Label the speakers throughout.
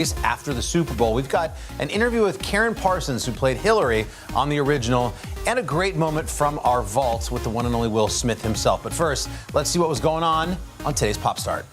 Speaker 1: After the Super Bowl, we've got an interview with Karen Parsons, who played Hillary on the original, and a great moment from our vault with the one and only Will Smith himself. But first, let's see what was going on today's Pop Start.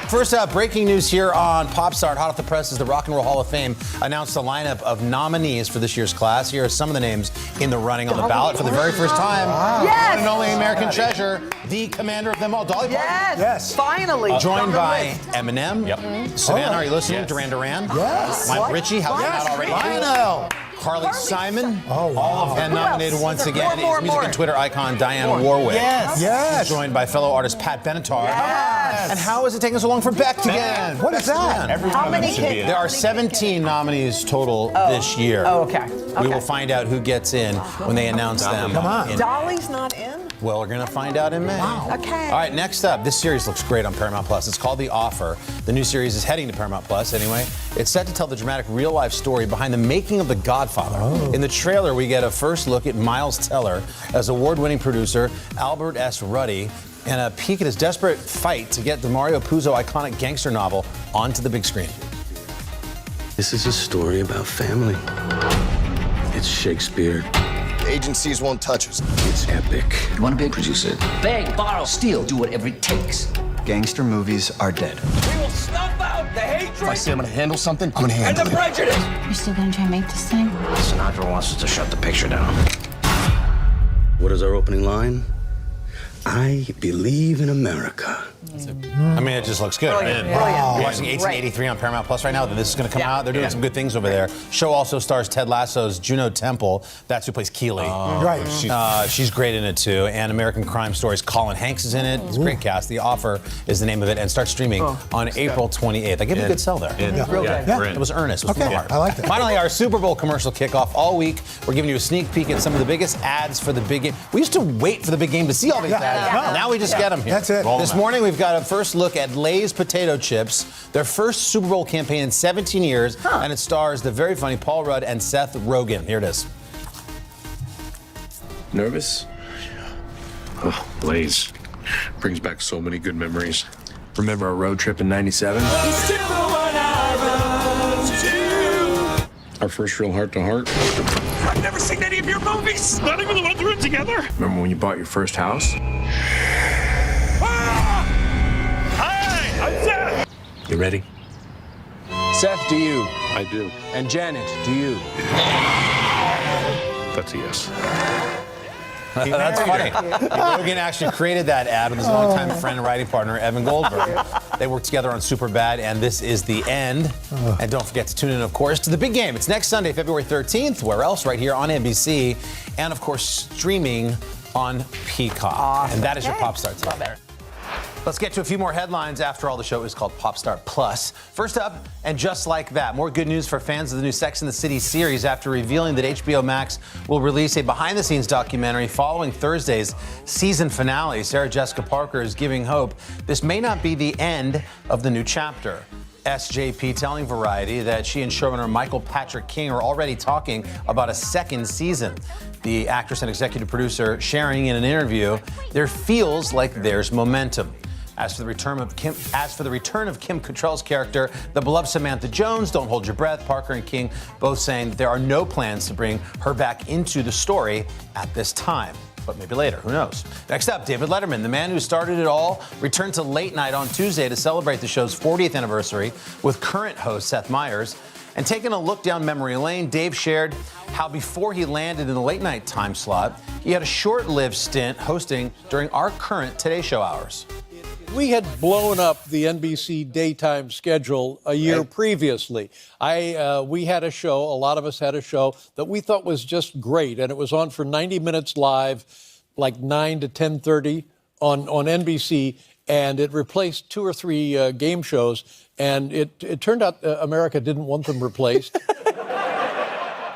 Speaker 1: First up, breaking news here on Pop Start. Hot off the press is the Rock and Roll Hall of Fame announced a lineup of nominees for this year's class. Here are some of the names in the running on the ballot for the very first time.
Speaker 2: Wow.
Speaker 1: Yes! One and only American treasure, the commander of them all, Dolly Parton.
Speaker 2: Yes! Finally!
Speaker 1: Joined by Eminem.
Speaker 3: Yep.
Speaker 1: Savannah, are you listening?
Speaker 3: Yes.
Speaker 1: Duran Duran.
Speaker 2: Yes!
Speaker 1: Mike Ritchie, how's that already?
Speaker 2: Lionel!
Speaker 1: Carly Simon.
Speaker 2: Oh, wow.
Speaker 1: All of them nominated once again.
Speaker 2: More.
Speaker 1: Music and Twitter icon Diane Warwick.
Speaker 2: Yes!
Speaker 1: Joined by fellow artist Pat Benatar.
Speaker 2: Yes!
Speaker 1: And how is it taking so long for Beck to get in?
Speaker 2: What is that?
Speaker 3: How
Speaker 4: many kids?
Speaker 1: There are 17 nominees total this year.
Speaker 4: Oh, okay.
Speaker 1: We will find out who gets in when they announce them.
Speaker 2: Come on.
Speaker 4: Dolly's not in?
Speaker 1: Well, we're going to find out in May.
Speaker 2: Wow.
Speaker 4: Okay.
Speaker 1: All right, next up, this series looks great on Paramount Plus. It's called The Offer. The new series is heading to Paramount Plus anyway. It's set to tell the dramatic real-life story behind the making of The Godfather. In the trailer, we get a first look at Miles Teller as award-winning producer Albert S. Ruddy, and a peek at his desperate fight to get the Mario Puzo iconic gangster novel onto the big screen.
Speaker 5: This is a story about family. It's Shakespeare.
Speaker 6: Agencies won't touch us.
Speaker 5: It's epic.
Speaker 7: You want to be a producer? Beg, borrow, steal, do whatever it takes.
Speaker 6: Gangster movies are dead.
Speaker 7: We will snuff out the hatred
Speaker 6: If I say I'm gonna handle something, I'm gonna handle it.
Speaker 7: prejudice.
Speaker 8: You're still gonna try and make this thing?
Speaker 7: Sinatra wants us to shut the picture down.
Speaker 5: What is our opening line? I believe in America.
Speaker 1: I mean, it just looks good.
Speaker 4: Brilliant.
Speaker 1: Right?
Speaker 4: Brilliant.
Speaker 1: We're watching 1883 on Paramount Plus right now. This is going to come out. They're doing some good things over there. Show also stars Ted Lasso's Juno Temple. That's who plays Keeley.
Speaker 2: Right.
Speaker 1: She's great in it too. And American Crime Stories. Colin Hanks is in it. It's a great cast. The Offer is the name of it, and starts streaming on April 28th. I give it a good sell there.
Speaker 4: Real good.
Speaker 1: It was earnest. It was from the heart.
Speaker 2: I liked it.
Speaker 1: Finally, our Super Bowl commercial kickoff all week. We're giving you a sneak peek at some of the biggest ads for the big game. We used to wait for the big game to see all these ads.
Speaker 2: No.
Speaker 1: Now we just get them here.
Speaker 2: That's it.
Speaker 1: This morning, we've got a first look at Lay's potato chips, their first Super Bowl campaign in 17 years, and it stars the very funny Paul Rudd and Seth Rogen. Here it is.
Speaker 3: Nervous? Oh, Lay's. Brings back so many good memories. Remember our road trip in '97? Our first real heart-to-heart. I've never seen any of your movies! Not even the ones we were together! Remember when you bought your first house? Hi, I'm Seth! You ready?
Speaker 9: Seth, do you?
Speaker 3: I do.
Speaker 9: And Janet, do you?
Speaker 3: That's a yes.
Speaker 1: That's funny. Rogen actually created that ad with his longtime friend and writing partner, Evan Goldberg. They worked together on Superbad, and this is the end. And don't forget to tune in, of course, to the big game. It's next Sunday, February 13th. Where else? Right here on NBC. And, of course, streaming on Peacock.
Speaker 4: Awesome.
Speaker 1: And that is your Pop Start today. Let's get to a few more headlines. After all, the show is called Pop Start Plus. First up, and just like that, more good news for fans of the new Sex and the City series after revealing that HBO Max will release a behind-the-scenes documentary following Thursday's season finale. Sarah Jessica Parker is giving hope this may not be the end of the new chapter. SJP telling Variety that she and showrunner Michael Patrick King are already talking about a second season. The actress and executive producer sharing in an interview, there feels like there's momentum. As for the return of Kim Cattrall's character, the beloved Samantha Jones, don't hold your breath. Parker and King both saying that there are no plans to bring her back into the story at this time. But maybe later, who knows? Next up, David Letterman, the man who started it all, returned to late night on Tuesday to celebrate the show's 40th anniversary with current host Seth Meyers. And taking a look down memory lane, Dave shared how before he landed in the late night time slot, he had a short-lived stint hosting during our current Today Show hours.
Speaker 10: We had blown up the NBC daytime schedule a year previously. We had a show, a lot of us had a show that we thought was just great, and it was on for 90 minutes live, like 9 to 10:30 on NBC, and it replaced 2 or 3 game shows, and it turned out America didn't want them replaced.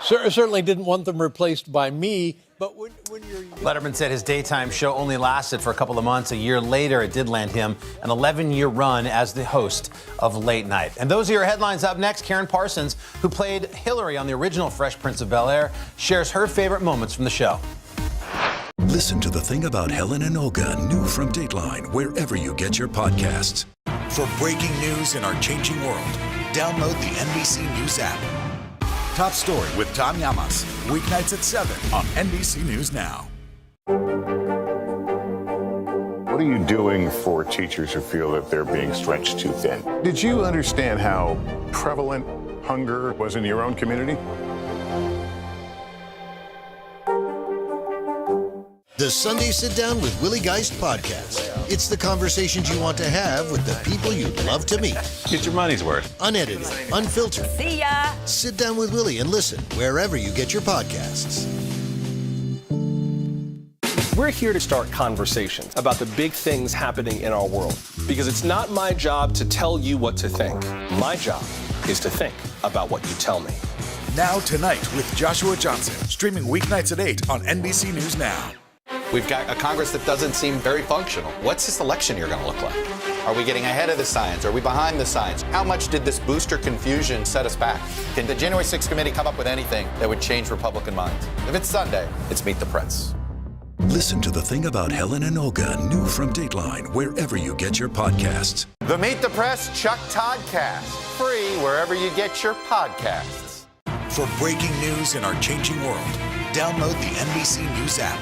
Speaker 10: Certainly didn't want them replaced by me. But when you're...
Speaker 1: Letterman said his daytime show only lasted for a couple of months. A year later, it did land him an 11-year run as the host of Late Night. And those are your headlines. Up next, Karen Parsons, who played Hillary on the original Fresh Prince of Bel-Air, shares her favorite moments from the show.
Speaker 11: Listen to The Thing About Helen and Olga, new from Dateline, wherever you get your podcasts.
Speaker 12: For breaking news in our changing world,
Speaker 11: Download the NBC News app. Top Story with Tom Llamas. Weeknights at 7 on NBC News Now.
Speaker 4: What are you doing for teachers who feel that they're being stretched too thin? Did you understand how prevalent hunger was in your own community?
Speaker 12: The Sunday Sit Down with Willie Geist podcast. It's the conversations you want to have with the people you'd love to meet.
Speaker 4: Get your money's worth.
Speaker 12: Unedited, unfiltered.
Speaker 2: See ya.
Speaker 12: Sit down with Willie and listen wherever you get your podcasts.
Speaker 9: We're here to start conversations about the big things happening in our world. Because it's not my job to tell you what to think. My job is to think about what you tell me.
Speaker 11: Now Tonight with Joshua Johnson. Streaming weeknights at 8 on NBC News Now.
Speaker 13: We've got a Congress that doesn't seem very functional. What's this election year going to look like? Are we getting ahead of the science? Are we behind the science? How much did this booster confusion set us back? Can the January 6th committee come up with anything that would change Republican minds? If it's Sunday, it's Meet the Press.
Speaker 11: Listen to The Thing About Helen and Olga, new from Dateline, wherever you get your podcasts.
Speaker 13: The Meet the Press Chuck Toddcast, free wherever you get your podcasts.
Speaker 11: For breaking news in our changing world, download the NBC News app.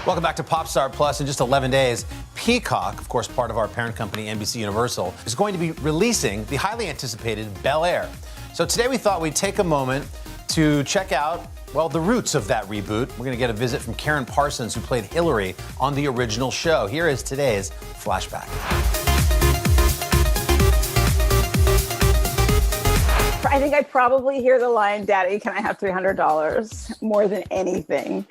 Speaker 1: Welcome back to Popstar Plus. In just 11 days, Peacock, of course part of our parent company NBC Universal, is going to be releasing the highly anticipated Bel Air. So today we thought we'd take a moment to check out, well, the roots of that reboot. We're going to get a visit from Karen Parsons, who played Hillary on the original show. Here is today's flashback.
Speaker 2: I think I'd probably hear the line, "Daddy, can I have $300?" more than anything.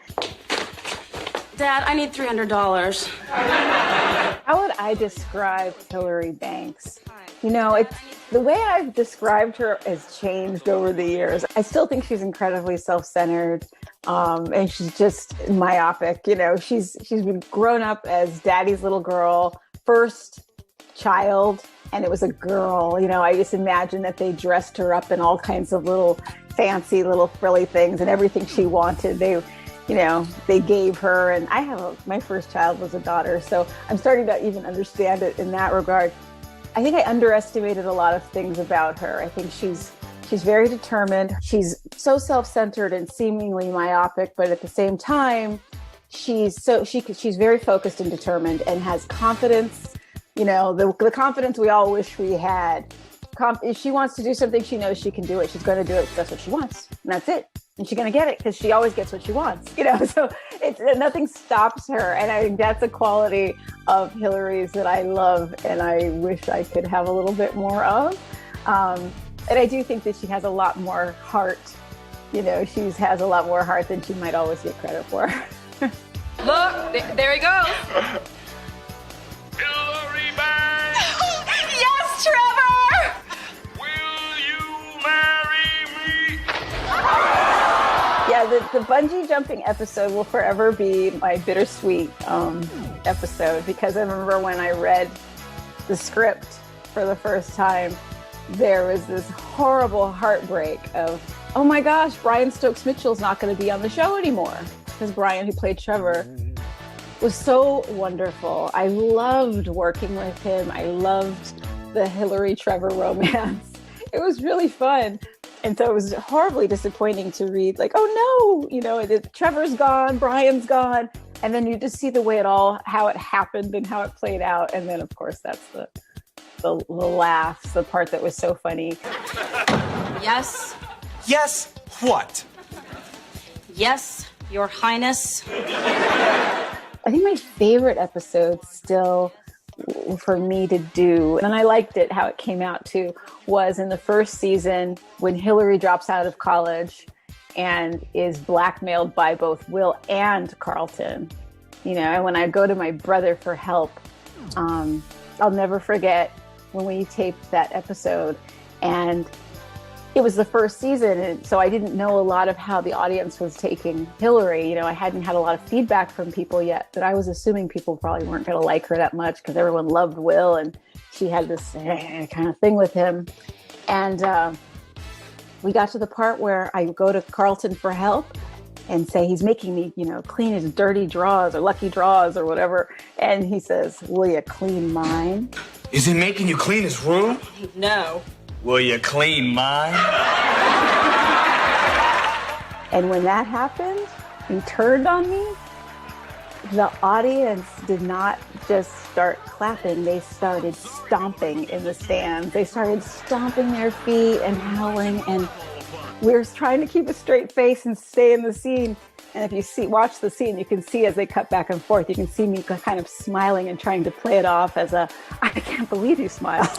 Speaker 8: Dad, I need $300.
Speaker 2: How would I describe Hillary Banks? You know, it's the way I've described her has changed over the years. I still think she's incredibly self-centered, and she's just myopic. You know, she's been grown up as daddy's little girl, first child, and it was a girl. You know, I just imagine that they dressed her up in all kinds of little fancy little frilly things, and everything she wanted, they gave her. And my first child was a daughter, so I'm starting to even understand it in that regard. I think I underestimated a lot of things about her. I think she's very determined. She's so self-centered and seemingly myopic, but at the same time, she's very focused and determined and has confidence. You know, the confidence we all wish we had. If she wants to do something, she knows she can do it. She's going to do it because that's what she wants, and that's it. And she's going to get it because she always gets what she wants. You know, so nothing stops her, and I think that's a quality of Hillary's that I love, and I wish I could have a little bit more of. And I do think that she has a lot more heart. You know, she has a lot more heart than she might always get credit for.
Speaker 8: Look, there he goes.
Speaker 3: Hillary Banks!
Speaker 8: Yes, Trevor!
Speaker 3: Will you marry me?
Speaker 2: Yeah, the bungee jumping episode will forever be my bittersweet episode, because I remember when I read the script for the first time, there was this horrible heartbreak of, oh my gosh, Brian Stokes Mitchell's not going to be on the show anymore. Because Brian, who played Trevor, was so wonderful. I loved working with him. I loved the Hillary-Trevor romance. It was really fun. And so it was horribly disappointing to read, like, oh no, you know, Trevor's gone, Brian's gone. And then you just see the way how it happened and how it played out. And then, of course, that's the laughs, the part that was so funny.
Speaker 8: Yes.
Speaker 6: Yes, what?
Speaker 8: Yes, Your Highness.
Speaker 2: I think my favorite episode still for me to do, and I liked it how it came out too, was in the first season when Hillary drops out of college and is blackmailed by both Will and Carlton. You know, and when I go to my brother for help, I'll never forget when we taped that episode, and it was the first season, and so I didn't know a lot of how the audience was taking Hillary. You know, I hadn't had a lot of feedback from people yet, but I was assuming people probably weren't going to like her that much because everyone loved Will, and she had this kind of thing with him. And we got to the part where I go to Carlton for help and say he's making me, you know, clean his dirty drawers or lucky draws or whatever. And he says, "Will you clean mine?"
Speaker 6: Is he making you clean his room?
Speaker 8: No.
Speaker 6: Will you clean mine?
Speaker 2: And when that happened, he turned on me. The audience did not just start clapping, they started stomping in the stands. They started stomping their feet and howling, and we were trying to keep a straight face and stay in the scene. And if you watch the scene, you can see as they cut back and forth, you can see me kind of smiling and trying to play it off as I can't believe you smile,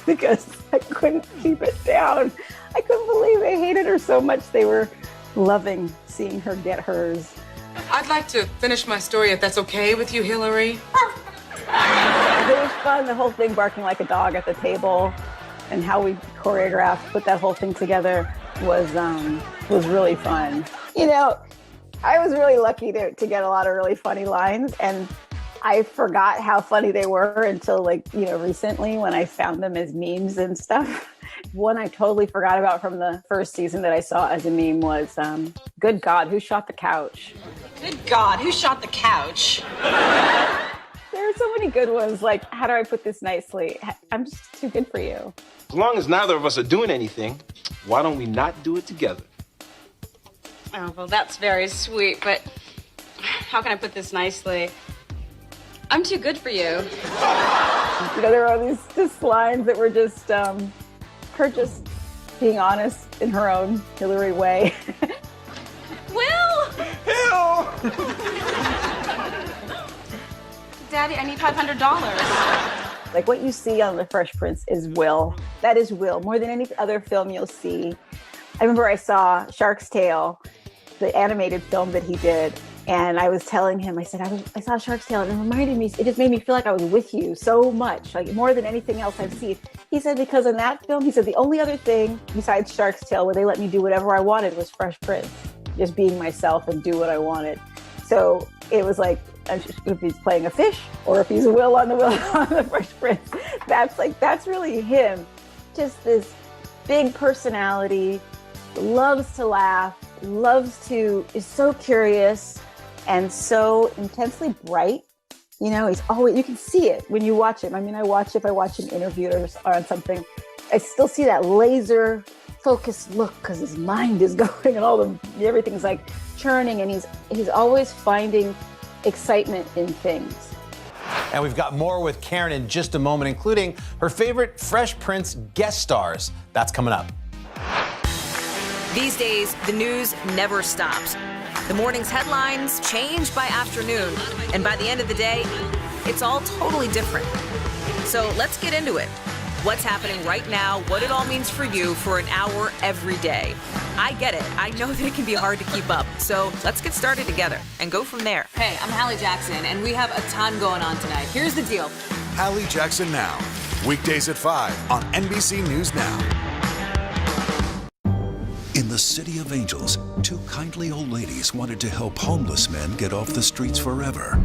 Speaker 2: because I couldn't keep it down. I couldn't believe they hated her so much. They were loving seeing her get hers.
Speaker 14: I'd like to finish my story if that's okay with you, Hillary.
Speaker 2: It was fun, the whole thing barking like a dog at the table, and how we choreographed, put that whole thing together was really fun. You know, I was really lucky to get a lot of really funny lines, and I forgot how funny they were until recently when I found them as memes and stuff. One I totally forgot about from the first season that I saw as a meme was, good God, who shot the couch?
Speaker 8: Good God, who shot the couch?
Speaker 2: There are so many good ones, like, how do I put this nicely? I'm just too good for you.
Speaker 15: As long as neither of us are doing anything, why don't we not do it together?
Speaker 8: Oh, well, that's very sweet, but how can I put this nicely? I'm too good for you.
Speaker 2: You know, there are these just lines that were just her just being honest in her own Hillary way.
Speaker 8: Will!
Speaker 15: Hill!
Speaker 8: Daddy, I need $500.
Speaker 2: Like, what you see on The Fresh Prince is Will. That is Will, more than any other film you'll see. I remember I saw Shark's Tale, the animated film that he did, and I was telling him, I said, I saw Shark's Tale, and it reminded me, it just made me feel like I was with you so much, like more than anything else I've seen. He said, because in that film, he said, the only other thing besides Shark's Tale where they let me do whatever I wanted was Fresh Prince, just being myself and do what I wanted. So it was like, if he's playing a fish or if he's Will on the Fresh Prince, that's really him. Just this big personality, loves to laugh, is so curious and so intensely bright. You know, he's always, you can see it when you watch him. I mean, if I watch him interviewed or on something, I still see that laser focused look because his mind is going and everything's like churning, and he's always finding excitement in things.
Speaker 1: And we've got more with Karen in just a moment, including her favorite Fresh Prince guest stars. That's coming up.
Speaker 16: These days, the news never stops. The morning's headlines change by afternoon, and by the end of the day, it's all totally different. So let's get into it. What's happening right now, what it all means for you for an hour every day. I get it. I know that it can be hard to keep up. So let's get started together and go from there.
Speaker 17: Hey, I'm Hallie Jackson, and we have a ton going on tonight. Here's the deal.
Speaker 11: Hallie Jackson Now, weekdays at 5 on NBC News Now. In the City of Angels, two kindly old ladies wanted to help homeless men get off the streets forever.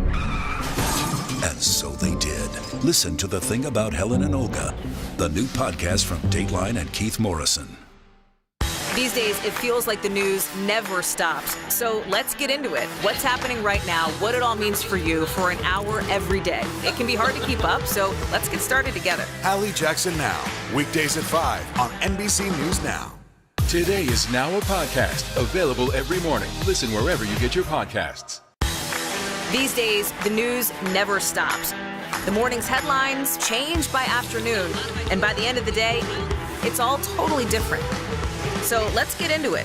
Speaker 11: And so they did. Listen to The Thing About Helen and Olga, the new podcast from Dateline and Keith Morrison.
Speaker 16: These days, it feels like the news never stops. So let's get into it. What's happening right now, what it all means for you for an hour every day. It can be hard to keep up, so let's get started together.
Speaker 11: Hallie Jackson Now, weekdays at 5 on NBC News Now.
Speaker 18: Today is now a podcast, available every morning. Listen wherever you get your podcasts.
Speaker 16: These days, the news never stops. The morning's headlines change by afternoon, and by the end of the day, it's all totally different. So let's get into it.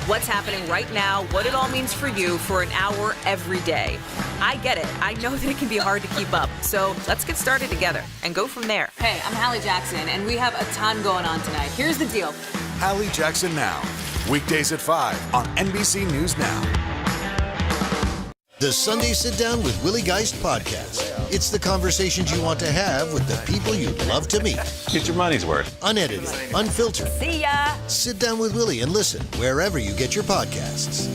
Speaker 16: What's happening right now, what it all means for you for an hour every day. I get it. I know that it can be hard to keep up. So let's get started together and go from there.
Speaker 17: Hey, I'm Hallie Jackson, and we have a ton going on tonight. Here's the deal.
Speaker 11: Hallie Jackson Now, weekdays at 5 on NBC News Now.
Speaker 12: The Sunday Sit Down with Willie Geist podcast. It's the conversations you want to have with the people you'd love to meet.
Speaker 19: Get your money's worth.
Speaker 12: Unedited, unfiltered.
Speaker 16: See ya!
Speaker 12: Sit down with Willie and listen wherever you get your podcasts.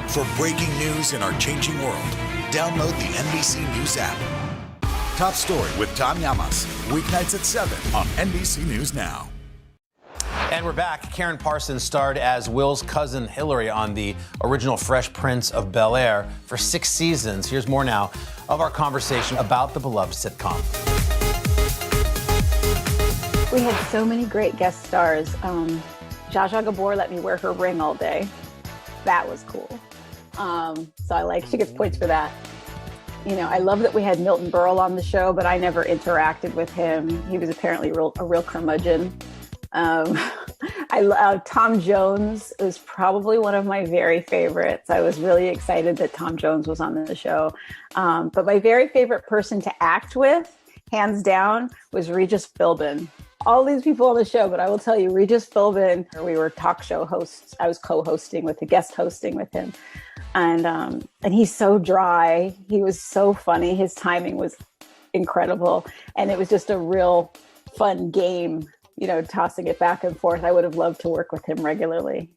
Speaker 12: For breaking news in our changing world, download the NBC News app. Top Story with Tom Llamas, weeknights at 7 on NBC News Now.
Speaker 1: And we're back. Karen Parsons starred as Will's cousin Hillary on the original Fresh Prince of Bel-Air for 6 seasons. Here's more now of our conversation about the beloved sitcom.
Speaker 2: We had so many great guest stars. Zsa Zsa Gabor let me wear her ring all day. That was cool. So she gets points for that. You know, I love that we had Milton Berle on the show, but I never interacted with him. He was apparently a real curmudgeon. Tom Jones was probably one of my very favorites. I was really excited that Tom Jones was on the show. But my very favorite person to act with, hands down, was Regis Philbin. All these people on the show, but I will tell you, Regis Philbin, we were talk show hosts. I was co-hosting with guest hosting with him. And he's so dry. He was so funny. His timing was incredible. And it was just a real fun game, you know, tossing it back and forth. I would have loved to work with him regularly.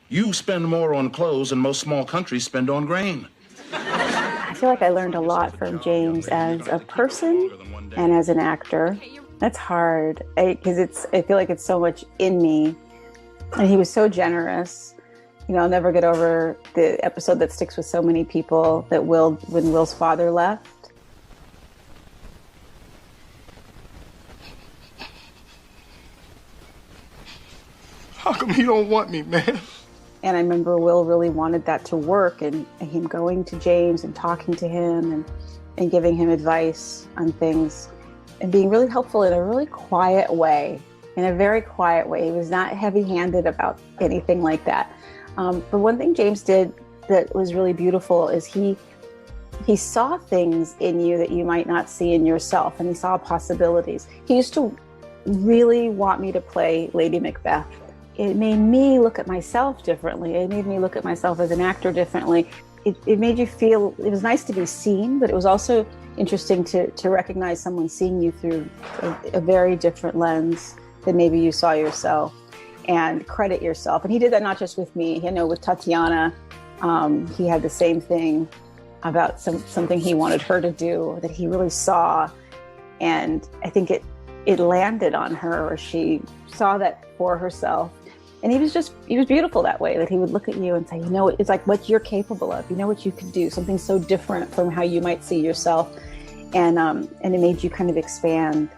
Speaker 19: You spend more on clothes than most small countries spend on grain.
Speaker 2: I feel like I learned a lot from James as a person and as an actor. That's hard because I feel like it's so much in me. And he was so generous. You know, I'll never get over the episode that sticks with so many people, that when Will's father left.
Speaker 19: How come you don't want me, man?
Speaker 2: And I remember Will really wanted that to work, and him going to James and talking to him and giving him advice on things and being really helpful in a really quiet way, in a very quiet way. He was not heavy-handed about anything like that. But one thing James did that was really beautiful is he saw things in you that you might not see in yourself, and he saw possibilities. He used to really want me to play Lady Macbeth. It made me look at myself differently. It made me look at myself as an actor differently. It made you feel, it was nice to be seen, but it was also interesting to recognize someone seeing you through a very different lens than maybe you saw yourself, and credit yourself. And he did that not just with me. You know, with Tatiana, he had the same thing about something he wanted her to do that he really saw. And I think it landed on her, or she saw that for herself. And he was beautiful that way, that he would look at you and say, you know, it's like what you're capable of, you know, what you can do, something so different from how you might see yourself. And it made you kind of expand.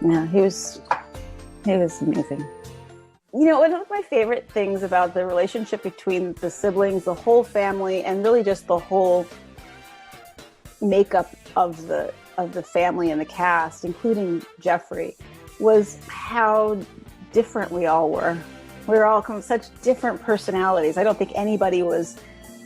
Speaker 2: Yeah, he was amazing. You know, one of my favorite things about the relationship between the siblings, the whole family, and really just the whole makeup of the family and the cast, including Jeffrey, was how different we all were. We were all such different personalities. I don't think anybody was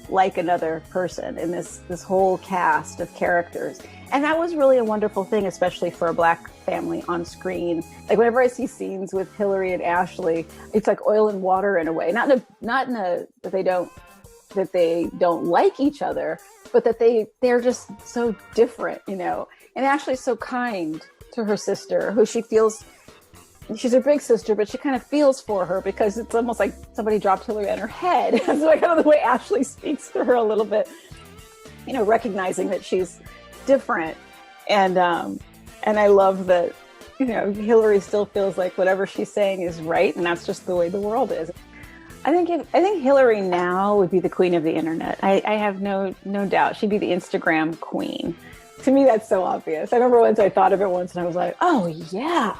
Speaker 2: like another person in this whole cast of characters. And that was really a wonderful thing, especially for a Black family on screen. Like whenever I see scenes with Hillary and Ashley, it's like oil and water in a way. Not in a that they don't like each other, but that they're just so different, you know. And Ashley's so kind to her sister, who she feels, she's her big sister, but she kind of feels for her because it's almost like somebody dropped Hillary on her head. That's like kind of the way Ashley speaks to her a little bit, you know, recognizing that she's different. And I love that, you know, Hillary still feels like whatever she's saying is right, and that's just the way the world is. I think Hillary now would be the queen of the internet. I have no doubt. She'd be the Instagram queen. To me, that's so obvious. I remember once I thought of it once and I was like, oh yeah,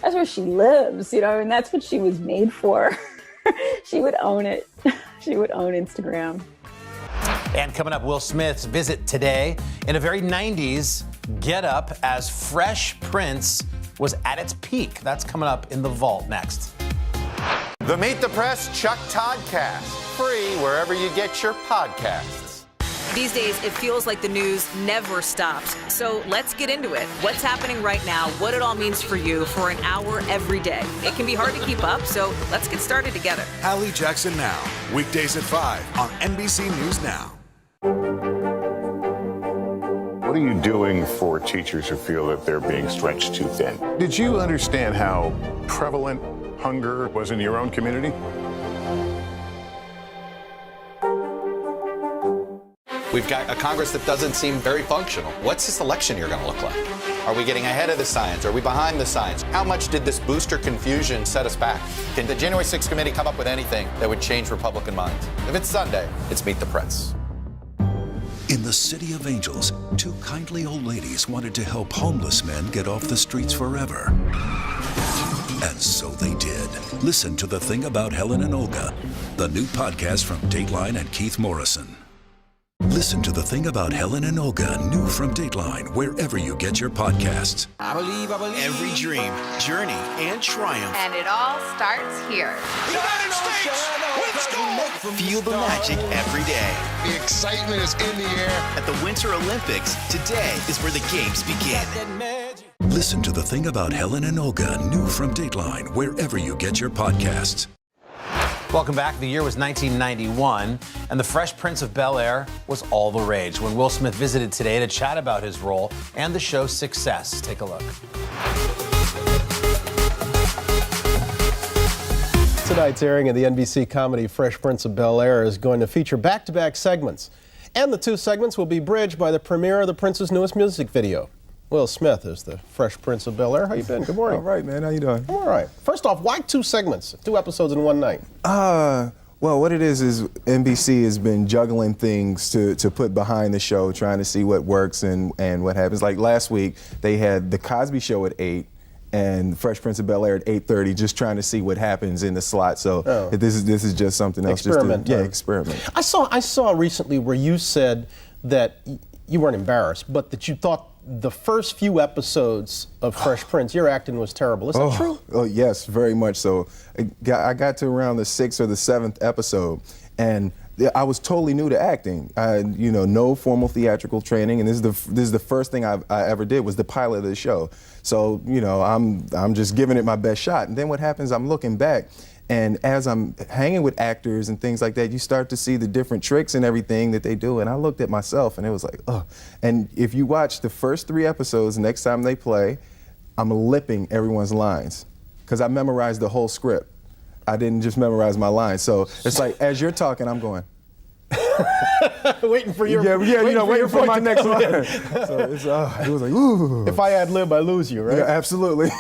Speaker 2: that's where she lives, you know, and that's what she was made for. She would own it. She would own Instagram.
Speaker 1: And coming up, Will Smith's visit today in a very 90s get-up as Fresh Prince was at its peak. That's coming up in The Vault next.
Speaker 13: The Meet the Press Chuck Toddcast, free wherever you get your podcasts.
Speaker 16: These days, it feels like the news never stops. So let's get into it. What's happening right now, what it all means for you for an hour every day. It can be hard to keep up, so let's get started together.
Speaker 12: Hallie Jackson Now, weekdays at 5 on NBC News Now.
Speaker 4: What are you doing for teachers who feel that they're being stretched too thin? Did you understand how prevalent hunger was in your own community?
Speaker 13: We've got a Congress that doesn't seem very functional. What's this election year going to look like? Are we getting ahead of the science? Are we behind the science? How much did this booster confusion set us back? Can the January 6th committee come up with anything that would change Republican minds? If it's Sunday, it's Meet the Press.
Speaker 11: In the City of Angels, two kindly old ladies wanted to help homeless men get off the streets forever. And so they did. Listen to The Thing About Helen and Olga, the new podcast from Dateline and Keith Morrison. Listen to The Thing About Helen and Olga, new from Dateline, wherever you get your podcasts.
Speaker 12: I believe. Every dream, journey, and triumph.
Speaker 20: And it all starts here.
Speaker 12: United States, let's go! Feel the magic every day. The excitement is in the air. At the Winter Olympics, today is where the games begin.
Speaker 11: Listen to The Thing About Helen and Olga, new from Dateline, wherever you get your podcasts.
Speaker 1: Welcome back. The year was 1991, and The Fresh Prince of Bel-Air was all the rage when Will Smith visited today to chat about his role and the show's success. Take a look.
Speaker 21: Tonight's airing of the NBC comedy Fresh Prince of Bel-Air is going to feature back-to-back segments. And the two segments will be bridged by the premiere of the Prince's newest music video. Will Smith is the Fresh Prince of Bel-Air. How you been? Good morning.
Speaker 22: All right, man. How you doing?
Speaker 21: I'm all right. First off, why two segments, 2 episodes in one night?
Speaker 22: Well, what it is NBC has been juggling things to put behind the show, trying to see what works and what happens. Like last week, they had The Cosby Show at 8 and Fresh Prince of Bel-Air at 8:30, just trying to see what happens in the slot. So this is just something else.
Speaker 21: Experiment.
Speaker 22: Experiment.
Speaker 21: I saw recently where you said that you weren't embarrassed, but that you thought the first few episodes of Fresh Prince, your acting was terrible. Is that true?
Speaker 22: Oh, yes, very much so. I got to around the 6th or the 7th episode, and I was totally new to acting. No formal theatrical training, and this is the first thing I ever did was the pilot of the show. So, I'm just giving it my best shot. And then what happens, I'm looking back, and as I'm hanging with actors and things like that, you start to see the different tricks and everything that they do. And I looked at myself and it was like, ugh. And if you watch the first 3 episodes, next time they play, I'm lipping everyone's lines because I memorized the whole script. I didn't just memorize my lines. So it's like, as you're talking, I'm going.
Speaker 21: waiting for your
Speaker 22: waiting for my next line. So it was like, ooh.
Speaker 21: If I ad lib, I lose you, right?
Speaker 22: Yeah, absolutely.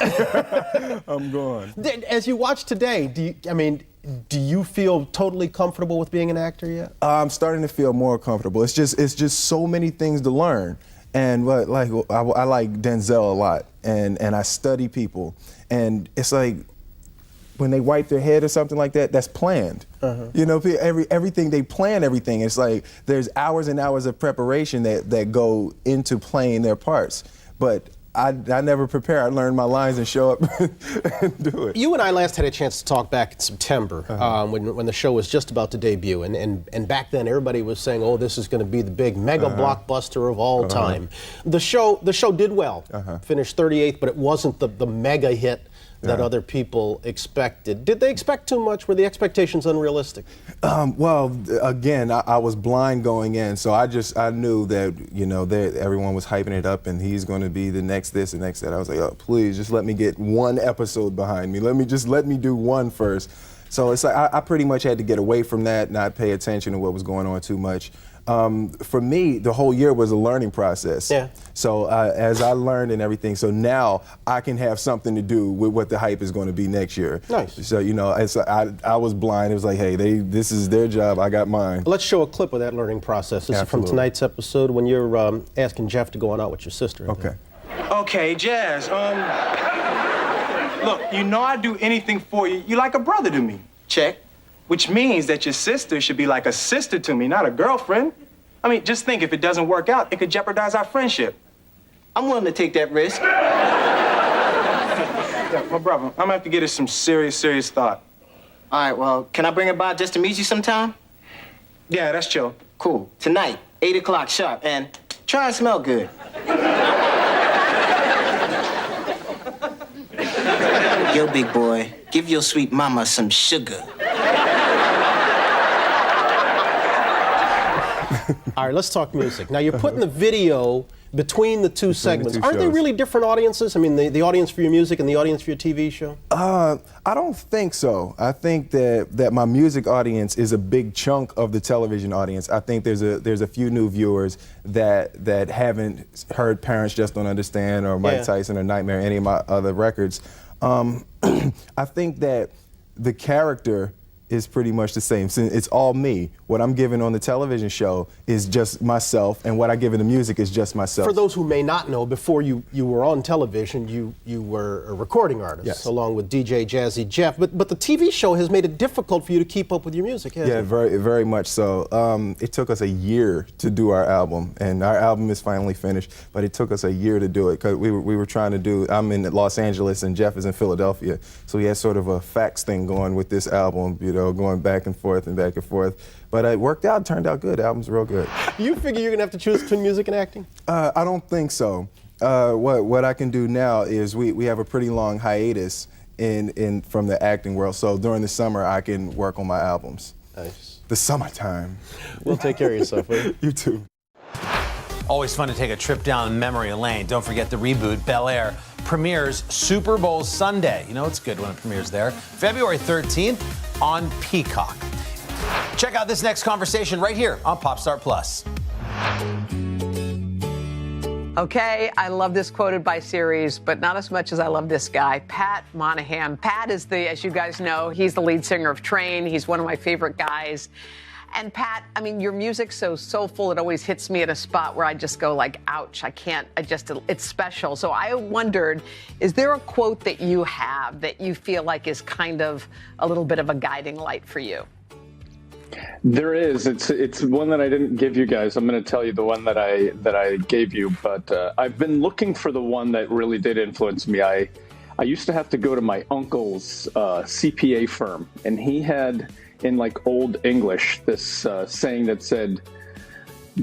Speaker 22: I'm gone.
Speaker 21: As you watch today, do you feel totally comfortable with being an actor yet?
Speaker 22: I'm starting to feel more comfortable. It's just so many things to learn. And I like Denzel a lot, and I study people, and it's like, when they wipe their head or something like that, that's planned. Everything, they plan everything. It's like there's hours and hours of preparation that go into playing their parts. But I never prepare. I learn my lines and show up and do it.
Speaker 21: You and I last had a chance to talk back in September when the show was just about to debut. And back then everybody was saying, oh, this is going to be the big mega blockbuster of all time. The show did well, finished 38th, but it wasn't the mega hit that other people expected. Did they expect too much? Were the expectations unrealistic?
Speaker 22: Well, again, I was blind going in, so I knew that everyone was hyping it up, and he's going to be the next this and next that. I was like, oh, please, just let me get 1 episode behind me. Let me do 1 first. So it's like I pretty much had to get away from that, not pay attention to what was going on too much. For me, the whole year was a learning process. Yeah. So as I learned and everything, so now I can have something to do with what the hype is going to be next year.
Speaker 21: Nice.
Speaker 22: So I was blind. It was like, hey, this is their job. I got mine.
Speaker 21: Let's show a clip of that learning process. This is from tonight's episode when you're asking Jeff to go on out with your sister.
Speaker 22: Okay.
Speaker 6: Okay, Jazz. Look, I'd do anything for you. You're like a brother to me. Check. Which means that your sister should be like a sister to me, not a girlfriend. I mean, just think, if it doesn't work out, it could jeopardize our friendship.
Speaker 7: I'm willing to take that risk.
Speaker 6: My brother, I'm gonna have to get it some serious thought.
Speaker 7: All right, well, can I bring it by just to meet you sometime?
Speaker 6: Yeah, that's chill.
Speaker 7: Cool. Tonight, 8 o'clock sharp, and try and smell good. Yo, big boy, give your sweet mama some sugar.
Speaker 21: All right, let's talk music. Now, you're putting the video between the two segments. Aren't they really different audiences? I mean, the audience for your music and the audience for your TV show?
Speaker 22: I don't think so. I think that my music audience is a big chunk of the television audience. I think there's a few new viewers that haven't heard Parents Just Don't Understand or Mike Tyson or Nightmare, any of my other records. I think that the character is pretty much the same. So it's all me. What I'm giving on the television show is just myself, and what I give in the music is just myself.
Speaker 21: For those who may not know, before you were on television, you were a recording artist,
Speaker 22: yes,
Speaker 21: along with DJ Jazzy Jeff. But the TV show has made it difficult for you to keep up with your music, hasn't it?
Speaker 22: Yeah, very much so. It took us a year to do our album, and our album is finally finished, but it took us a year to do it, because we were trying to do, I'm in Los Angeles and Jeff is in Philadelphia, so we had sort of a fax thing going with this album, you know, going back and forth and back and forth. But it worked out, turned out good. The album's real good.
Speaker 21: You figure you're gonna have to choose between music and acting?
Speaker 22: I don't think so. What I can do now is we have a pretty long hiatus from the acting world, so during the summer I can work on my albums.
Speaker 21: Nice.
Speaker 22: The summertime.
Speaker 21: Well, take care of yourself, will you?
Speaker 22: You too.
Speaker 1: Always fun to take a trip down memory lane. Don't forget the reboot, Bel Air, premieres Super Bowl Sunday. You know it's good when it premieres there. February 13th on Peacock. Check out this next conversation right here on Popstar Plus.
Speaker 5: Okay, I love this quoted by series, but not as much as I love this guy, Pat Monahan. Pat is as you guys know, he's the lead singer of Train. He's one of my favorite guys. And Pat, I mean, your music's so soulful, it always hits me at a spot where I just go like, ouch, it's special. So I wondered, is there a quote that you have that you feel like is kind of a little bit of a guiding light for you?
Speaker 10: There is. It's one that I didn't give you guys. I'm going to tell you the one that I gave you, but I've been looking for the one that really did influence me. I used to have to go to my uncle's CPA firm, and he had, in like old English, this saying that said,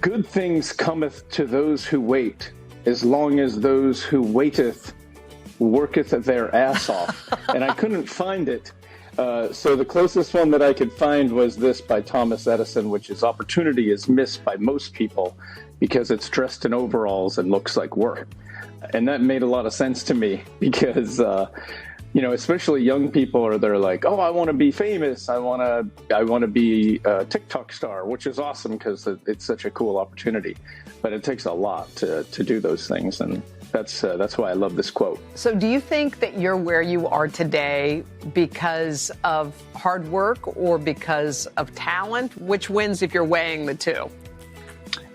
Speaker 10: "Good things cometh to those who wait, as long as those who waiteth worketh their ass off." And I couldn't find it. So the closest one that I could find was this by Thomas Edison, which is "Opportunity is missed by most people because it's dressed in overalls and looks like work." And that made a lot of sense to me because, especially young people they're like, "Oh, I want to be famous. I want to be a TikTok star," which is awesome because it's such a cool opportunity. But it takes a lot to do those things, and that's why I love this quote.
Speaker 5: So do you think that you're where you are today because of hard work or because of talent? Which wins if you're weighing the two?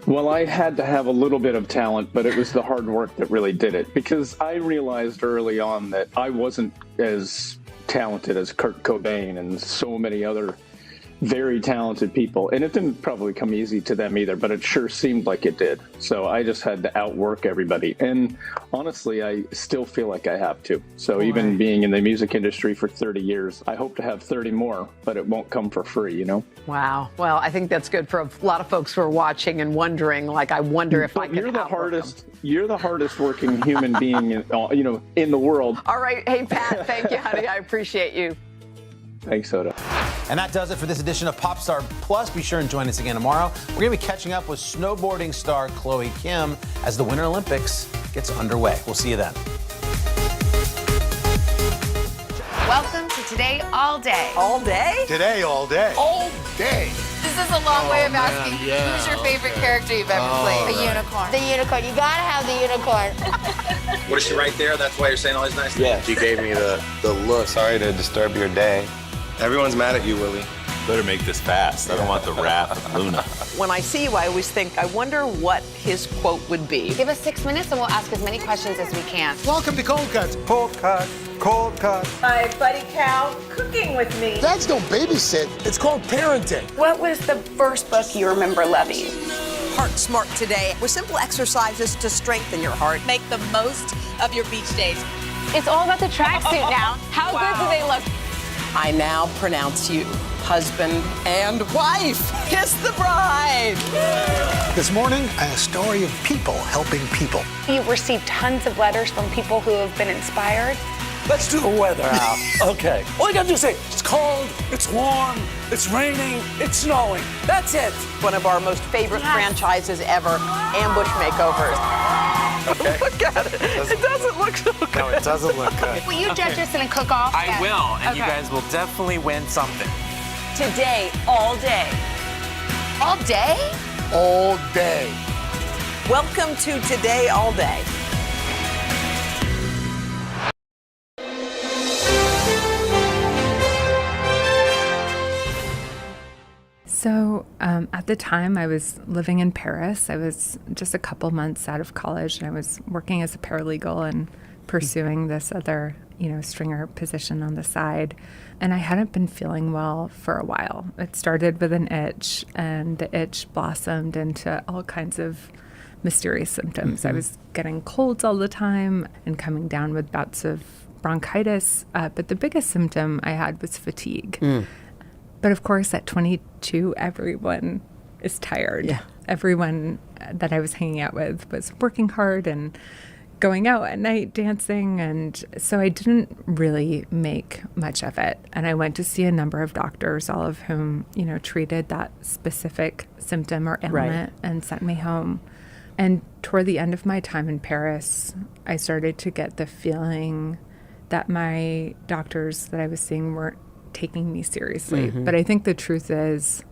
Speaker 10: Well, I had to have a little bit of talent, but it was the hard work that really did it, because I realized early on that I wasn't as talented as Kurt Cobain and so many other very talented people, and it didn't probably come easy to them either, but it sure seemed like it did. So I just had to outwork everybody, and honestly I still feel like I have to. So even being in the music industry for 30 years, I hope to have 30 more, but it won't come for free, you know?
Speaker 5: Wow. Well, I think that's good for a lot of folks who are watching and wondering, like, I wonder if I can
Speaker 10: You're the hardest working human being in the world.
Speaker 5: All right. Hey, Pat, thank you, honey. I appreciate you.
Speaker 10: Thanks, Soda.
Speaker 1: And that does it for this edition of Popstar Plus. Be sure and join us again tomorrow. We're going to be catching up with snowboarding star Chloe Kim as the Winter Olympics gets underway. We'll see you then.
Speaker 20: Welcome to Today All Day.
Speaker 5: All day?
Speaker 23: Today all day.
Speaker 20: All day. This is a long way of asking who's your favorite character you've ever played? The unicorn. The unicorn. You gotta have the unicorn.
Speaker 24: What is she right there? That's why you're saying all these nice things?
Speaker 23: Yeah, she gave me the look. Sorry to disturb your day. Everyone's mad at you, Willie. Better make this fast. I don't want the wrath of Luna.
Speaker 5: When I see you, I always think, I wonder what his quote would be.
Speaker 20: Give us 6 minutes and we'll ask as many questions as we can.
Speaker 23: Welcome to Cold Cuts. Cold Cut. Cold Cut.
Speaker 5: My buddy Cal cooking with me.
Speaker 23: Dads don't babysit. It's called parenting.
Speaker 25: What was the first book you remember loving?
Speaker 26: Heart Smart Today with simple exercises to strengthen your heart.
Speaker 8: Make the most of your beach days.
Speaker 20: It's all about the tracksuit now. How good do they look?
Speaker 26: I now pronounce you husband and wife. Kiss the bride.
Speaker 23: This morning, a story of people helping people.
Speaker 20: You've received tons of letters from people who have been inspired.
Speaker 27: Let's do the weather out. Okay. All you gotta do is say, it's cold, it's warm, it's raining, it's snowing. That's it.
Speaker 5: One of our most favorite franchises ever, Ambush Makeovers.
Speaker 27: Okay.
Speaker 5: Look at it. It doesn't look so good.
Speaker 23: No, it doesn't look good.
Speaker 20: Will you judge us in a cook-off?
Speaker 27: I will, and you guys will definitely win something.
Speaker 26: Today, all day.
Speaker 20: All day?
Speaker 23: All day.
Speaker 26: Welcome to Today, all day.
Speaker 3: So at the time, I was living in Paris. I was just a couple months out of college, and I was working as a paralegal and pursuing this other, stringer position on the side. And I hadn't been feeling well for a while. It started with an itch, and the itch blossomed into all kinds of mysterious symptoms. I was getting colds all the time and coming down with bouts of bronchitis. But the biggest symptom I had was fatigue. But of course, at 22, everyone is tired.
Speaker 5: Yeah.
Speaker 3: Everyone that I was hanging out with was working hard and going out at night dancing. And so I didn't really make much of it. And I went to see a number of doctors, all of whom, treated that specific symptom or ailment and sent me home. And toward the end of my time in Paris, I started to get the feeling that my doctors that I was seeing weren't taking me seriously. But I think the truth is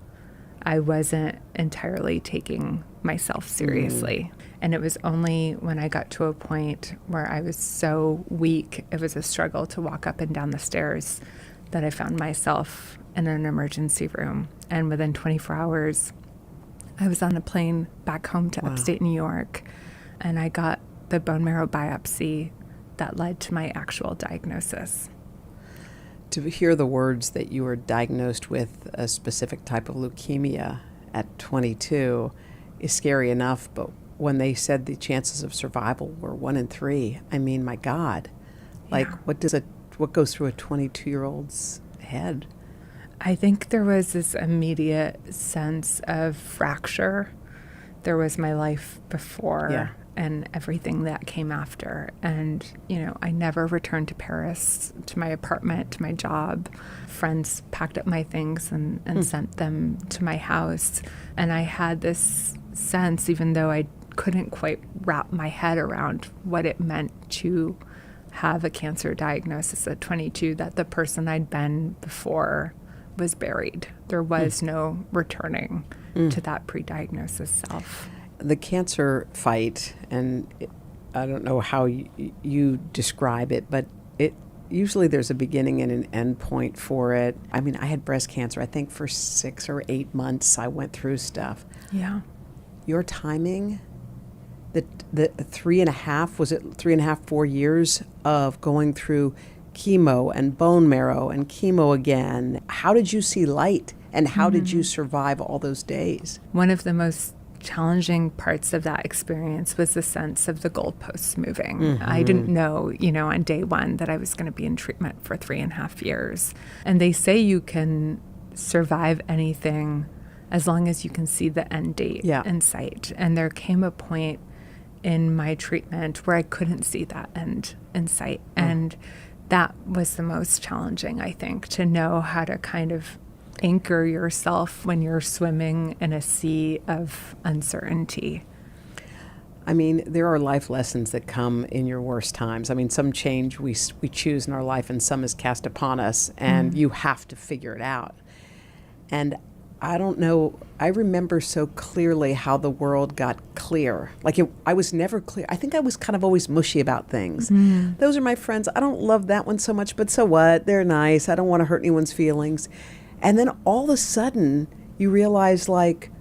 Speaker 3: I wasn't entirely taking myself seriously. And it was only when I got to a point where I was so weak, it was a struggle to walk up and down the stairs, that I found myself in an emergency room. And within 24 hours, I was on a plane back home to upstate New York, and I got the bone marrow biopsy that led to my actual diagnosis.
Speaker 5: To hear the words that you were diagnosed with a specific type of leukemia at 22 is scary enough, but when they said the chances of survival were 1 in 3, I mean, my God, like what goes through a 22-year-old's head?
Speaker 3: I think there was this immediate sense of fracture. There was my life before and everything that came after. And, I never returned to Paris, to my apartment, to my job. Friends packed up my things and sent them to my house. And I had this sense, even though I couldn't quite wrap my head around what it meant to have a cancer diagnosis at 22, that the person I'd been before was buried. There was no returning to that pre-diagnosis self.
Speaker 5: The cancer fight, and I don't know how you describe it, but usually there's a beginning and an end point for it. I mean, I had breast cancer, I think for 6 or 8 months I went through stuff.
Speaker 3: Yeah.
Speaker 5: Your timing, the 3.5, was it 3.5, 4 years of going through chemo and bone marrow and chemo again. How did you see light, and how did you survive all those days?
Speaker 3: One of the most challenging parts of that experience was the sense of the goalposts moving. I didn't know, on day one that I was going to be in treatment for 3.5 years. And they say you can survive anything as long as you can see the end date in sight. And there came a point in my treatment where I couldn't see that end in sight. And that was the most challenging, I think, to know how to kind of anchor yourself when you're swimming in a sea of uncertainty.
Speaker 5: I mean, there are life lessons that come in your worst times. I mean, some change we choose in our life, and some is cast upon us, and you have to figure it out. And I don't know, I remember so clearly how the world got clear. Like, I was never clear. I think I was kind of always mushy about things. Those are my friends. I don't love that one so much, but so what? They're nice. I don't want to hurt anyone's feelings. And then all of a sudden, you realize, like,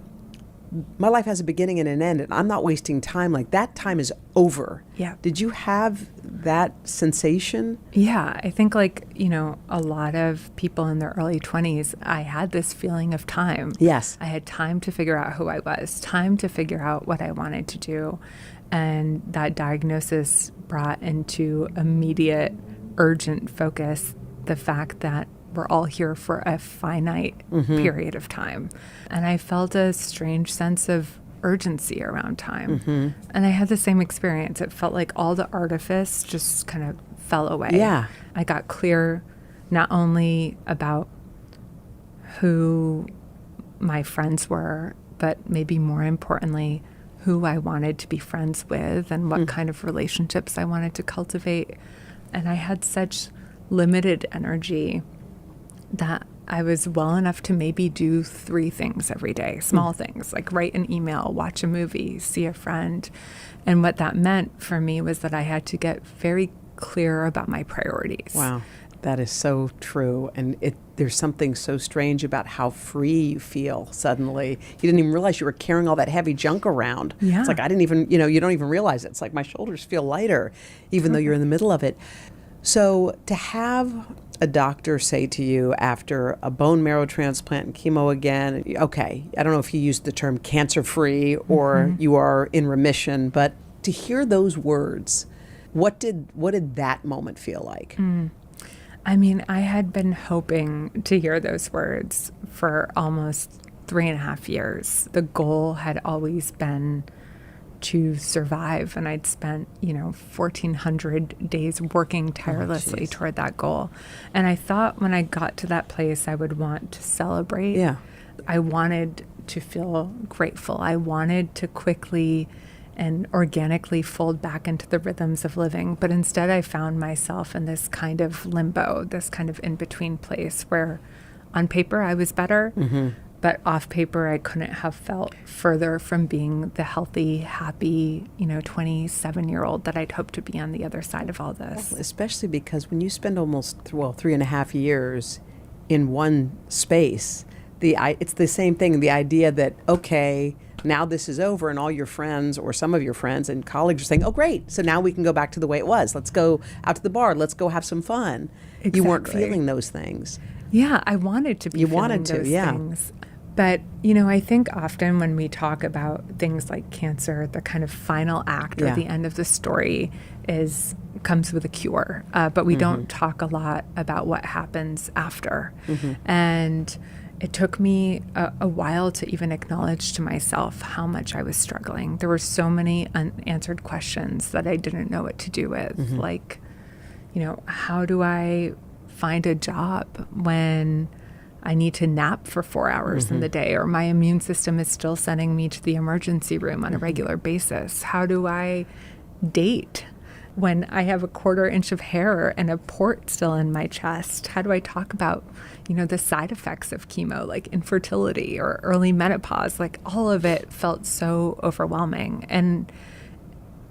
Speaker 5: my life has a beginning and an end, and I'm not wasting time. Like, that time is over.
Speaker 3: Yeah.
Speaker 5: Did you have that sensation?
Speaker 3: Yeah, I think, like, a lot of people in their early 20s, I had this feeling of time.
Speaker 5: Yes.
Speaker 3: I had time to figure out who I was, time to figure out what I wanted to do. And that diagnosis brought into immediate, urgent focus the fact that we're all here for a finite period of time. And I felt a strange sense of urgency around time. And I had the same experience. It felt like all the artifice just kind of fell away.
Speaker 5: Yeah.
Speaker 3: I got clear not only about who my friends were, but maybe more importantly, who I wanted to be friends with and what kind of relationships I wanted to cultivate. And I had such limited energy that I was well enough to maybe do 3 things every day, small things, like write an email, watch a movie, see a friend. And what that meant for me was that I had to get very clear about my priorities.
Speaker 5: Wow. That is so true. And there's something so strange about how free you feel suddenly. You didn't even realize you were carrying all that heavy junk around.
Speaker 3: Yeah.
Speaker 5: It's like, I didn't even, you don't even realize it. It's like my shoulders feel lighter, even though you're in the middle of it. So to have a doctor say to you after a bone marrow transplant and chemo again, okay, I don't know if you used the term cancer-free or you are in remission, but to hear those words, what did that moment feel like?
Speaker 3: I mean, I had been hoping to hear those words for almost 3.5 years. The goal had always been to survive, and I'd spent, 1,400 days working tirelessly toward that goal. And I thought when I got to that place, I would want to celebrate.
Speaker 5: Yeah.
Speaker 3: I wanted to feel grateful. I wanted to quickly and organically fold back into the rhythms of living. But instead, I found myself in this kind of limbo, this kind of in-between place where on paper I was better, but off paper I couldn't have felt further from being the healthy, happy, 27-year-old that I'd hoped to be on the other side of all this.
Speaker 5: Especially because when you spend almost, 3.5 years in one space, it's the same thing, the idea that, okay, now this is over and all your friends or some of your friends and colleagues are saying, oh, great, so now we can go back to the way it was. Let's go out to the bar. Let's go have some fun.
Speaker 3: Exactly.
Speaker 5: You weren't feeling those things.
Speaker 3: Yeah, I wanted to be feeling those things. But, I think often when we talk about things like cancer, the kind of final act or the end of the story comes with a cure. But we don't talk a lot about what happens after. And it took me a while to even acknowledge to myself how much I was struggling. There were so many unanswered questions that I didn't know what to do with. Like, how do I find a job when I need to nap for 4 hours in the day, or my immune system is still sending me to the emergency room on a regular basis? How do I date when I have a 1/4 inch of hair and a port still in my chest? How do I talk about, the side effects of chemo, like infertility or early menopause? Like, all of it felt so overwhelming. And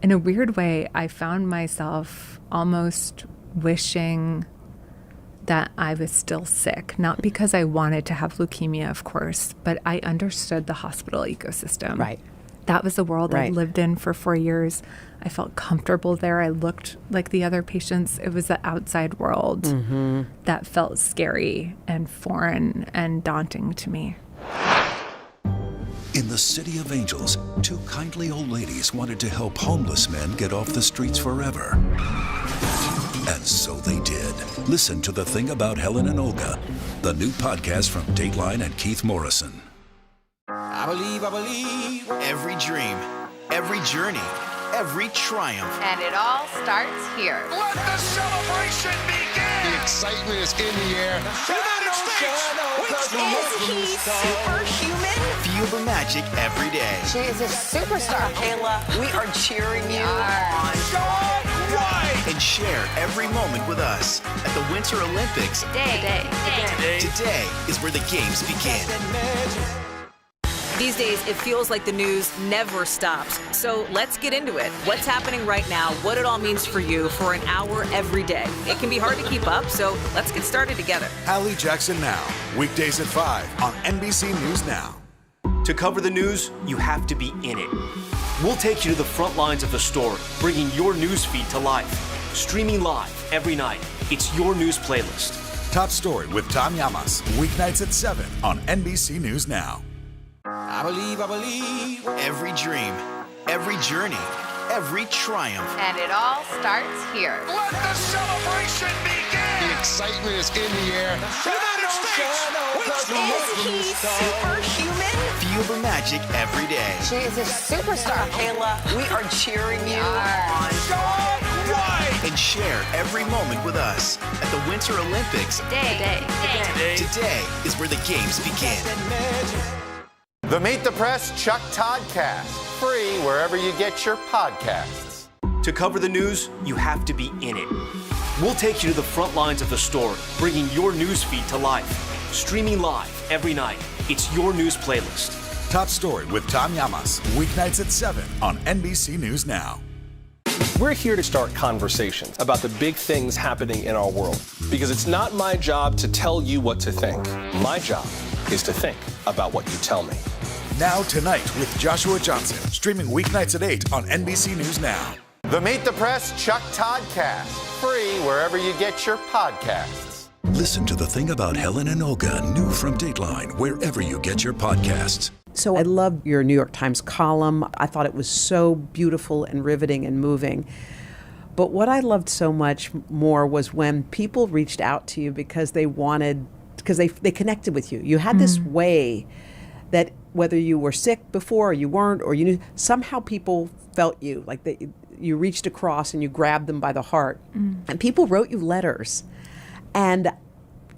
Speaker 3: in a weird way, I found myself almost wishing that I was still sick, not because I wanted to have leukemia, of course, but I understood the hospital ecosystem.
Speaker 5: Right.
Speaker 3: That was the world I lived in for 4 years. I felt comfortable there. I looked like the other patients. It was the outside world that felt scary and foreign and daunting to me.
Speaker 11: In the City of Angels, 2 kindly old ladies wanted to help homeless men get off the streets forever. And so they did. Listen to The Thing About Helen and Olga, the new podcast from Dateline and Keith Morrison.
Speaker 12: I believe every dream, every journey, every triumph.
Speaker 20: And it all starts here.
Speaker 12: Let the celebration begin!
Speaker 2: The excitement is in the air.
Speaker 12: United States!
Speaker 20: Is he superhuman?
Speaker 12: Feel the magic every day.
Speaker 20: She is a superstar.
Speaker 5: Kayla, we are cheering you on.
Speaker 12: And share every moment with us at the Winter Olympics. Today is where the games begin.
Speaker 16: These days, it feels like the news never stops. So let's get into it. What's happening right now, what it all means for you for an hour every day. It can be hard to keep up, so let's get started together.
Speaker 12: Hallie Jackson Now, weekdays at 5 on NBC News Now.
Speaker 9: To cover the news, you have to be in it. We'll take you to the front lines of the story, bringing your news feed to life. Streaming live every night. It's your news playlist.
Speaker 12: Top Story with Tom Llamas, weeknights at 7 on NBC News Now. I believe every dream, every journey, every triumph.
Speaker 20: And it all starts here.
Speaker 12: Let the celebration begin!
Speaker 2: The excitement is in the air.
Speaker 12: United States!
Speaker 20: Is he superhuman?
Speaker 12: Feel the magic every day.
Speaker 20: She is a superstar.
Speaker 5: Kayla, we are cheering you on.
Speaker 12: And share every moment with us at the Winter Olympics. Today is where the games begin.
Speaker 13: The Meet the Press Chuck Toddcast, free wherever you get your podcasts.
Speaker 9: To cover the news, you have to be in it. We'll take you to the front lines of the story, bringing your news feed to life. Streaming live every night. It's your news playlist.
Speaker 12: Top Story with Tom Llamas, weeknights at 7 on NBC News Now.
Speaker 4: We're here to start conversations about the big things happening in our world, because it's not my job to tell you what to think. My job is to think about what you tell me.
Speaker 12: Now Tonight with Joshua Johnson, streaming weeknights at 8 on NBC News Now.
Speaker 13: The Meet the Press Chuck Toddcast, free wherever you get your podcasts.
Speaker 11: Listen to The Thing About Helen and Olga, new from Dateline, wherever you get your podcasts.
Speaker 26: So I loved your New York Times column. I thought it was so beautiful and riveting and moving. But what I loved so much more was when people reached out to you because they connected with you. You had this way that whether you were sick before or you weren't, or you knew, somehow people felt you, like you reached across and you grabbed them by the heart. And people wrote you letters. And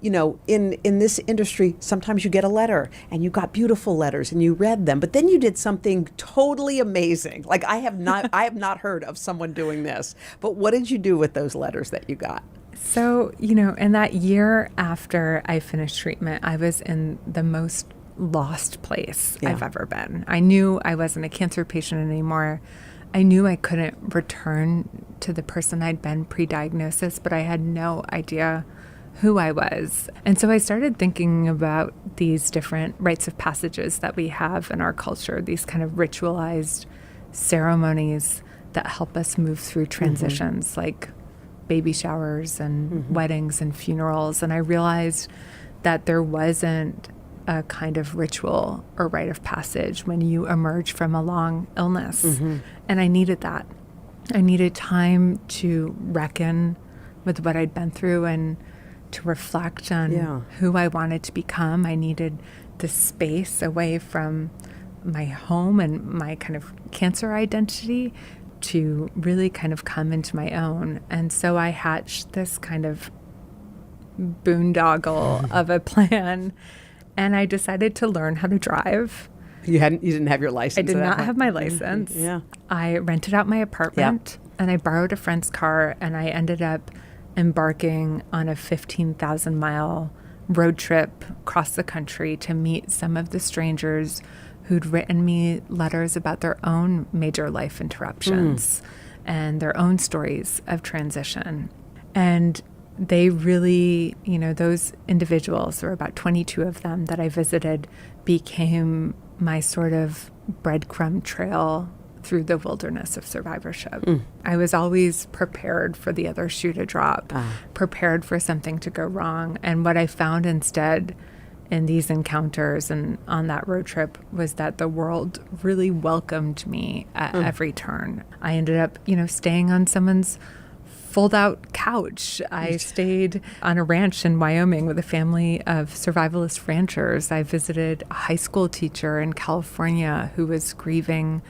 Speaker 26: you know, in this industry, sometimes you get a letter and you got beautiful letters and you read them, but then you did something totally amazing. Like I have not heard of someone doing this, but what did you do with those letters that you got?
Speaker 3: So, you know, in that year after I finished treatment, I was in the most lost place I've ever been. I knew I wasn't a cancer patient anymore. I knew I couldn't return to the person I'd been pre-diagnosis, but I had no idea who I was. And so I started thinking about these different rites of passages that we have in our culture, these kind of ritualized ceremonies that help us move through transitions, like baby showers and weddings and funerals. And I realized that there wasn't a kind of ritual or rite of passage when you emerge from a long illness. And I needed that. I needed time to reckon with what I'd been through and to reflect on who I wanted to become. I needed the space away from my home and my kind of cancer identity to really kind of come into my own. And so I hatched this kind of boondoggle of a plan, and I decided to learn how to drive.
Speaker 26: You didn't have your license?
Speaker 3: I did not have my license. I rented out my apartment and I borrowed a friend's car, and I ended up embarking on a 15,000-mile road trip across the country to meet some of the strangers who'd written me letters about their own major life interruptions and their own stories of transition. And they really, you know, those individuals, there were about 22 of them that I visited, became my sort of breadcrumb trail through the wilderness of survivorship. I was always prepared for the other shoe to drop, prepared for something to go wrong. And what I found instead in these encounters and on that road trip was that the world really welcomed me at every turn. I ended up, you know, staying on someone's fold-out couch. I stayed on a ranch in Wyoming with a family of survivalist ranchers. I visited a high school teacher in California who was grieving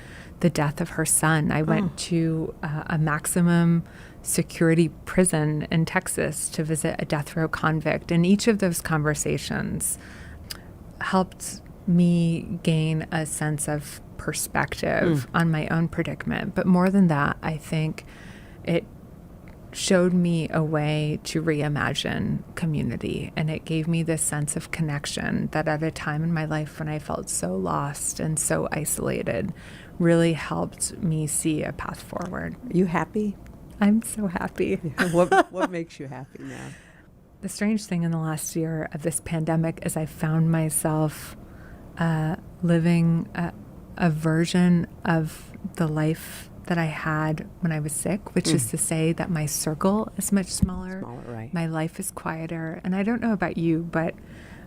Speaker 3: the death of her son. I went to a maximum security prison in Texas to visit a death row convict. And each of those conversations helped me gain a sense of perspective on my own predicament. But more than that, I think it showed me a way to reimagine community. And it gave me this sense of connection that at a time in my life when I felt so lost and so isolated, really helped me see a path forward.
Speaker 26: Are you happy?
Speaker 3: I'm so happy.
Speaker 26: What makes you happy now?
Speaker 3: The strange thing in the last year of this pandemic is I found myself living a version of the life that I had when I was sick, which is to say that my circle is much smaller.
Speaker 26: Right.
Speaker 3: My life is quieter. And I don't know about you, but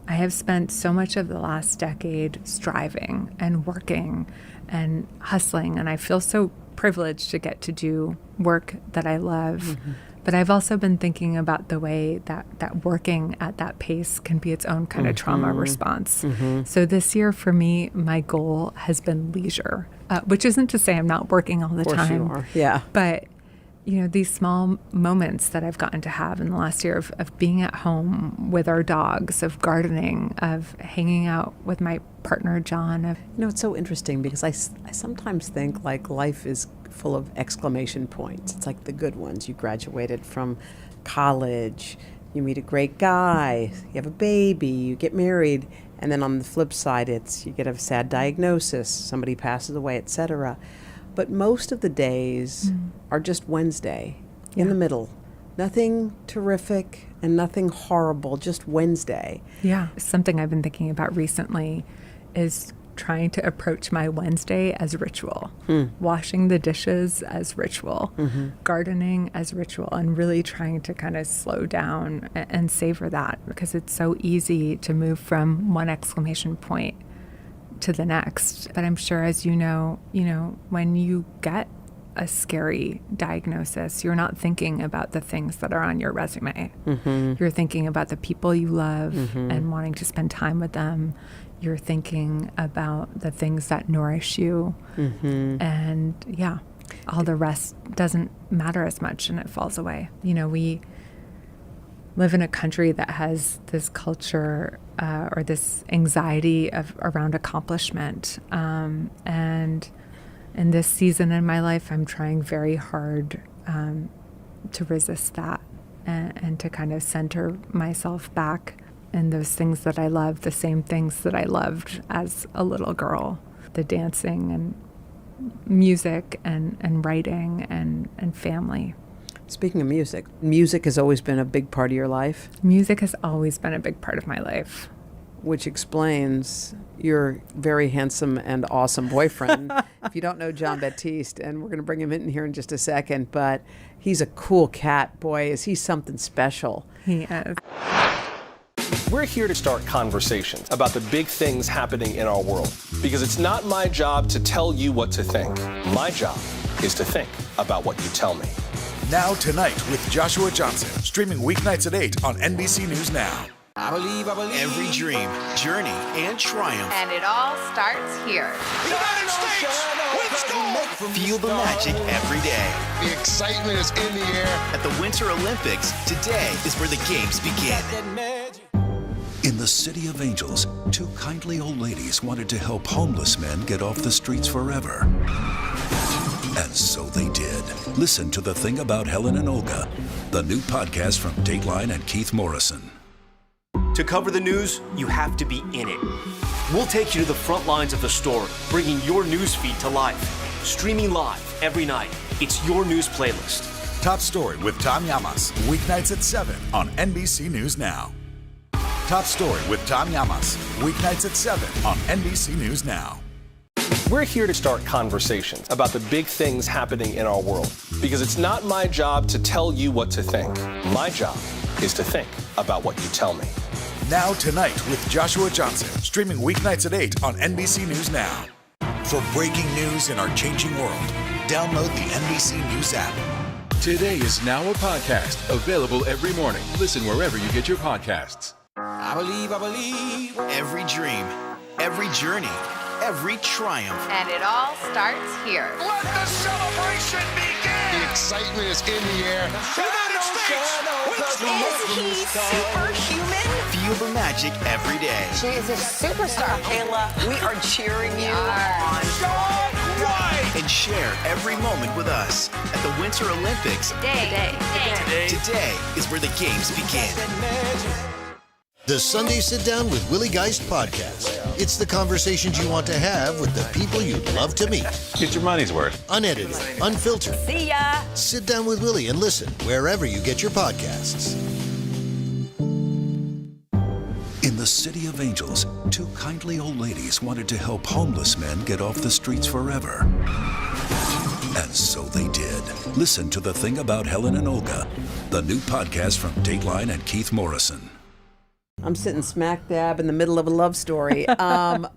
Speaker 3: I have spent so much of the last decade striving and working and hustling, and I feel so privileged to get to do work that I love. But I've also been thinking about the way that working at that pace can be its own kind of trauma response. So this year for me, my goal has been leisure, which isn't to say I'm not working all the time.
Speaker 26: Of course you are. Yeah.
Speaker 3: But you know, these small moments that I've gotten to have in the last year of being at home with our dogs, of gardening, of hanging out with my partner, John.
Speaker 26: You know, it's so interesting because I sometimes think like life is full of exclamation points. It's like the good ones. You graduated from college, you meet a great guy, you have a baby, you get married, and then on the flip side, it's you get a sad diagnosis, somebody passes away, etc. But most of the days are just Wednesday in the middle. Nothing terrific and nothing horrible, just Wednesday.
Speaker 3: Yeah. Something I've been thinking about recently is trying to approach my Wednesday as ritual, washing the dishes as ritual, gardening as ritual, and really trying to kind of slow down and savor that, because it's so easy to move from one exclamation point to the next. But I'm sure, as you know, when you get a scary diagnosis, you're not thinking about the things that are on your resume. You're thinking about the people you love and wanting to spend time with them. You're thinking about the things that nourish you. And yeah, all the rest doesn't matter as much, and it falls away. We live in a country that has this culture or this anxiety around accomplishment. And in this season in my life, I'm trying very hard to resist that and to kind of center myself back in those things that I love, the same things that I loved as a little girl, the dancing and music and writing and family.
Speaker 26: Speaking of music, music has always been a big part of your life?
Speaker 3: Music has always been a big part of my life.
Speaker 26: Which explains your very handsome and awesome boyfriend. If you don't know John Baptiste, and we're going to bring him in here in just a second, but he's a cool cat. Boy, is he something special.
Speaker 3: He is.
Speaker 4: We're here to start conversations about the big things happening in our world, because it's not my job to tell you what to think. My job is to think about what you tell me.
Speaker 12: Now Tonight with Joshua Johnson, streaming weeknights at 8 on NBC News Now. I believe. Every dream, journey, and triumph.
Speaker 20: And it all starts here.
Speaker 2: United States wins gold.
Speaker 12: Feel the magic every day.
Speaker 2: The excitement is in the air.
Speaker 12: At the Winter Olympics, today is where the games begin.
Speaker 11: In the City of Angels, two kindly old ladies wanted to help homeless men get off the streets forever. And so they did. Listen to The Thing About Helen and Olga, the new podcast from Dateline and Keith Morrison.
Speaker 9: To cover the news, you have to be in it. We'll take you to the front lines of the story, bringing your news feed to life. Streaming live every night. It's your news playlist.
Speaker 12: Top Story with Tom Llamas, weeknights at 7 on NBC News Now. Top Story with Tom Llamas, weeknights at 7 on NBC News Now.
Speaker 4: We're here to start conversations about the big things happening in our world, because it's not my job to tell you what to think. My job is to think about what you tell me.
Speaker 12: Now Tonight with Joshua Johnson, streaming weeknights at 8 on NBC News Now. For breaking news in our changing world, download the NBC News app.
Speaker 6: Today is now a podcast, available every morning. Listen wherever you get your podcasts.
Speaker 12: I believe. Every dream, every journey, every triumph.
Speaker 20: And it all starts here.
Speaker 2: Let the celebration begin. The excitement is in the air. United States wins gold.
Speaker 25: Is he superhuman?
Speaker 12: Feel the magic every day.
Speaker 20: She is a superstar.
Speaker 25: Kayla, we are cheering you on.
Speaker 12: And share every moment with us at the Winter Olympics.
Speaker 20: Today
Speaker 12: is where the games begin.
Speaker 7: The Sunday Sit Down with Willie Geist podcast. It's the conversations you want to have with the people you'd love to meet.
Speaker 23: Get your money's worth.
Speaker 7: Unedited, unfiltered.
Speaker 25: See ya.
Speaker 7: Sit down with Willie and listen wherever you get your podcasts.
Speaker 11: In the City of Angels, two kindly old ladies wanted to help homeless men get off the streets forever. And so they did. Listen to The Thing About Helen and Olga, the new podcast from Dateline and Keith Morrison.
Speaker 26: I'm sitting smack dab in the middle of a love story.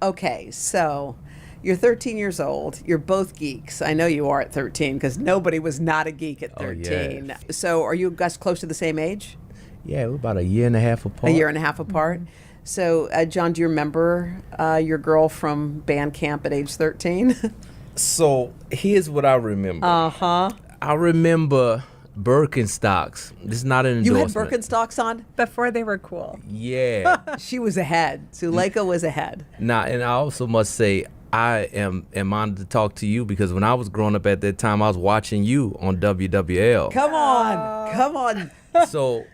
Speaker 26: Okay, so you're 13 years old. You're both geeks. I know you are at 13 because nobody was not a geek at 13.
Speaker 14: yeah.
Speaker 26: So are you guys close to the same age?
Speaker 14: Yeah, we're about a year and a half apart.
Speaker 26: A year and a half apart. So, John, do you remember your girl from band camp at age 13?
Speaker 14: So here's what I remember. I remember Birkenstocks. This is not an
Speaker 26: You
Speaker 14: endorsement.
Speaker 26: had Birkenstocks on?
Speaker 3: Before they were cool.
Speaker 14: Yeah.
Speaker 26: She was ahead. Suleika was ahead.
Speaker 14: Now, and I also must say, I am honored to talk to you because when I was growing up at that time, I was watching you on WWL.
Speaker 26: Come on.
Speaker 14: So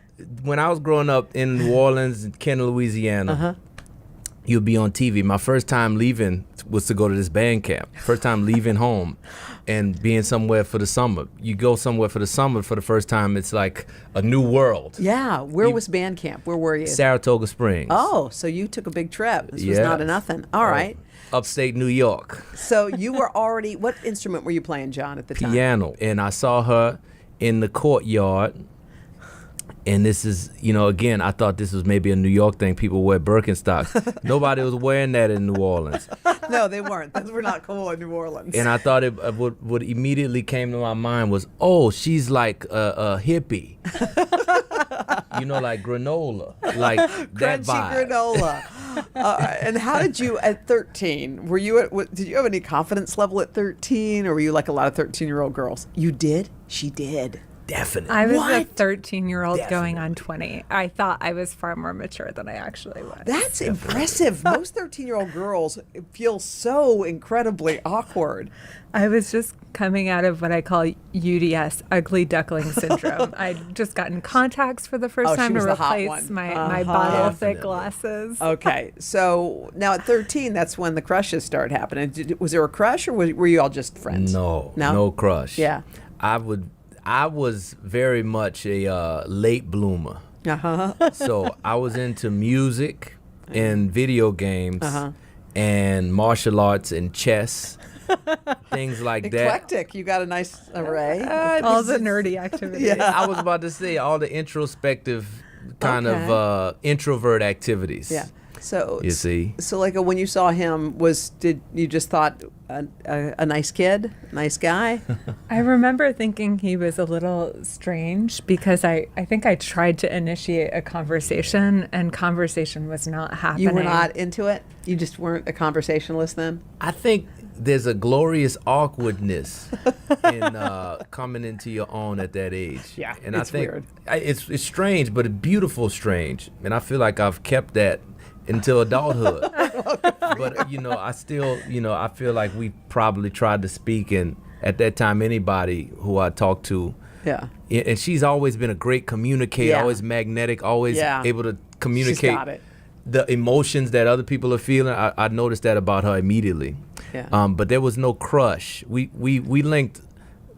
Speaker 14: when I was growing up in New Orleans and Kenner, Louisiana, you'll be on TV. My first time leaving was to go to this band camp. First time leaving home and being somewhere for the summer. You go somewhere for the summer for the first time, it's like a new world.
Speaker 26: Yeah. Where was band camp? Where were you?
Speaker 14: Saratoga Springs.
Speaker 26: Oh, so you took a big trip. This was
Speaker 14: Yes.
Speaker 26: not a nothing. All right.
Speaker 14: Upstate New York.
Speaker 26: So you were already, what instrument were you playing, John, at the time?
Speaker 14: Piano. And I saw her in the courtyard. And this is, again, I thought this was maybe a New York thing. People wear Birkenstocks. Nobody was wearing that in New Orleans.
Speaker 26: No, they weren't. Those were not cool in New Orleans.
Speaker 14: And I thought what immediately came to my mind was, oh, she's like a hippie. Like granola. Like that
Speaker 26: Crunchy
Speaker 14: vibe.
Speaker 26: granola. And how did you, at 13, did you have any confidence level at 13? Or were you like a lot of 13-year-old girls? You did? She did.
Speaker 14: Definitely.
Speaker 3: I was a 13-year-old going on 20. I thought I was far more mature than I actually was.
Speaker 26: That's impressive. Most 13-year-old girls feel so incredibly awkward.
Speaker 3: I was just coming out of what I call UDS, ugly duckling syndrome. I'd just gotten contacts for the first time to replace my bottle-thick glasses.
Speaker 26: Okay, so now at 13, that's when the crushes start happening. Was there a crush, or were you all just friends?
Speaker 14: No crush.
Speaker 26: Yeah.
Speaker 14: I was very much a late bloomer. So I was into music and video games and martial arts and chess, things like that.
Speaker 26: Eclectic. You got a nice array.
Speaker 3: All the nerdy activities.
Speaker 26: Yeah.
Speaker 14: I was about to say all the introspective kind of introvert activities.
Speaker 26: Yeah. So
Speaker 14: you see,
Speaker 26: Suleika, when you saw him, did you just thought a nice kid, nice guy?
Speaker 3: I remember thinking he was a little strange because I think I tried to initiate a conversation and conversation was not happening.
Speaker 26: You were not into it? You just weren't a conversationalist then?
Speaker 14: I think there's a glorious awkwardness in coming into your own at that age.
Speaker 26: Yeah,
Speaker 14: and
Speaker 26: it's
Speaker 14: I think
Speaker 26: weird.
Speaker 14: It's strange, but a beautiful strange. And I feel like I've kept that until adulthood. But I still, I feel like we probably tried to speak, and at that time, anybody who I talked to, and she's always been a great communicator, always magnetic, always able to communicate
Speaker 26: She's got it.
Speaker 14: the emotions that other people are feeling. I noticed that about her immediately.
Speaker 26: Yeah.
Speaker 14: But there was no crush. We linked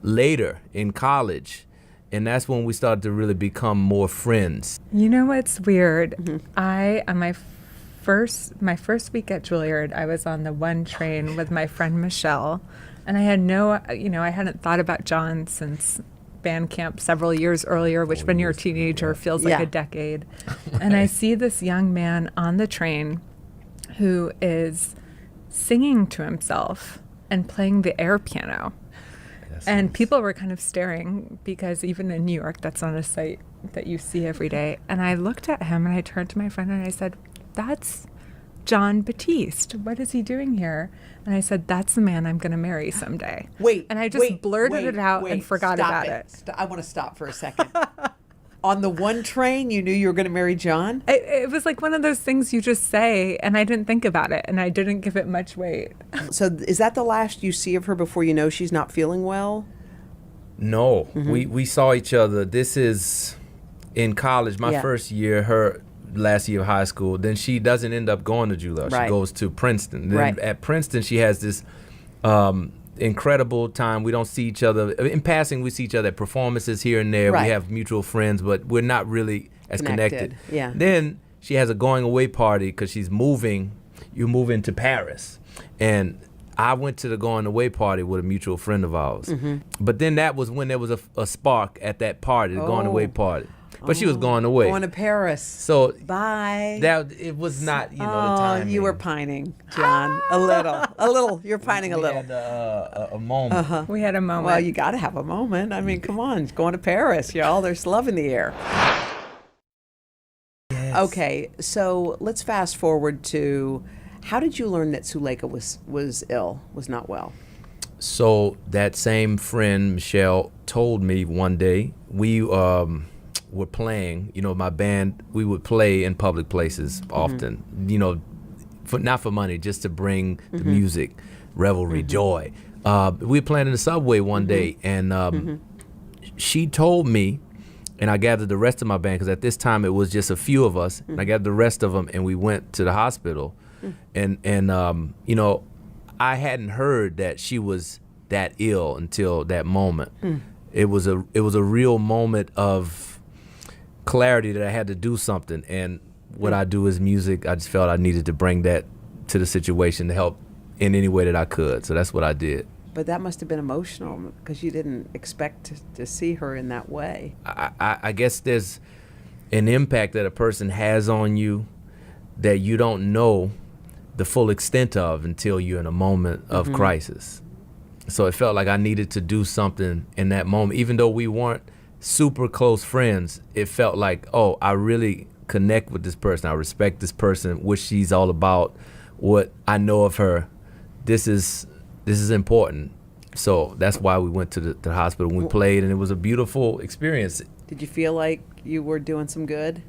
Speaker 14: later in college, and that's when we started to really become more friends.
Speaker 3: You know what's weird? On my first week at Juilliard, I was on the one train with my friend Michelle, and I had I hadn't thought about John since band camp several years earlier, which when you're a teenager feels like a decade. And I see this young man on the train who is singing to himself and playing the air piano. And people were kind of staring because even in New York, that's not a sight that you see every day. And I looked at him and I turned to my friend and I said, "That's John Batiste. What is he doing here?" And I said, "That's the man I'm going to marry someday." And I just blurted it out and forgot about it.
Speaker 26: I want to stop for a second. On the one train, you knew you were going to marry John?
Speaker 3: It was like one of those things you just say, and I didn't think about it, and I didn't give it much weight.
Speaker 26: So is that the last you see of her before you know she's not feeling well?
Speaker 14: No, we saw each other. This is in college, my first year, her last year of high school. Then she doesn't end up going to Juilliard. She goes to Princeton. Then at Princeton, she has this incredible time. We don't see each other. In passing, we see each other at performances here and there. We have mutual friends, but we're not really as connected.
Speaker 26: Yeah.
Speaker 14: Then she has a going away party because she's moving. You're moving to Paris. And I went to the going away party with a mutual friend of ours. But then that was when there was a spark at that party, the going away party. But she was going away.
Speaker 26: Going to Paris.
Speaker 14: So
Speaker 26: bye.
Speaker 14: That it was not, the timing.
Speaker 26: You were pining, John. A little. You're pining a little.
Speaker 14: We had a moment.
Speaker 3: We had a moment.
Speaker 26: Well, you got to have a moment. I mean, come on, going to Paris, y'all. There's love in the air. Yes. Okay, so let's fast forward to, how did you learn that Suleika was ill, was not well?
Speaker 14: So that same friend, Michelle, told me one day, we were playing, my band, we would play in public places often, not for money, just to bring the music, revelry, joy. We were playing in the subway one day, and she told me, and I gathered the rest of my band, because at this time it was just a few of us, and I gathered the rest of them, and we went to the hospital And you know, I hadn't heard that she was that ill until that moment. It was a real moment of clarity that I had to do something. And what I do is music. I just felt I needed to bring that to the situation to help in any way that I could. So that's what I did.
Speaker 26: But that must have been emotional because you didn't expect to see her in that way.
Speaker 14: I guess there's an impact that a person has on you that you don't know the full extent of until you're in a moment of crisis. So it felt like I needed to do something in that moment. Even though we weren't super close friends, it felt like, oh, I really connect with this person. I respect this person, what she's all about, what I know of her. This is important. So that's why we went to the hospital. We played, and it was a beautiful experience.
Speaker 26: Did you feel like you were doing some good?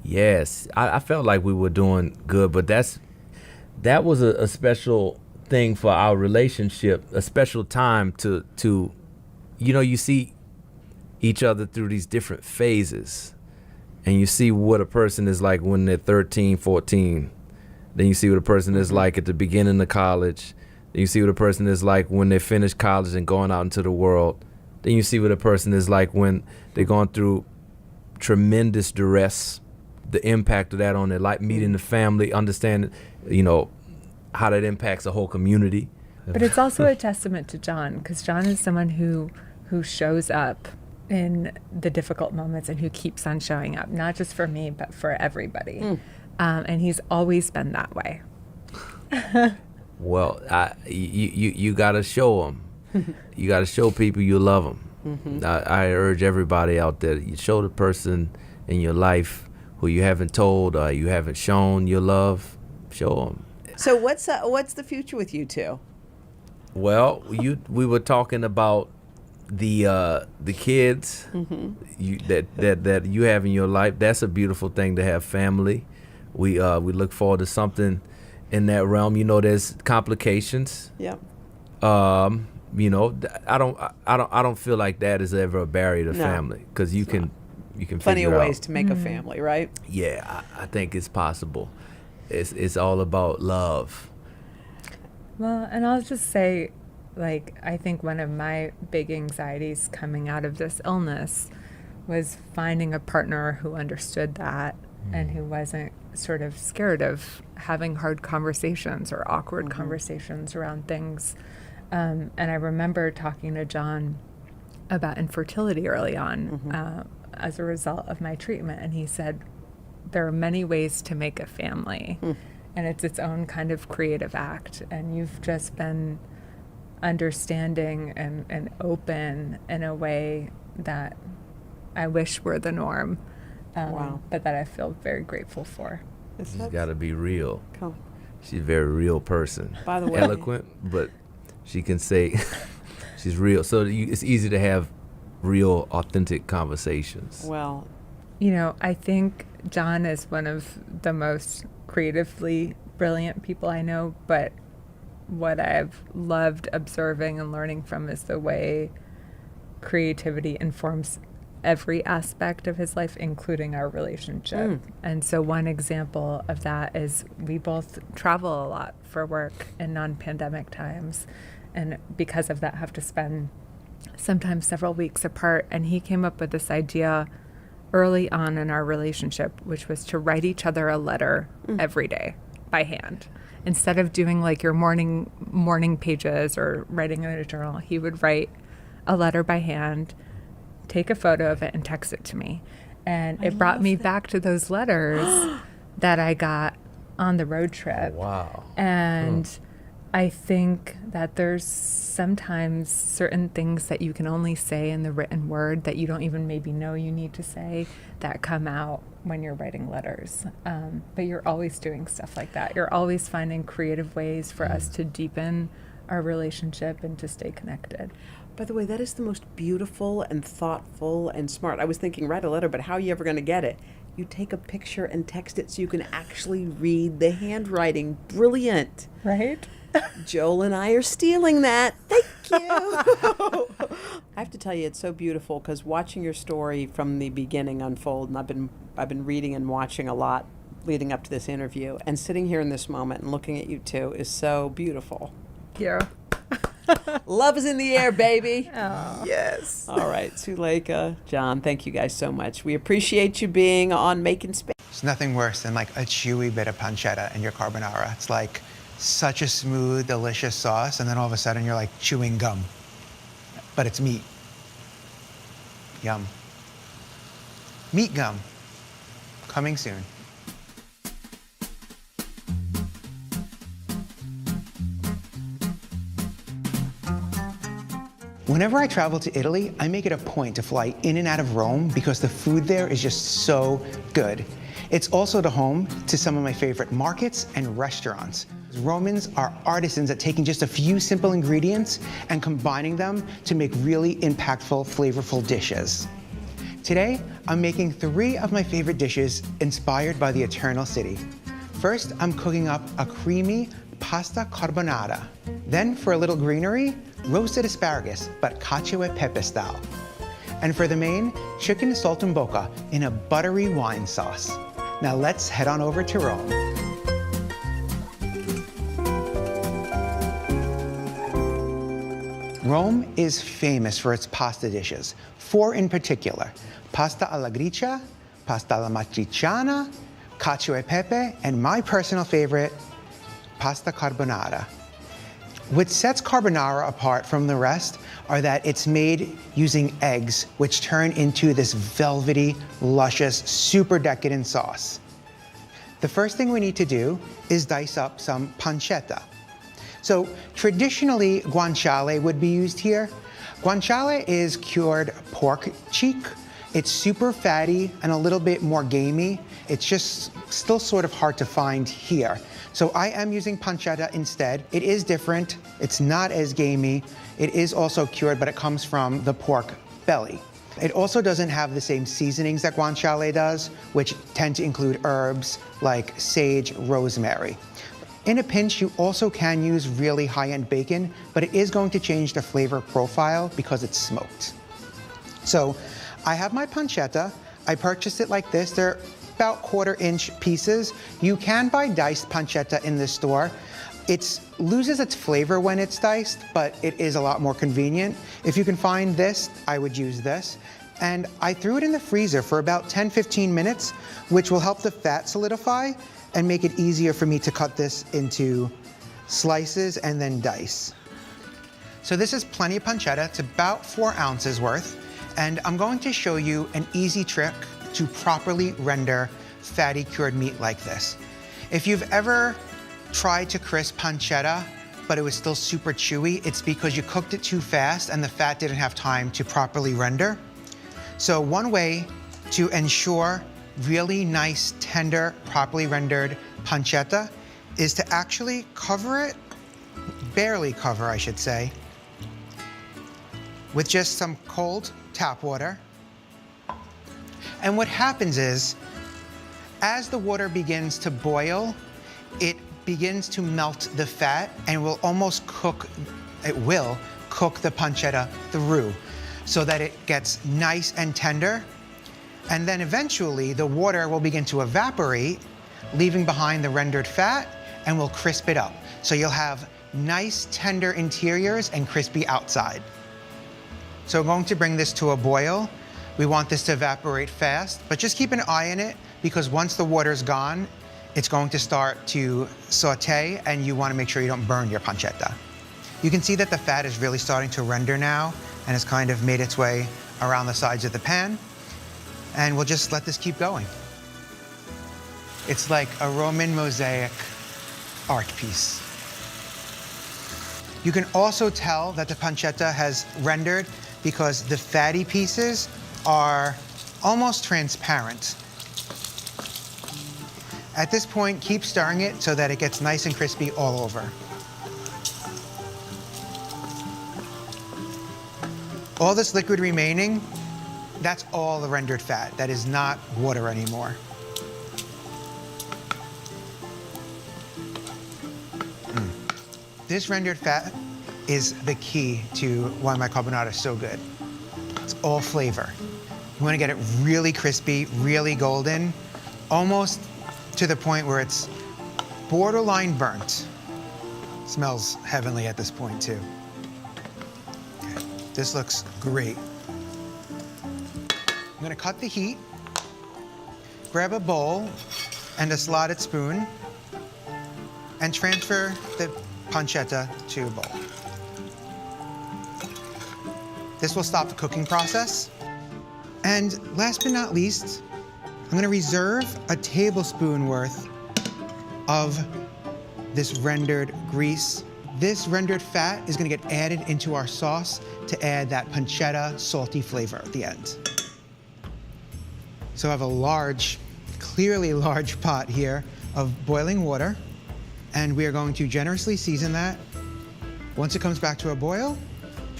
Speaker 14: Yes, I felt like we were doing good, but that was a special thing for our relationship, a special time to you know, you see each other through these different phases, and you see what a person is like when they're 13, 14. Then you see what a person is like at the beginning of college. Then you see what a person is like when they finish college and going out into the world. Then you see what a person is like when they're going through tremendous duress, the impact of that on their life, meeting the family, understanding, you know, how that impacts a whole community.
Speaker 3: But it's also a testament to John, because John is someone who shows up in the difficult moments and who keeps on showing up, not just for me, but for everybody. And he's always been that way.
Speaker 14: Well, you got to show them. You got to show people you love them. I urge everybody out there, you show the person in your life who you haven't told or you haven't shown your love, show them.
Speaker 26: So what's the future with you two?
Speaker 14: Well, we were talking about the kids that you have in your life. That's a beautiful thing to have family. We look forward to something in that realm. You know, there's complications.
Speaker 26: Yeah.
Speaker 14: You know, I don't feel like that is ever a barrier to family, because you can
Speaker 26: plenty of
Speaker 14: figure
Speaker 26: ways
Speaker 14: out.
Speaker 26: to make a family, right?
Speaker 14: Yeah, I think it's possible. It's all about love.
Speaker 3: Well, and I'll just say, like, I think one of my big anxieties coming out of this illness was finding a partner who understood that and who wasn't sort of scared of having hard conversations or awkward conversations around things. And I remember talking to John about infertility early on as a result of my treatment. And he said, there are many ways to make a family, and it's its own kind of creative act. And you've just been understanding and open in a way that I wish were the norm, but that I feel very grateful for.
Speaker 14: She's got to be real.
Speaker 26: Cool.
Speaker 14: She's a very real person.
Speaker 26: By the way,
Speaker 14: eloquent, but she can say she's real. So it's easy to have real, authentic conversations.
Speaker 26: Well,
Speaker 3: you know, I think John is one of the most creatively brilliant people I know, but what I've loved observing and learning from is the way creativity informs every aspect of his life, including our relationship. And so one example of that is we both travel a lot for work in non-pandemic times, and because of that have to spend sometimes several weeks apart. And he came up with this idea early on in our relationship, which was to write each other a letter every day by hand. Instead of doing like your morning pages or writing in a journal, he would write a letter by hand, take a photo of it, and text it to me. And it brought me back to those letters that I got on the road trip.
Speaker 14: Oh, wow.
Speaker 3: And I think that there's sometimes certain things that you can only say in the written word that you don't even maybe know you need to say that come out when you're writing letters. But you're always doing stuff like that. You're always finding creative ways for us to deepen our relationship and to stay connected.
Speaker 26: by the way, that is the most beautiful and thoughtful and smart. I was thinking, write a letter, but how are you ever going to get it? You take a picture and text it so you can actually read the handwriting. Brilliant.
Speaker 3: Right?
Speaker 26: Joel and I are stealing that. Thank you. I have to tell you, it's so beautiful because watching your story from the beginning unfold, and I've been reading and watching a lot leading up to this interview, and sitting here in this moment and looking at you two is so beautiful.
Speaker 3: Thank you.
Speaker 26: Love is in the air, baby.
Speaker 3: Oh.
Speaker 26: Yes. All right, Suleika, John, thank you guys so much. We appreciate you being on Making Space.
Speaker 10: There's nothing worse than like a chewy bit of pancetta in your carbonara. It's like such a smooth, delicious sauce, and then all of a sudden you're like chewing gum. But it's meat. Yum. Meat gum. Coming soon. Whenever I travel to Italy, I make it a point to fly in and out of Rome because the food there is just so good. It's also the home to some of my favorite markets and restaurants. Romans are artisans at taking just a few simple ingredients and combining them to make really impactful, flavorful dishes. Today, I'm making 3 of my favorite dishes inspired by the Eternal City. First, I'm cooking up a creamy pasta carbonara. Then, for a little greenery, roasted asparagus, but cacio e pepe style. And for the main, chicken saltimbocca in a buttery wine sauce. Now let's head on over to Rome. Rome is famous for its pasta dishes, 4 in particular: pasta alla gricia, pasta alla matriciana, cacio e pepe, and my personal favorite, pasta carbonara. What sets carbonara apart from the rest are that it's made using eggs, which turn into this velvety, luscious, super decadent sauce. The first thing we need to do is dice up some pancetta. So traditionally, guanciale would be used here. Guanciale is cured pork cheek. It's super fatty and a little bit more gamey. It's just still sort of hard to find here. So I am using pancetta instead. It is different. It's not as gamey. It is also cured, but it comes from the pork belly. It also doesn't have the same seasonings that guanciale does, which tend to include herbs like sage, rosemary. In a pinch, you also can use really high-end bacon, but it is going to change the flavor profile because it's smoked. So I have my pancetta. I purchased it like this. They're about 1/4-inch pieces. You can buy diced pancetta in the store. It loses its flavor when it's diced, but it is a lot more convenient. If you can find this, I would use this. And I threw it in the freezer for about 10-15 minutes, which will help the fat solidify and make it easier for me to cut this into slices and then dice. So this is plenty of pancetta. It's about 4 ounces worth. And I'm going to show you an easy trick to properly render fatty cured meat like this. If you've ever tried to crisp pancetta, but it was still super chewy, it's because you cooked it too fast and the fat didn't have time to properly render. So one way to ensure really nice, tender, properly rendered pancetta is to actually cover it, barely cover, I should say, with just some cold tap water. And what happens is, as the water begins to boil, it begins to melt the fat and will cook the pancetta through so that it gets nice and tender. And then eventually the water will begin to evaporate, leaving behind the rendered fat, and will crisp it up. So you'll have nice, tender interiors and crispy outside. So I'm going to bring this to a boil. We want this to evaporate fast, but just keep an eye on it because once the water's gone, it's going to start to saute and you want to make sure you don't burn your pancetta. You can see that the fat is really starting to render now and has kind of made its way around the sides of the pan. And we'll just let this keep going. It's like a Roman mosaic art piece. You can also tell that the pancetta has rendered because the fatty pieces are almost transparent. At this point, keep stirring it so that it gets nice and crispy all over. All this liquid remaining, that's all the rendered fat. That is not water anymore. This rendered fat is the key to why my carbonara is so good. It's all flavor. You want to get it really crispy, really golden, almost to the point where it's borderline burnt. Smells heavenly at this point too. Okay. This looks great. I'm gonna cut the heat, grab a bowl and a slotted spoon, and transfer the pancetta to a bowl. This will stop the cooking process. And last but not least, I'm gonna reserve a tablespoon worth of this rendered grease. This rendered fat is gonna get added into our sauce to add that pancetta salty flavor at the end. So I have a large, clearly large pot here of boiling water, and we are going to generously season that. Once it comes back to a boil,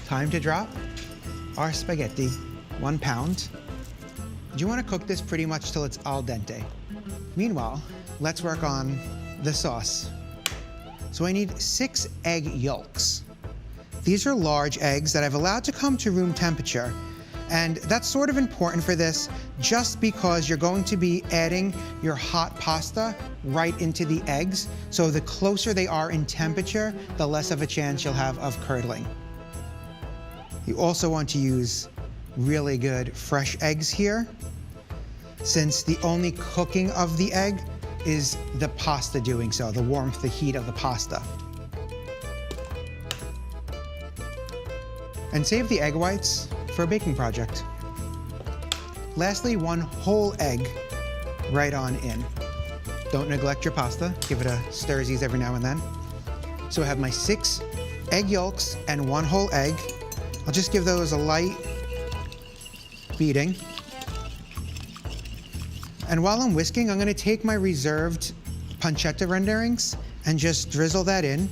Speaker 10: time to drop our spaghetti, 1 pound. You wanna cook this pretty much till it's al dente. Meanwhile, let's work on the sauce. So I need 6 egg yolks. These are large eggs that I've allowed to come to room temperature. And that's sort of important for this just because you're going to be adding your hot pasta right into the eggs. So the closer they are in temperature, the less of a chance you'll have of curdling. You also want to use really good fresh eggs here, since the only cooking of the egg is the pasta doing so, the warmth, the heat of the pasta. And save the egg whites for a baking project. Lastly, 1 whole egg right on in. Don't neglect your pasta. Give it a stirsies every now and then. So I have my 6 egg yolks and 1 whole egg. I'll just give those a light beating. And while I'm whisking, I'm gonna take my reserved pancetta renderings and just drizzle that in.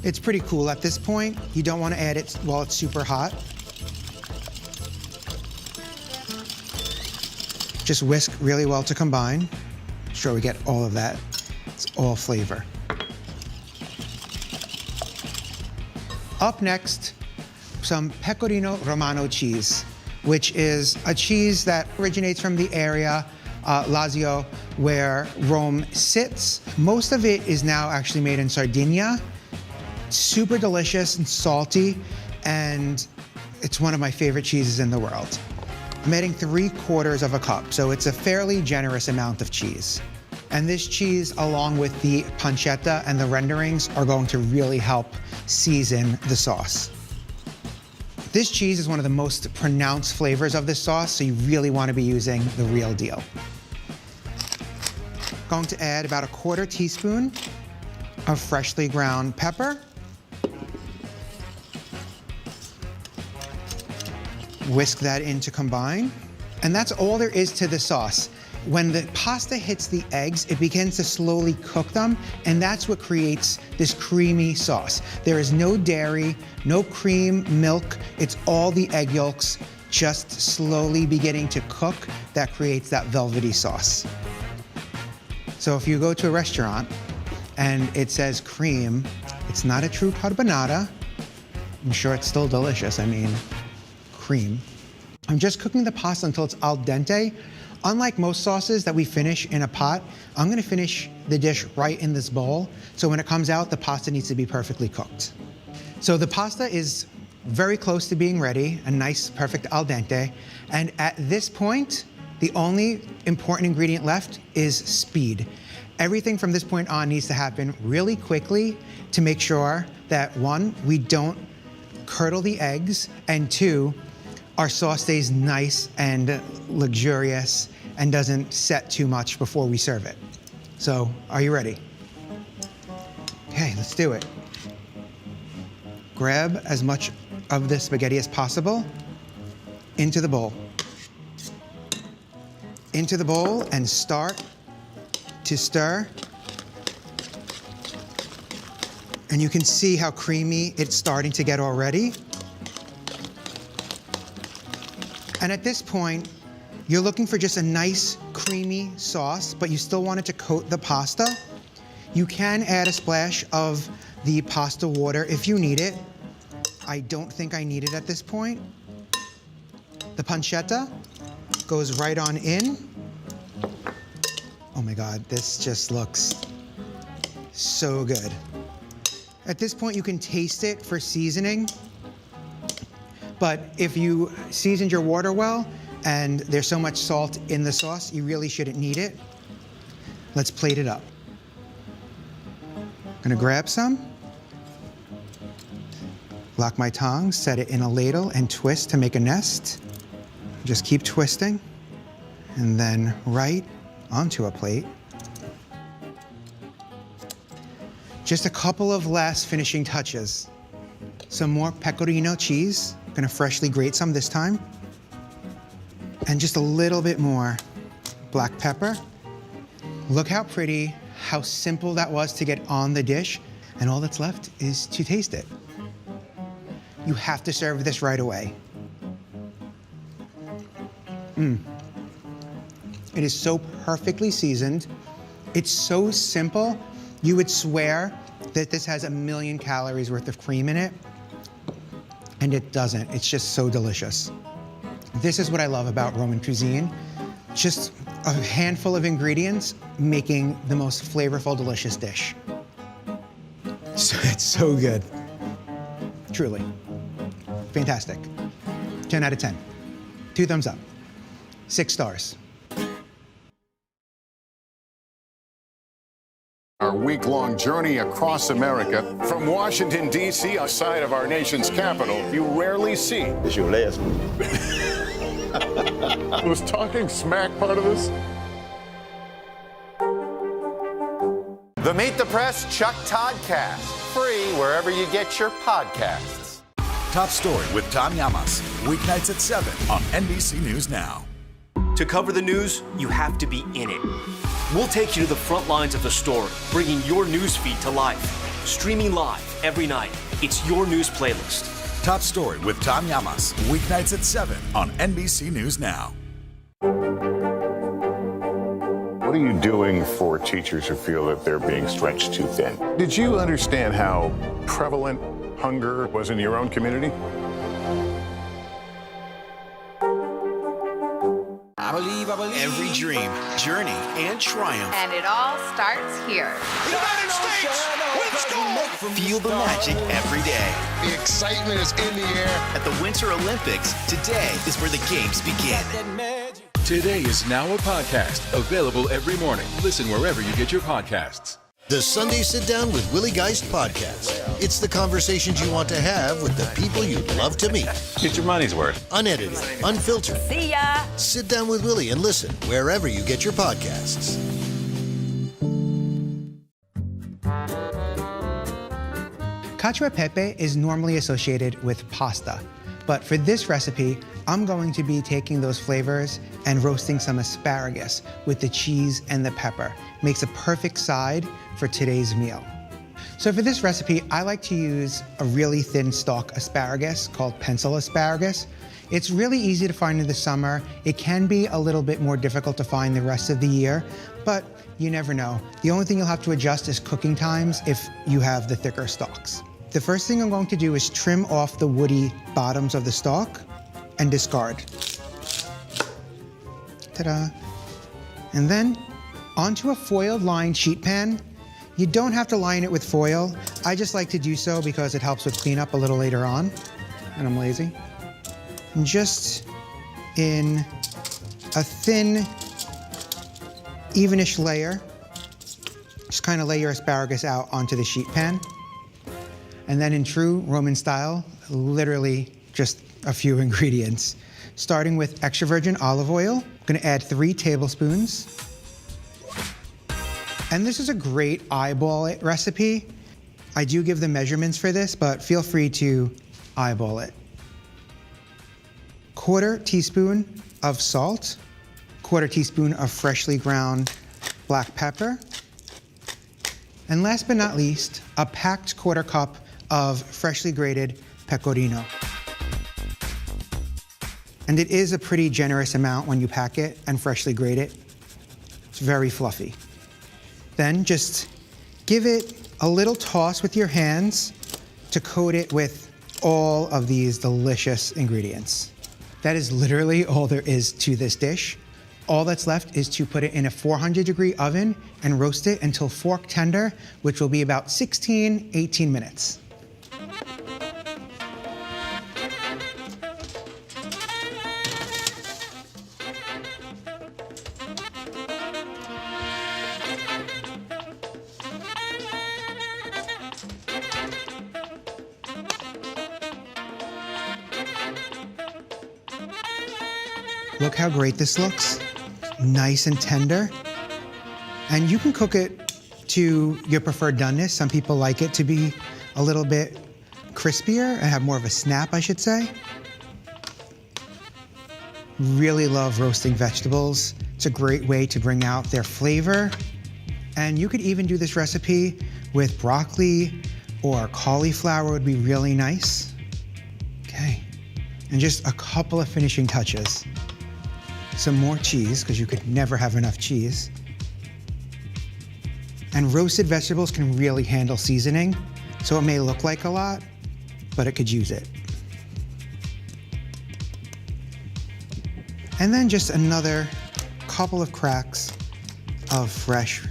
Speaker 10: It's pretty cool at this point. You don't want to add it while it's super hot. Just whisk really well to combine. Make sure we get all of that. It's all flavor. Up next, some pecorino romano cheese, which is a cheese that originates from the area, Lazio, where Rome sits. Most of it is now actually made in Sardinia. Super delicious and salty, and it's one of my favorite cheeses in the world. I'm adding 3/4 of a cup, so it's a fairly generous amount of cheese. And this cheese, along with the pancetta and the renderings, are going to really help season the sauce. This cheese is one of the most pronounced flavors of this sauce, so you really want to be using the real deal. Going to add about 1/4 teaspoon of freshly ground pepper. Whisk that in to combine. And that's all there is to the sauce. When the pasta hits the eggs, it begins to slowly cook them, and that's what creates this creamy sauce. There is no dairy, no cream, milk. It's all the egg yolks just slowly beginning to cook that creates that velvety sauce. So if you go to a restaurant and it says cream, it's not a true carbonara. I'm sure it's still delicious. I mean, cream. I'm just cooking the pasta until it's al dente. Unlike most sauces that we finish in a pot, I'm gonna finish the dish right in this bowl. So when it comes out, the pasta needs to be perfectly cooked. So the pasta is very close to being ready, a nice, perfect al dente. And at this point, the only important ingredient left is speed. Everything from this point on needs to happen really quickly to make sure that 1, we don't curdle the eggs, and 2, our sauce stays nice and luxurious and doesn't set too much before we serve it. So, are you ready? Okay, let's do it. Grab as much of the spaghetti as possible into the bowl. Into the bowl and start to stir. And you can see how creamy it's starting to get already. And at this point, you're looking for just a nice creamy sauce, but you still want it to coat the pasta. You can add a splash of the pasta water if you need it. I don't think I need it at this point. The pancetta goes right on in. Oh my God, this just looks so good. At this point, you can taste it for seasoning, but if you seasoned your water well and there's so much salt in the sauce, you really shouldn't need it. Let's plate it up. I'm gonna grab some, lock my tongs, set it in a ladle and twist to make a nest. Just keep twisting, and then right onto a plate. Just a couple of last finishing touches. Some more pecorino cheese. I'm gonna freshly grate some this time. And just a little bit more black pepper. Look how pretty, how simple that was to get on the dish, and all that's left is to taste it. You have to serve this right away. It is so perfectly seasoned. It's so simple, you would swear that this has 1,000,000 calories worth of cream in it, and it doesn't. It's just so delicious. This is what I love about Roman cuisine. Just a handful of ingredients making the most flavorful, delicious dish. So, it's so good. Truly. Fantastic. 10 out of 10. 2 thumbs up. 6 stars.
Speaker 2: Our week-long journey across America. From Washington, D.C., outside of our nation's capital, you rarely see.
Speaker 23: It's your last one.
Speaker 2: Was talking smack part of this?
Speaker 13: The Meet the Press Chuck Toddcast. Free wherever you get your podcasts.
Speaker 12: Top Story with Tom Llamas. Weeknights at 7 on NBC News Now.
Speaker 9: To cover the news, you have to be in it. We'll take you to the front lines of the story, bringing your news feed to life. Streaming live every night. It's your news playlist.
Speaker 12: Top Story with Tom Llamas. Weeknights at 7 on NBC News Now.
Speaker 2: What are you doing for teachers who feel that they're being stretched too thin? Did you understand how prevalent hunger was in your own community?
Speaker 12: I believe every dream, journey, and triumph.
Speaker 20: And it all starts here.
Speaker 2: United States wins gold!
Speaker 12: Feel the magic every day.
Speaker 2: The excitement is in the air.
Speaker 12: At the Winter Olympics, today is where the games begin.
Speaker 6: Today is now a podcast, available every morning. Listen wherever you get your podcasts.
Speaker 7: The Sunday Sit Down with Willie Geist podcast. It's the conversations you want to have with the people you'd love to meet.
Speaker 23: Get your money's worth.
Speaker 7: Unedited, unfiltered.
Speaker 16: See ya!
Speaker 7: Sit down with Willie and listen wherever you get your podcasts.
Speaker 10: Cacio e pepe is normally associated with pasta, but for this recipe, I'm going to be taking those flavors and roasting some asparagus with the cheese and the pepper. Makes a perfect side for today's meal. So for this recipe, I like to use a really thin stalk asparagus called pencil asparagus. It's really easy to find in the summer. It can be a little bit more difficult to find the rest of the year, but you never know. The only thing you'll have to adjust is cooking times if you have the thicker stalks. The first thing I'm going to do is trim off the woody bottoms of the stalk and discard. Ta-da. And then onto a foil-lined sheet pan. You don't have to line it with foil. I just like to do so because it helps with cleanup a little later on, and I'm lazy. And just in a thin, evenish layer, just kind of lay your asparagus out onto the sheet pan. And then in true Roman style, literally just a few ingredients. Starting with extra virgin olive oil. I'm gonna add 3 tablespoons. And this is a great eyeball it recipe. I do give the measurements for this, but feel free to eyeball it. 1/4 teaspoon of salt, 1/4 teaspoon of freshly ground black pepper, and last but not least, a packed 1/4 cup of freshly grated pecorino. And it is a pretty generous amount when you pack it and freshly grate it. It's very fluffy. Then just give it a little toss with your hands to coat it with all of these delicious ingredients. That is literally all there is to this dish. All that's left is to put it in a 400-degree oven and roast it until fork tender, which will be about 16, 18 minutes. Look how great this looks. Nice and tender. And you can cook it to your preferred doneness. Some people like it to be a little bit crispier and have more of a snap, I should say. Really love roasting vegetables. It's a great way to bring out their flavor. And you could even do this recipe with broccoli or cauliflower would be really nice. Okay, and just a couple of finishing touches. Some more cheese, because you could never have enough cheese. And roasted vegetables can really handle seasoning, so it may look like a lot, but it could use it. And then just another couple of cracks of freshly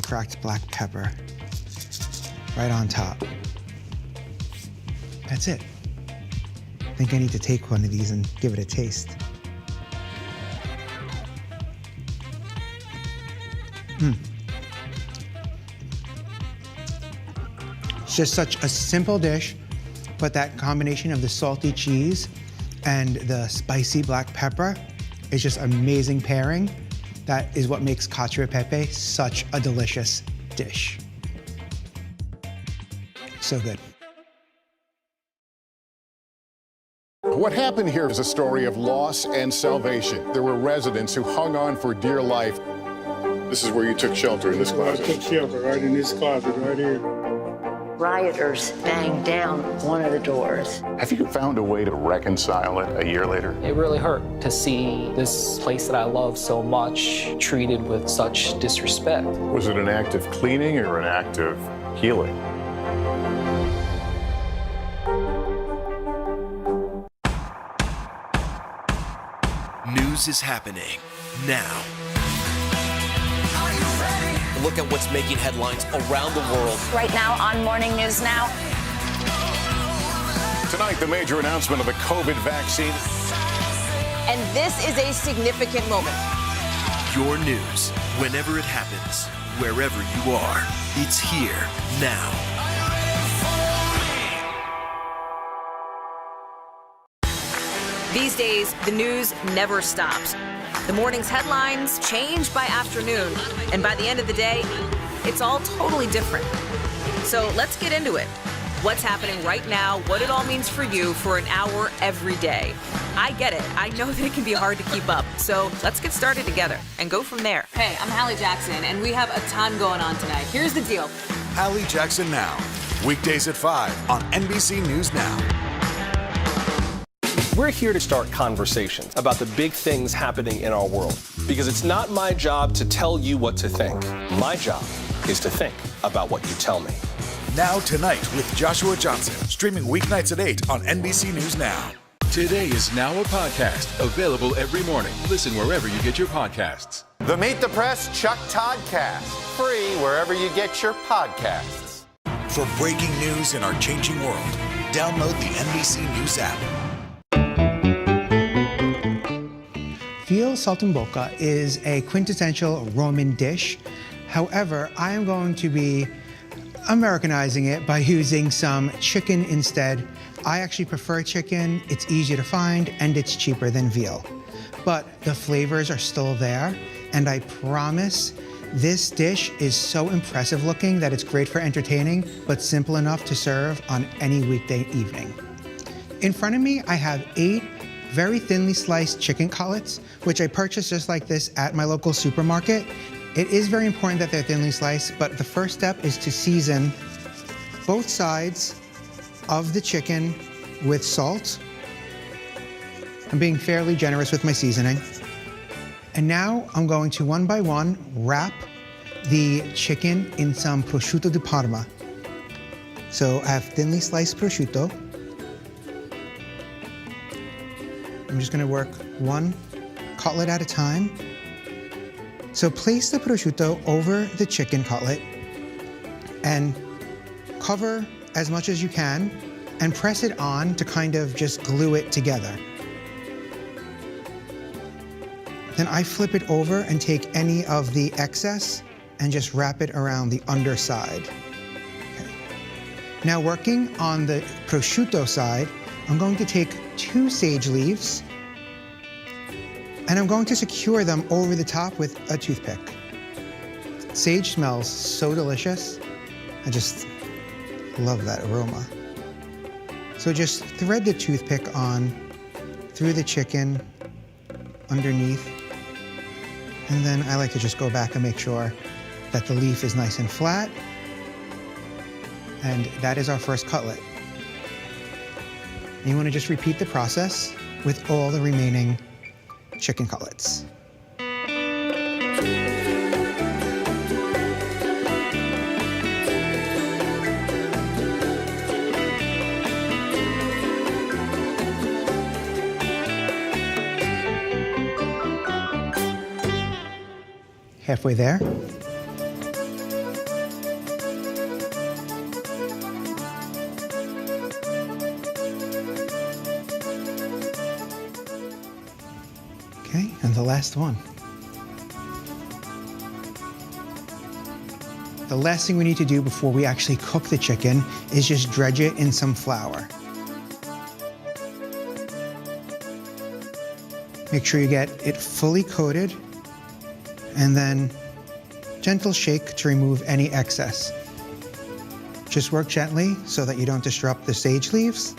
Speaker 10: cracked black pepper right on top. That's it. I think I need to take one of these and give it a taste. It's just such a simple dish, but that combination of the salty cheese and the spicy black pepper is just amazing pairing. That is what makes cacio e pepe such a delicious dish. So good.
Speaker 2: What happened here is a story of loss and salvation. There were residents who hung on for dear life. This is where you took shelter, in this closet.
Speaker 1: I took shelter right in this closet right here.
Speaker 15: Rioters banged down one of the doors.
Speaker 2: Have you found a way to reconcile it a year later?
Speaker 17: It really hurt to see this place that I love so much treated with such disrespect.
Speaker 2: Was it an act of cleaning or an act of healing?
Speaker 12: News is happening now.
Speaker 9: Look at what's making headlines around the world.
Speaker 15: Right now on Morning News Now.
Speaker 2: Tonight, the major announcement of the COVID vaccine.
Speaker 16: And this is a significant moment.
Speaker 12: Your news, whenever it happens, wherever you are, it's here now.
Speaker 16: These days, the news never stops. The morning's headlines change by afternoon, and by the end of the day, it's all totally different. So let's get into it. What's happening right now, what it all means for you for an hour every day. I get it. I know that it can be hard to keep up. So let's get started together and go from there.
Speaker 18: Hey, I'm Hallie Jackson, and we have a ton going on tonight. Here's the deal.
Speaker 12: Hallie Jackson Now, weekdays at 5 on NBC News Now.
Speaker 4: We're here to start conversations about the big things happening in our world, because it's not my job to tell you what to think. My job is to think about what you tell me.
Speaker 12: Now Tonight with Joshua Johnson, streaming weeknights at 8 on NBC News Now.
Speaker 6: Today is now a podcast, available every morning. Listen wherever you get your podcasts.
Speaker 13: The Meet the Press Chuck Toddcast, free wherever you get your podcasts.
Speaker 12: For breaking news in our changing world, download the NBC News app.
Speaker 10: Veal saltimbocca is a quintessential Roman dish. However, I am going to be Americanizing it by using some chicken instead. I actually prefer chicken. It's easier to find and it's cheaper than veal. But the flavors are still there, and I promise this dish is so impressive looking that it's great for entertaining, but simple enough to serve on any weekday evening. In front of me, I have 8 very thinly sliced chicken cutlets, which I purchased just like this at my local supermarket. It is very important that they're thinly sliced, but the first step is to season both sides of the chicken with salt. I'm being fairly generous with my seasoning. And now I'm going to one by one wrap the chicken in some prosciutto di Parma. So I have thinly sliced prosciutto. I'm just gonna work one cutlet at a time. So place the prosciutto over the chicken cutlet and cover as much as you can and press it on to kind of just glue it together. Then I flip it over and take any of the excess and just wrap it around the underside. Okay. Now working on the prosciutto side, I'm going to take 2 sage leaves and I'm going to secure them over the top with a toothpick. Sage smells so delicious. I just love that aroma. So just thread the toothpick on through the chicken underneath. And then I like to just go back and make sure that the leaf is nice and flat. And that is our first cutlet. And you want to just repeat the process with all the remaining chicken cutlets. Halfway there. Okay, and the last one. The last thing we need to do before we actually cook the chicken is just dredge it in some flour. Make sure you get it fully coated and then gentle shake to remove any excess. Just work gently so that you don't disrupt the sage leaves.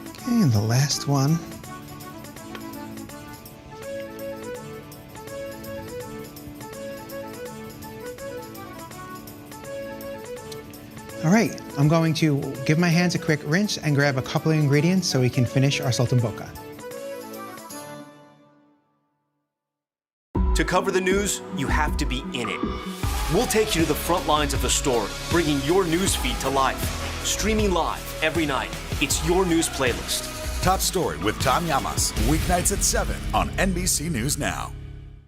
Speaker 10: Okay, and the last one. All right, I'm going to give my hands a quick rinse and grab a couple of ingredients so we can finish our saltimbocca.
Speaker 9: To cover the news, you have to be in it. We'll take you to the front lines of the story, bringing your news feed to life. Streaming live every night. It's your news playlist.
Speaker 12: Top Story with Tom Llamas, weeknights at 7 on NBC News Now.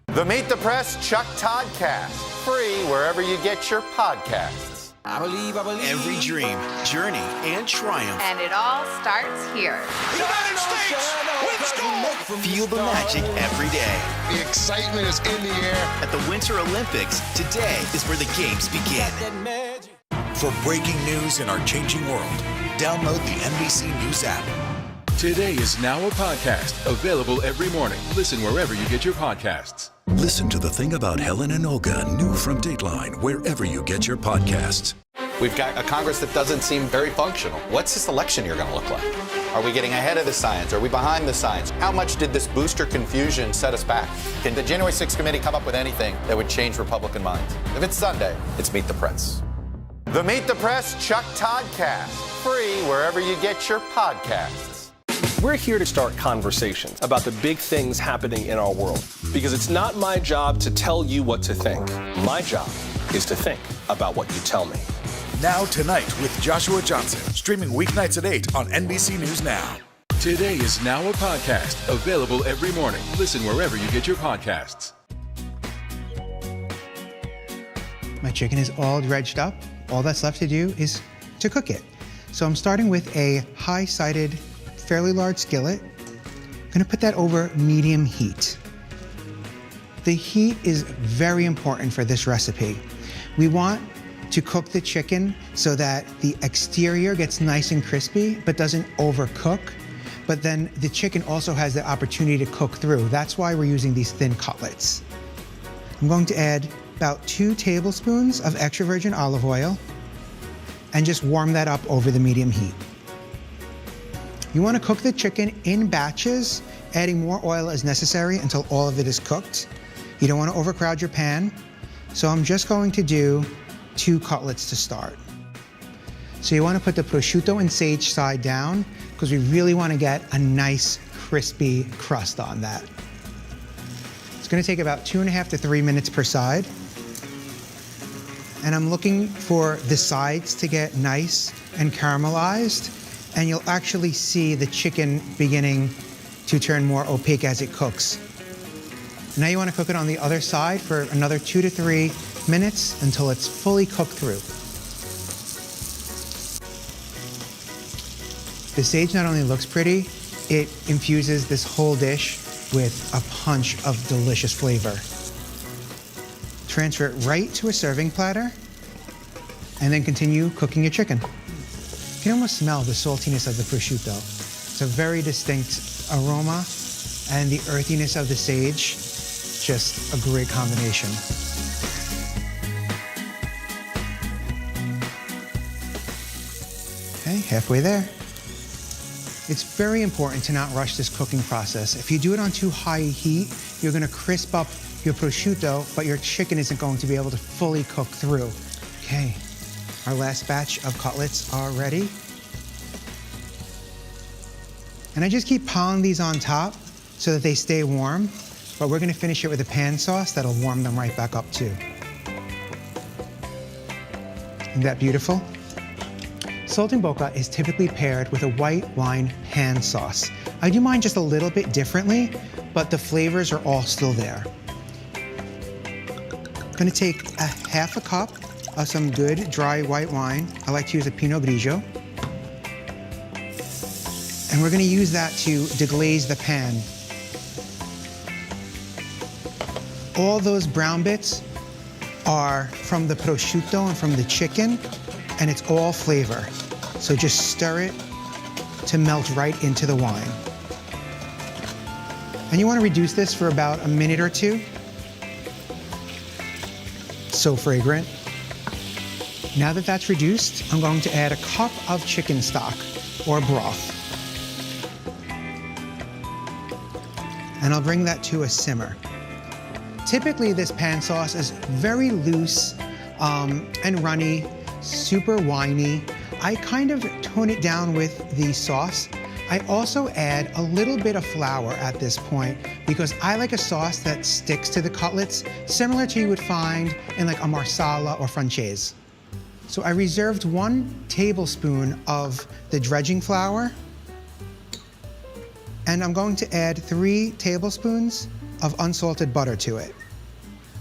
Speaker 13: The Meet the Press Chuck Toddcast, free wherever you get your podcasts.
Speaker 12: I believe. Every dream, journey, and triumph.
Speaker 20: And it all starts here.
Speaker 12: United States, let's go! Feel the magic every day.
Speaker 5: The excitement is in the air.
Speaker 12: At the Winter Olympics, today is where the games begin. For breaking news in our changing world, download the NBC News app.
Speaker 6: Today is now a podcast, available every morning. Listen wherever you get your podcasts.
Speaker 11: Listen to The Thing About Helen and Olga, new from Dateline, wherever you get your podcasts.
Speaker 13: We've got a Congress that doesn't seem very functional. What's this election year going to look like? Are we getting ahead of the science? Are we behind the science? How much did this booster confusion set us back? Can the January 6th committee come up with anything that would change Republican minds? If it's Sunday, it's Meet the Press. The Meet the Press Chuck Toddcast, free wherever you get your podcasts.
Speaker 4: We're here to start conversations about the big things happening in our world, because it's not my job to tell you what to think. My job is to think about what you tell me.
Speaker 12: Now Tonight with Joshua Johnson, streaming weeknights at 8 on NBC News Now.
Speaker 6: Today is now a podcast, available every morning. Listen wherever you get your podcasts.
Speaker 10: My chicken is all dredged up. All that's left to do is to cook it. So I'm starting with a high-sided, fairly large skillet. I'm gonna put that over medium heat. The heat is very important for this recipe. We want to cook the chicken so that the exterior gets nice and crispy, but doesn't overcook. But then the chicken also has the opportunity to cook through. That's why we're using these thin cutlets. I'm going to add about 2 tablespoons of extra virgin olive oil and just warm that up over the medium heat. You want to cook the chicken in batches, adding more oil as necessary until all of it is cooked. You don't want to overcrowd your pan. So I'm just going to do 2 cutlets to start. So you want to put the prosciutto and sage side down because we really want to get a nice crispy crust on that. It's going to take about 2.5 to 3 minutes per side. And I'm looking for the sides to get nice and caramelized and you'll actually see the chicken beginning to turn more opaque as it cooks. Now you want to cook it on the other side for another 2 to 3 minutes until it's fully cooked through. The sage not only looks pretty, it infuses this whole dish with a punch of delicious flavor. Transfer it right to a serving platter and then continue cooking your chicken. You can almost smell the saltiness of the prosciutto. It's a very distinct aroma, and the earthiness of the sage, just a great combination. Okay, halfway there. It's very important to not rush this cooking process. If you do it on too high heat, you're gonna crisp up your prosciutto, but your chicken isn't going to be able to fully cook through. Okay, our last batch of cutlets are ready. And I just keep piling these on top so that they stay warm, but we're gonna finish it with a pan sauce that'll warm them right back up too. Isn't that beautiful? Saltimbocca is typically paired with a white wine pan sauce. I do mine just a little bit differently, but the flavors are all still there. I'm gonna take a half a cup of some good dry white wine. I like to use a Pinot Grigio. And we're gonna use that to deglaze the pan. All those brown bits are from the prosciutto and from the chicken, and it's all flavor. So just stir it to melt right into the wine. And you want to reduce this for about a minute or two. So fragrant. Now that that's reduced, I'm going to add a cup of chicken stock or broth. And I'll bring that to a simmer. Typically, this pan sauce is very loose and runny, super winey. I kind of tone it down with the sauce. I also add a little bit of flour at this point because I like a sauce that sticks to the cutlets, similar to you would find in like a marsala or francese. So I reserved 1 tablespoon of the dredging flour, and I'm going to add 3 tablespoons of unsalted butter to it.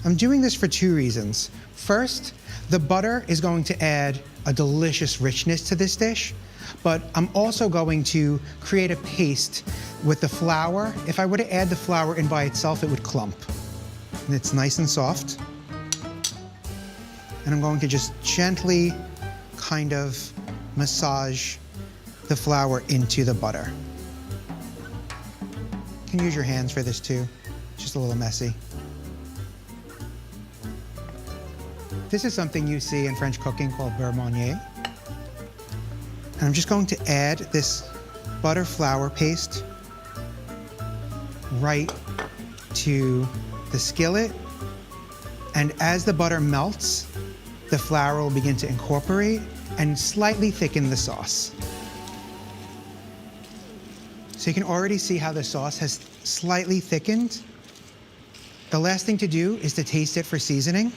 Speaker 10: I'm doing this for 2 reasons. First, the butter is going to add a delicious richness to this dish, but I'm also going to create a paste with the flour. If I were to add the flour in by itself, it would clump. And it's nice and soft. And I'm going to just gently kind of massage the flour into the butter. You can use your hands for this too, just a little messy. This is something you see in French cooking called beurre meunier. And I'm just going to add this butter flour paste right to the skillet. And as the butter melts, the flour will begin to incorporate and slightly thicken the sauce. So you can already see how the sauce has slightly thickened. The last thing to do is to taste it for seasoning.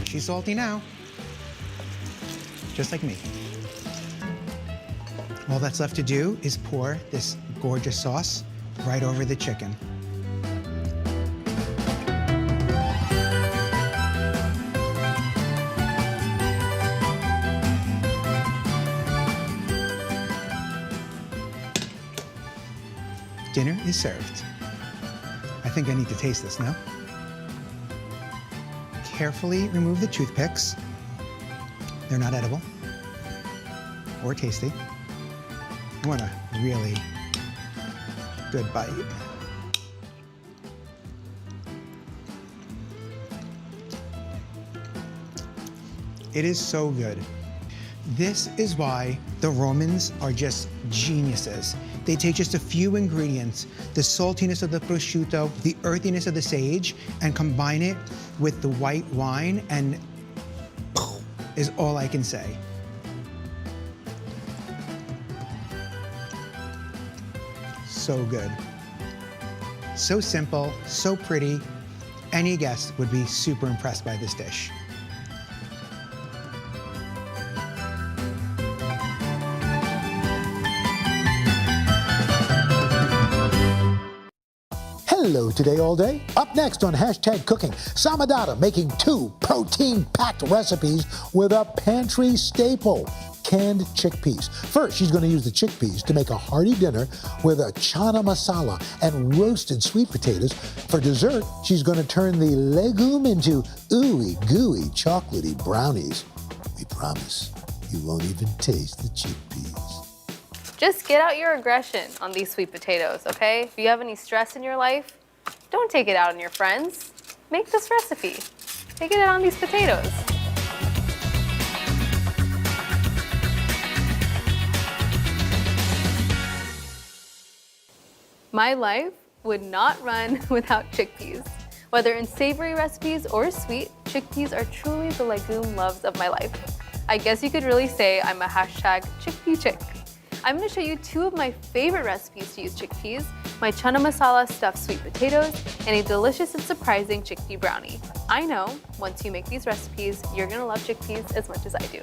Speaker 10: She's salty now, just like me. All that's left to do is pour this gorgeous sauce right over the chicken. Dinner is served. I think I need to taste this now. Carefully remove the toothpicks. They're not edible or tasty. I want a really good bite. It is so good. This is why the Romans are just geniuses. They take just a few ingredients, the saltiness of the prosciutto, the earthiness of the sage, and combine it with the white wine, and is all I can say. So so good. So simple, so pretty. Any guest would be super impressed by this dish.
Speaker 8: Hello Today All Day. Up next on Hashtag Cooking, Samadata making 2 protein-packed recipes with a pantry staple, canned chickpeas. First, she's going to use the chickpeas to make a hearty dinner with a Chana masala and roasted sweet potatoes. For dessert, she's going to turn the legume into ooey gooey chocolatey brownies. We promise you won't even taste the chickpeas.
Speaker 19: Just get out your aggression on these sweet potatoes, okay? If you have any stress in your life, don't take it out on your friends. Make this recipe. Take it out on these potatoes. My life would not run without chickpeas. Whether in savory recipes or sweet, chickpeas are truly the legume loves of my life. I guess you could really say I'm a hashtag chickpea chick. I'm going to show you 2 of my favorite recipes to use chickpeas, my Chana masala stuffed sweet potatoes, and a delicious and surprising chickpea brownie. I know, once you make these recipes, you're going to love chickpeas as much as I do.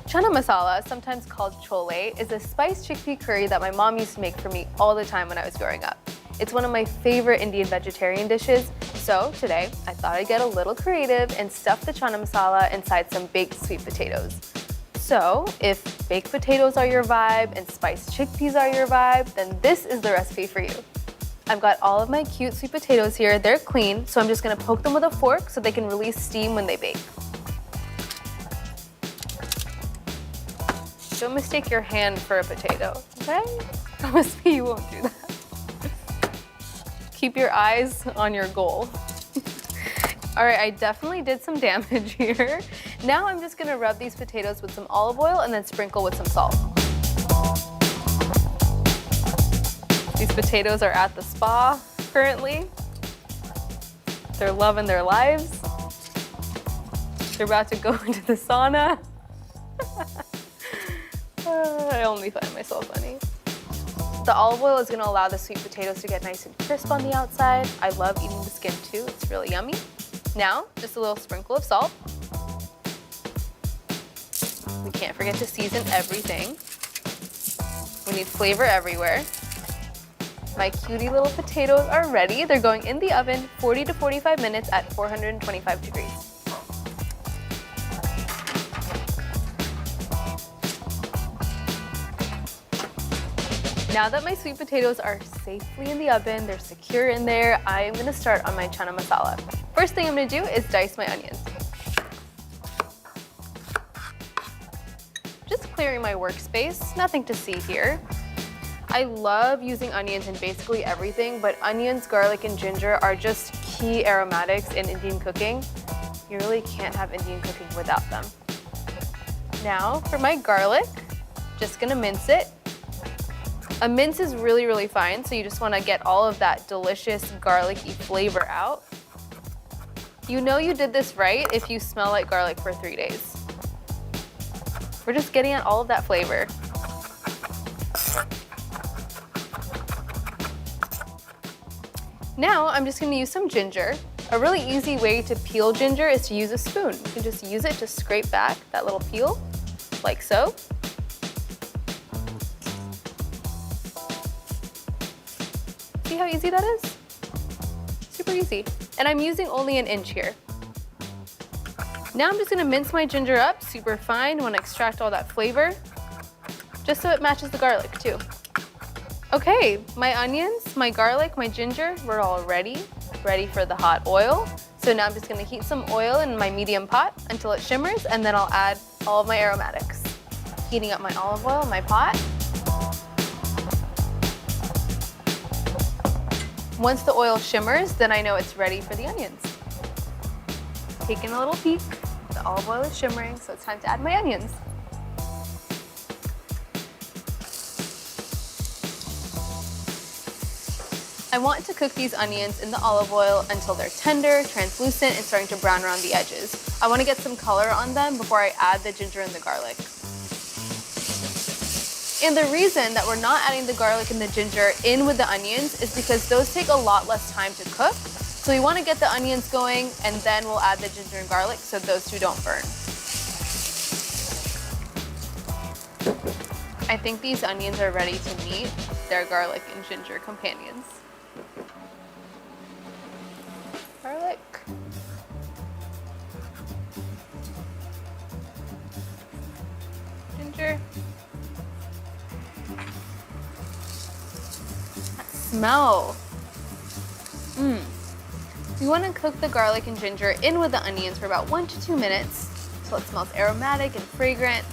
Speaker 19: Chana masala, sometimes called chole, is a spiced chickpea curry that my mom used to make for me all the time when I was growing up. It's one of my favorite Indian vegetarian dishes, so today I thought I'd get a little creative and stuff the chana masala inside some baked sweet potatoes. So, if baked potatoes are your vibe and spiced chickpeas are your vibe, then this is the recipe for you. I've got all of my cute sweet potatoes here. They're clean, so I'm just gonna poke them with a fork so they can release steam when they bake. Don't mistake your hand for a potato, okay? Promise me you won't do that. Keep your eyes on your goal. All right, I definitely did some damage here. Now I'm just gonna rub these potatoes with some olive oil and then sprinkle with some salt. These potatoes are at the spa currently. They're loving their lives. They're about to go into the sauna. I only find myself funny. The olive oil is gonna allow the sweet potatoes to get nice and crisp on the outside. I love eating the skin too, it's really yummy. Now, just a little sprinkle of salt. We can't forget to season everything. We need flavor everywhere. My cutie little potatoes are ready. They're going in the oven 40 to 45 minutes at 425 degrees. Now that my sweet potatoes are safely in the oven, they're secure in there, I am gonna start on my chana masala. First thing I'm gonna do is dice my onions. Just clearing my workspace, nothing to see here. I love using onions in basically everything, but onions, garlic, and ginger are just key aromatics in Indian cooking. You really can't have Indian cooking without them. Now for my garlic, just gonna mince it. A mince is really, really fine, so you just wanna get all of that delicious garlicky flavor out. You know you did this right if you smell like garlic for 3 days. We're just getting out all of that flavor. Now I'm just gonna use some ginger. A really easy way to peel ginger is to use a spoon. You can just use it to scrape back that little peel, like so. See how easy that is? Super easy. And I'm using only 1 inch here. Now I'm just gonna mince my ginger up super fine. I wanna extract all that flavor, just so it matches the garlic too. Okay, my onions, my garlic, my ginger, we're all ready for the hot oil. So now I'm just gonna heat some oil in my medium pot until it shimmers, and then I'll add all of my aromatics. Heating up my olive oil in my pot. Once the oil shimmers, then I know it's ready for the onions. Taking a little peek, the olive oil is shimmering, so it's time to add my onions. I want to cook these onions in the olive oil until they're tender, translucent, and starting to brown around the edges. I want to get some color on them before I add the ginger and the garlic. And the reason that we're not adding the garlic and the ginger in with the onions is because those take a lot less time to cook. So we want to get the onions going, and then we'll add the ginger and garlic so those two don't burn. I think these onions are ready to meet their garlic and ginger companions. Garlic. Ginger. That smell. You want to cook the garlic and ginger in with the onions for about 1 to 2 minutes so it smells aromatic and fragrant.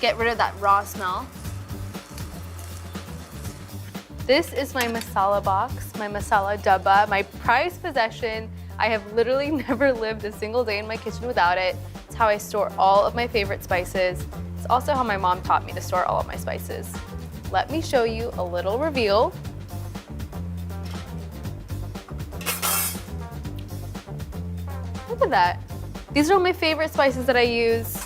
Speaker 19: Get rid of that raw smell. This is my masala box, my masala dabba, my prized possession. I have literally never lived a single day in my kitchen without it. It's how I store all of my favorite spices. It's also how my mom taught me to store all of my spices. Let me show you a little reveal. Look at that. These are all my favorite spices that I use.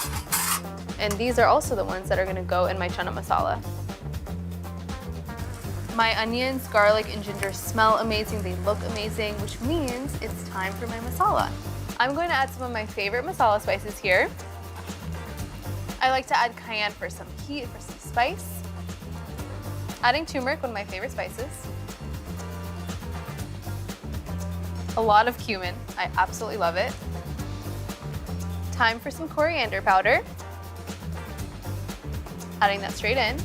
Speaker 19: And these are also the ones that are gonna go in my chana masala. My onions, garlic, and ginger smell amazing. They look amazing, which means it's time for my masala. I'm going to add some of my favorite masala spices here. I like to add cayenne for some heat, for some spice. Adding turmeric, one of my favorite spices. A lot of cumin, I absolutely love it. Time for some coriander powder. Adding that straight in.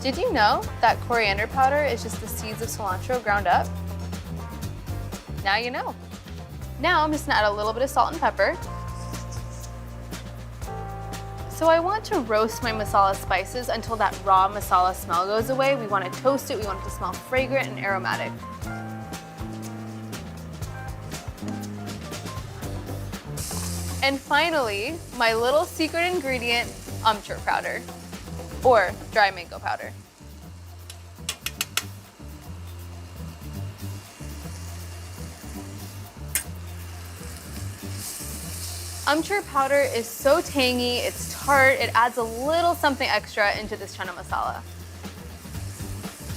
Speaker 19: Did you know that coriander powder is just the seeds of cilantro ground up? Now you know. Now I'm just gonna add a little bit of salt and pepper. So I want to roast my masala spices until that raw masala smell goes away. We want to toast it, we want it to smell fragrant and aromatic. And finally, my little secret ingredient, amchur powder, or dry mango powder. Amchur powder is so tangy, it's tart, it adds a little something extra into this chana masala.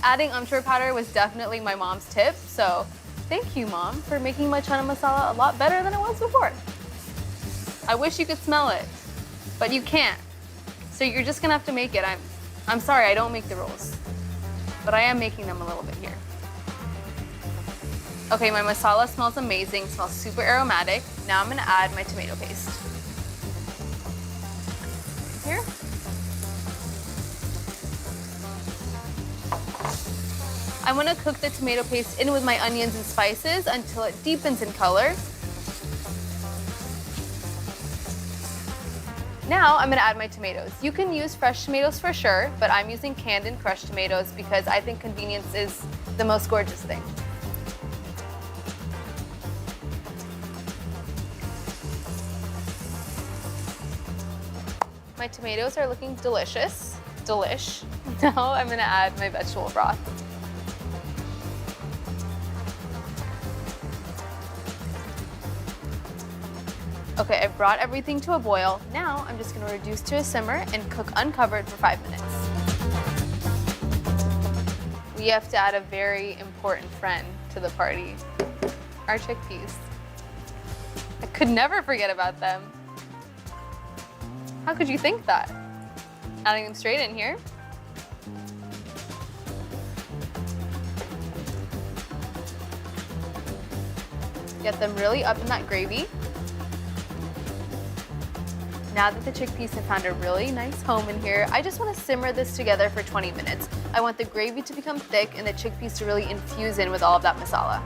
Speaker 19: Adding amchur powder was definitely my mom's tip, so thank you, Mom, for making my chana masala a lot better than it was before. I wish you could smell it, but you can't. So you're just gonna have to make it. I'm sorry, I don't make the rules, but I am making them a little bit here. Okay, my masala smells amazing, smells super aromatic. Now I'm gonna add my tomato paste. Here. I wanna cook the tomato paste in with my onions and spices until it deepens in color. Now I'm gonna add my tomatoes. You can use fresh tomatoes for sure, but I'm using canned and crushed tomatoes because I think convenience is the most gorgeous thing. My tomatoes are looking delicious. Delish. Now I'm gonna add my vegetable broth. Okay, I've brought everything to a boil. Now I'm just gonna reduce to a simmer and cook uncovered for 5 minutes. We have to add a very important friend to the party, our chickpeas. I could never forget about them. How could you think that? Adding them straight in here. Get them really up in that gravy. Now that the chickpeas have found a really nice home in here, I just want to simmer this together for 20 minutes. I want the gravy to become thick and the chickpeas to really infuse in with all of that masala.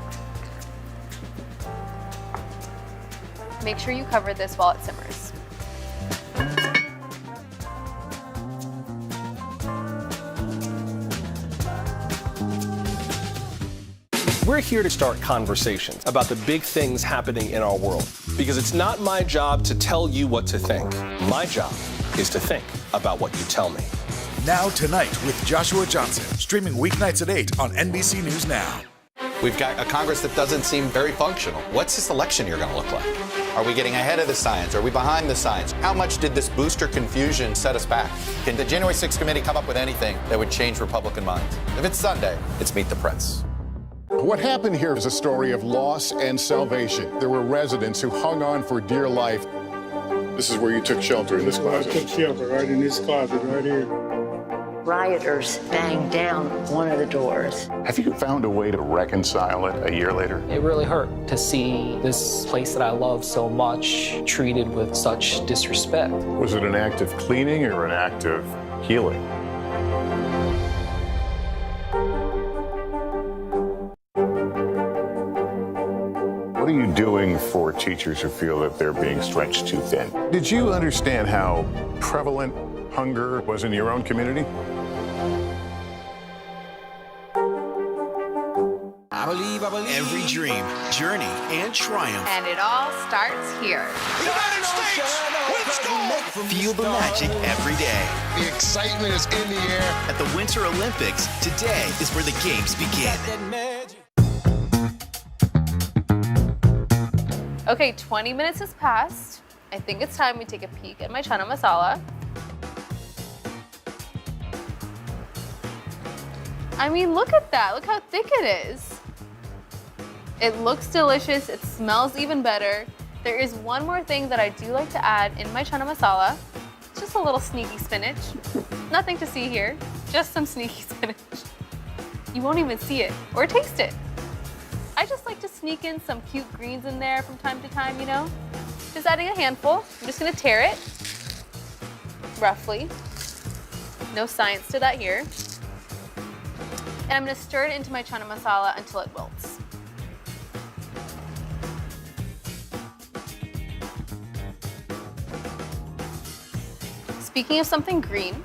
Speaker 19: Make sure you cover this while it simmers.
Speaker 4: We're here to start conversations about the big things happening in our world, because it's not my job to tell you what to think. My job is to think about what you tell me.
Speaker 12: Now Tonight with Joshua Johnson, streaming weeknights at 8 on NBC News Now.
Speaker 13: We've got a Congress that doesn't seem very functional. What's this election year going to look like? Are we getting ahead of the science? Are we behind the science? How much did this booster confusion set us back? Can the January 6th committee come up with anything that would change Republican minds? If it's Sunday, it's Meet the Press.
Speaker 2: What happened here is a story of loss and salvation. There were residents who hung on for dear life. This is where you took shelter, in this
Speaker 1: I
Speaker 2: closet.
Speaker 1: took shelter right in this closet right here.
Speaker 15: Rioters banged down one of the doors.
Speaker 2: Have you found a way to reconcile it a year later?
Speaker 17: It really hurt to see this place that I love so much treated with such disrespect.
Speaker 2: Was it an act of cleaning or an act of healing? What are you doing for teachers who feel that they're being stretched too thin? Did you understand how prevalent hunger was in your own community?
Speaker 12: I believe every dream, journey, and triumph.
Speaker 20: And it all starts here.
Speaker 5: United States wins gold!
Speaker 12: Feel the magic every day.
Speaker 5: The excitement is in the air.
Speaker 12: At the Winter Olympics, today is where the games begin.
Speaker 19: Okay, 20 minutes has passed. I think it's time we take a peek at my chana masala. I mean, look at that. Look how thick it is. It looks delicious. It smells even better. There is one more thing that I do like to add in my chana masala. Just a little sneaky spinach. Nothing to see here, just some sneaky spinach. You won't even see it or taste it. I just like to sneak in some cute greens in there from time to time, you know? Just adding a handful. I'm just gonna tear it, roughly. No science to that here. And I'm gonna stir it into my chana masala until it wilts. Speaking of something green,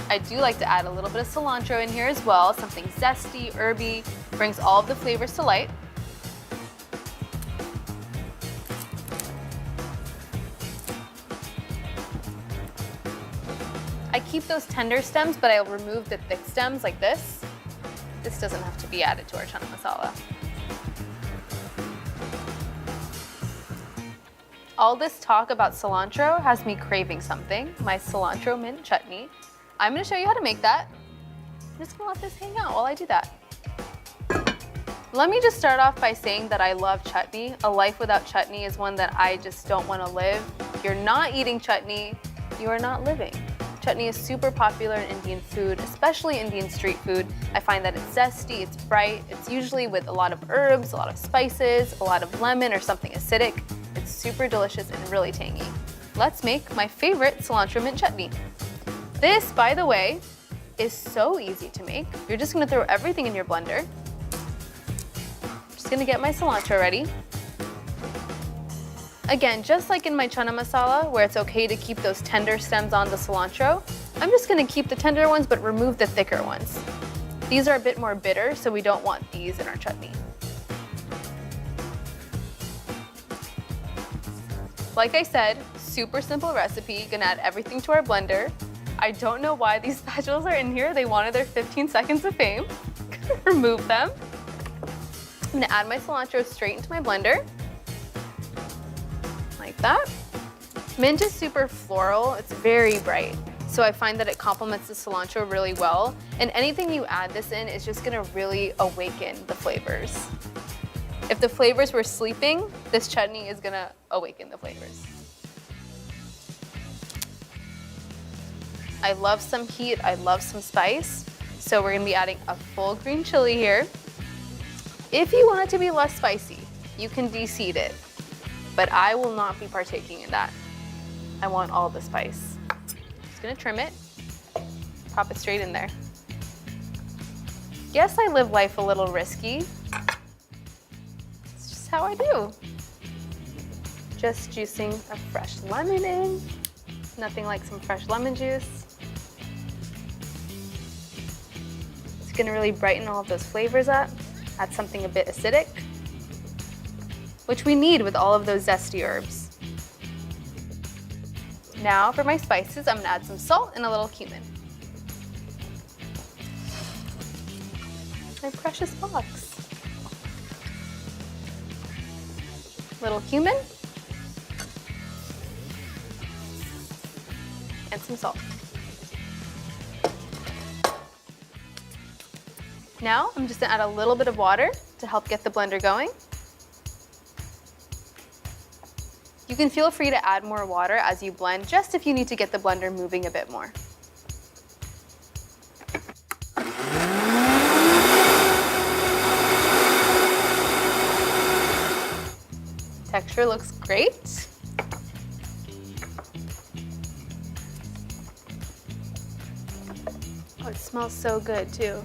Speaker 19: I do like to add a little bit of cilantro in here as well, something zesty, herby, brings all of the flavors to light. I keep those tender stems, but I'll remove the thick stems like this. This doesn't have to be added to our chana masala. All this talk about cilantro has me craving something, my cilantro mint chutney. I'm gonna show you how to make that. I'm just gonna let this hang out while I do that. Let me just start off by saying that I love chutney. A life without chutney is one that I just don't wanna live. If you're not eating chutney, you are not living. Chutney is super popular in Indian food, especially Indian street food. I find that it's zesty, it's bright, it's usually with a lot of herbs, a lot of spices, a lot of lemon or something acidic. It's super delicious and really tangy. Let's make my favorite cilantro mint chutney. This, by the way, is so easy to make. You're just gonna throw everything in your blender. Just gonna get my cilantro ready. Again, just like in my chana masala, where it's okay to keep those tender stems on the cilantro, I'm just gonna keep the tender ones but remove the thicker ones. These are a bit more bitter, so we don't want these in our chutney. Like I said, super simple recipe, gonna add everything to our blender. I don't know why these spatulas are in here. They wanted their 15 seconds of fame. Gonna remove them. I'm gonna add my cilantro straight into my blender. Like that. Mint is super floral, it's very bright. So I find that it complements the cilantro really well. And anything you add this in is just gonna really awaken the flavors. If the flavors were sleeping, this chutney is gonna awaken the flavors. I love some heat, I love some spice. So we're gonna be adding a full green chili here. If you want it to be less spicy, you can de-seed it, but I will not be partaking in that. I want all the spice. Just gonna trim it, pop it straight in there. Yes, I live life a little risky. It's just how I do. Just juicing a fresh lemon in. Nothing like some fresh lemon juice. It's gonna really brighten all of those flavors up. Add something a bit acidic, which we need with all of those zesty herbs. Now for my spices, I'm gonna add some salt and a little cumin. My precious box. Little cumin, and some salt. Now I'm just gonna add a little bit of water to help get the blender going. You can feel free to add more water as you blend, just if you need to get the blender moving a bit more. Texture looks great. Oh, it smells so good too.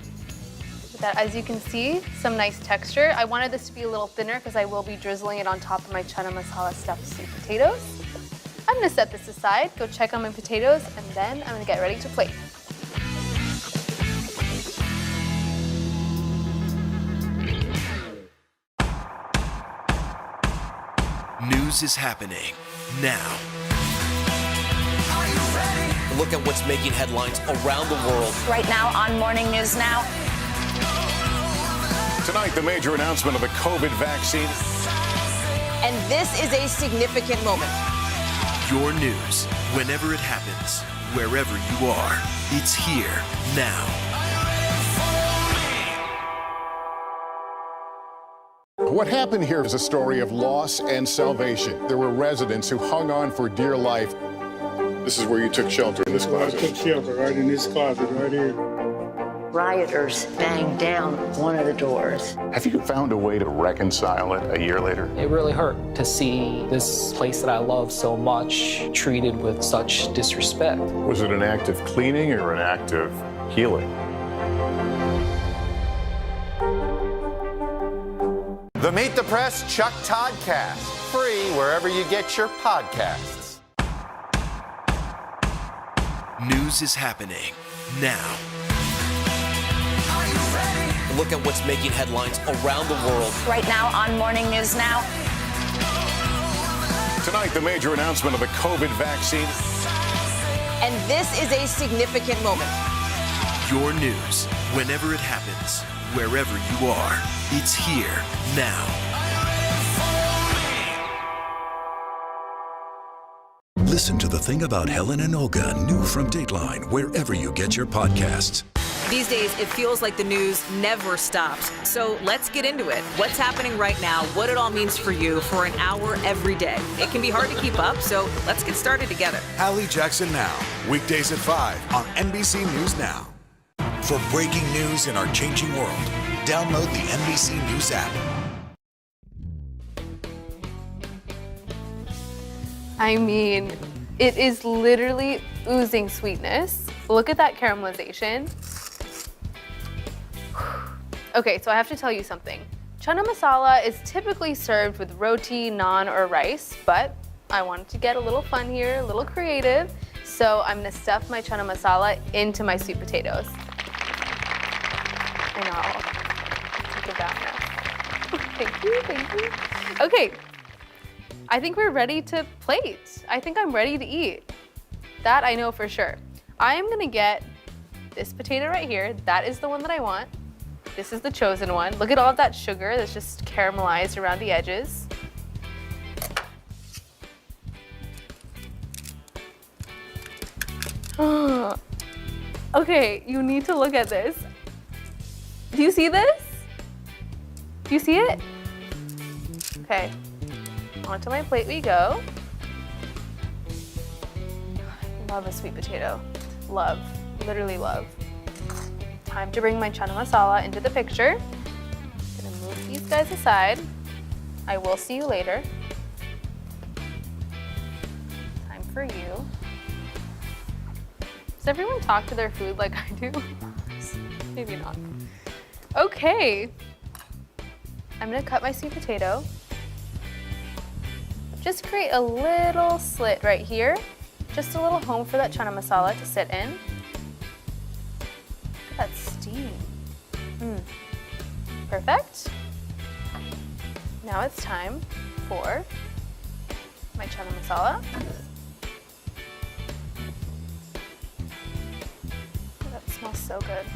Speaker 19: That, as you can see, some nice texture. I wanted this to be a little thinner because I will be drizzling it on top of my chana masala stuffed sweet potatoes. I'm gonna set this aside, go check on my potatoes, and then I'm gonna get ready to plate.
Speaker 12: News is happening now.
Speaker 9: Look at what's making headlines around the world.
Speaker 3: Right now on Morning News Now.
Speaker 2: Tonight, the major announcement of the COVID vaccine.
Speaker 3: And this is a significant moment.
Speaker 12: Your news, whenever it happens, wherever you are, it's here now.
Speaker 2: What happened here is a story of loss and salvation. There were residents who hung on for dear life. This is where you took shelter, in this
Speaker 1: I
Speaker 2: closet.
Speaker 1: took shelter right in this closet right here.
Speaker 15: Rioters banged down one of the doors.
Speaker 2: Have you found a way to reconcile it a year later?
Speaker 17: It really hurt to see this place that I love so much treated with such disrespect.
Speaker 2: Was it an act of cleaning or an act of healing?
Speaker 13: The Meet the Press Chuck Toddcast, free wherever you get your podcasts.
Speaker 12: News is happening now.
Speaker 9: Look at what's making headlines around the world.
Speaker 3: Right now on Morning News Now.
Speaker 2: Tonight, the major announcement of the COVID vaccine.
Speaker 3: And this is a significant moment.
Speaker 12: Your news, whenever it happens, wherever you are, it's here now.
Speaker 11: Listen to The Thing About Helen and Olga, new from Dateline, wherever you get your podcasts.
Speaker 16: These days, it feels like the news never stops. So let's get into it. What's happening right now, what it all means for you for an hour every day. It can be hard to keep up, so let's get started together.
Speaker 12: Hallie Jackson Now, weekdays at 5 on NBC News Now.
Speaker 7: For breaking news in our changing world, download the NBC News app.
Speaker 19: I mean, it is literally oozing sweetness. Look at that caramelization. Okay, so I have to tell you something. Chana masala is typically served with roti, naan, or rice, but I wanted to get a little fun here, a little creative, so I'm gonna stuff my chana masala into my sweet potatoes. And I'll take a bath now. Thank you, thank you. Okay, I think we're ready to plate. I think I'm ready to eat. That I know for sure. I am gonna get this potato right here. That is the one that I want. This is the chosen one. Look at all of that sugar that's just caramelized around the edges. Okay, you need to look at this. Do you see this? Do you see it? Okay, onto my plate we go. Love a sweet potato. Love, literally love. Time to bring my chana masala into the picture. Gonna move these guys aside. I will see you later. Time for you. Does everyone talk to their food like I do? Maybe not. Okay. I'm gonna cut my sweet potato. Just create a little slit right here. Just a little home for that chana masala to sit in. Look at that steam. Perfect. Now it's time for my chana masala. That smells so good.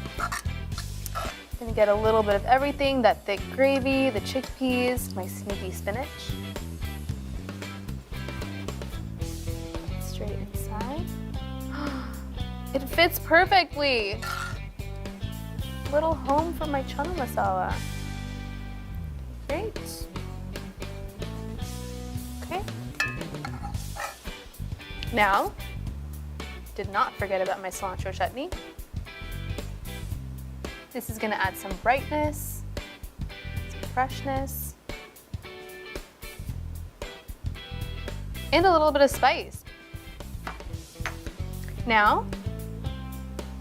Speaker 19: Gonna get a little bit of everything, that thick gravy, the chickpeas, my sneaky spinach. Straight inside. It fits perfectly. Little home for my chana masala. Great. Okay. Now, did not forget about my cilantro chutney. This is gonna add some brightness, some freshness, and a little bit of spice. Now,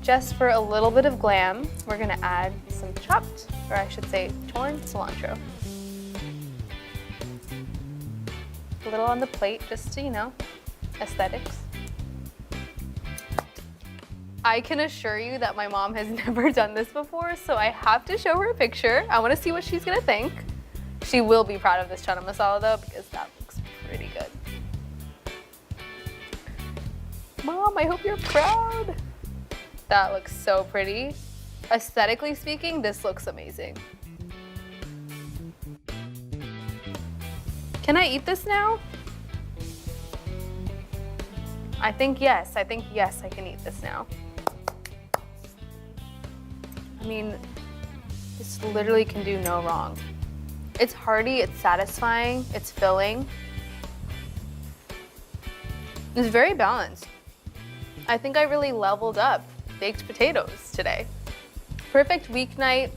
Speaker 19: just for a little bit of glam, we're gonna add some chopped, or I should say torn cilantro. A little on the plate, just to, you know, aesthetics. I can assure you that my mom has never done this before, so I have to show her a picture. I wanna see what she's gonna think. She will be proud of this chana masala though, because that looks pretty good. Mom, I hope you're proud. That looks so pretty. Aesthetically speaking, this looks amazing. Can I eat this now? I think yes, I can eat this now. I mean, this literally can do no wrong. It's hearty, it's satisfying, it's filling. It's very balanced. I think I really leveled up baked potatoes today. Perfect weeknight,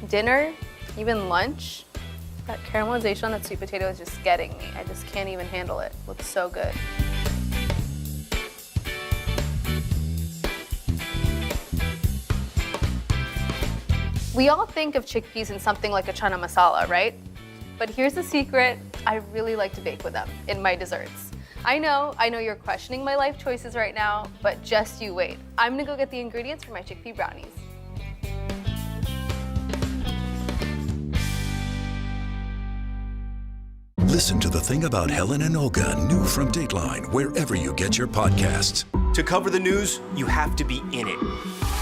Speaker 19: dinner, even lunch. That caramelization on that sweet potato is just getting me. I just can't even handle it. Looks so good. We all think of chickpeas in something like a chana masala, right? But here's the secret, I really like to bake with them in my desserts. I know you're questioning my life choices right now, but just you wait. I'm gonna go get the ingredients for my chickpea brownies.
Speaker 11: Listen to The Thing About Helen and Olga, new from Dateline, wherever you get your podcasts.
Speaker 9: To cover the news, you have to be in it.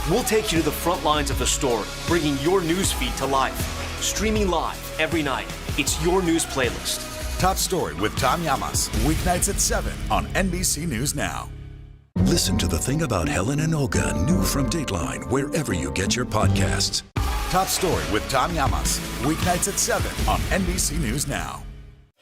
Speaker 9: We'll take you to the front lines of the story, bringing your news feed to life. Streaming live every night. It's your news playlist.
Speaker 12: Top Story with Tom Llamas, weeknights at 7 on NBC News Now.
Speaker 11: Listen to The Thing About Helen and Olga, new from Dateline, wherever you get your podcasts.
Speaker 12: Top Story with Tom Llamas, weeknights at 7 on NBC News Now.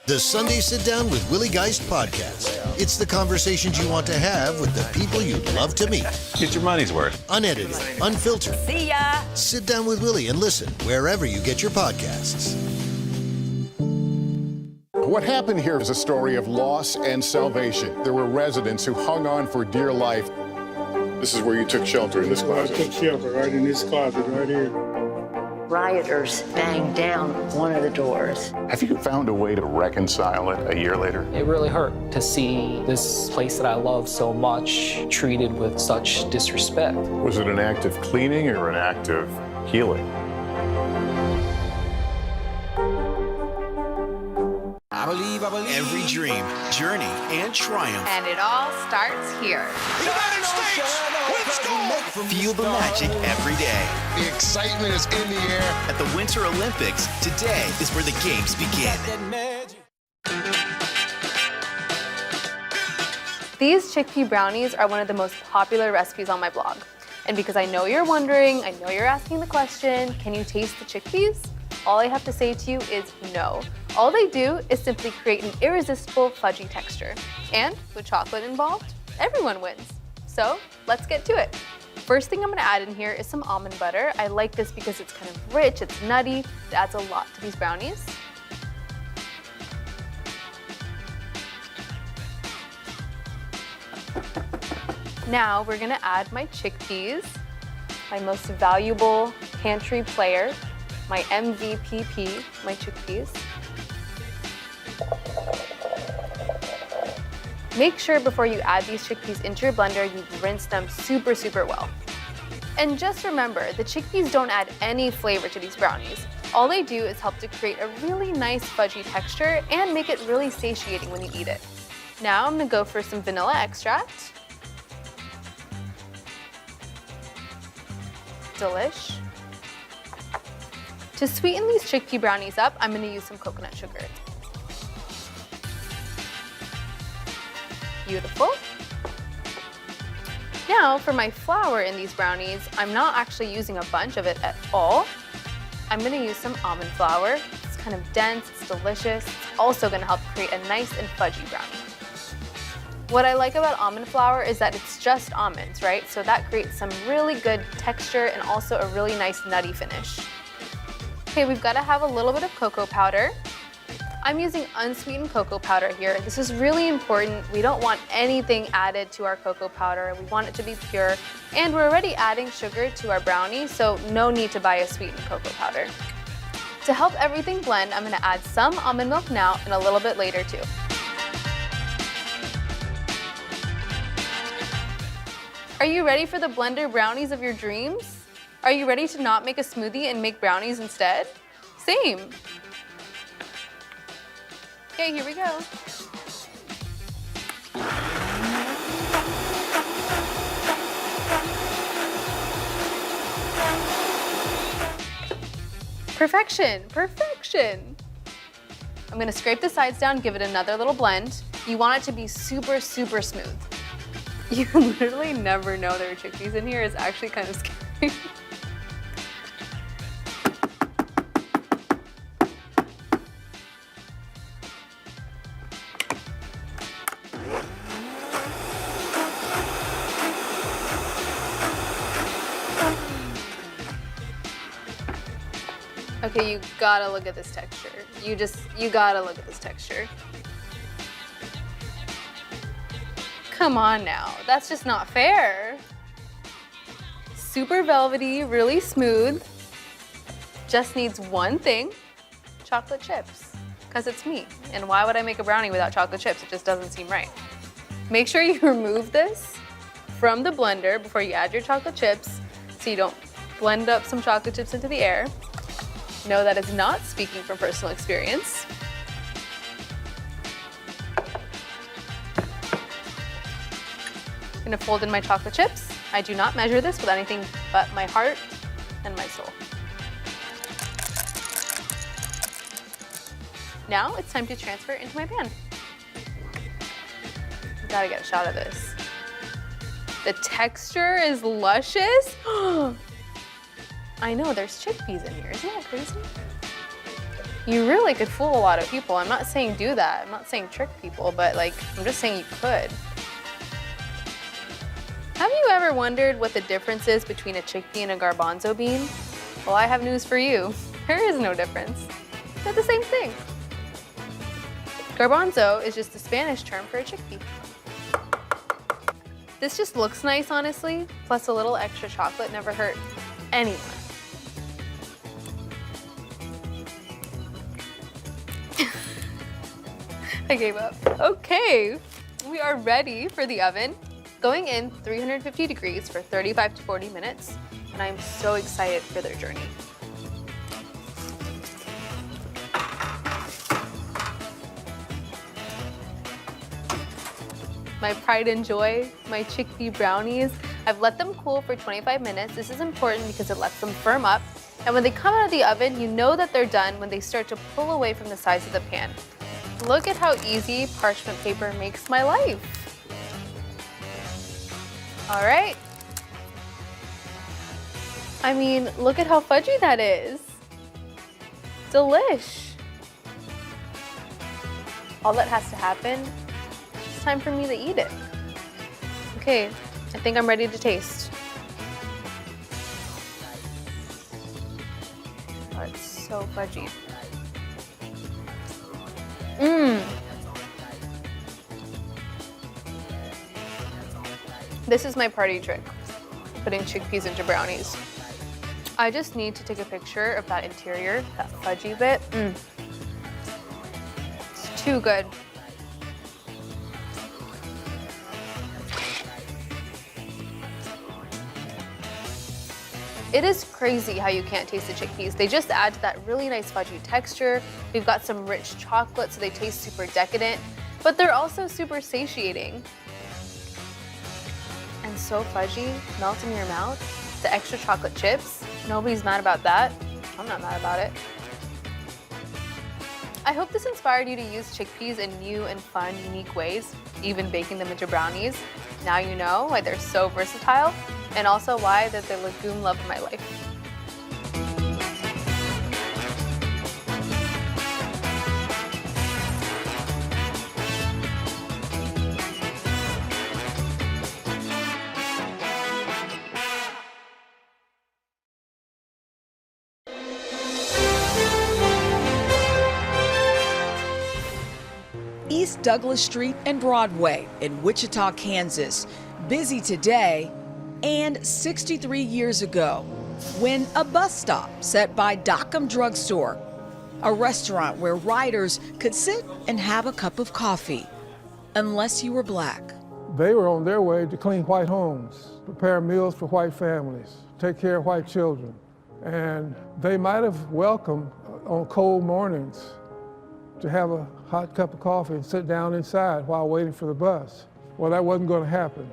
Speaker 7: The Sunday Sit Down with Willie Geist podcast. It's the conversations you want to have with the people you'd love to meet.
Speaker 23: Get your money's worth.
Speaker 7: Unedited, unfiltered.
Speaker 3: See ya!
Speaker 7: Sit down with Willie and listen wherever you get your podcasts.
Speaker 2: What happened here is a story of loss and salvation. There were residents who hung on for dear life. This is where you took shelter, in this
Speaker 1: I
Speaker 2: closet.
Speaker 1: took shelter right in this closet right here.
Speaker 15: Rioters banged down one of the doors.
Speaker 2: Have you found a way to reconcile it a year later?
Speaker 17: It really hurt to see this place that I love so much treated with such disrespect.
Speaker 2: Was it an act of cleaning or an act of healing?
Speaker 12: I believe every dream, journey, and triumph.
Speaker 20: And it all starts here.
Speaker 5: United States wins gold!
Speaker 12: Feel the magic every day.
Speaker 5: The excitement is in the air.
Speaker 12: At the Winter Olympics, today is where the games begin.
Speaker 19: These chickpea brownies are one of the most popular recipes on my blog. And because I know you're wondering, I know you're asking the question, can you taste the chickpeas? All I have to say to you is no. All they do is simply create an irresistible fudgy texture. And with chocolate involved, everyone wins. So let's get to it. First thing I'm gonna add in here is some almond butter. I like this because it's kind of rich, it's nutty, it adds a lot to these brownies. Now we're gonna add my chickpeas, my most valuable pantry player, my MVPP, my chickpeas. Make sure before you add these chickpeas into your blender, you rinse them super, super well. And just remember, the chickpeas don't add any flavor to these brownies. All they do is help to create a really nice fudgy texture and make it really satiating when you eat it. Now I'm gonna go for some vanilla extract. Delish. To sweeten these chickpea brownies up, I'm gonna use some coconut sugar. Beautiful. Now for my flour in these brownies, I'm not actually using a bunch of it at all. I'm gonna use some almond flour. It's kind of dense, it's delicious. It's also gonna help create a nice and fudgy brownie. What I like about almond flour is that it's just almonds, right? So that creates some really good texture and also a really nice nutty finish. Okay, we've gotta have a little bit of cocoa powder. I'm using unsweetened cocoa powder here. This is really important. We don't want anything added to our cocoa powder. We want it to be pure. And we're already adding sugar to our brownie, so no need to buy a sweetened cocoa powder. To help everything blend, I'm gonna add some almond milk now and a little bit later too. Are you ready for the blender brownies of your dreams? Are you ready to not make a smoothie and make brownies instead? Same. Okay, here we go. Perfection, perfection. I'm gonna scrape the sides down, give it another little blend. You want it to be super, super smooth. You literally never know there are chickpeas in here. It's actually kind of scary. Okay, you gotta look at this texture. You gotta look at this texture. Come on now, that's just not fair. Super velvety, really smooth. Just needs one thing, chocolate chips, because it's me. And why would I make a brownie without chocolate chips? It just doesn't seem right. Make sure you remove this from the blender before you add your chocolate chips so you don't blend up some chocolate chips into the air. No, that is not speaking from personal experience. I'm gonna fold in my chocolate chips. I do not measure this with anything but my heart and my soul. Now it's time to transfer it into my pan. I gotta get a shot of this. The texture is luscious. I know, there's chickpeas in here. Isn't that crazy? You really could fool a lot of people. I'm not saying do that. I'm not saying trick people, but like, I'm just saying you could. Have you ever wondered what the difference is between a chickpea and a garbanzo bean? Well, I have news for you. There is no difference. They're the same thing. Garbanzo is just the Spanish term for a chickpea. This just looks nice, honestly, plus a little extra chocolate never hurt anyone. I gave up. Okay, we are ready for the oven. Going in 350 degrees for 35 to 40 minutes, and I'm so excited for their journey. My pride and joy, my chickpea brownies. I've let them cool for 25 minutes. This is important because it lets them firm up. And when they come out of the oven, you know that they're done when they start to pull away from the sides of the pan. Look at how easy parchment paper makes my life. All right. I mean, look at how fudgy that is. Delish. All that has to happen, it's time for me to eat it. Okay, I think I'm ready to taste. Oh, it's so fudgy. Mmm. This is my party trick, putting chickpeas into brownies. I just need to take a picture of that interior, that fudgy bit. It's too good. It is crazy how you can't taste the chickpeas. They just add to that really nice fudgy texture. We've got some rich chocolate, so they taste super decadent, but they're also super satiating. And so fudgy, melt in your mouth. The extra chocolate chips, nobody's mad about that. I'm not mad about it. I hope this inspired you to use chickpeas in new and fun, unique ways, even baking them into brownies. Now you know why they're so versatile, and also why they're the legume love of my life.
Speaker 14: East Douglas Street and Broadway in Wichita, Kansas. Busy today and 63 years ago when a bus stop set by Dockham Drugstore, a restaurant where riders could sit and have a cup of coffee, unless you were black.
Speaker 1: They were on their way to clean white homes, prepare meals for white families, take care of white children. And they might have welcomed on cold mornings to have a hot cup of coffee and sit down inside while waiting for the bus. Well, that wasn't going to happen.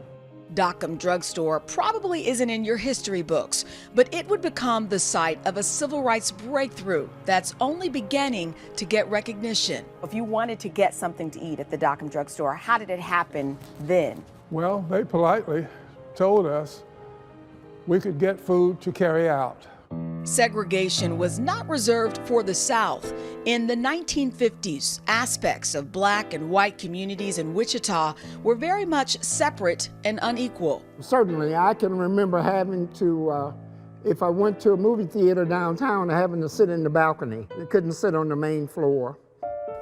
Speaker 14: Dockham Drugstore probably isn't in your history books, but it would become the site of a civil rights breakthrough that's only beginning to get recognition.
Speaker 3: If you wanted to get something to eat at the Dockham Drugstore, how did it happen then?
Speaker 1: Well, they politely told us we could get food to carry out.
Speaker 14: Segregation was not reserved for the South. In the 1950s, aspects of black and white communities in Wichita were very much separate and unequal.
Speaker 21: Certainly, I can remember having to, if I went to a movie theater downtown, having to sit in the balcony. I couldn't sit on the main floor.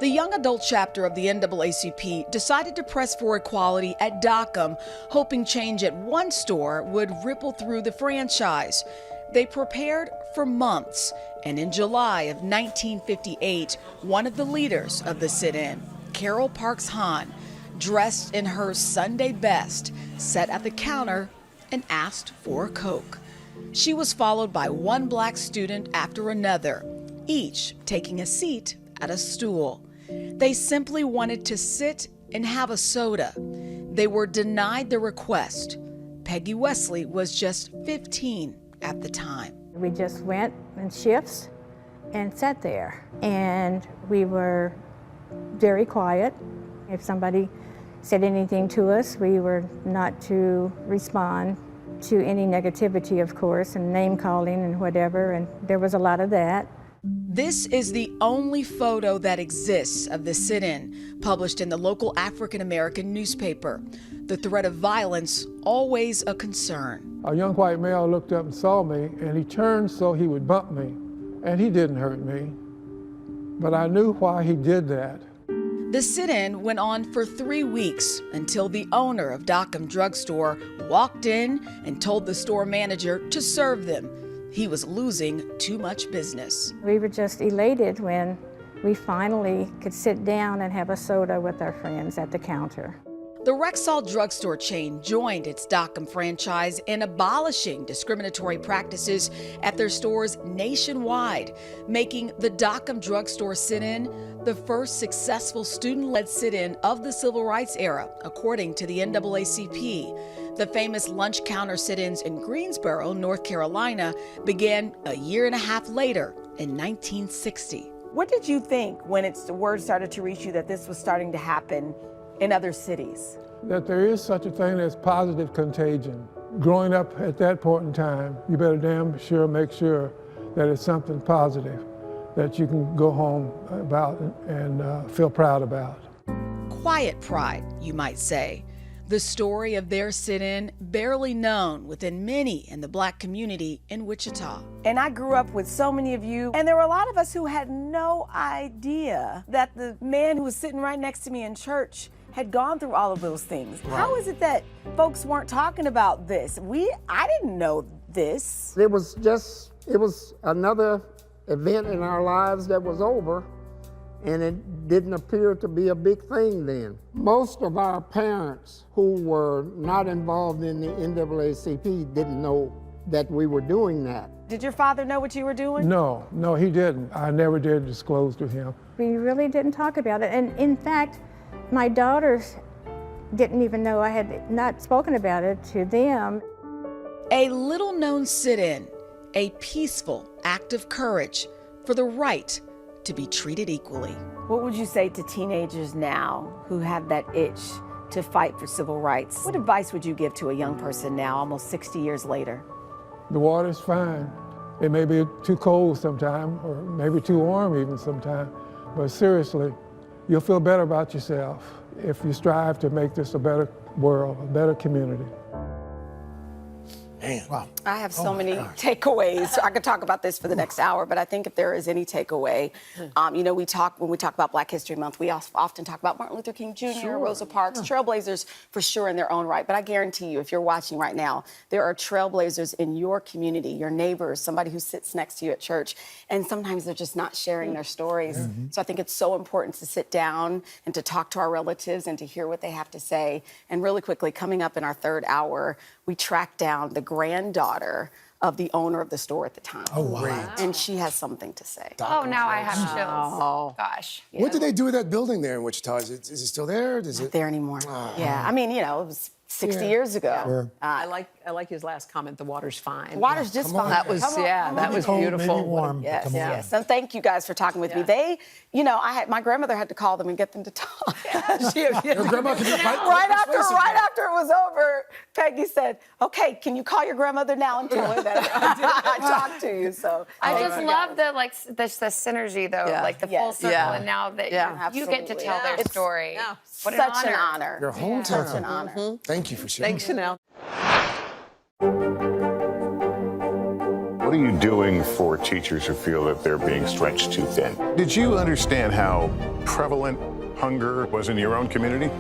Speaker 14: The young adult chapter of the NAACP decided to press for equality at Dockham, hoping change at one store would ripple through the franchise. They prepared for months, and in July of 1958, one of the leaders of the sit-in, Carol Parks Hahn, dressed in her Sunday best, sat at the counter and asked for a Coke. She was followed by one black student after another, each taking a seat at a stool. They simply wanted to sit and have a soda. They were denied the request. Peggy Wesley was just 15 at the time.
Speaker 22: We just went in shifts and sat there, and we were very quiet. If somebody said anything to us, we were not to respond to any negativity, of course, and name calling and whatever, and there was a lot of that.
Speaker 14: This is the only photo that exists of the sit-in, published in the local African-American newspaper. The threat of violence, always a concern.
Speaker 1: A young white male looked up and saw me, and he turned so he would bump me, and he didn't hurt me, but I knew why he did that.
Speaker 14: The sit-in went on for 3 weeks until the owner of Dockham Drugstore walked in and told the store manager to serve them. He was losing too much business.
Speaker 22: We were just elated when we finally could sit down and have a soda with our friends at the counter.
Speaker 14: The Rexall drugstore chain joined its Dockham franchise in abolishing discriminatory practices at their stores nationwide, making the Dockham drugstore sit-in the first successful student-led sit-in of the civil rights era, according to the NAACP. The famous lunch counter sit-ins in Greensboro, North Carolina, began a year and a half later in 1960.
Speaker 3: What did you think when the word started to reach you that this was starting to happen in other cities?
Speaker 1: That there is such a thing as positive contagion. Growing up at that point in time, you better damn sure make sure that it's something positive that you can go home about and feel proud about.
Speaker 14: Quiet pride, you might say. The story of their sit-in barely known within many in the black community in Wichita.
Speaker 3: And I grew up with so many of you, and there were a lot of us who had no idea that the man who was sitting right next to me in church had gone through all of those things. Right. How is it that folks weren't talking about this? I didn't know this.
Speaker 21: It was another event in our lives that was over, and it didn't appear to be a big thing then. Most of our parents who were not involved in the NAACP didn't know that we were doing that.
Speaker 3: Did your father know what you were doing?
Speaker 1: No, he didn't. I never did disclose to him.
Speaker 22: We really didn't talk about it, and in fact, my daughters didn't even know I had not spoken about it to them.
Speaker 14: A little-known sit-in, a peaceful act of courage for the right to be treated equally.
Speaker 3: What would you say to teenagers now who have that itch to fight for civil rights? What advice would you give to a young person now, almost 60 years later?
Speaker 1: The water's fine. It may be too cold sometime, or maybe too warm even sometime, but seriously, you'll feel better about yourself if you strive to make this a better world, a better community.
Speaker 6: Man. Wow.
Speaker 3: I have so many takeaways. I could talk about this for the next hour, but I think if there is any takeaway, you know, when we talk about Black History Month, we often talk about Martin Luther King Jr., Rosa Parks, trailblazers for sure in their own right. But I guarantee you, if you're watching right now, there are trailblazers in your community, your neighbors, somebody who sits next to you at church, and sometimes they're just not sharing their stories. So I think it's so important to sit down and to talk to our relatives and to hear what they have to say. And really quickly, coming up in our third hour, we track down the granddaughter of the owner of the store at the time.
Speaker 6: Oh, wow.
Speaker 3: And she has something to say.
Speaker 20: Oh, now I have chills.
Speaker 3: Oh.
Speaker 20: Gosh.
Speaker 6: What did they do with that building there in Wichita? Is it still there? Is
Speaker 3: Not
Speaker 6: it
Speaker 3: there anymore. Yeah, I mean, you know, it was 60 years ago.
Speaker 10: I like his last comment. The water's fine.
Speaker 3: Water's just fine.
Speaker 10: That was that was
Speaker 8: Cold,
Speaker 10: beautiful.
Speaker 8: maybe warm.
Speaker 3: Yes,
Speaker 8: Come on.
Speaker 3: yes. And thank you guys for talking with me. They, you know, my grandmother had to call them and get them to talk.
Speaker 6: Your grandma can just
Speaker 3: right after it was over, Peggy said, "Okay, can you call your grandmother now and tell her that I talked to you?" So
Speaker 20: I just love the synergy though, like the full circle, and now that you get to tell their story. What
Speaker 3: such an honor.
Speaker 6: Your hometown?
Speaker 3: Such an honor.
Speaker 6: Thank you for sharing.
Speaker 10: Thanks, Chanel.
Speaker 2: What are you doing for teachers who feel that they're being stretched too thin? Did you understand how prevalent hunger was in your own community?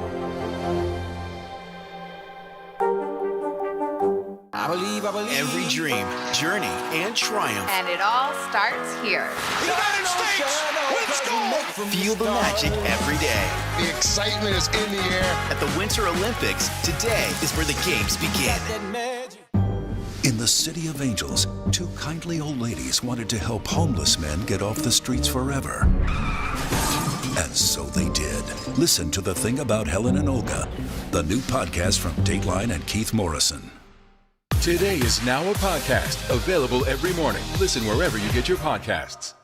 Speaker 12: I believe every dream, journey, and triumph.
Speaker 20: And it all starts here.
Speaker 5: United States wins gold.
Speaker 12: Feel the magic every day.
Speaker 5: The excitement is in the air.
Speaker 12: At the Winter Olympics, today is where the games begin.
Speaker 11: In the City of Angels, two kindly old ladies wanted to help homeless men get off the streets forever. And so they did. Listen to The Thing About Helen and Olga, the new podcast from Dateline and Keith Morrison.
Speaker 18: Today is now a podcast, available every morning. Listen wherever you get your podcasts.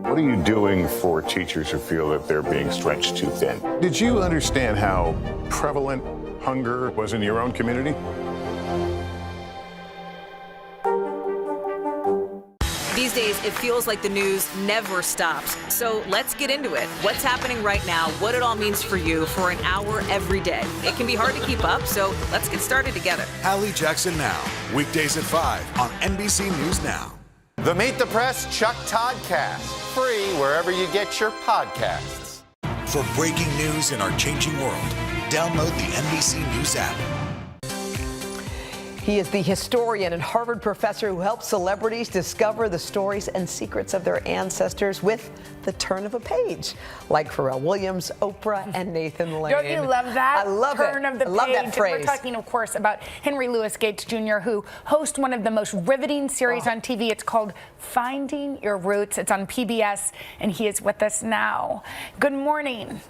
Speaker 2: What are you doing for teachers who feel that they're being stretched too thin? Did you understand how prevalent hunger was in your own community?
Speaker 16: These days, it feels like the news never stops. So let's get into it. What's happening right now, what it all means for you for an hour every day. It can be hard to keep up, so let's get started together.
Speaker 12: Hallie Jackson Now, weekdays at 5 on NBC News Now.
Speaker 13: The Meet the Press Chuck Toddcast, free wherever you get your podcasts.
Speaker 12: For breaking news in our changing world, download the NBC News app.
Speaker 10: He is the historian and Harvard professor who helps celebrities discover the stories and secrets of their ancestors with the turn of a page, like Pharrell Williams, Oprah, and Nathan Lane.
Speaker 24: Don't you love that?
Speaker 10: I love
Speaker 24: turn
Speaker 10: it.
Speaker 24: of the
Speaker 10: I love
Speaker 24: page.
Speaker 10: that phrase.
Speaker 24: And we're talking, of course, about Henry Louis Gates Jr., who hosts one of the most riveting series on TV. It's called Finding Your Roots. It's on PBS, and he is with us now. Good morning.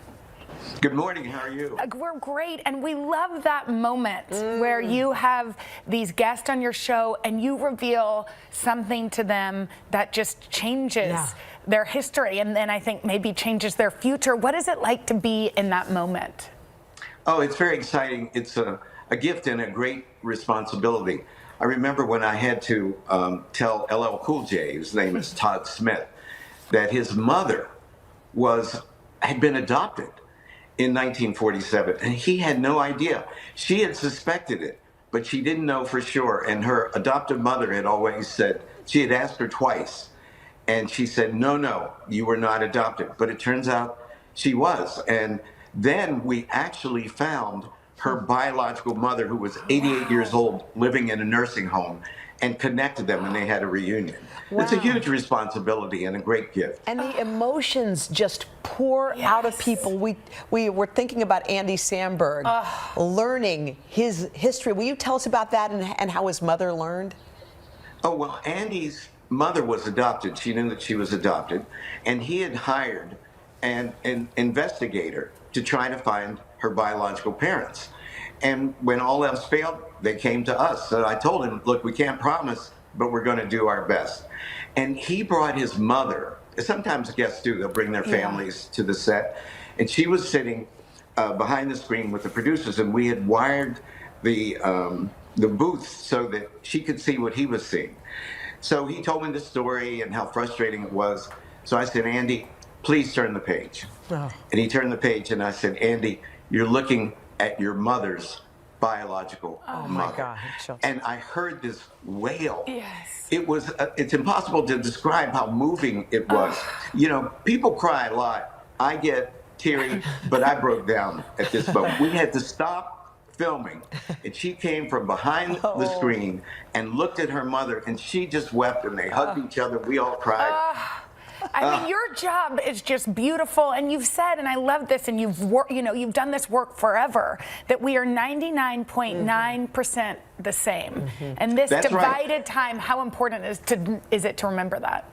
Speaker 25: Good morning, how are you?
Speaker 24: We're great, and we love that moment where you have these guests on your show and you reveal something to them that just changes their history and then I think maybe changes their future. What is it like to be in that moment?
Speaker 25: Oh, it's very exciting. It's a gift and a great responsibility. I remember when I had to tell LL Cool J, his name is Todd Smith, that his mother had been adopted in 1947, and he had no idea. She had suspected it, but she didn't know for sure. And her adoptive mother had always said, she had asked her twice, and she said, no, you were not adopted. But it turns out she was. And then we actually found her biological mother, who was 88 years old, living in a nursing home, and connected them, and they had a reunion.
Speaker 10: Wow.
Speaker 25: It's a huge responsibility and a great gift.
Speaker 10: And the emotions just pour out of people. We were thinking about Andy Samberg learning his history. Will you tell us about that and how his mother learned?
Speaker 25: Oh, well, Andy's mother was adopted. She knew that she was adopted, and he had hired an investigator to try to find her biological parents. And when all else failed, they came to us. So I told him, look, we can't promise but we're going to do our best. And he brought his mother. Sometimes guests do, they'll bring their families to the set. And she was sitting behind the screen with the producers, and we had wired the booth so that she could see what he was seeing. So he told me the story and how frustrating it was. So I said, Andy, please turn the page. And he turned the page, and I said, Andy, you're looking at your mother's biological mother.
Speaker 10: My God.
Speaker 25: And I heard this wail.
Speaker 24: Yes.
Speaker 25: It was, it's impossible to describe how moving it was. You know, people cry a lot. I get teary, but I broke down at this moment. We had to stop filming, and she came from behind the screen and looked at her mother, and she just wept, and they hugged each other. We all cried.
Speaker 24: I mean, your job is just beautiful, and you've said, and I love this, and you've done this work forever, that we are 99.9% the same. And this divided time, how important is it to remember that?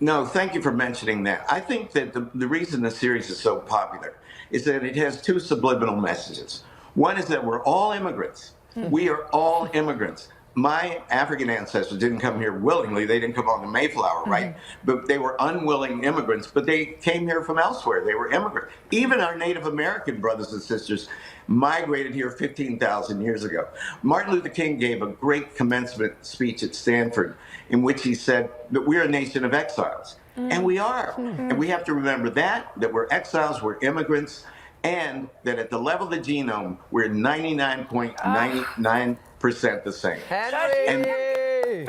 Speaker 25: No, thank you for mentioning that. I think that the reason the series is so popular is that it has two subliminal messages. One is that we're all immigrants. We are all immigrants. My African ancestors didn't come here willingly. They didn't come on the Mayflower, right? But they were unwilling immigrants, but they came here from elsewhere. They were immigrants. Even our Native American brothers and sisters migrated here 15,000 years ago. Martin Luther King gave a great commencement speech at Stanford in which he said that we're a nation of exiles. And we are. And we have to remember that we're exiles, we're immigrants, and that at the level of the genome, we're 99.99% the same.
Speaker 10: Henry!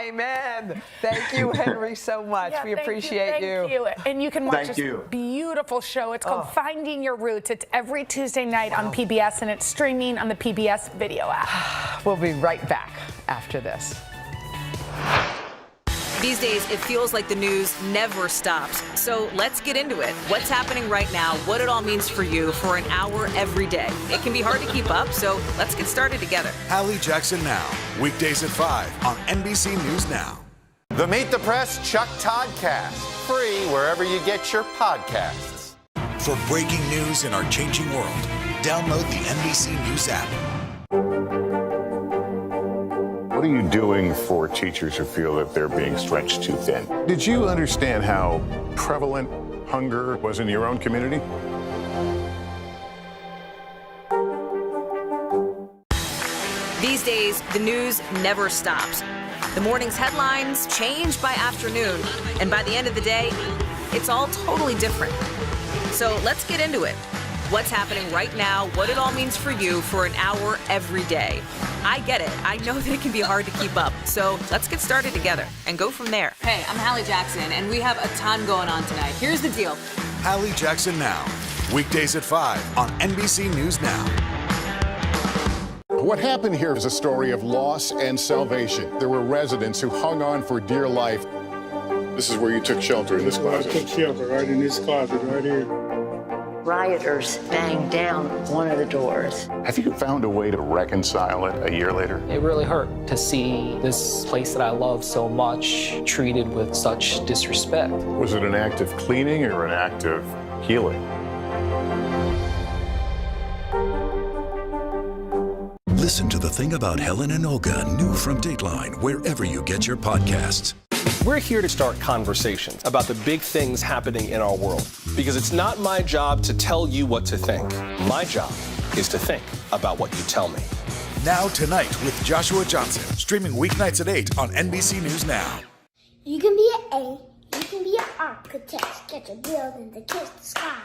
Speaker 10: Amen. Thank you, Henry, so much. We appreciate you.
Speaker 24: Thank you. And you can watch this beautiful show. It's called Finding Your Roots. It's every Tuesday night on PBS, and it's streaming on the PBS video app.
Speaker 10: We'll be right back after this.
Speaker 16: These days, it feels like the news never stops. So let's get into it. What's happening right now, what it all means for you for an hour every day. It can be hard to keep up, so let's get started together.
Speaker 12: Hallie Jackson Now, weekdays at 5 on NBC News Now.
Speaker 13: The Meet the Press Chuck Toddcast, free wherever you get your podcasts.
Speaker 12: For breaking news in our changing world, download the NBC News app.
Speaker 2: What are you doing for teachers who feel that they're being stretched too thin? Did you understand how prevalent hunger was in your own community?
Speaker 16: These days, the news never stops. The morning's headlines change by afternoon, and by the end of the day, it's all totally different. So let's get into it. What's happening right now, what it all means for you for an hour every day. I get it. I know that it can be hard to keep up. So let's get started together and go from there.
Speaker 4: Hey, I'm Hallie Jackson, and we have a ton going on tonight. Here's the deal.
Speaker 12: Hallie Jackson Now, weekdays at 5 on NBC News Now.
Speaker 2: What happened here is a story of loss and salvation. There were residents who hung on for dear life. This is where you took shelter, in this closet.
Speaker 7: I took shelter right in this closet right here.
Speaker 9: Rioters banged down one of the doors.
Speaker 2: Have you found a way to reconcile it a year later?
Speaker 17: It really hurt to see this place that I love so much treated with such disrespect.
Speaker 2: Was it an act of cleaning or an act of healing?
Speaker 11: Listen to The Thing About Helen and Olga, new from Dateline, wherever you get your podcasts.
Speaker 15: We're here to start conversations about the big things happening in our world, because it's not my job to tell you what to think. My job is to think about what you tell me.
Speaker 12: Now Tonight with Joshua Johnson, streaming weeknights at 8 on NBC News Now.
Speaker 23: You can be an A, you can be an architect, get a building to kiss the sky.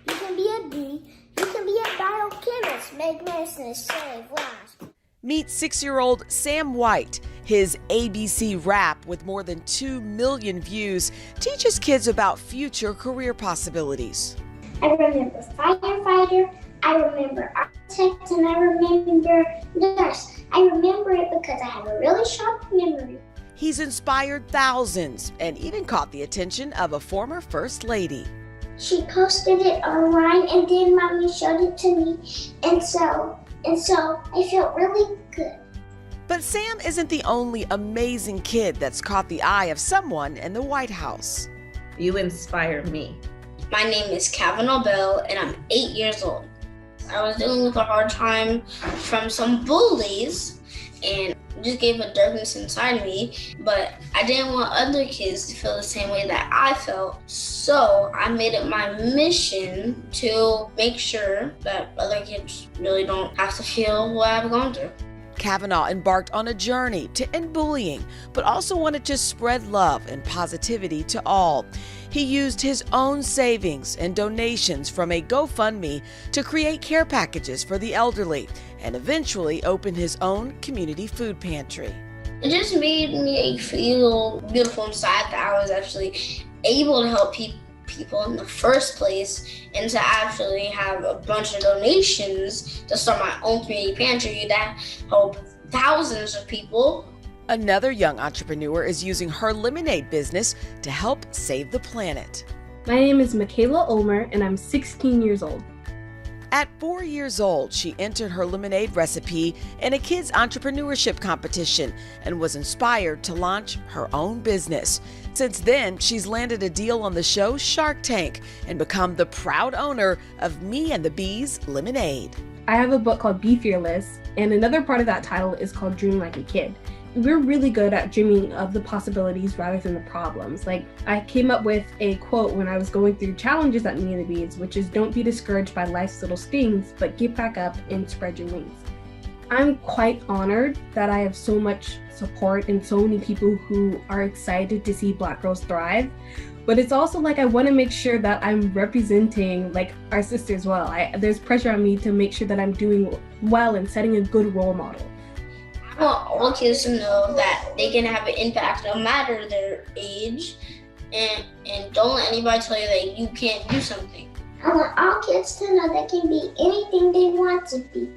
Speaker 23: You can be a B, you can be a biochemist, make medicine, save lives.
Speaker 3: Meet 6-year-old Sam White. His ABC rap, with more than 2 million views, teaches kids about future career possibilities.
Speaker 23: I remember firefighter, I remember architect, and I remember nurse. I remember it because I have a really sharp memory.
Speaker 3: He's inspired thousands and even caught the attention of a former First Lady.
Speaker 23: She posted it online, and then Mommy showed it to me, and so I felt really good.
Speaker 3: But Sam isn't the only amazing kid that's caught the eye of someone in the White House.
Speaker 26: You inspire me.
Speaker 23: My name is Kavanaugh Bell, and I'm 8 years old. I was dealing with a hard time from some bullies, and just gave a darkness inside me, but I didn't want other kids to feel the same way that I felt. So I made it my mission to make sure that other kids really don't have to feel what I've gone through.
Speaker 3: Kavanaugh embarked on a journey to end bullying, but also wanted to spread love and positivity to all. He used his own savings and donations from a GoFundMe to create care packages for the elderly and eventually open his own community food pantry.
Speaker 23: It just made me feel beautiful inside that I was actually able to help people in the first place, and to actually have a bunch of donations to start my own community pantry that help thousands of people.
Speaker 3: Another young entrepreneur is using her lemonade business to help save the planet.
Speaker 1: My name is Michaela Ulmer, and I'm 16 years old.
Speaker 3: At 4 years old, she entered her lemonade recipe in a kids' entrepreneurship competition and was inspired to launch her own business. Since then, she's landed a deal on the show Shark Tank and become the proud owner of Me and the Bees Lemonade.
Speaker 1: I have a book called Be Fearless, and another part of that title is called Dream Like a Kid. We're really good at dreaming of the possibilities rather than the problems. Like, I came up with a quote when I was going through challenges at Me and the Bees, which is, don't be discouraged by life's little stings, but get back up and spread your wings. I'm quite honored that I have so much support and so many people who are excited to see Black girls thrive. But it's also like I want to make sure that I'm representing like our sisters well. There's pressure on me to make sure that I'm doing well and setting a good role model.
Speaker 23: I want all kids to know that they can have an impact no matter their age, and don't let anybody tell you that you can't do something. I want all kids to know they can be anything they want to be.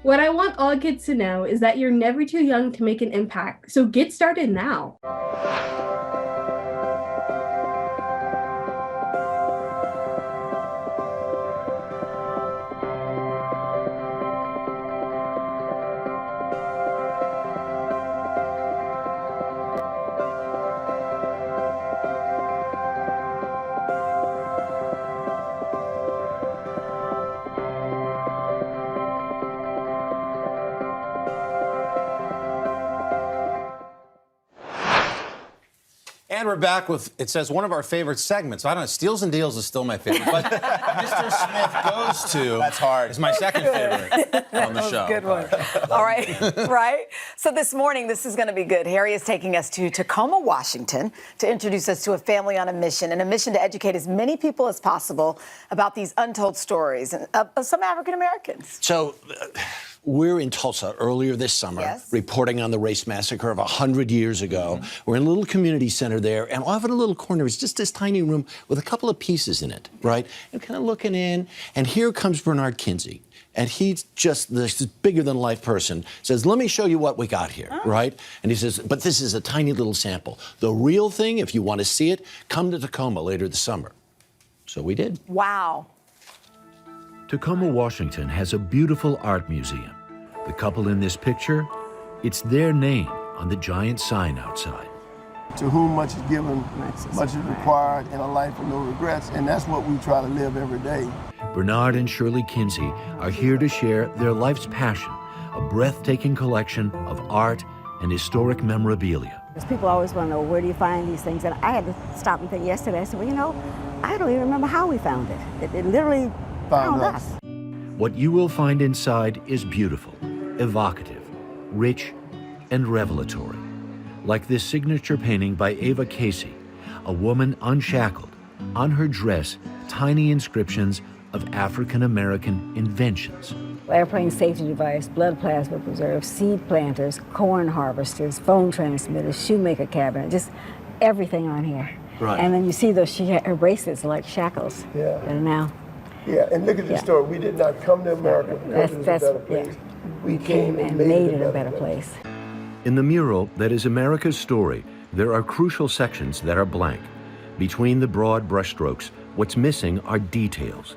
Speaker 1: What I want all kids to know is that you're never too young to make an impact, so get started now.
Speaker 8: And we're back with, it says, one of our favorite segments. I don't know, Steals and Deals is still my favorite, but Mr. Smith goes to... That's hard. It's my second favorite on the show.
Speaker 14: Good one. All right, right? So this morning, this is going to be good. Harry is taking us to Tacoma, Washington, to introduce us to a family on a mission, and a mission to educate as many people as possible about these untold stories of some African Americans.
Speaker 19: So... we're in Tulsa earlier this summer, reporting on the race massacre of 100 years ago. We're in a little community center there, and off in a little corner is just this tiny room with a couple of pieces in it, right? And kind of looking in, and here comes Bernard Kinsey. And he's just this bigger-than-life person, says, let me show you what we got here, right? And he says, but this is a tiny little sample. The real thing, if you want to see it, come to Tacoma later this summer. So we did.
Speaker 14: Wow.
Speaker 11: Tacoma, Washington has a beautiful art museum. The couple in this picture, it's their name on the giant sign outside.
Speaker 21: To whom much is given, much is required, in a life with no regrets, and that's what we try to live every day.
Speaker 11: Bernard and Shirley Kinsey are here to share their life's passion, a breathtaking collection of art and historic memorabilia.
Speaker 22: People always want to know, where do you find these things? And I had to stop and think yesterday. I said, well, you know, I don't even remember how we found it. It literally found us.
Speaker 11: What you will find inside is beautiful, evocative, rich, and revelatory. Like this signature painting by Ava Casey, a woman unshackled. On her dress, tiny inscriptions of African-American inventions.
Speaker 22: Airplane safety device, blood plasma preserve, seed planters, corn harvesters, phone transmitters, shoemaker cabinet, just everything on here.
Speaker 21: Right.
Speaker 22: And then you see those, her bracelets are like shackles.
Speaker 21: Yeah.
Speaker 22: And now.
Speaker 21: Yeah, and look at the story. We did not come to America because it was a better place.
Speaker 22: Yeah.
Speaker 21: We came and
Speaker 22: made it a better place.
Speaker 11: In the mural that is America's story, there are crucial sections that are blank. Between the broad brushstrokes, what's missing are details.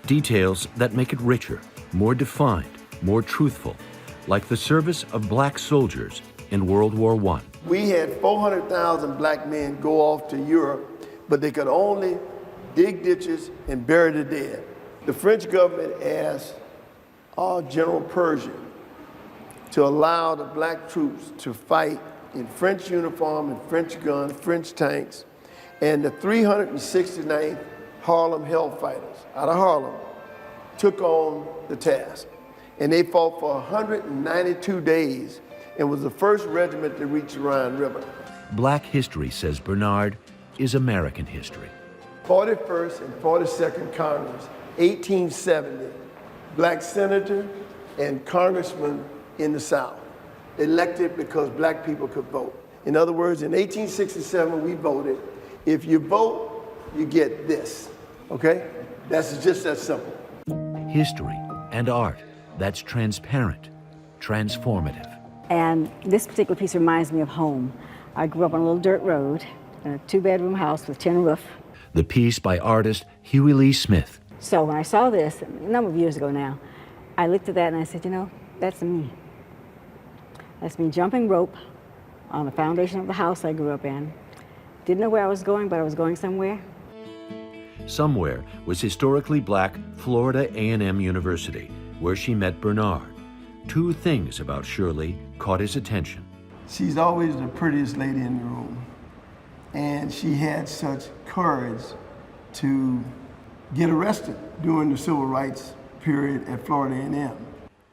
Speaker 11: Details that make it richer, more defined, more truthful, like the service of black soldiers in World War I.
Speaker 21: We had 400,000 black men go off to Europe, but they could only dig ditches and bury the dead. The French government asked General Pershing to allow the black troops to fight in French uniform and French guns, French tanks, and the 369th Harlem Hellfighters out of Harlem took on the task. And they fought for 192 days and was the first regiment to reach the Rhine River.
Speaker 5: Black history, says Bernard, is American history.
Speaker 21: 41st and 42nd Congress, 1870, black senator and congressman in the South, elected because black people could vote. In other words, in 1867, we voted. If you vote, you get this, okay? That's just that simple.
Speaker 5: History and art that's transparent, transformative.
Speaker 22: And this particular piece reminds me of home. I grew up on a little dirt road, in a 2-bedroom house with tin roof.
Speaker 5: The piece by artist Huey Lee Smith.
Speaker 22: So when I saw this, a number of years ago now, I looked at that and I said, you know, that's me. That's me jumping rope on the foundation of the house I grew up in. Didn't know where I was going, but I was going somewhere.
Speaker 5: Somewhere was historically black Florida A&M University, where she met Bernard. Two things about Shirley caught his attention.
Speaker 21: She's always the prettiest lady in the room. And she had such courage to get arrested during the civil rights period at Florida A&M.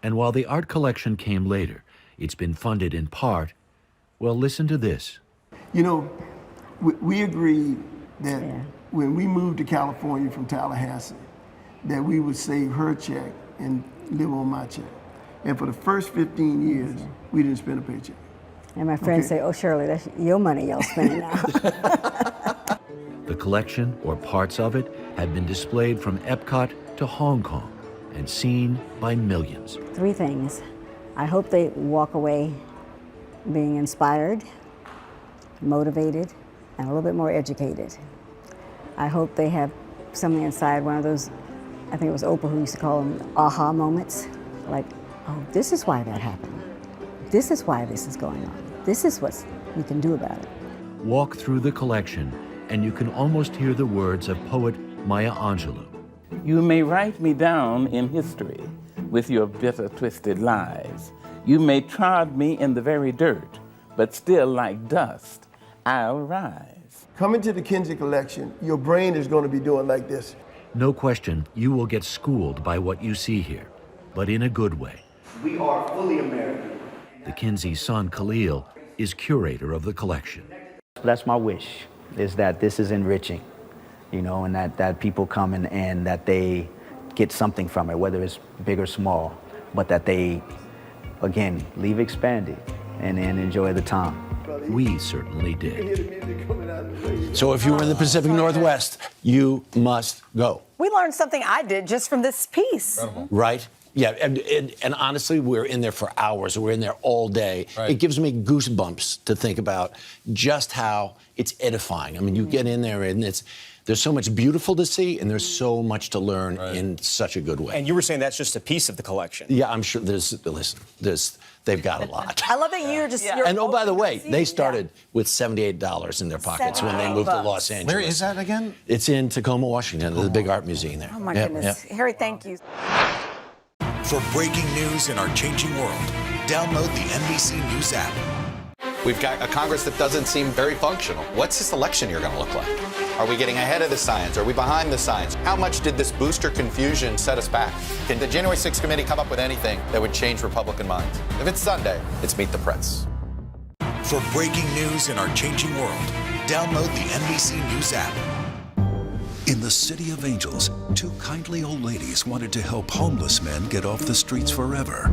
Speaker 5: And while the art collection came later, it's been funded in part. Well, listen to this.
Speaker 21: You know, we agreed that when we moved to California from Tallahassee, that we would save her check and live on my check. And for the first 15 years, we didn't spend a paycheck.
Speaker 22: And my friends say, oh, Shirley, that's your money y'all spending now.
Speaker 5: The collection, or parts of it, have been displayed from Epcot to Hong Kong and seen by millions.
Speaker 22: 3 things. I hope they walk away being inspired, motivated, and a little bit more educated. I hope they have something inside, one of those, I think it was Oprah who used to call them aha moments, like, oh, this is why that happened. This is why this is going on. This is what we can do about it.
Speaker 5: Walk through the collection, and you can almost hear the words of poet Maya Angelou.
Speaker 6: You may write me down in history with your bitter, twisted lies. You may trod me in the very dirt, but still like dust, I'll rise.
Speaker 21: Coming to the Kinsey collection, your brain is going to be doing like this.
Speaker 5: No question, you will get schooled by what you see here, but in a good way.
Speaker 21: We are fully American.
Speaker 5: The Kinsey's son, Khalil, is curator of the collection.
Speaker 18: That's my wish, is that this is enriching, you know, and that people come and that they get something from it, whether it's big or small, but that they, again, leave expanded and enjoy the time.
Speaker 5: We certainly did.
Speaker 19: So if you were in the Pacific Northwest, you must go.
Speaker 14: We learned something I did just from this piece.
Speaker 19: Right? Yeah, and honestly, we're in there for hours. We're in there all day. Right. It gives me goosebumps to think about just how it's edifying. I mean, you get in there and there's so much beautiful to see and there's so much to learn in such a good way.
Speaker 20: And you were saying that's just a piece of the collection.
Speaker 19: Yeah, I'm sure they've got a lot.
Speaker 14: I love that you're just...
Speaker 19: Yeah. And oh, by the way, they started with $78 in their pockets when they moved to Los Angeles.
Speaker 8: Where is that again?
Speaker 19: It's in Tacoma, Washington. There's a big art museum there.
Speaker 14: Oh, my goodness. Harry, thank you.
Speaker 12: For breaking news in our changing world, download the NBC News app.
Speaker 13: We've got a Congress that doesn't seem very functional. What's this election year going to look like? Are we getting ahead of the science? Are we behind the science? How much did this booster confusion set us back? Can the January 6th committee come up with anything that would change Republican minds? If it's Sunday, it's Meet the Press.
Speaker 12: For breaking news in our changing world, download the NBC News app.
Speaker 11: In the City of Angels, 2 kindly old ladies wanted to help homeless men get off the streets forever.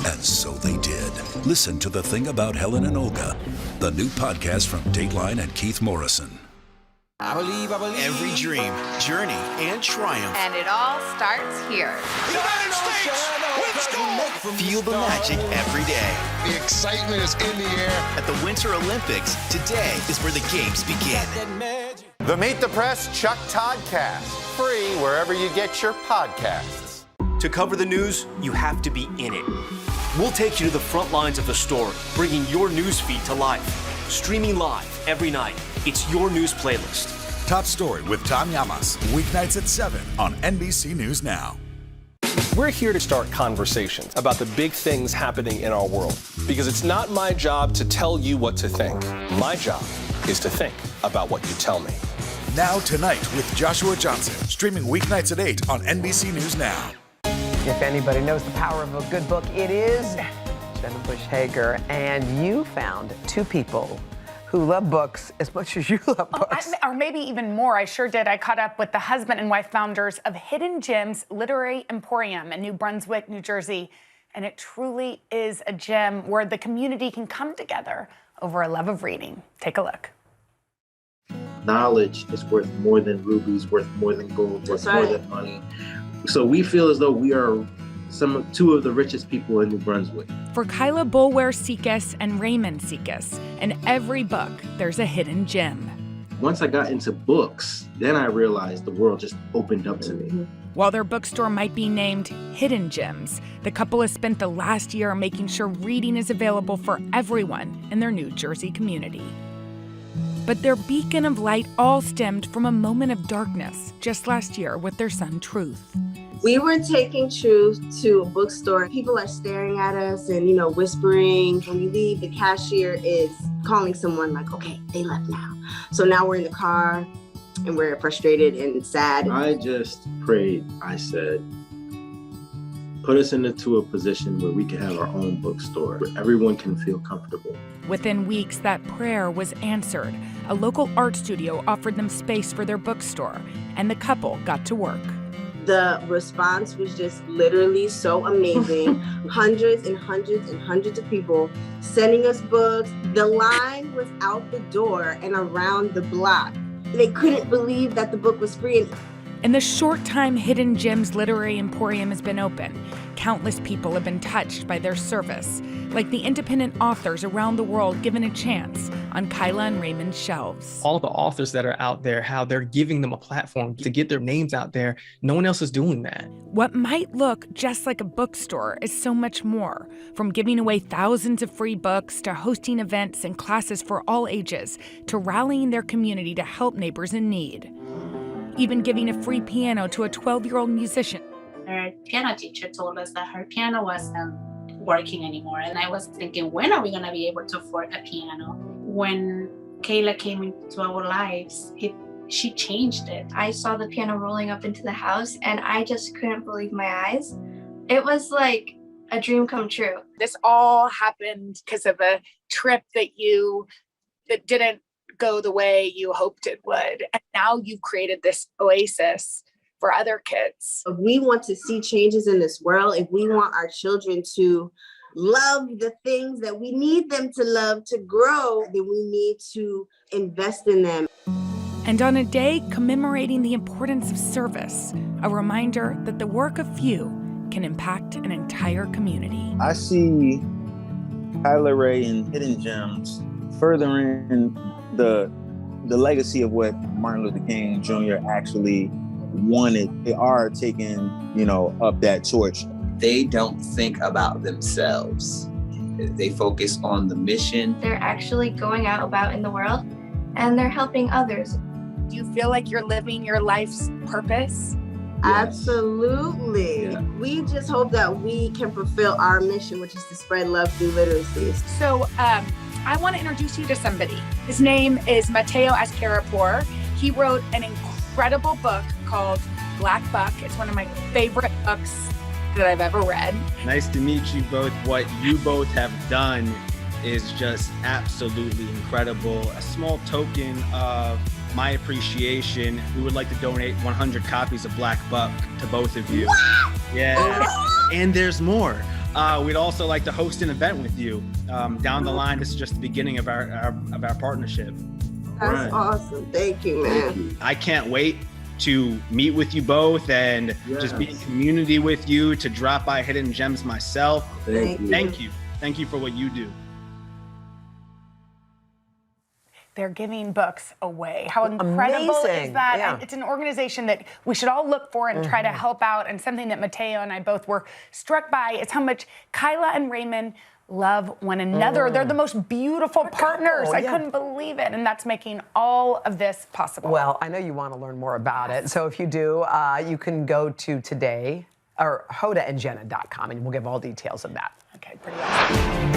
Speaker 11: And so they did. Listen to The Thing About Helen and Olga, the new podcast from Dateline and Keith Morrison.
Speaker 12: I believe every dream, journey, and triumph.
Speaker 24: And it all starts here.
Speaker 12: United States, let's go! Feel the magic every day.
Speaker 25: The excitement is in the air.
Speaker 12: At the Winter Olympics, today is where the games begin.
Speaker 13: The Meet the Press Chuck Toddcast, free wherever you get your podcasts.
Speaker 27: To cover the news, you have to be in it. We'll take you to the front lines of the story, bringing your news feed to life. Streaming live every night. It's your news playlist.
Speaker 12: Top Story with Tom Llamas, weeknights at 7 on NBC News Now.
Speaker 15: We're here to start conversations about the big things happening in our world, because it's not my job to tell you what to think. My job is to think about what you tell me.
Speaker 12: Now Tonight with Joshua Johnson, streaming weeknights at 8 on NBC News Now.
Speaker 2: If anybody knows the power of a good book, it is Jenna Bush Hager. And you found two people who love books as much as you love books.
Speaker 4: Or maybe even more. I sure did. I caught up with the husband and wife founders of Hidden Gems Literary Emporium in New Brunswick, New Jersey. And it truly is a gem where the community can come together over a love of reading. Take a look.
Speaker 7: Knowledge is worth more than rubies, worth more than gold, worth more than money. So we feel as though we are two of the richest people in New Brunswick.
Speaker 9: For Kyla Boulware-Sikis and Raymond Sikis, in every book, there's a hidden gem.
Speaker 7: Once I got into books, then I realized the world just opened up to me.
Speaker 9: While their bookstore might be named Hidden Gems, the couple has spent the last year making sure reading is available for everyone in their New Jersey community. But their beacon of light all stemmed from a moment of darkness just last year with their son, Truth.
Speaker 10: We were taking Truth to a bookstore. People are staring at us and, whispering. When you leave, the cashier is calling someone like, okay, they left now. So now we're in the car and we're frustrated and sad.
Speaker 7: I just prayed. I said, put us into a position where we can have our own bookstore, where everyone can feel comfortable.
Speaker 9: Within weeks, that prayer was answered. A local art studio offered them space for their bookstore, and the couple got to work.
Speaker 10: The response was just literally so amazing. Hundreds and hundreds and hundreds of people sending us books. The line was out the door and around the block. They couldn't believe that the book was free.
Speaker 9: In the short time Hidden Gems Literary Emporium has been open, countless people have been touched by their service, like the independent authors around the world given a chance on Kyla and Raymond's shelves.
Speaker 16: All the authors that are out there, how they're giving them a platform to get their names out there. No one else is doing that.
Speaker 9: What might look just like a bookstore is so much more, from giving away thousands of free books to hosting events and classes for all ages to rallying their community to help neighbors in need. Even giving a free piano to a 12-year-old musician.
Speaker 17: Our piano teacher told us that her piano wasn't working anymore. And I was thinking, when are we going to be able to afford a piano? When Kayla came into our lives, she changed it.
Speaker 28: I saw the piano rolling up into the house and I just couldn't believe my eyes. It was like a dream come true.
Speaker 4: This all happened because of a trip that didn't go the way you hoped it would. And now you've created this oasis for other kids.
Speaker 10: If we want to see changes in this world, if we want our children to love the things that we need them to love to grow, then we need to invest in them.
Speaker 9: And on a day commemorating the importance of service, a reminder that the work of few can impact an entire community.
Speaker 7: I see Kyla Ray and Hidden Gems furthering the legacy of what Martin Luther King Jr. actually wanted. They are taking, up that torch.
Speaker 29: They don't think about themselves. They focus on the mission.
Speaker 28: They're actually going out about in the world and they're helping others.
Speaker 4: Do you feel like you're living your life's purpose?
Speaker 10: Absolutely. Yeah. We just hope that we can fulfill our mission, which is to spread love through literacy.
Speaker 4: So I want to introduce you to somebody. His name is Mateo Azcárraga. He wrote an incredible book called Black Buck. It's one of my favorite books that I've ever read.
Speaker 30: Nice to meet you both. What you both have done is just absolutely incredible. A small token of my appreciation. We would like to donate 100 copies of Black Buck to both of you.
Speaker 10: What?
Speaker 30: Yeah, and there's more. We'd also like to host an event with you down the line. This is just the beginning of our partnership.
Speaker 10: That's awesome. Thank you, man.
Speaker 30: I can't wait to meet with you both and just be in community with you, to drop by Hidden Gems myself. Thank you. Thank you for what you do.
Speaker 4: They're giving books away. How incredible is that?
Speaker 2: Yeah.
Speaker 4: And it's an organization that we should all look for and try to help out. And something that Mateo and I both were struck by is how much Kyla and Raymond love one another. They're the most beautiful partners. I couldn't believe it. And that's making all of this possible.
Speaker 2: Well, I know you want to learn more about it. So if you do, you can go to today. or hodaandjenna.com, and we'll give all details of that.
Speaker 4: Okay, pretty awesome.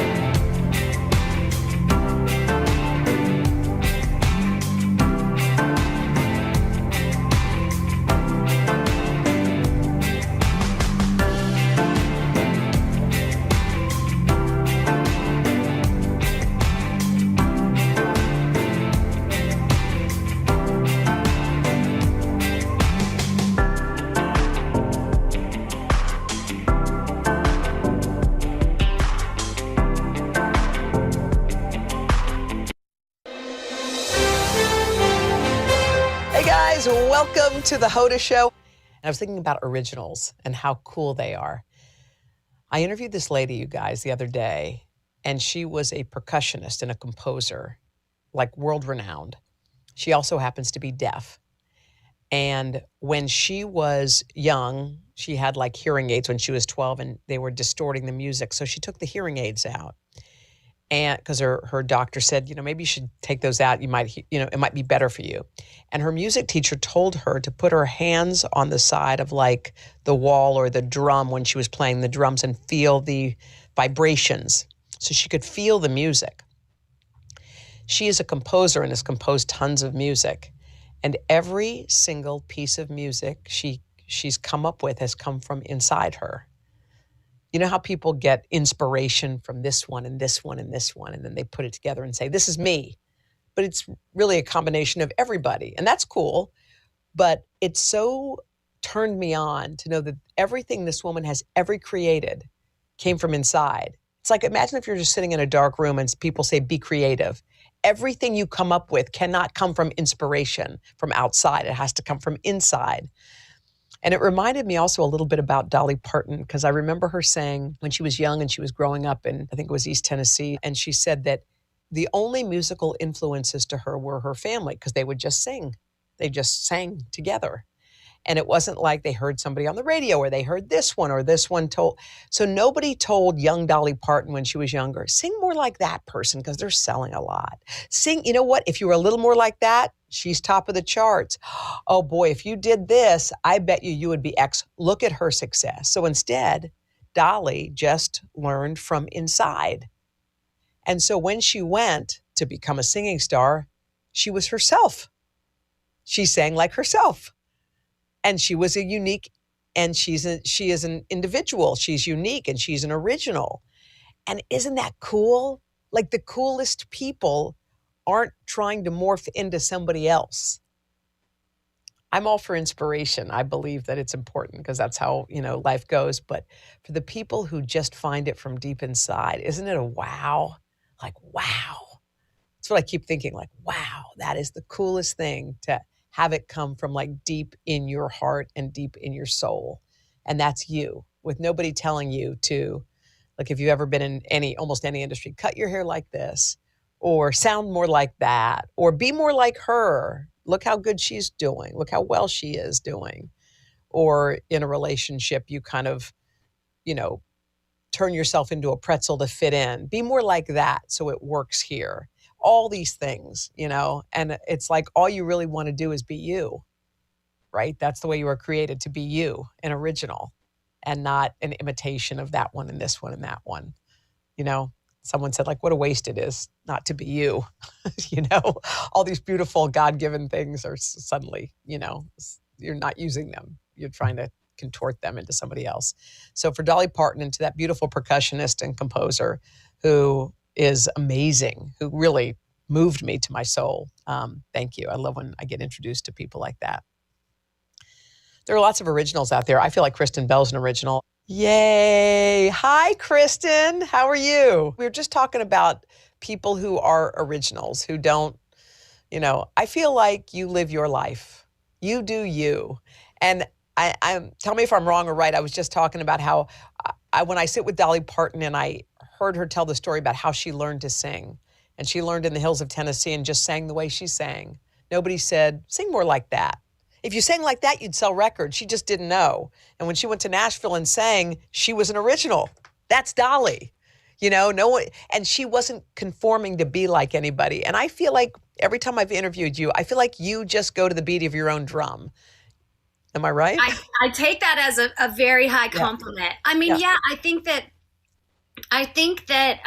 Speaker 2: Welcome to the Hoda Show. I was thinking about originals and how cool they are. I interviewed this lady, you guys, the other day, and she was a percussionist and a composer, like world-renowned. She also happens to be deaf. And when she was young, she had like hearing aids when she was 12, and they were distorting the music. So she took the hearing aids out. And because her doctor said, maybe you should take those out. You might, it might be better for you. And her music teacher told her to put her hands on the side of like the wall or the drum when she was playing the drums and feel the vibrations so she could feel the music. She is a composer and has composed tons of music. And every single piece of music she's come up with has come from inside her. You know how people get inspiration from this one and this one and this one, and then they put it together and say, this is me. But it's really a combination of everybody. And that's cool. But it so turned me on to know that everything this woman has ever created came from inside. It's like, imagine if you're just sitting in a dark room and people say, be creative. Everything you come up with cannot come from inspiration from outside. It has to come from inside. And it reminded me also a little bit about Dolly Parton, because I remember her saying when she was young and she was growing up in, I think it was East Tennessee, and she said that the only musical influences to her were her family, because they would just sing. They just sang together. And it wasn't like they heard somebody on the radio or they heard this one or this one told. So nobody told young Dolly Parton when she was younger, sing more like that person because they're selling a lot. Sing, you know what? If you were a little more like that, she's top of the charts. Oh boy, if you did this, I bet you would be X. Look at her success. So instead, Dolly just learned from inside. And so when she went to become a singing star, she was herself. She sang like herself. And she was a unique, and she is an individual. She's unique and she's an original. And isn't that cool? Like the coolest people aren't trying to morph into somebody else. I'm all for inspiration. I believe that it's important because that's how, life goes. But for the people who just find it from deep inside, isn't it a wow? Like, wow. That's what I keep thinking, like, wow, that is the coolest thing, to have it come from like deep in your heart and deep in your soul. And that's you, with nobody telling you to, like, if you've ever been in almost any industry, cut your hair like this, or sound more like that, or be more like her. Look how good she's doing. Look how well she is doing. Or in a relationship, you kind of, turn yourself into a pretzel to fit in. Be more like that so it works here. All these things, and it's like all you really want to do is be you, right? That's the way you were created, to be you, an original, and not an imitation of that one and this one and that one. Someone said, like, what a waste it is not to be you. All these beautiful God-given things are suddenly, you're not using them. You're trying to contort them into somebody else. So for Dolly Parton, and to that beautiful percussionist and composer who is amazing, who really moved me to my soul. Thank you. I love when I get introduced to people like that. There are lots of originals out there. I feel like Kristen Bell's an original. Yay. Hi, Kristen. How are you? We were just talking about people who are originals, who don't, I feel like you live your life. You do you. And tell me if I'm wrong or right. I was just talking about how when I sit with Dolly Parton and I heard her tell the story about how she learned to sing. And she learned in the hills of Tennessee and just sang the way she sang. Nobody said, sing more like that. If you sang like that, you'd sell records. She just didn't know. And when she went to Nashville and sang, she was an original. That's Dolly. No one, and she wasn't conforming to be like anybody. And I feel like every time I've interviewed you, I feel like you just go to the beat of your own drum. Am I right?
Speaker 1: I take that as a very high compliment. I mean, I think that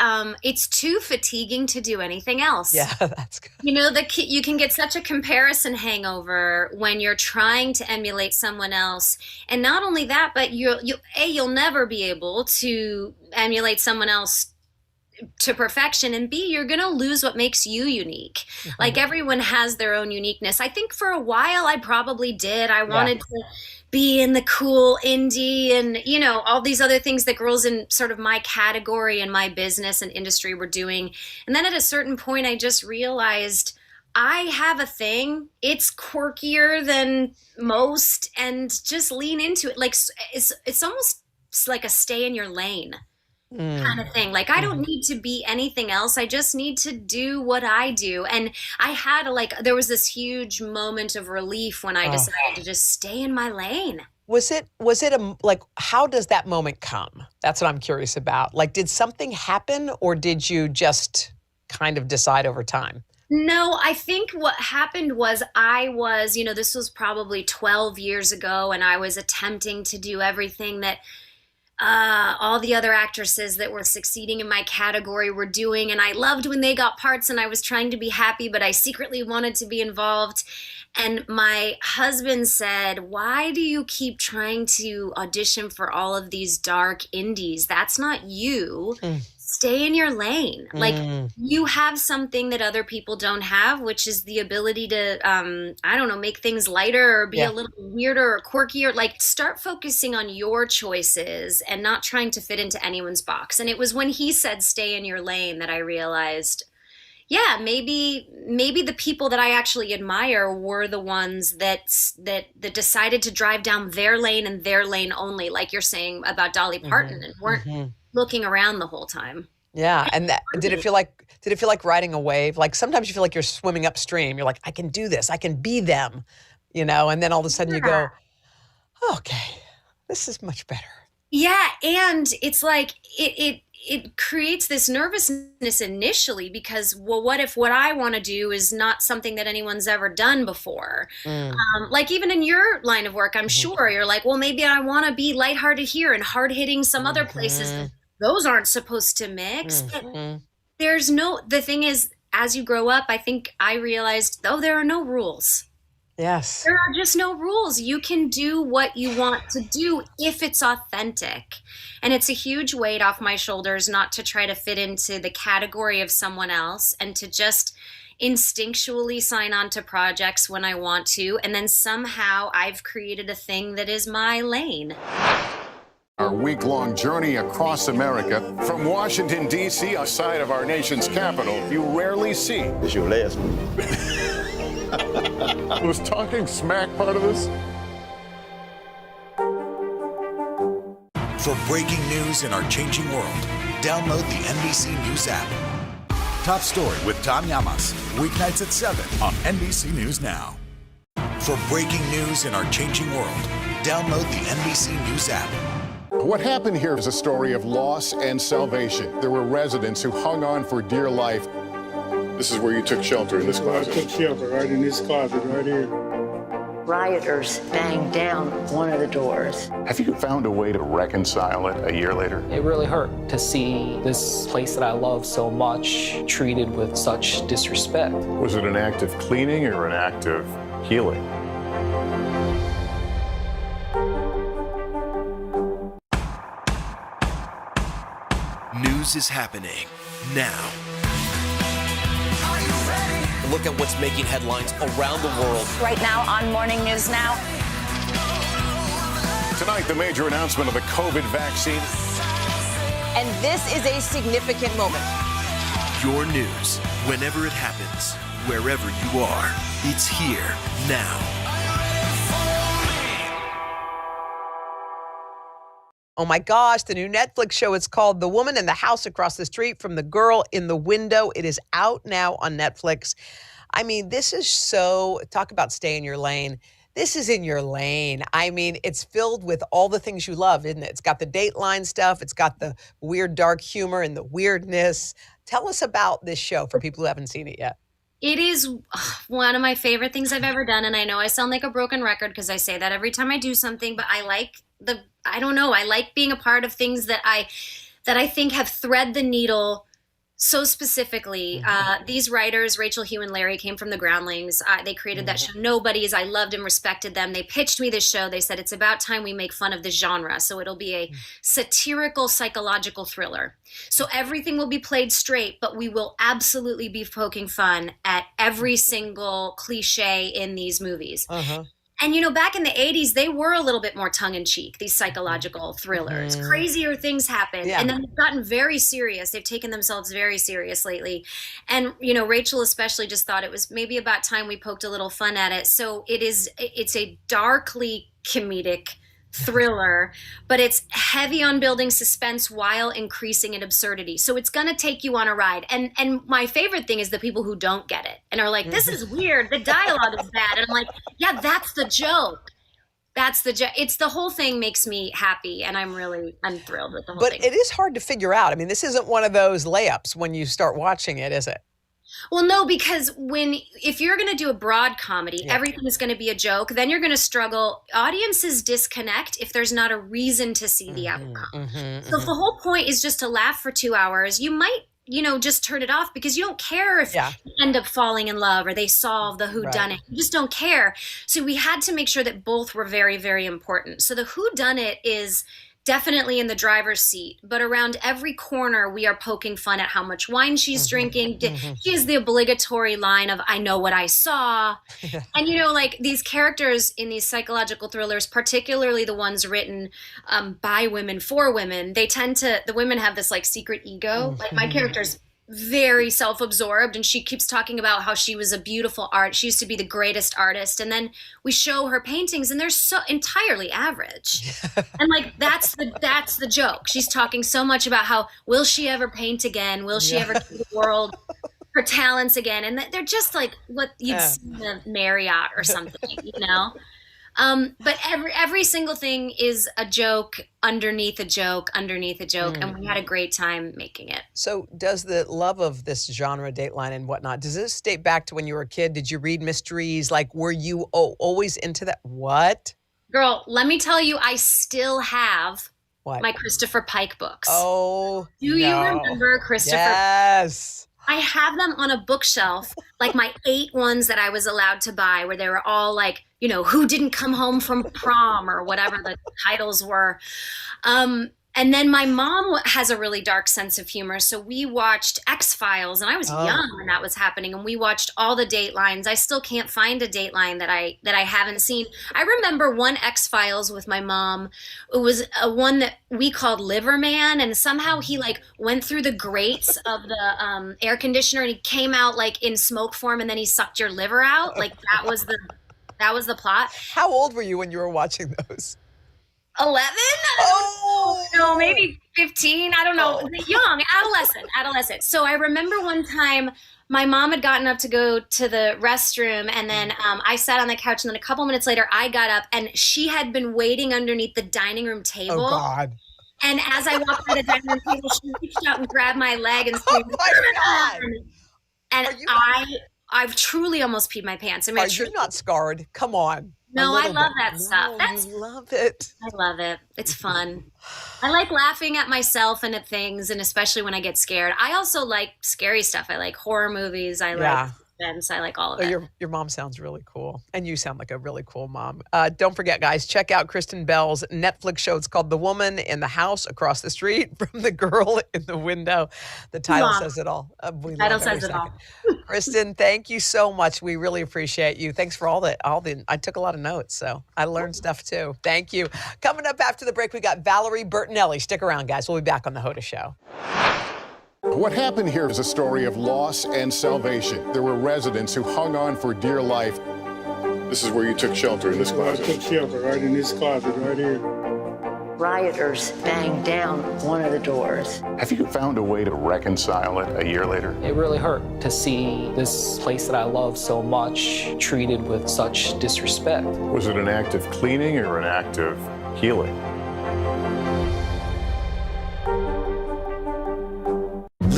Speaker 1: it's too fatiguing to do anything else.
Speaker 2: Yeah, that's good.
Speaker 1: You know, you can get such a comparison hangover when you're trying to emulate someone else. And not only that, but you'll never be able to emulate someone else to perfection, and B, you're going to lose what makes you unique. Mm-hmm. Like, everyone has their own uniqueness. I think for a while I probably did. I wanted to be in the cool indie and, you know, all these other things that girls in sort of my category and my business and industry were doing. And then at a certain point, I just realized I have a thing. It's quirkier than most, and just lean into it. Like, it's almost like a stay in your lane kind of thing. Like, I don't need to be anything else. I just need to do what I do. And I had there was this huge moment of relief when I decided to just stay in my lane.
Speaker 2: Was it how does that moment come? That's what I'm curious about. Like, did something happen, or did you just kind of decide over time?
Speaker 1: No, I think what happened was this was probably 12 years ago, and I was attempting to do everything that all the other actresses that were succeeding in my category were doing. And I loved when they got parts, and I was trying to be happy, but I secretly wanted to be involved. And my husband said, "Why do you keep trying to audition for all of these dark indies? That's not you. Stay in your lane. Like, you have something that other people don't have, which is the ability to, make things lighter or be a little weirder or quirkier. Like, start focusing on your choices and not trying to fit into anyone's box." And it was when he said, "Stay in your lane," that I realized, maybe the people that I actually admire were the ones that decided to drive down their lane and their lane only, like you're saying about Dolly Parton, and weren't looking around the whole time.
Speaker 2: Yeah, and did it feel like riding a wave? Like, sometimes you feel like you're swimming upstream. You're like, I can do this. I can be them, you know. And then all of a sudden you go, okay, this is much better.
Speaker 1: Yeah, and it's like it creates this nervousness initially because, well, what if what I want to do is not something that anyone's ever done before? Like, even in your line of work, I'm sure you're like, well, maybe I want to be lighthearted here and hard-hitting some other places. Those aren't supposed to mix. The thing is, as you grow up, I think I realized, there are no rules.
Speaker 2: Yes.
Speaker 1: There are just no rules. You can do what you want to do if it's authentic. And it's a huge weight off my shoulders not to try to fit into the category of someone else, and to just instinctually sign on to projects when I want to. And then somehow I've created a thing that is my lane.
Speaker 3: Our week-long journey across America, from Washington, D.C., outside of our nation's capital, you rarely see.
Speaker 5: It's your last one.
Speaker 3: Was talking smack part of this?
Speaker 12: For breaking news in our changing world, download the NBC News app. Top Story with Tom Llamas, weeknights at 7 on NBC News Now. For breaking news in our changing world, download the NBC News app.
Speaker 3: What happened here is a story of loss and salvation. There were residents who hung on for dear life. This is where you took shelter, in this closet?
Speaker 6: I took shelter right in this closet right here.
Speaker 18: Rioters banged down one of the doors.
Speaker 3: Have you found a way to reconcile it a year later?
Speaker 20: It really hurt to see this place that I love so much treated with such disrespect.
Speaker 3: Was it an act of cleaning or an act of healing?
Speaker 12: News is happening now.
Speaker 27: Look at what's making headlines around the world.
Speaker 21: Right now on Morning News Now.
Speaker 3: Tonight, the major announcement of the COVID vaccine.
Speaker 21: And this is a significant moment.
Speaker 12: Your news, whenever it happens, wherever you are, it's here now.
Speaker 2: Oh my gosh, the new Netflix show, it's called The Woman in the House Across the Street from the Girl in the Window. It is out now on Netflix. I mean, this is talk about stay in your lane. This is in your lane. I mean, it's filled with all the things you love, isn't it? It's got the Dateline stuff. It's got the weird, dark humor and the weirdness. Tell us about this show for people who haven't seen it yet.
Speaker 1: It is one of my favorite things I've ever done. And I know I sound like a broken record because I say that every time I do something, but I like I like being a part of things that I think have thread the needle so specifically. These writers, Rachel, Hugh, and Larry, came from the Groundlings. They created that show, Nobodies. I loved and respected them. They pitched me this show. They said, it's about time we make fun of the genre. So it'll be a satirical, psychological thriller. So everything will be played straight, but we will absolutely be poking fun at every single cliche in these movies. And, you know, back in the 80s, they were a little bit more tongue-in-cheek, these psychological thrillers. Crazier things happen. And then they've gotten very serious. They've taken themselves very serious lately. And, you know, Rachel especially just thought it was maybe about time we poked a little fun at it. So it's a darkly comedic thriller, but it's heavy on building suspense while increasing in absurdity. So it's going to take you on a ride. And my favorite thing is the people who don't get it and are like, this is weird. The dialogue is bad. And I'm like, yeah, that's the joke. That's the joke. It's the whole thing makes me happy. And I'm thrilled with the whole thing.
Speaker 2: But it is hard to figure out. I mean, this isn't one of those layups when you start watching it, is it?
Speaker 1: Well, no, because if you're going to do a broad comedy, everything is going to be a joke, then you're going to struggle. Audiences disconnect if there's not a reason to see the outcome. So if the whole point is just to laugh for 2 hours, you might, you know, just turn it off because you don't care if you end up falling in love or they solve the whodunit. You just don't care. So we had to make sure that both were very, very important. So the whodunit is definitely in the driver's seat, but around every corner we are poking fun at how much wine she's drinking. She has the obligatory line of, I know what I saw. And, you know, like these characters in these psychological thrillers, particularly the ones written by women for women, the women have this like secret ego. Like my character's very self-absorbed and she keeps talking about how she was a beautiful she used to be the greatest artist, and then we show her paintings and they're so entirely average. And like that's the joke. She's talking so much about how will she ever paint again, will she ever give the world her talents again, and they're just like what you'd see in a Marriott or something, you know. But every single thing is a joke underneath a joke, and we had a great time making it.
Speaker 2: So does the love of this genre, Dateline and whatnot, does this date back to when you were a kid? Did you read mysteries? Like, were you always into that? What?
Speaker 1: Girl, let me tell you, I still have my Christopher Pike books.
Speaker 2: Oh,
Speaker 1: do you remember Christopher?
Speaker 2: Yes.
Speaker 1: I have them on a bookshelf, like my 8 ones that I was allowed to buy, where they were all like, you know, who didn't come home from prom or whatever the titles were. And then my mom has a really dark sense of humor. So we watched X-Files, and I was young when that was happening. And we watched all the Datelines. I still can't find a Dateline that I haven't seen. I remember one X-Files with my mom. It was one that we called Liverman. And somehow he like went through the grates of the air conditioner and he came out like in smoke form, and then he sucked your liver out. Like that was the plot.
Speaker 2: How old were you when you were watching those?
Speaker 1: 11? No, maybe 15. I don't know. Young, adolescent. So I remember one time my mom had gotten up to go to the restroom, and then I sat on the couch, and then a couple minutes later I got up, and she had been waiting underneath the dining room table.
Speaker 2: Oh, God.
Speaker 1: And as I walked by the dining room table, she reached out and grabbed my leg and screamed,
Speaker 2: "Oh my God!"
Speaker 1: And I've truly almost peed my pants. I mean,
Speaker 2: are you not scarred? Come on.
Speaker 1: No, I love that stuff.
Speaker 2: I love it.
Speaker 1: I love it. It's fun. I like laughing at myself and at things, and especially when I get scared. I also like scary stuff. I like horror movies. I like suspense. I like all of it.
Speaker 2: Your mom sounds really cool, and you sound like a really cool mom. Don't forget, guys, check out Kristen Bell's Netflix show. It's called The Woman in the House Across the Street from the Girl in the Window. The title says it all.
Speaker 1: Title says it all.
Speaker 2: Kristen, thank you so much. We really appreciate you. Thanks for all the. I took a lot of notes, so I learned stuff too. Thank you. Coming up after the break, we got Valerie Bertinelli. Stick around, guys. We'll be back on the Hoda Show.
Speaker 3: What happened here is a story of loss and salvation. There were residents who hung on for dear life. This is where you took shelter, in this closet.
Speaker 6: I took shelter right in this closet right here.
Speaker 18: Rioters banged down one of the doors.
Speaker 3: Have you found a way to reconcile it a year later?
Speaker 20: It really hurt to see this place that I love so much treated with such disrespect.
Speaker 3: Was it an act of cleaning or an act of healing?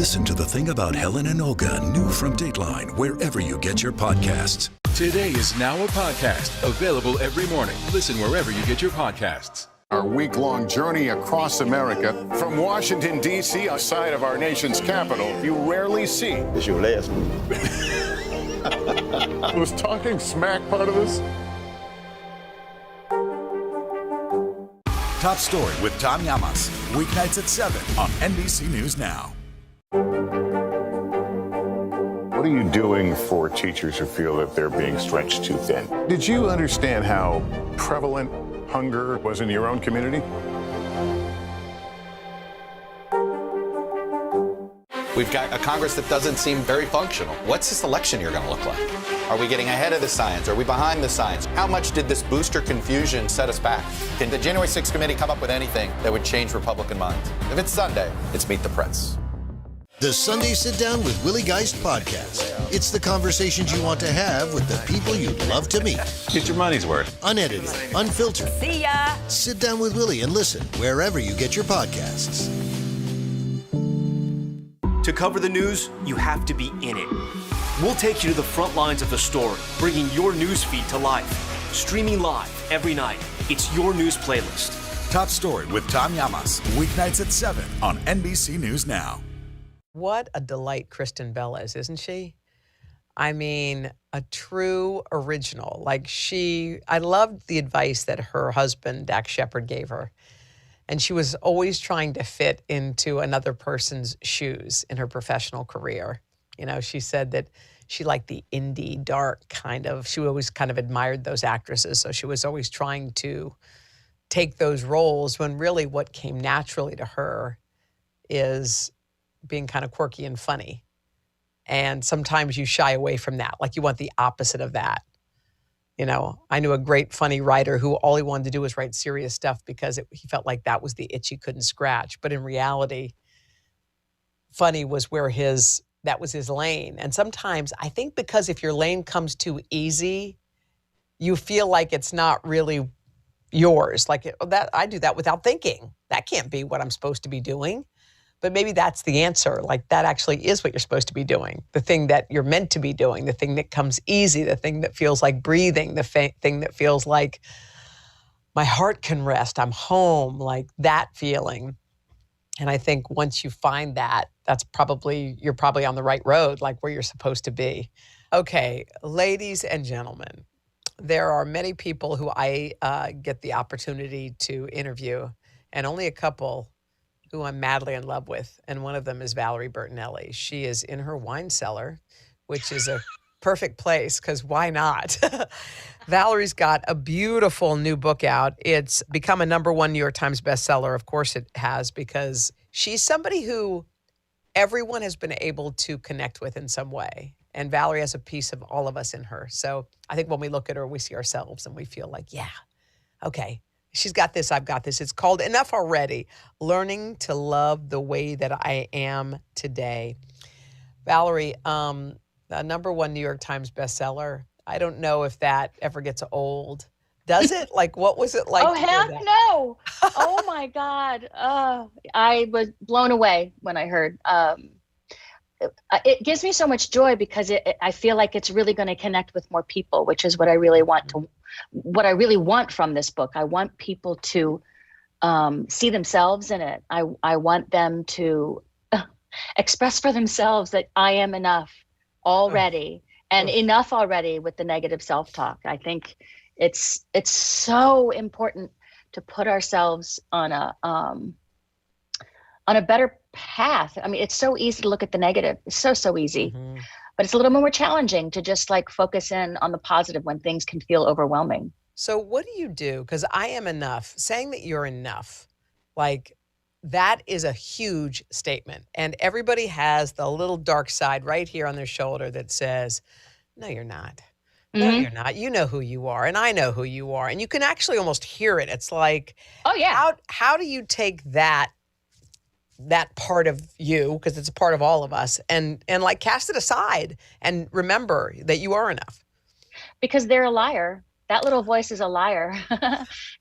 Speaker 12: Listen to The Thing About Helen and Olga, new from Dateline, wherever you get your podcasts.
Speaker 5: Today is now a podcast, available every morning. Listen wherever you get your podcasts.
Speaker 3: Our week-long journey across America, from Washington, D.C., outside of our nation's capital, you rarely see.
Speaker 8: It's your last move.
Speaker 3: Was talking smack part of this?
Speaker 12: Top Story with Tom Llamas, weeknights at 7 on NBC News Now.
Speaker 3: What are you doing for teachers who feel that they're being stretched too thin? Did you understand how prevalent hunger was in your own community?
Speaker 13: We've got a Congress that doesn't seem very functional. What's this election year going to look like? Are we getting ahead of the science? Are we behind the science? How much did this booster confusion set us back? Can the January 6th committee come up with anything that would change Republican minds? If it's Sunday, it's Meet the Press.
Speaker 11: The Sunday Sit Down with Willie Geist podcast. It's the conversations you want to have with the people you'd love to meet.
Speaker 5: Get your money's worth.
Speaker 11: Unedited, unfiltered.
Speaker 21: See ya.
Speaker 11: Sit down with Willie and listen wherever you get your podcasts.
Speaker 27: To cover the news, you have to be in it. We'll take you to the front lines of the story, bringing your news feed to life. Streaming live every night. It's your news playlist.
Speaker 12: Top Story with Tom Llamas, weeknights at 7 on NBC News Now.
Speaker 2: What a delight Kristen Bell is, isn't she? I mean, a true original. I loved the advice that her husband, Dax Shepard, gave her. And she was always trying to fit into another person's shoes in her professional career. You know, she said that she liked the indie, dark she always kind of admired those actresses. So she was always trying to take those roles when really what came naturally to her is being kind of quirky and funny. And sometimes you shy away from that. Like you want the opposite of that. You know, I knew a great funny writer who all he wanted to do was write serious stuff because he felt like that was the itch he couldn't scratch. But in reality, funny was that was his lane. And sometimes I think because if your lane comes too easy, you feel like it's not really yours. Like I do that without thinking. That can't be what I'm supposed to be doing. But maybe that's the answer. Like that actually is what you're supposed to be doing. The thing that you're meant to be doing, the thing that comes easy, the thing that feels like breathing, the thing that feels like my heart can rest, I'm home, like that feeling. And I think once you find that, you're probably on the right road, like where you're supposed to be. Okay, ladies and gentlemen, there are many people who I get the opportunity to interview, and only a couple who I'm madly in love with, and one of them is Valerie Bertinelli. She is in her wine cellar, which is a perfect place, because why not? Valerie's got a beautiful new book out. It's become a #1 New York Times bestseller. Of course it has, because she's somebody who everyone has been able to connect with in some way. And Valerie has a piece of all of us in her. So I think when we look at her, we see ourselves and we feel like, yeah, okay. She's got this, I've got this. It's called Enough Already, Learning to Love the Way That I Am Today. Valerie, a #1 New York Times bestseller. I don't know if that ever gets old. Does it? Like, what was it like?
Speaker 14: Oh, heck no. Oh, my God. I was blown away when I heard. It gives me so much joy because I feel like it's really going to connect with more people, which is what I really want from this book. I want people to see themselves in it. I want them to express for themselves that I am enough already, and enough already with the negative self-talk. I think it's so important to put ourselves on a better path. I mean, it's so easy to look at the negative. It's so easy. Mm-hmm. But it's a little more challenging to just like focus in on the positive when things can feel overwhelming.
Speaker 2: So what do you do? Because I am enough, saying that you're enough, like that is a huge statement. And everybody has the little dark side right here on their shoulder that says, no, you're not. No, you're not. You know who you are, and I know who you are. And you can actually almost hear it. It's like,
Speaker 14: oh yeah.
Speaker 2: How do you take that part of you, because it's a part of all of us, and like cast it aside and remember that you are enough?
Speaker 14: Because they're a liar. That little voice is a liar.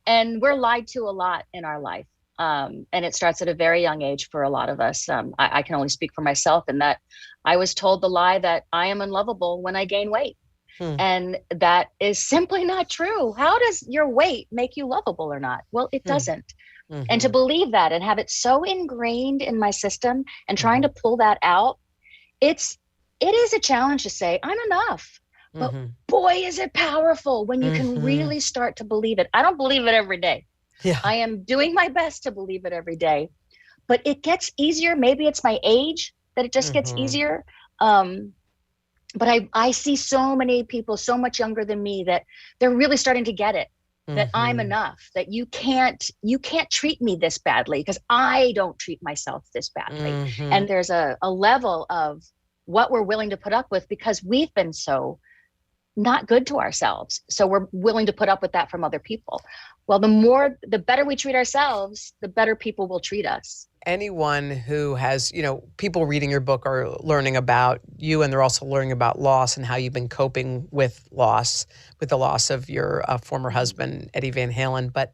Speaker 14: And we're lied to a lot in our life. And it starts at a very young age for a lot of us. I can only speak for myself in that I was told the lie that I am unlovable when I gain weight. And that is simply not true. How does your weight make you lovable or not? Well, it doesn't. And to believe that and have it so ingrained in my system and trying to pull that out, it is a challenge to say, I'm enough. But boy, is it powerful when you can really start to believe it. I don't believe it every day.
Speaker 2: Yeah.
Speaker 14: I am doing my best to believe it every day. But it gets easier. Maybe it's my age that it just gets easier. But I see so many people so much younger than me that they're really starting to get it, that I'm enough, that you can't treat me this badly because I don't treat myself this badly. And there's a level of what we're willing to put up with because we've been so not good to ourselves. So we're willing to put up with that from other people. Well, the better we treat ourselves, the better people will treat us.
Speaker 2: Anyone who has, people reading your book are learning about you, and they're also learning about loss and how you've been coping with loss, with the loss of your former husband, Eddie Van Halen. But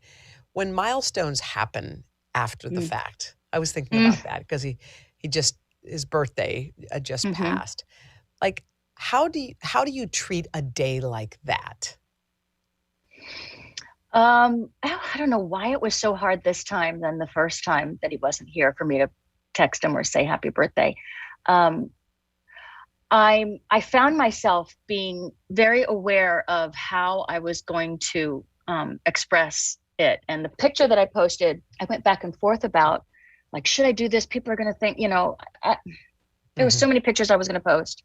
Speaker 2: when milestones happen after the fact, I was thinking about that because his birthday just passed. Like, how do you treat a day like that? I don't know why it was so hard this time than the first time that he wasn't here for me to text him or say happy birthday. I found myself being very aware of how I was going to express it. And the picture that I posted, I went back and forth about, like, should I do this? People are going to think, there was so many pictures I was going to post.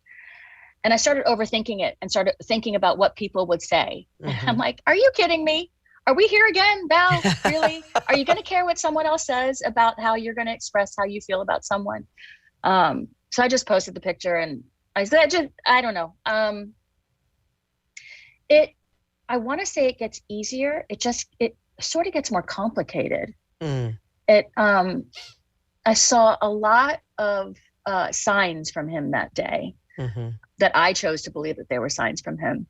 Speaker 2: And I started overthinking it and started thinking about what people would say. And I'm like, are you kidding me? Are we here again, Val? Really? Are you going to care what someone else says about how you're going to express how you feel about someone? So I just posted the picture and I said, I don't know. I want to say it gets easier. It sort of gets more complicated. I saw a lot of signs from him that day that I chose to believe that they were signs from him.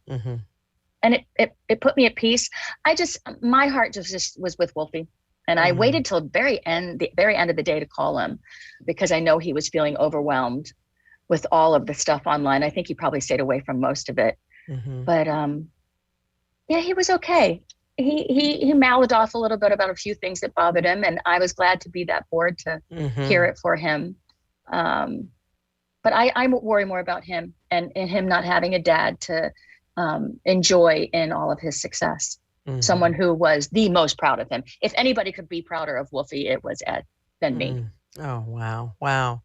Speaker 2: And it put me at peace. My heart just was with Wolfie. And I waited till the very end of the day to call him because I know he was feeling overwhelmed with all of the stuff online. I think he probably stayed away from most of it. But yeah, he was okay. He mouthed off a little bit about a few things that bothered him. And I was glad to be that board to hear it for him. But I worry more about him and him not having a dad to enjoy in all of his success. Someone who was the most proud of him. If anybody could be prouder of Wolfie, it was Ed than me. Oh, wow. Wow.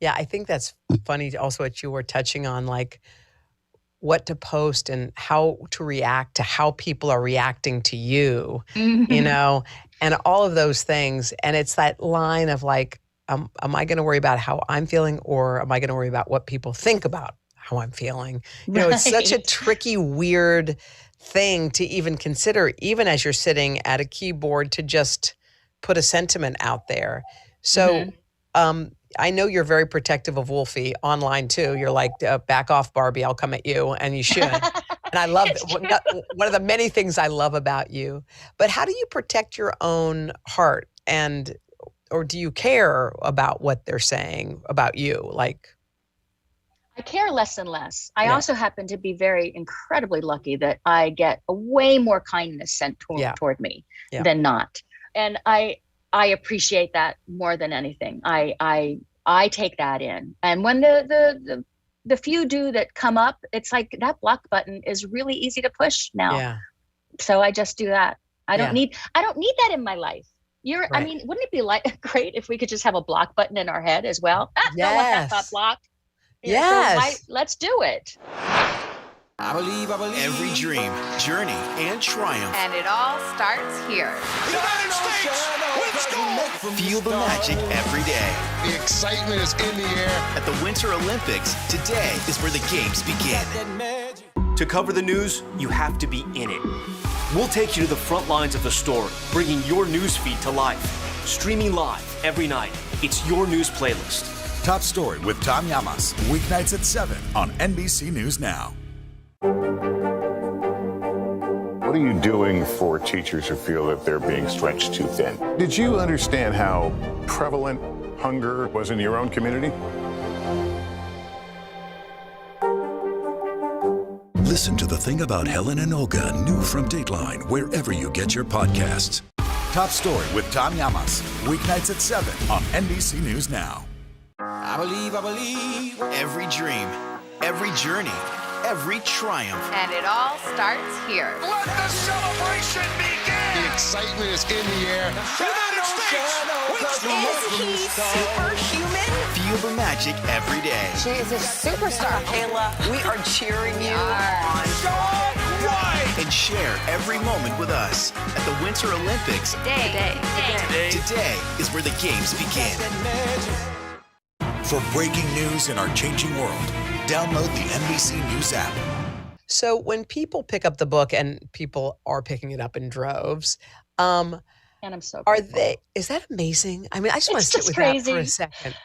Speaker 2: Yeah, I think that's funny also what you were touching on, like what to post and how to react to how people are reacting to you, and all of those things. And it's that line of like, am I going to worry about how I'm feeling or am I going to worry about what people think about how I'm feeling? It's such a tricky, weird thing to even consider, even as you're sitting at a keyboard, to just put a sentiment out there. So I know you're very protective of Wolfie online too. You're like, back off, Barbie, I'll come at you, and you should. And I love one of the many things I love about you. But how do you protect your own heart, or do you care about what they're saying about you? Like,
Speaker 14: I care less and less. I also happen to be very incredibly lucky that I get a way more kindness sent toward me than not. And I appreciate that more than anything. I take that in. And when the few do that come up, it's like that block button is really easy to push now. Yeah. So I just do that. I don't need that in my life. I mean, wouldn't it be great if we could just have a block button in our head as well? Don't want that thought blocked.
Speaker 2: Yes.
Speaker 14: So let's do it.
Speaker 12: I believe. Every dream, journey, and triumph.
Speaker 8: And it all starts here.
Speaker 12: United States, let's go! Feel the magic every day.
Speaker 3: The excitement is in the air.
Speaker 12: At the Winter Olympics, today is where the games begin.
Speaker 27: To cover the news, you have to be in it. We'll take you to the front lines of the story, bringing your news feed to life. Streaming live every night. It's your news playlist.
Speaker 12: Top Story with Tom Llamas, weeknights at 7 on NBC News Now.
Speaker 3: What are you doing for teachers who feel that they're being stretched too thin? Did you understand how prevalent hunger was in your own community?
Speaker 12: Listen to The Thing About Helen and Olga, new from Dateline, wherever you get your podcasts. Top Story with Tom Llamas, weeknights at 7 on NBC News Now.
Speaker 9: I believe every dream, every journey, every triumph.
Speaker 8: And it all starts here.
Speaker 9: Let the celebration begin!
Speaker 3: The excitement is in the air.
Speaker 9: United States!
Speaker 21: Is he superhuman?
Speaker 9: Feel the magic every day.
Speaker 18: She is a superstar, Kayla. We are cheering you on.
Speaker 9: And share every moment with us at the Winter Olympics. Today is where the games begin.
Speaker 12: For breaking news in our changing world, download the NBC News app.
Speaker 2: So when people pick up the book, and people are picking it up in droves,
Speaker 14: and I'm so
Speaker 2: is that amazing? I mean, I just want to
Speaker 14: It's
Speaker 2: sit with
Speaker 14: crazy.
Speaker 2: that for a second.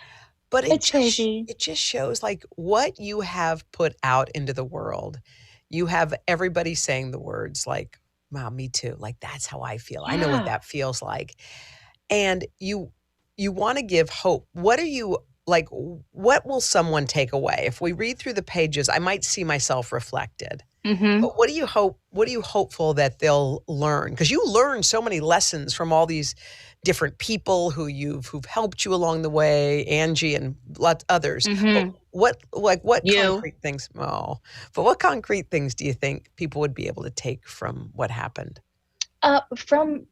Speaker 2: But
Speaker 14: It's crazy.
Speaker 2: It just shows like what you have put out into the world. You have everybody saying the words like, wow, me too. Like, that's how I feel. I know what that feels like. And you want to give hope. What are you like, what will someone take away? If we read through the pages, I might see myself reflected.
Speaker 14: Mm-hmm.
Speaker 2: But what are you hopeful that they'll learn? Because you learn so many lessons from all these different people who've helped you along the way, Angie and lots others.
Speaker 14: Mm-hmm.
Speaker 2: But what concrete things? Oh, but what concrete things do you think people would be able to take from what happened?
Speaker 14: From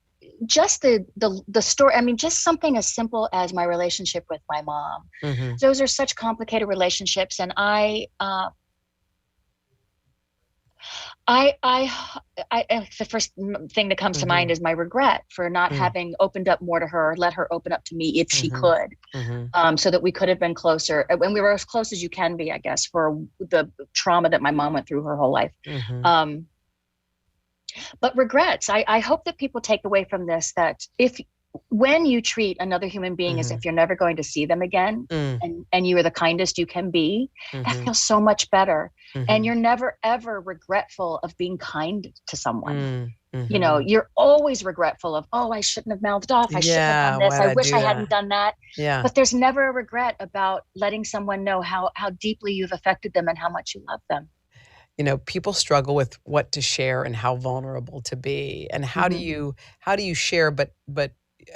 Speaker 14: just the story. I mean, just something as simple as my relationship with my mom.
Speaker 2: Mm-hmm.
Speaker 14: Those are such complicated relationships, and the first thing that comes to mind is my regret for not having opened up more to her, let her open up to me if she could, so that we could have been closer. When we were as close as you can be, I guess, for the trauma that my mom went through her whole life. But regrets, I hope that people take away from this that when you treat another human being as if you're never going to see them again, and you are the kindest you can be, that feels so much better. And you're never, ever regretful of being kind to someone. You know, you're always regretful of, oh, I shouldn't have mouthed off. I shouldn't have done this. I wish I hadn't done that.
Speaker 2: Yeah.
Speaker 14: But there's never a regret about letting someone know how deeply you've affected them and how much you love them.
Speaker 2: You know, people struggle with what to share and how vulnerable to be, and how do you share, but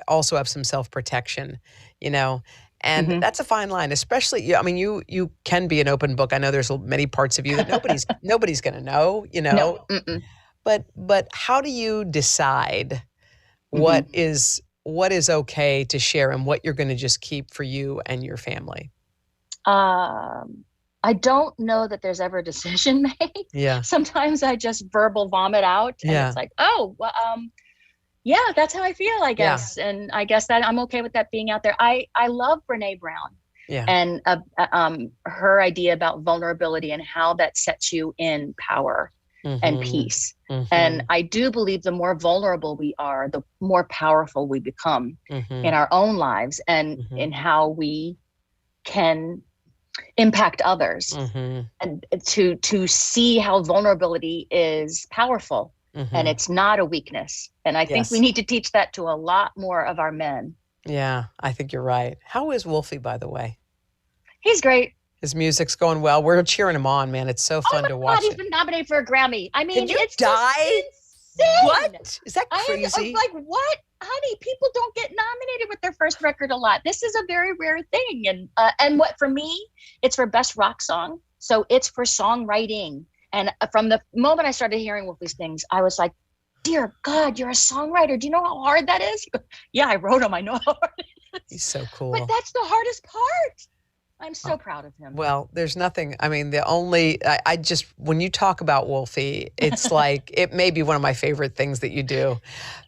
Speaker 2: also have some self-protection, you know, and that's a fine line, especially, I mean, you can be an open book. I know there's many parts of you that nobody's going to know, you know, but how do you decide what is okay to share and what you're going to just keep for you and your family?
Speaker 14: I don't know that there's ever a decision made.
Speaker 2: Yeah.
Speaker 14: Sometimes I just verbal vomit out, and it's like, oh, well, yeah, that's how I feel, I guess. Yeah. And I guess that I'm okay with that being out there. I love Brene Brown and her idea about vulnerability and how that sets you in power and peace. And I do believe the more vulnerable we are, the more powerful we become in our own lives and in how we can impact others, and to see how vulnerability is powerful. And it's not a weakness. And I think we need to teach that to a lot more of our men.
Speaker 2: Yeah, I think you're right. How is Wolfie, by the way?
Speaker 14: He's great.
Speaker 2: His music's going well. We're cheering him on, man. It's so fun to watch.
Speaker 14: God, he's been nominated for a Grammy. I mean,
Speaker 2: it's
Speaker 14: insane.
Speaker 2: What? Is that crazy?
Speaker 14: I'm like, what? Honey, people don't get nominated with their first record a lot. This is a very rare thing. And what, for me, it's for best rock song. So it's for songwriting. And from the moment I started hearing Wolfie's things, I was like, dear God, you're a songwriter. Do you know how hard that is? Yeah, I wrote him. I know how hard it is.
Speaker 2: He's so cool.
Speaker 14: But that's the hardest part. I'm so proud of him.
Speaker 2: Well, there's nothing, I mean, I just, when you talk about Wolfie, it's like, it may be one of my favorite things that you do.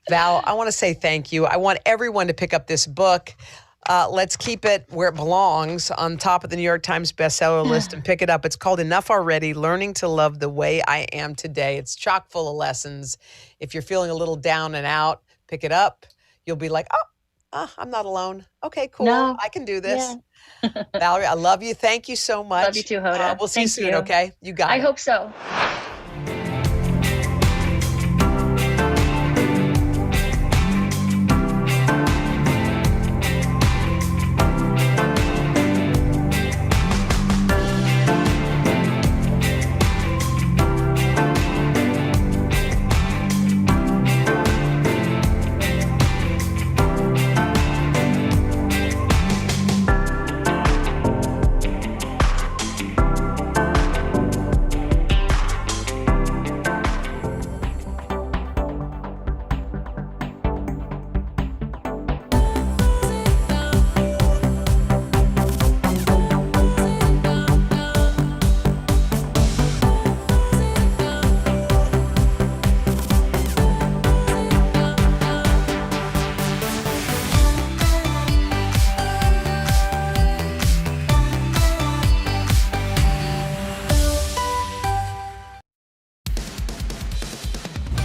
Speaker 2: Val, I want to say thank you. I want everyone to pick up this book. Let's keep it where it belongs, on top of the New York Times bestseller list, and pick it up. It's called Enough Already, Learning to Love the Way I Am Today. It's chock full of lessons. If you're feeling a little down and out, pick it up. You'll be like, oh, I'm not alone. Okay, cool. No. I can do this. Yeah. Valerie, I love you. Thank you so much.
Speaker 14: Love you too, Hoda.
Speaker 2: We'll see you soon, okay? You got it.
Speaker 14: I hope so.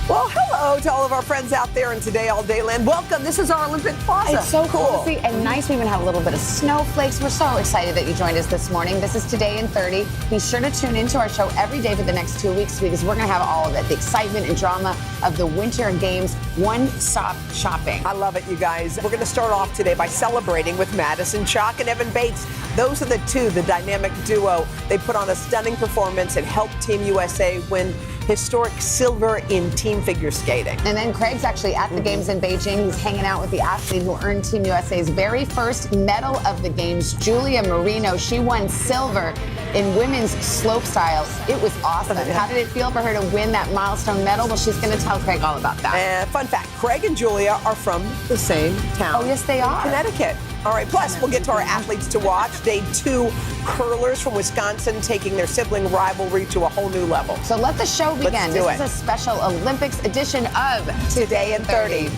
Speaker 2: Well, hello to all of our friends out there in Today All Day Land. Welcome. This is our Olympic Plaza.
Speaker 7: It's so cool to see and nice. We even have a little bit of snowflakes. We're so excited that you joined us this morning. This is Today in 30. Be sure to tune into our show every day for the next 2 weeks because we're going to have all of it. The excitement and drama of the Winter Games. One-stop shopping.
Speaker 2: I love it, you guys. We're going to start off today by celebrating with Madison Chock and Evan Bates. Those are the dynamic duo. They put on a stunning performance and helped Team USA win historic silver in team figure skating.
Speaker 7: And then Craig's actually at the games in Beijing. He's hanging out with the athlete who earned Team USA's very first medal of the games, Julia Moreno. She won silver in women's slope style. It was awesome. How did it feel for her to win that milestone medal? Well, she's going to tell Craig all about that.
Speaker 2: Fun fact, Craig and Julia are from the same town.
Speaker 7: Oh, yes, they are.
Speaker 2: Connecticut. All right, plus we'll get to our athletes to watch. Day 2, curlers from Wisconsin taking their sibling rivalry to a whole new level.
Speaker 7: So let the show begin. This is a special Olympics edition of
Speaker 2: Today in 30.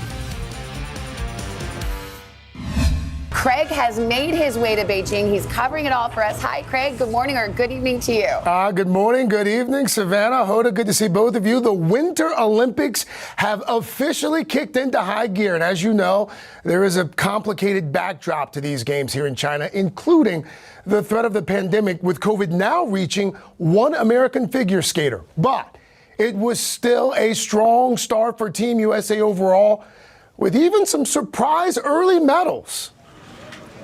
Speaker 7: Craig has made his way to Beijing. He's covering it all for us. Hi, Craig. Good morning or good evening to you.
Speaker 15: Good morning, good evening, Savannah, Hoda. Good to see both of you. The Winter Olympics have officially kicked into high gear. And as you know, there is a complicated backdrop to these games here in China, including the threat of the pandemic, with COVID now reaching one American figure skater. But it was still a strong start for Team USA overall, with even some surprise early medals.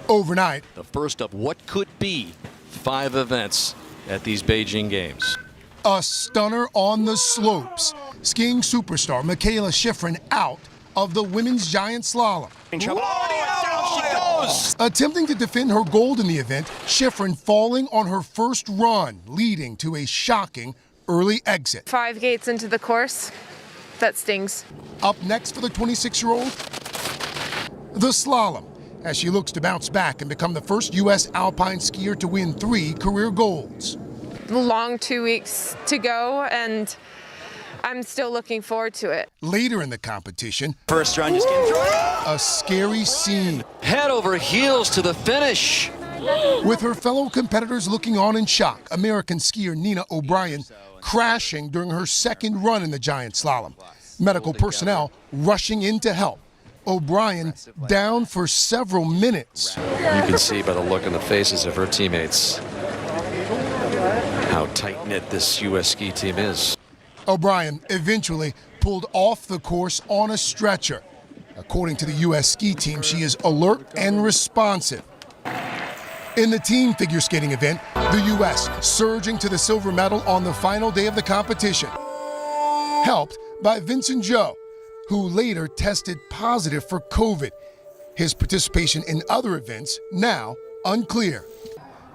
Speaker 15: Overnight,
Speaker 16: the first of what could be 5 events at these Beijing Games.
Speaker 15: A stunner on the slopes. Skiing superstar Mikaela Shiffrin out of the women's giant slalom.
Speaker 16: Down she goes!
Speaker 15: Attempting to defend her gold in the event, Shiffrin falling on her first run, leading to a shocking early exit.
Speaker 17: 5 gates into the course. That stings.
Speaker 15: Up next for the 26-year-old, the slalom, as she looks to bounce back and become the first U.S. alpine skier to win 3 career golds.
Speaker 17: Long 2 weeks to go, and I'm still looking forward to it.
Speaker 15: Later in the competition,
Speaker 16: first run just getting thrown.
Speaker 15: A scary scene.
Speaker 16: Head over heels to the finish.
Speaker 15: With her fellow competitors looking on in shock, American skier Nina O'Brien crashing during her second run in the giant slalom. Medical personnel rushing in to help. O'Brien down for several minutes.
Speaker 16: You can see by the look on the faces of her teammates how tight-knit this U.S. ski team is.
Speaker 15: O'Brien eventually pulled off the course on a stretcher. According to the U.S. ski team, she is alert and responsive. In the team figure skating event, the U.S. surging to the silver medal on the final day of the competition. Helped by Vincent Zhou, who later tested positive for COVID. His participation in other events now unclear.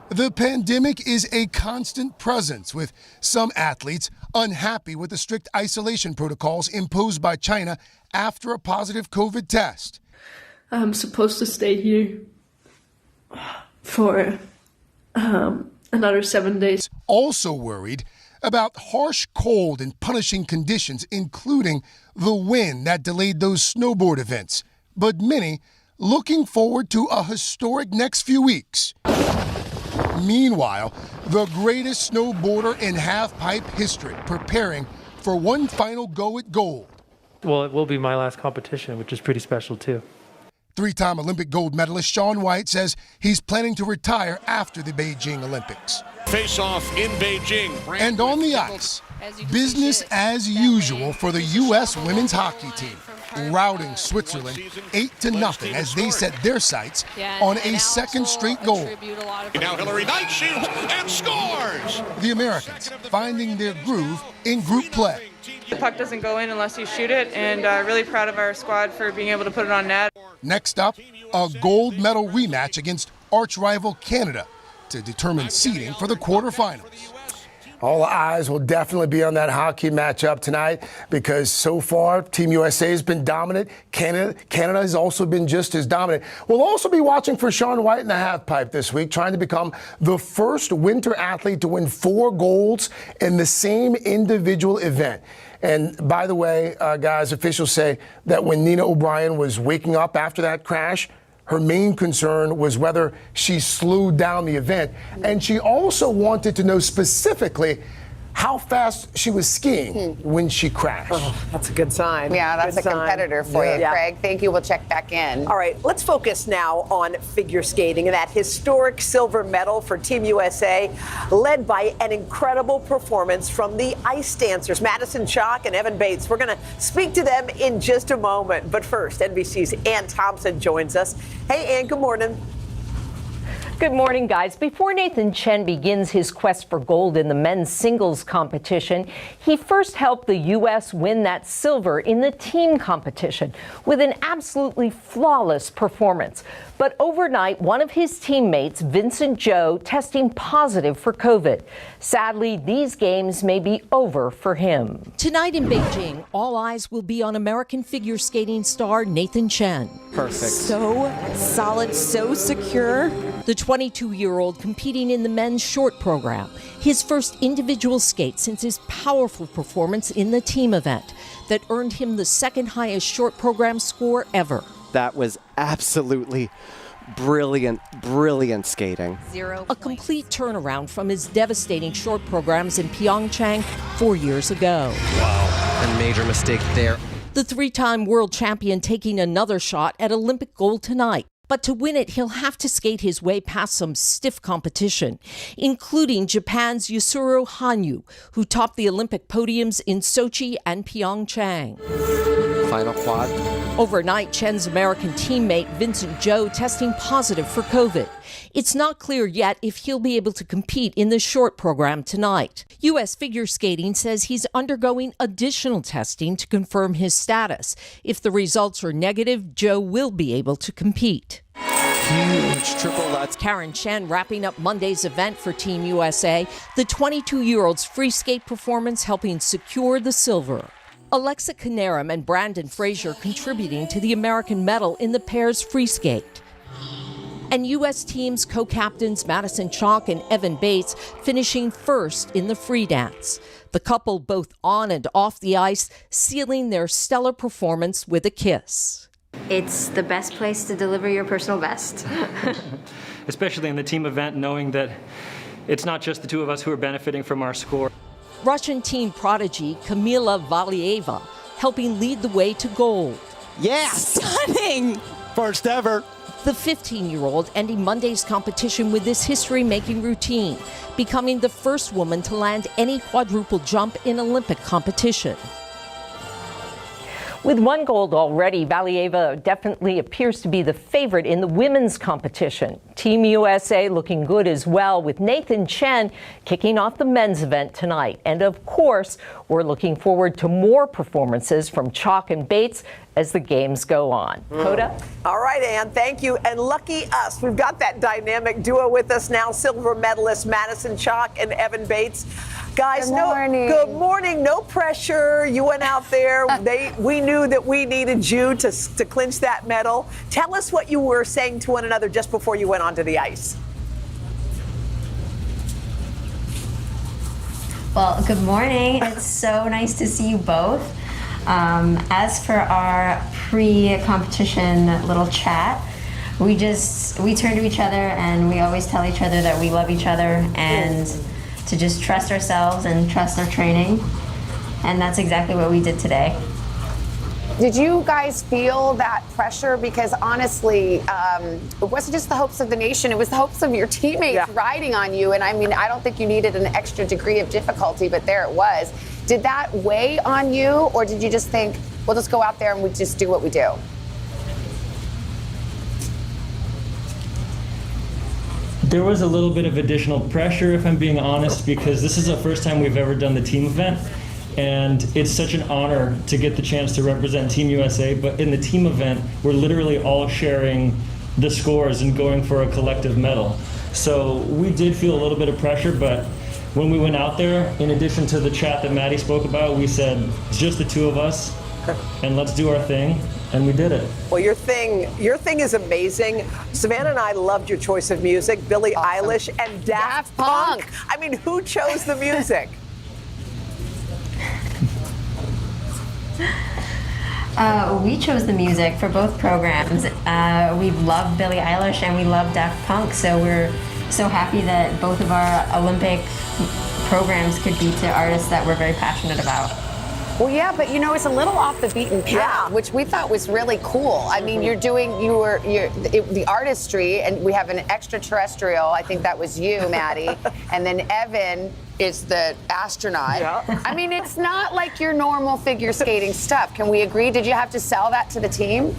Speaker 15: The pandemic is a constant presence, with some athletes unhappy with the strict isolation protocols imposed by China after a positive COVID test.
Speaker 19: I'm supposed to stay here for another 7 days.
Speaker 15: Also worried about harsh cold and punishing conditions, including the wind that delayed those snowboard events. But many looking forward to a historic next few weeks. Meanwhile, the greatest snowboarder in halfpipe history preparing for one final go at gold.
Speaker 22: Well, it will be my last competition, which is pretty special too.
Speaker 15: 3-time Olympic gold medalist Shaun White says he's planning to retire after the Beijing Olympics.
Speaker 23: Face-off in Beijing.
Speaker 15: And on the ice, business as usual for the U.S. women's hockey team, routing Switzerland 8-0 as they set their sights on a second straight goal.
Speaker 23: Now Hillary Knight shoots and scores!
Speaker 15: The Americans finding their groove in group play.
Speaker 17: The puck doesn't go in unless you shoot it, and really proud of our squad for being able to put it on net.
Speaker 15: Next up, a gold medal rematch against arch-rival Canada to determine seeding for the quarterfinals. All eyes will definitely be on that hockey matchup tonight because so far Team USA has been dominant. Canada has also been just as dominant. We'll also be watching for Shaun White in the halfpipe this week, trying to become the first winter athlete to win 4 golds in the same individual event. And by the way, guys, officials say that when Nina O'Brien was waking up after that crash, her main concern was whether she slowed down the event. And she also wanted to know specifically how fast she was skiing when she crashed.
Speaker 1: Oh, that's a good sign.
Speaker 7: Yeah, that's
Speaker 1: Good
Speaker 7: a
Speaker 1: sign.
Speaker 7: competitor for you,
Speaker 1: Yeah.
Speaker 7: Craig. Thank you. We'll check back in.
Speaker 1: All right, let's focus now on figure skating and that historic silver medal for Team USA, led by an incredible performance from the ice dancers, Madison Chock and Evan Bates. We're going to speak to them in just a moment. But first, NBC's Ann Thompson joins us. Hey, Ann, good morning.
Speaker 4: Good morning, guys. Before Nathan Chen begins his quest for gold in the men's singles competition, he first helped the U.S. win that silver in the team competition with an absolutely flawless performance. But overnight, one of his teammates, Vincent Zhou, testing positive for COVID. Sadly, these games may be over for him.
Speaker 6: Tonight in Beijing, all eyes will be on American figure skating star Nathan Chen.
Speaker 10: Perfect.
Speaker 6: So solid, so secure. The 22-year-old competing in the men's short program, his first individual skate since his powerful performance in the team event that earned him the second highest short program score ever.
Speaker 10: That was absolutely brilliant skating.
Speaker 6: A complete turnaround from his devastating short programs in Pyeongchang 4 years ago.
Speaker 10: Wow, a major mistake there.
Speaker 6: The three-time world champion taking another shot at Olympic gold tonight. But to win it, he'll have to skate his way past some stiff competition, including Japan's Yusuru Hanyu, who topped the Olympic podiums in Sochi and Pyeongchang.
Speaker 10: Final quad.
Speaker 6: Overnight, Chen's American teammate Vincent Zhou testing positive for COVID. It's not clear yet if he'll be able to compete in the short program tonight. U.S. figure skating says he's undergoing additional testing to confirm his status. If the results are negative, Zhou will be able to compete.
Speaker 10: Huge triple Lutz.
Speaker 6: Karen Chen wrapping up Monday's event for Team USA, the 22-year-old's free skate performance helping secure the silver. Alexa Canaram and Brandon Frazier contributing to the American medal in the pair's free skate. And U.S. team's co-captains Madison Chock and Evan Bates finishing first in the free dance. The couple both on and off the ice sealing their stellar performance with a kiss.
Speaker 24: It's the best place to deliver your personal best.
Speaker 22: Especially in the team event, knowing that it's not just the two of us who are benefiting from our score.
Speaker 6: Russian team prodigy Kamila Valieva helping lead the way to gold.
Speaker 10: Yeah!
Speaker 6: Stunning!
Speaker 10: First ever.
Speaker 6: The 15-year-old ending Monday's competition with this history-making routine, becoming the first woman to land any quadruple jump in Olympic competition. With one gold already, Valieva definitely appears to be the favorite in the women's competition. Team USA looking good as well, with Nathan Chen kicking off the men's event tonight. And of course, we're looking forward to more performances from Chock and Bates as the games go on. Hoda?
Speaker 1: All right, Ann, thank you. And lucky us, we've got that dynamic duo with us now, silver medalist Madison Chock and Evan Bates. Guys, good morning. No pressure. You went out there. We knew that we needed you to clinch that medal. Tell us what you were saying to one another just before you went onto the ice.
Speaker 24: Well, good morning. It's so nice to see you both. As for our pre-competition little chat, we turn to each other and we always tell each other that we love each other and to just trust ourselves and trust our training. And that's exactly what we did today.
Speaker 7: Did you guys feel that pressure? Because honestly, it wasn't just the hopes of the nation, it was the hopes of your teammates riding on you. And I mean, I don't think you needed an extra degree of difficulty, but there it was. Did that weigh on you, or did you just think, we'll just go out there and we just do what we do?
Speaker 22: There was a little bit of additional pressure, if I'm being honest, because this is the first time we've ever done the team event. And it's such an honor to get the chance to represent Team USA. But in the team event, we're literally all sharing the scores and going for a collective medal. So we did feel a little bit of pressure, but when we went out there, in addition to the chat that Maddie spoke about, we said, it's just the two of us, and let's do our thing. And we did it.
Speaker 1: Well, your thing is amazing. Savannah and I loved your choice of music, Billie Eilish and Daft Punk. I mean, who chose the music?
Speaker 24: We chose the music for both programs. We love Billie Eilish and we love Daft Punk, so we're so happy that both of our Olympic programs could be to artists that we're very passionate about.
Speaker 7: Well, yeah, but you know, it's a little off the beaten path, which we thought was really cool. I mean, you're the artistry, and we have an extraterrestrial. I think that was you, Maddie, and then Evan is the astronaut. Yeah. I mean, it's not like your normal figure skating stuff. Can we agree? Did you have to sell that to the team?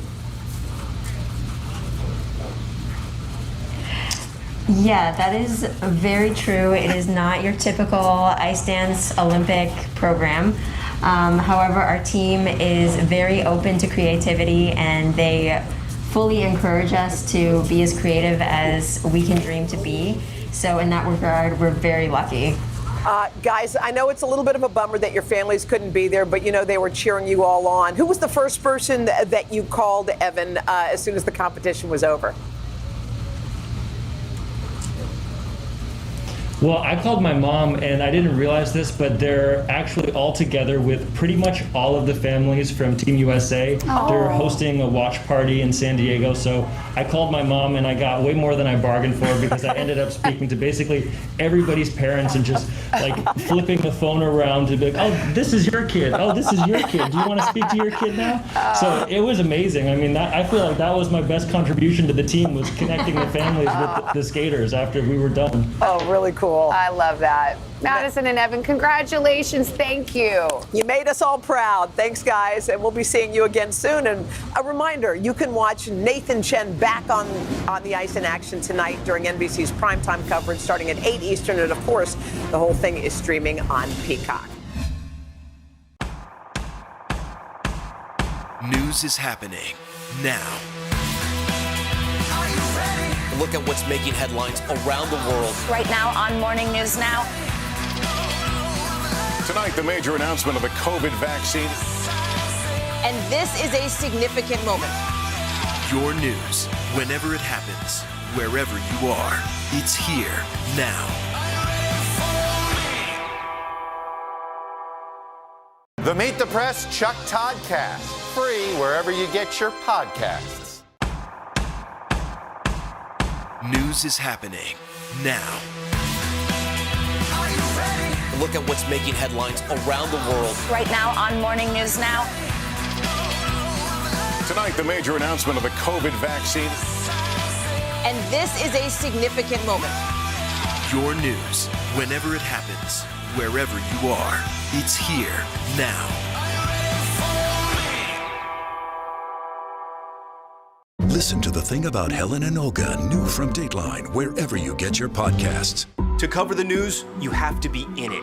Speaker 24: Yeah, that is very true. It is not your typical ice dance Olympic program. However, our team is very open to creativity, and they fully encourage us to be as creative as we can dream to be. So in that regard, we're very lucky.
Speaker 1: Guys, I know it's a little bit of a bummer that your families couldn't be there, but you know they were cheering you all on. Who was the first person that you called, Evan, as soon as the competition was over?
Speaker 22: Well, I called my mom, and I didn't realize this, but they're actually all together with pretty much all of the families from Team USA.
Speaker 5: Oh.
Speaker 22: They're hosting a watch party in San Diego, so I called my mom, and I got way more than I bargained for because I ended up speaking to basically everybody's parents and just like flipping the phone around to be like, oh, this is your kid. Oh, this is your kid. Do you want to speak to your kid now? So it was amazing. I mean, I feel like that was my best contribution to the team, was connecting the families with the skaters after we were done.
Speaker 1: Oh, really cool.
Speaker 7: I love that. Madison and Evan, congratulations. Thank you.
Speaker 1: You made us all proud. Thanks, guys. And we'll be seeing you again soon. And a reminder, you can watch Nathan Chen back on the ice in action tonight during NBC's primetime coverage starting at 8 Eastern. And, of course, the whole thing is streaming on Peacock.
Speaker 9: News is happening now.
Speaker 10: Look at what's making headlines around the world.
Speaker 8: Right now on Morning News Now.
Speaker 3: Tonight, the major announcement of the COVID vaccine.
Speaker 21: And this is a significant moment.
Speaker 9: Your news, whenever it happens, wherever you are, it's here now.
Speaker 11: The Meet the Press Chuck Toddcast, free wherever you get your podcasts.
Speaker 9: News is happening now.
Speaker 10: Look at what's making headlines around the world.
Speaker 8: Right now on Morning News Now.
Speaker 3: Tonight, the major announcement of the COVID vaccine.
Speaker 21: And this is a significant moment.
Speaker 9: Your news, whenever it happens, wherever you are, it's here now.
Speaker 12: Listen to The Thing About Helen and Olga, new from Dateline, wherever you get your podcasts.
Speaker 5: To cover the news, you have to be in it.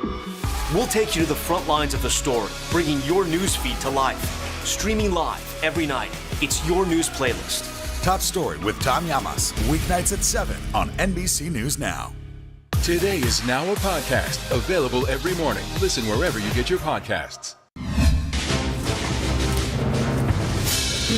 Speaker 5: We'll take you to the front lines of the story, bringing your news feed to life. Streaming live every night. It's your news playlist.
Speaker 12: Top Story with Tom Llamas, weeknights at 7 on NBC News Now.
Speaker 13: Today is now a podcast, available every morning. Listen wherever you get your podcasts.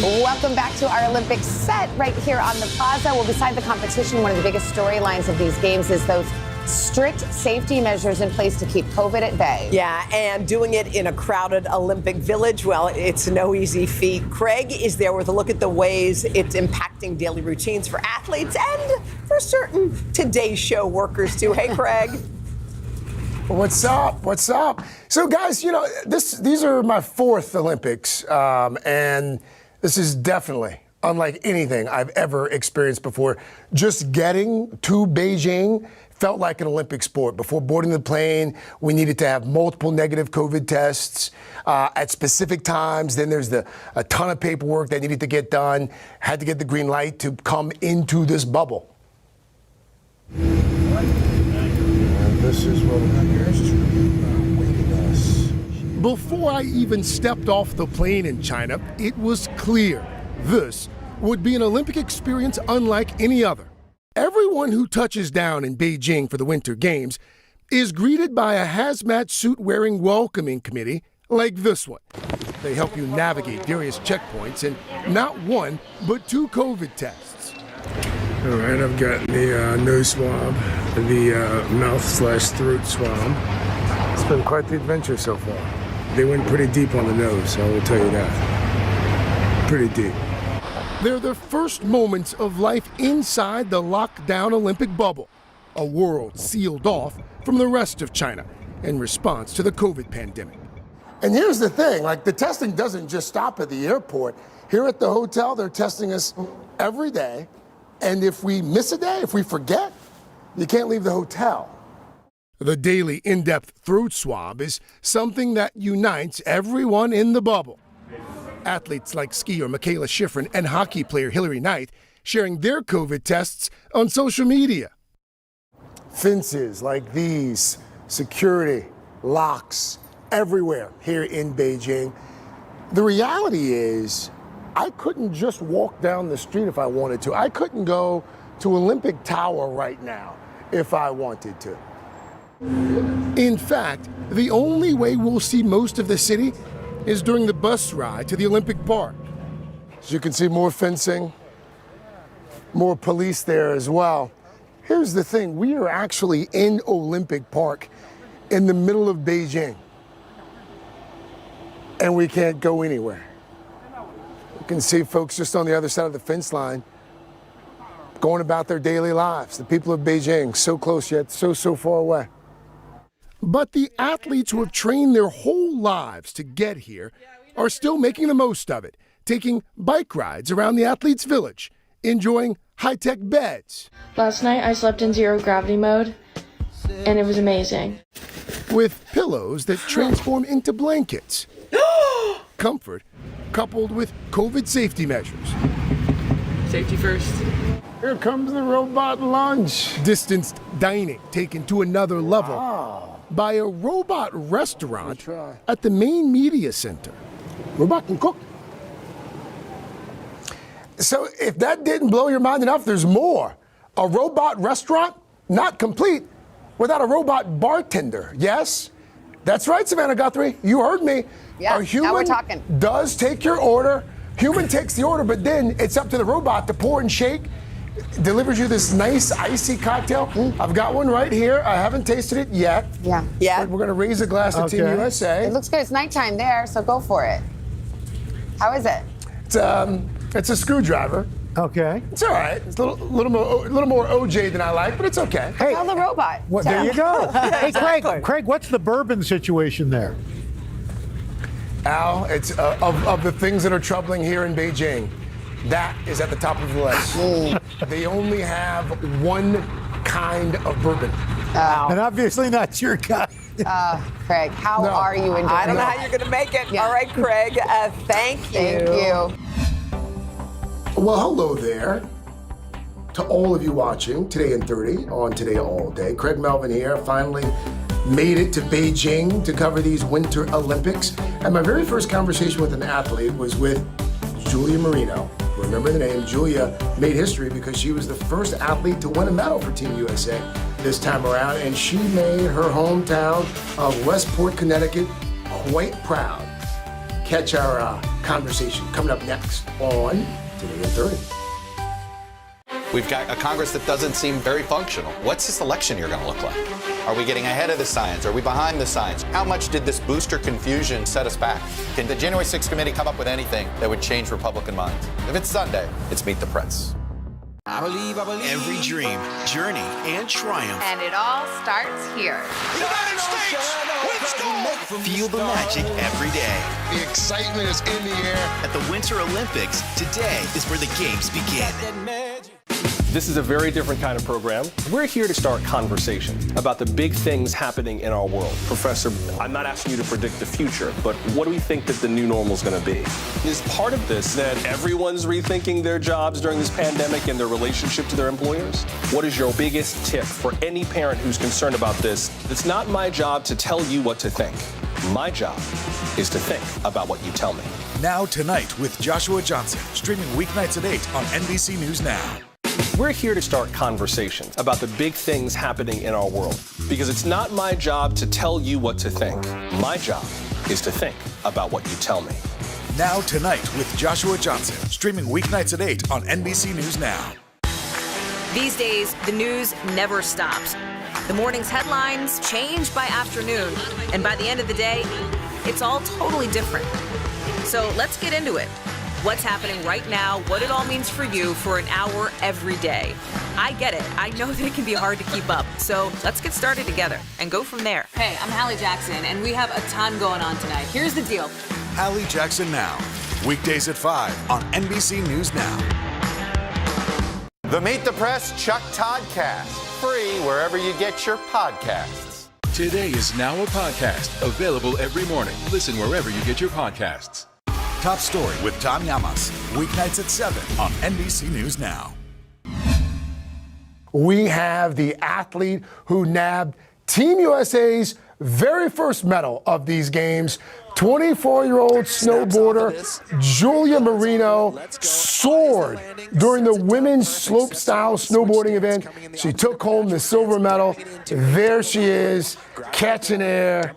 Speaker 7: Welcome back to our Olympic set right here on the Plaza. Well, beside the competition, one of the biggest storylines of these games is those strict safety measures in place to keep COVID at bay.
Speaker 1: Yeah, and doing it in a crowded Olympic village, well, it's no easy feat. Craig is there with a look at the ways it's impacting daily routines for athletes and for certain Today Show workers, too. Hey, Craig.
Speaker 15: What's up? What's up? So, guys, you know, these are my fourth Olympics, and this is definitely unlike anything I've ever experienced before. Just getting to Beijing felt like an Olympic sport. Before boarding the plane, we needed to have multiple negative COVID tests at specific times. Then there's a ton of paperwork that needed to get done. Had to get the green light to come into this bubble. And this is what appears to be awaiting us. Before I even stepped off the plane in China, it was clear this would be an Olympic experience unlike any other. Everyone who touches down in Beijing for the Winter Games is greeted by a hazmat suit-wearing welcoming committee like this one. They help you navigate various checkpoints and not one, but 2 COVID tests.
Speaker 20: All right, I've got the nose swab, the mouth/throat swab. It's been quite the adventure so far. They went pretty deep on the nose, I will tell you that. Pretty deep.
Speaker 15: They're the first moments of life inside the lockdown Olympic bubble, a world sealed off from the rest of China, in response to the COVID pandemic.
Speaker 2: And here's the thing, like the testing doesn't just stop at the airport. Here at the hotel, they're testing us every day. And if we miss a day, if we forget, you can't leave the hotel.
Speaker 15: The daily in-depth throat swab is something that unites everyone in the bubble. Athletes like skier Michaela Schifrin and hockey player Hillary Knight sharing their COVID tests on social media.
Speaker 2: Fences like these, security, locks, everywhere here in Beijing. The reality is, I couldn't just walk down the street if I wanted to. I couldn't go to Olympic Tower right now if I wanted to.
Speaker 15: In fact, the only way we'll see most of the city is during the bus ride to the Olympic Park.
Speaker 2: As you can see, more fencing, more police there as well. Here's the thing, we are actually in Olympic Park in the middle of Beijing, and we can't go anywhere. You can see folks just on the other side of the fence line going about their daily lives. The people of Beijing, so close yet so far away.
Speaker 15: But the athletes who have trained their whole lives to get here are still making the most of it, taking bike rides around the athletes' village, enjoying high-tech beds.
Speaker 19: Last night I slept in zero gravity mode, and it was amazing.
Speaker 15: With pillows that transform into blankets. Comfort coupled with COVID safety measures.
Speaker 2: Safety first. Here comes the robot lunch.
Speaker 15: Distanced dining taken to another level by a robot restaurant at the main media center.
Speaker 2: Robot can cook. So if that didn't blow your mind enough, there's more. A robot restaurant, not complete without a robot bartender. Yes? That's right, Savannah Guthrie. You heard me.
Speaker 7: Yeah,
Speaker 2: a human
Speaker 7: now we're talking.
Speaker 2: Does take your order. Human takes the order, but then it's up to the robot to pour and shake. Delivers you this nice icy cocktail. I've got one right here. I haven't tasted it yet.
Speaker 7: Yeah.
Speaker 2: But we're going to raise a glass to Team USA.
Speaker 7: It looks good. It's nighttime there, so go for it. How is it?
Speaker 2: It's a screwdriver.
Speaker 14: Okay.
Speaker 2: It's all right. It's a little more OJ than I like, but it's okay.
Speaker 7: Hey, tell the robot.
Speaker 14: Well, there you go. Hey, Craig, what's the bourbon situation there?
Speaker 2: Al, it's of the things that are troubling here in Beijing, that is at the top of the list. They only have one kind of bourbon.
Speaker 14: And obviously not your kind.
Speaker 7: Craig, how are you enjoying it?
Speaker 1: I don't know how you're going to make it. Yeah. All right, Craig, thank you.
Speaker 7: Thank you.
Speaker 2: Well, hello there to all of you watching Today in 30 on Today All Day. Craig Melvin here, finally made it to Beijing to cover these Winter Olympics. And my very first conversation with an athlete was with Julia Moreno. Remember the name. Julia made history because she was the first athlete to win a medal for Team USA this time around, and she made her hometown of Westport, Connecticut quite proud. Catch our conversation coming up next on Today in 30.
Speaker 11: We've got a Congress that doesn't seem very functional. What's this election year going to look like? Are we getting ahead of the science? Are we behind the science? How much did this booster confusion set us back? Can the January 6th committee come up with anything that would change Republican minds? If it's Sunday, it's Meet the Press.
Speaker 9: I believe. Every dream, journey, and triumph.
Speaker 16: And it all starts here.
Speaker 23: United States wins gold!
Speaker 9: Feel the magic every day.
Speaker 3: The excitement is in the air.
Speaker 9: At the Winter Olympics, today is where the games begin.
Speaker 5: This is a very different kind of program. We're here to start conversation about the big things happening in our world. Professor, I'm not asking you to predict the future, but what do we think that the new normal is going to be? Is part of this that everyone's rethinking their jobs during this pandemic and their relationship to their employers? What is your biggest tip for any parent who's concerned about this? It's not my job to tell you what to think. My job is to think about what you tell me.
Speaker 12: Now Tonight with Joshua Johnson, streaming weeknights at 8 on NBC News Now.
Speaker 5: We're here to start conversations about the big things happening in our world, because it's not my job to tell you what to think. My job is to think about what you tell me.
Speaker 12: Now Tonight with Joshua Johnson, streaming weeknights at 8 on NBC News Now.
Speaker 16: These days, the news never stops. The morning's headlines change by afternoon, and by the end of the day, it's all totally different. So let's get into it. what's happening right now, what it all means for you for an hour every day. I get it. I know that it can be hard to keep up. So let's get started together and go from there.
Speaker 4: Hey, I'm Hallie Jackson, and we have a ton going on tonight. Here's the deal.
Speaker 12: Hallie Jackson Now, weekdays at 5 on NBC News Now.
Speaker 11: The Meet the Press Chuck Toddcast, free wherever you get your podcasts.
Speaker 13: Today is now a podcast, available every morning. Listen wherever you get your podcasts.
Speaker 12: Top Story with Tom Llamas, weeknights at 7 on NBC News Now.
Speaker 2: We have the athlete who nabbed Team USA's very first medal of these games. 24-year-old snowboarder Julia Moreno soared during the women's slopestyle snowboarding event. She took home the silver medal. There she is, catching air,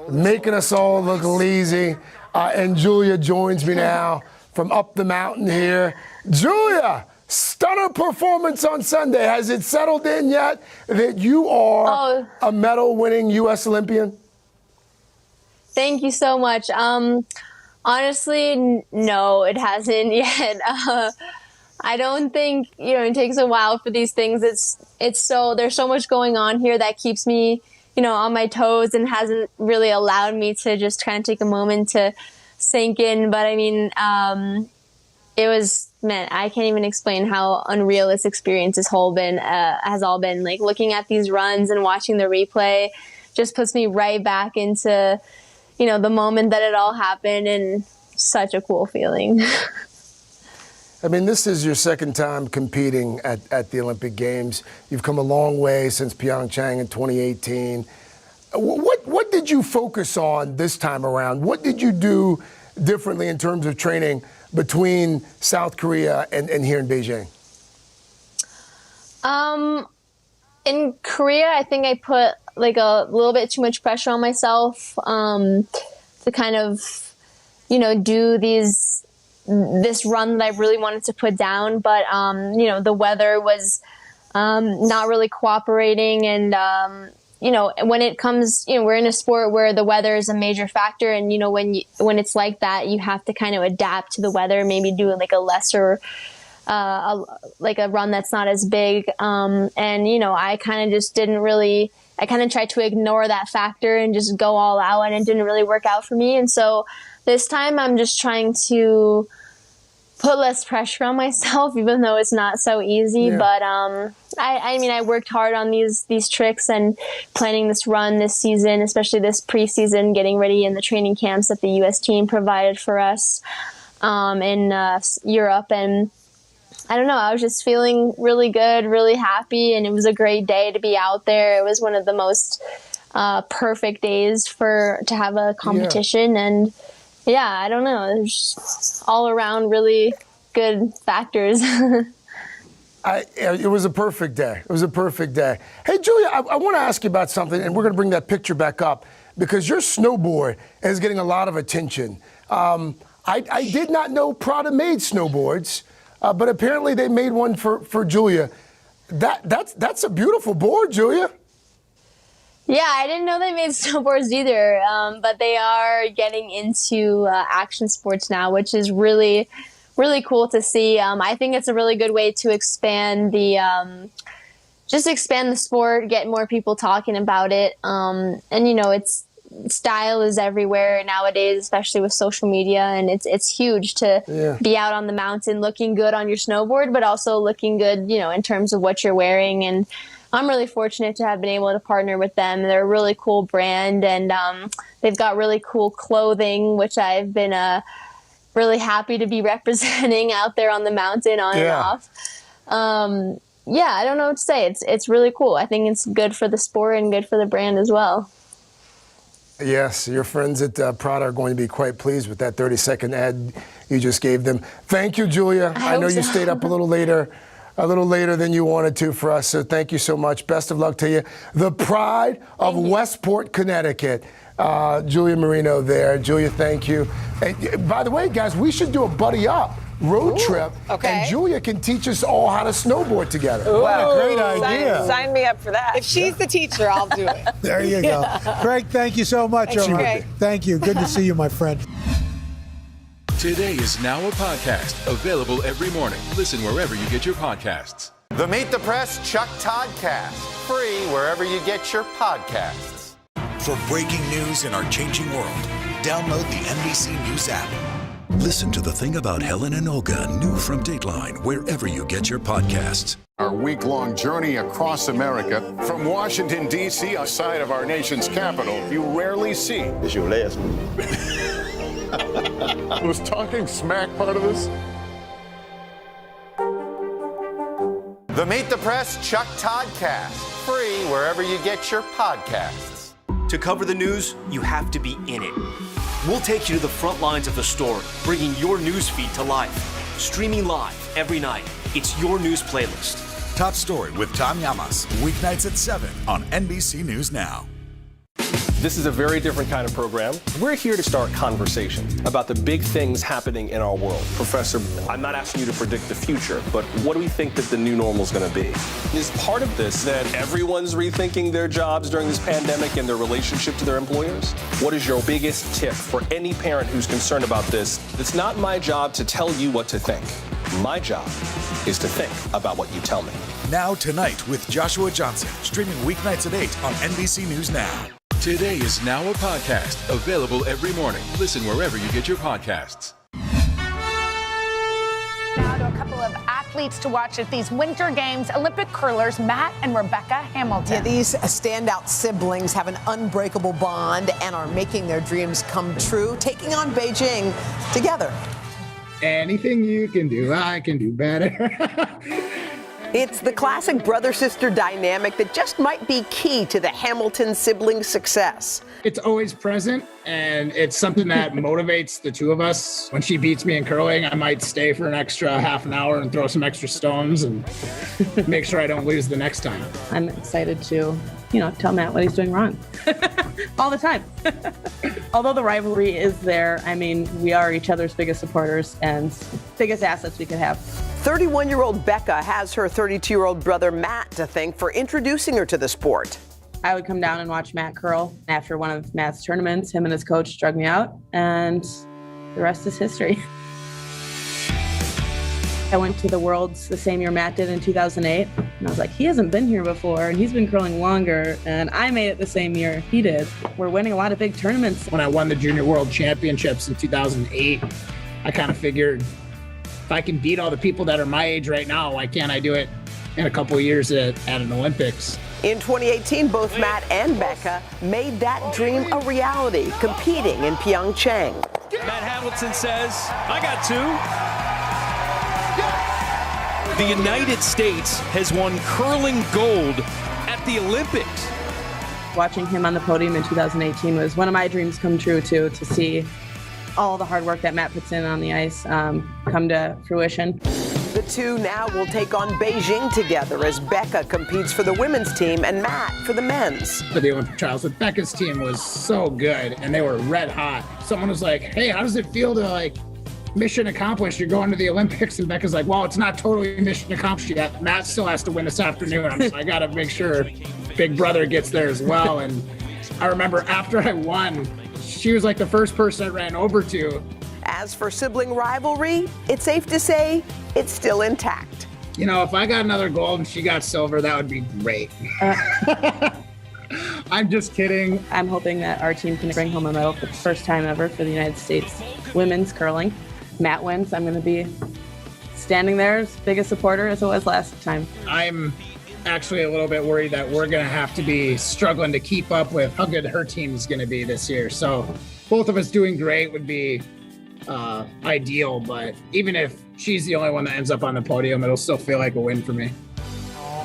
Speaker 2: making us all look lazy. And Julia joins me now from up the mountain here. Julia, stunner performance on Sunday. Has it settled in yet that you are a medal-winning U.S. Olympian?
Speaker 19: Thank you so much. Honestly, no, it hasn't yet. I don't think, it takes a while for these things. There's so much going on here that keeps me, on my toes and hasn't really allowed me to just kind of take a moment to sink in. But I mean, it was, man, I can't even explain how unreal this experience has all been. Like looking at these runs and watching the replay just puts me right back into the moment that it all happened, and such a cool feeling.
Speaker 2: I mean, this is your second time competing at the Olympic Games. You've come a long way since Pyeongchang in 2018. What did you focus on this time around? What did you do differently in terms of training between South Korea and here in Beijing?
Speaker 19: In Korea, I think I put like a little bit too much pressure on myself to kind of, do this run that I really wanted to put down. But, the weather was not really cooperating. And, when it comes, we're in a sport where the weather is a major factor. And, when it's like that, you have to kind of adapt to the weather, maybe do like a lesser like a run that's not as big. And, I kind of just I kind of tried to ignore that factor and just go all out, and it didn't really work out for me. And so this time I'm just trying to put less pressure on myself, even though it's not so easy. Yeah. But I worked hard on these tricks and planning this run this season, especially this preseason, getting ready in the training camps that the U.S. team provided for us in Europe. And I don't know, I was just feeling really good, really happy, and it was a great day to be out there. It was one of the most perfect days to have a competition. Yeah. And I don't know, it was just all around really good factors.
Speaker 2: It was a perfect day. It was a perfect day. Hey, Julia, I want to ask you about something, and we're going to bring that picture back up, because your snowboard is getting a lot of attention. I did not know Prada made snowboards. But apparently they made one for Julia. That's a beautiful board, Julia.
Speaker 19: Yeah, I didn't know they made snowboards either, but they are getting into action sports now, which is really, really cool to see. I think it's a really good way to expand the sport, get more people talking about it. And style is everywhere nowadays, especially with social media, and it's huge to be out on the mountain looking good on your snowboard, but also looking good, in terms of what you're wearing. And I'm really fortunate to have been able to partner with them. They're a really cool brand, and they've got really cool clothing, which I've been really happy to be representing out there on the mountain on and off. I don't know what to say. It's really cool. I think it's good for the sport and good for the brand as well.
Speaker 2: Yes, your friends at Prada are going to be quite pleased with that 30-second ad you just gave them. Thank you, Julia. I know you stayed up a little later than you wanted to for us, so thank you so much. Best of luck to you. The pride of Westport, Connecticut. Julia Moreno there. Julia, thank you. And, by the way, guys, we should do a buddy up road trip, and Julia can teach us all how to snowboard together.
Speaker 14: What a great idea.
Speaker 1: Sign me up for that.
Speaker 6: If she's the teacher, I'll do it.
Speaker 14: There you go. Craig, thank you so much.
Speaker 6: Thank you, Craig.
Speaker 14: Thank you. Good to see you, my friend.
Speaker 13: Today is now a podcast available every morning. Listen wherever you get your podcasts.
Speaker 11: The Meet the Press Chuck Toddcast, free wherever you get your podcasts.
Speaker 12: For breaking news in our changing world, download the NBC News app. Listen to The Thing About Helen and Olga, new from Dateline, wherever you get your podcasts.
Speaker 3: Our week-long journey across America, from Washington, D.C., outside of our nation's capital, you rarely see.
Speaker 17: It's your last one.
Speaker 3: Was talking smack part of this?
Speaker 11: The Meet the Press Chuck Toddcast, free wherever you get your podcasts.
Speaker 10: To cover the news, you have to be in it. We'll take you to the front lines of the story, bringing your news feed to life. Streaming live every night. It's your news playlist.
Speaker 12: Top Story with Tom Llamas, weeknights at 7 on NBC News Now.
Speaker 5: This is a very different kind of program. We're here to start conversation about the big things happening in our world. Professor, I'm not asking you to predict the future, but what do we think that the new normal is going to be? Is part of this that everyone's rethinking their jobs during this pandemic and their relationship to their employers? What is your biggest tip for any parent who's concerned about this? It's not my job to tell you what to think. My job is to think about what you tell me.
Speaker 12: Now Tonight with Joshua Johnson, streaming weeknights at 8 on NBC News Now.
Speaker 13: Today is now a podcast available every morning. Listen wherever you get your podcasts.
Speaker 7: Now to a couple of athletes to watch at these Winter Games. Olympic curlers Matt and Rebecca Hamilton.
Speaker 1: Yeah, these standout siblings have an unbreakable bond and are making their dreams come true, taking on Beijing together.
Speaker 18: Anything you can do, I can do better.
Speaker 1: It's the classic brother-sister dynamic that just might be key to the Hamilton siblings' success.
Speaker 18: It's always present, and it's something that motivates the two of us. When she beats me in curling, I might stay for an extra half an hour and throw some extra stones and make sure I don't lose the next time.
Speaker 6: I'm excited to, tell Matt what he's doing wrong. All the time. Although the rivalry is there, we are each other's biggest supporters and biggest assets we could have.
Speaker 1: 31-year-old Becca has her 32-year-old brother Matt to thank for introducing her to the sport.
Speaker 6: I would come down and watch Matt curl. After one of Matt's tournaments, him and his coach drug me out, and the rest is history. I went to the Worlds the same year Matt did in 2008, and I was like, he hasn't been here before, and he's been curling longer, and I made it the same year he did. We're winning a lot of big tournaments.
Speaker 18: When I won the Junior World Championships in 2008, I kind of figured, if I can beat all the people that are my age right now, why can't I do it in a couple of years at an Olympics?
Speaker 1: In 2018, both Matt and Becca made that dream a reality, competing in Pyeongchang.
Speaker 10: Matt Hamilton says, I got two. The United States has won curling gold at the Olympics.
Speaker 6: Watching him on the podium in 2018 was one of my dreams come true, too, to see all the hard work that Matt puts in on the ice come to fruition.
Speaker 1: The two now will take on Beijing together as Becca competes for the women's team and Matt for the men's.
Speaker 18: For the Olympic trials, but Becca's team was so good and they were red hot. Someone was like, hey, how does it feel to mission accomplished, you're going to the Olympics? And Becca's like, well, it's not totally mission accomplished yet. Matt still has to win this afternoon. I'm like, I got to make sure Big Brother gets there as well. And I remember after I won, she was like the first person I ran over to.
Speaker 1: As for sibling rivalry, it's safe to say it's still intact.
Speaker 18: If I got another gold and she got silver, that would be great. I'm just kidding.
Speaker 6: I'm hoping that our team can bring home a medal for the first time ever for the United States women's curling. Matt wins. I'm going to be standing there as big a supporter as it was last time.
Speaker 18: I'm actually a little bit worried that we're going to have to be struggling to keep up with how good her team is going to be this year. So both of us doing great would be ideal, but even if she's the only one that ends up on the podium, it'll still feel like a win for me.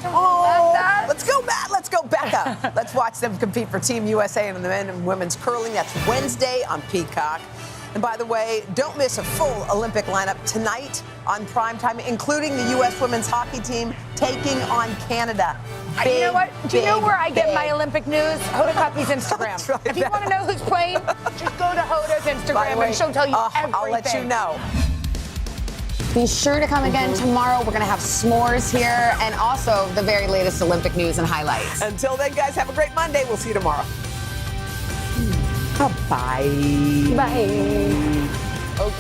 Speaker 1: Oh, let's go, Matt. Let's go, Becca. Let's watch them compete for Team USA in the men and women's curling. That's Wednesday on Peacock. And by the way, don't miss a full Olympic lineup tonight on primetime, including the U.S. women's hockey team taking on Canada.
Speaker 7: You know what? Do you know where I get my Olympic news? Hoda Kotb's Instagram.
Speaker 1: Right,
Speaker 7: if you want to know who's playing, just go to Hoda's Instagram and she'll tell you everything.
Speaker 1: I'll let you know.
Speaker 7: Be sure to come again tomorrow. We're going to have s'mores here and also the very latest Olympic news and highlights.
Speaker 1: Until then, guys, have a great Monday. We'll see you tomorrow. Bye-bye.
Speaker 7: Bye.
Speaker 1: Okay.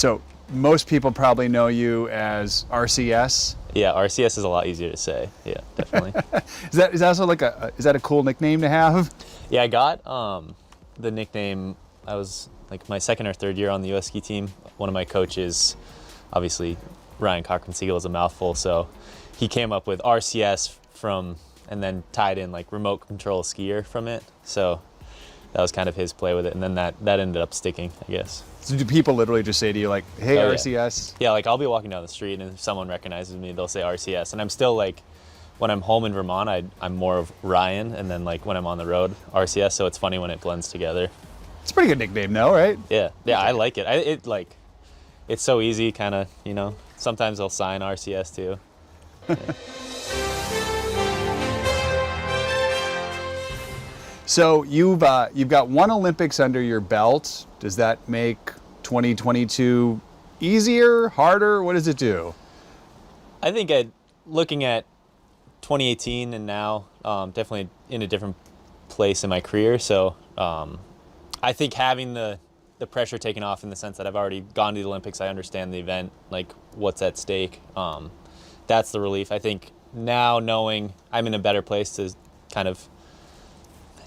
Speaker 8: So most people probably know you as RCS.
Speaker 17: Yeah, RCS is a lot easier to say. Yeah, definitely.
Speaker 8: Is that also like is that a cool nickname to have?
Speaker 17: Yeah, I got the nickname. I was like my second or third year on the U.S. ski team. One of my coaches, obviously Ryan Cochran-Siegel, is a mouthful, so he came up with RCS and then tied in like remote control skier from it. So that was kind of his play with it, and then that ended up sticking, I guess.
Speaker 8: So do people literally just say to you like, "Hey, RCS"?
Speaker 17: Yeah, like I'll be walking down the street and if someone recognizes me, they'll say RCS, and I'm still like, when I'm home in Vermont, I'm more of Ryan, and then like when I'm on the road, RCS. So it's funny when it blends together.
Speaker 8: It's a pretty good nickname, though, right?
Speaker 17: Yeah, I like it. It's so easy, kind of. You know, sometimes they'll sign RCS too. Yeah.
Speaker 8: So you've got one Olympics under your belt. Does that make 2022 easier, harder? What does it do?
Speaker 17: I think looking at 2018 and now, definitely in a different place in my career. So I think having the pressure taken off in the sense that I've already gone to the Olympics, I understand the event, like what's at stake. That's the relief. I think now knowing I'm in a better place to kind of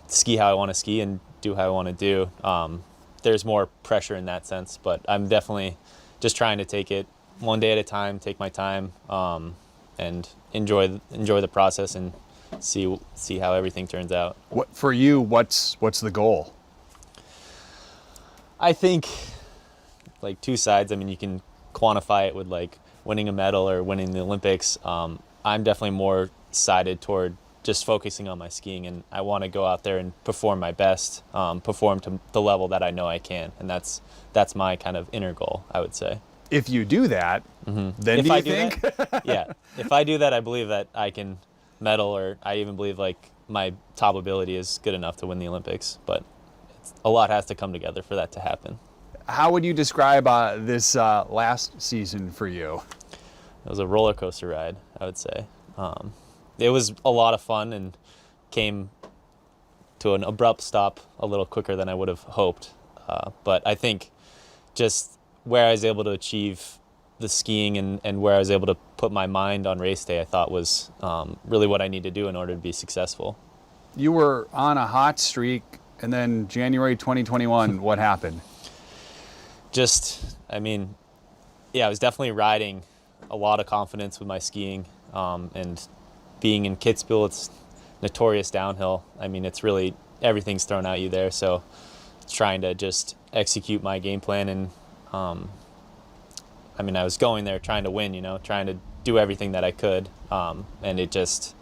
Speaker 17: ski how I want to ski and do how I want to do, there's more pressure in that sense, but I'm definitely just trying to take it one day at a time, take my time, and enjoy the process and see how everything turns out.
Speaker 8: For you, what's the goal?
Speaker 17: I think like two sides. I mean, you can quantify it with like winning a medal or winning the Olympics. I'm definitely more sided toward just focusing on my skiing, and I want to go out there and perform my best, perform to the level that I know I can, and that's my kind of inner goal, I would say.
Speaker 8: If you do that, then do you think?
Speaker 17: Yeah, if I do that, I believe that I can medal, or I even believe like my top ability is good enough to win the Olympics, but a lot has to come together for that to happen.
Speaker 8: How would you describe this last season for you?
Speaker 17: It was a roller coaster ride, I would say. It was a lot of fun and came to an abrupt stop a little quicker than I would have hoped. But I think just where I was able to achieve the skiing and where I was able to put my mind on race day, I thought was really what I need to do in order to be successful.
Speaker 8: You were on a hot streak, and then January 2021, what happened?
Speaker 17: I was definitely riding a lot of confidence with my skiing, and being in Kitzbühel, it's notorious downhill. I mean, it's really, everything's thrown at you there. So trying to just execute my game plan. And I was going there trying to win, trying to do everything that I could. And it just,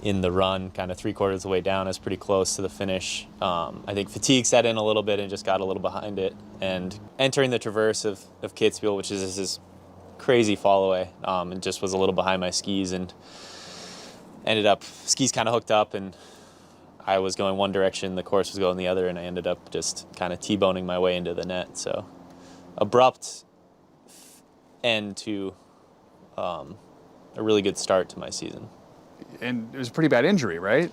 Speaker 17: in the run, kind of 3/4 of the way down, I was pretty close to the finish. I think fatigue set in a little bit and just got a little behind it. And entering the traverse of Kitzbühel, which is this crazy fall away, and just was a little behind my skis, and ended up, skis kind of hooked up, and I was going one direction, the course was going the other, and I ended up just kind of T-boning my way into the net. So abrupt end to a really good start to my season.
Speaker 8: And it was a pretty bad injury, right?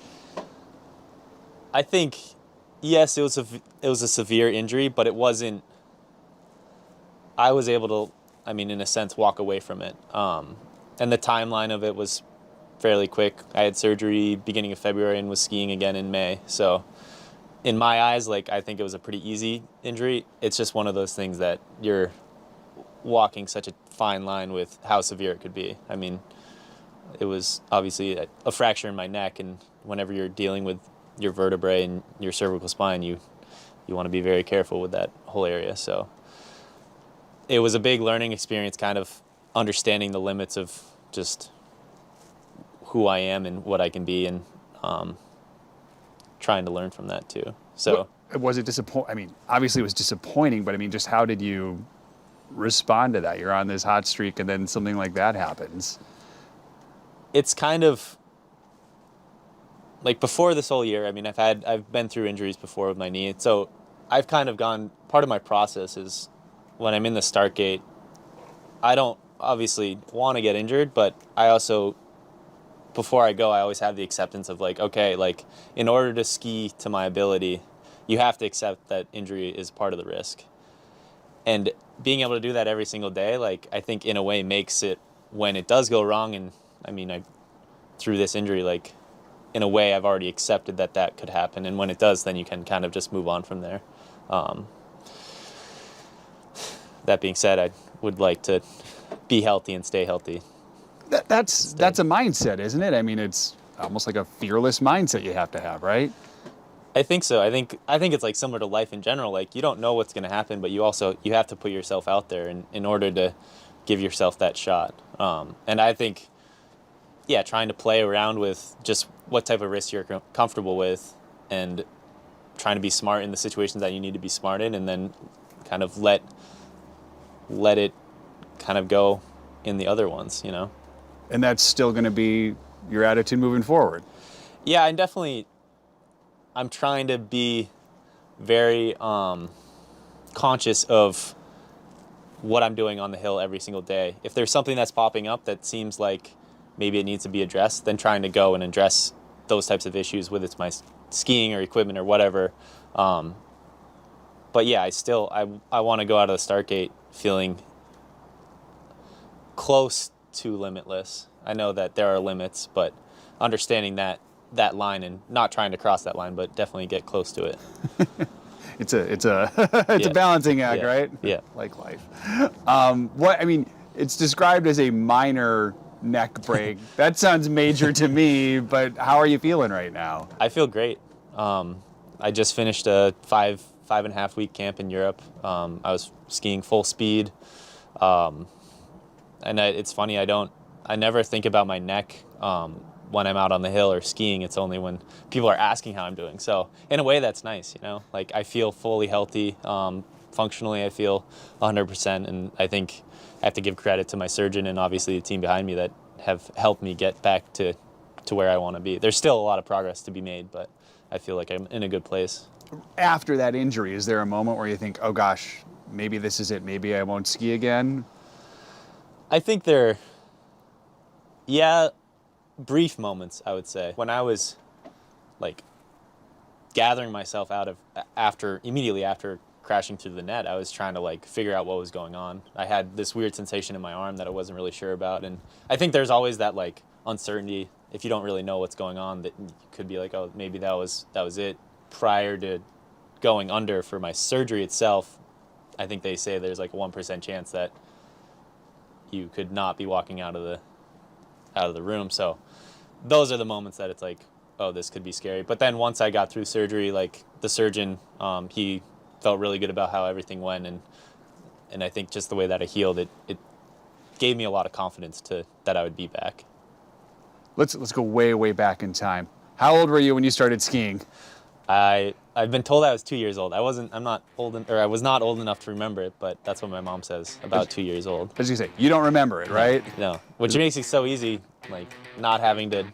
Speaker 17: I think, yes, it was a severe injury, but it wasn't, I was able to, in a sense, walk away from it. And the timeline of it was fairly quick. I had surgery beginning of February and was skiing again in May. So in my eyes, I think it was a pretty easy injury. It's just one of those things that you're walking such a fine line with how severe it could be. It was obviously a fracture in my neck, and whenever you're dealing with your vertebrae and your cervical spine, you want to be very careful with that whole area. So it was a big learning experience, kind of understanding the limits of just who I am and what I can be, and trying to learn from that too. So
Speaker 8: was it disappointing? Obviously it was disappointing, but just how did you respond to that? You're on this hot streak and then something like that happens.
Speaker 17: It's kind of like before this whole year, I've been through injuries before with my knee. So I've kind of gone, part of my process is when I'm in the start gate, I don't obviously want to get injured, but I also, before I go, I always have the acceptance of in order to ski to my ability, you have to accept that injury is part of the risk. And being able to do that every single day, like, I think in a way makes it, when it does go wrong, and I mean, through this injury, like, in a way I've already accepted that could happen, and when it does, then you can kind of just move on from there. That being said, I would like to be healthy and stay healthy.
Speaker 8: That's a mindset, isn't it? I mean, it's almost like a fearless mindset you have to have, right?
Speaker 17: I think so. I think it's like similar to life in general. Like, you don't know what's going to happen, but you have to put yourself out there in order to give yourself that shot. And I think, yeah, trying to play around with just what type of risk you're comfortable with, and trying to be smart in the situations that you need to be smart in, and then kind of let it kind of go in the other ones, you know?
Speaker 8: And that's still going to be your attitude moving forward?
Speaker 17: Yeah, I'm trying to be very conscious of what I'm doing on the hill every single day. If there's something that's popping up that seems like maybe it needs to be addressed, then trying to go and address those types of issues, whether it's my skiing or equipment or whatever. But yeah, I want to go out of the start gate feeling close to limitless. I know that there are limits, but understanding that line and not trying to cross that line, but definitely get close to it.
Speaker 8: It's a balancing act, right?
Speaker 17: Yeah.
Speaker 8: Like life. It's described as a minor neck break. That sounds major to me, but how are you feeling right now?
Speaker 17: I feel great. I just finished a 5.5 week camp in Europe. I was skiing full speed. And it's funny, I never think about my neck when I'm out on the hill or skiing. It's only when people are asking how I'm doing. So in a way, that's nice, you know? Like, I feel fully healthy. Functionally, I feel 100%. And I think I have to give credit to my surgeon and obviously the team behind me that have helped me get back to where I want to be. There's still a lot of progress to be made, but I feel like I'm in a good place.
Speaker 8: After that injury, is there a moment where you think, oh gosh, maybe this is it, maybe I won't ski again?
Speaker 17: I think brief moments, I would say. When I was like gathering myself out of immediately after crashing through the net, I was trying to like figure out what was going on. I had this weird sensation in my arm that I wasn't really sure about, and I think there's always that like uncertainty if you don't really know what's going on, that you could be like, oh, maybe that was it. Prior to going under for my surgery itself, I think they say there's like a 1% chance that you could not be walking out of the room. So those are the moments that it's like, oh, this could be scary. But then once I got through surgery, like the surgeon, he felt really good about how everything went, and I think just the way that I healed, it gave me a lot of confidence that I would be back.
Speaker 8: Let's go way back in time. How old were you when you started skiing?
Speaker 17: I've been told I was 2 years old. I was not old enough to remember it, but that's what my mom says, about 2 years old.
Speaker 8: As you say, you don't remember it, right?
Speaker 17: No, which makes it so easy, like not having to,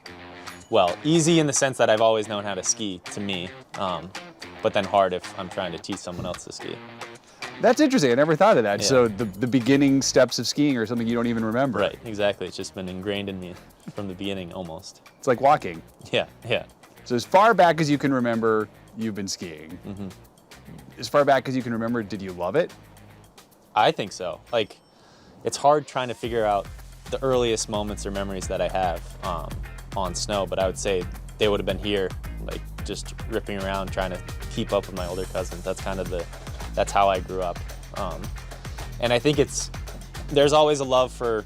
Speaker 17: easy in the sense that I've always known how to ski, to me, but then hard if I'm trying to teach someone else to ski.
Speaker 8: That's interesting. I never thought of that.
Speaker 17: Yeah.
Speaker 8: So the beginning steps of skiing are something you don't even remember.
Speaker 17: Right, exactly. It's just been ingrained in me from the beginning, almost.
Speaker 8: It's like walking.
Speaker 17: Yeah.
Speaker 8: So as far back as you can remember, you've been skiing.
Speaker 17: Mm-hmm.
Speaker 8: As far back as you can remember, did you love it?
Speaker 17: I think so. Like, it's hard trying to figure out the earliest moments or memories that I have on snow, but I would say they would have been here, like just ripping around, trying to keep up with my older cousins. That's kind of that's how I grew up. And I think there's always a love for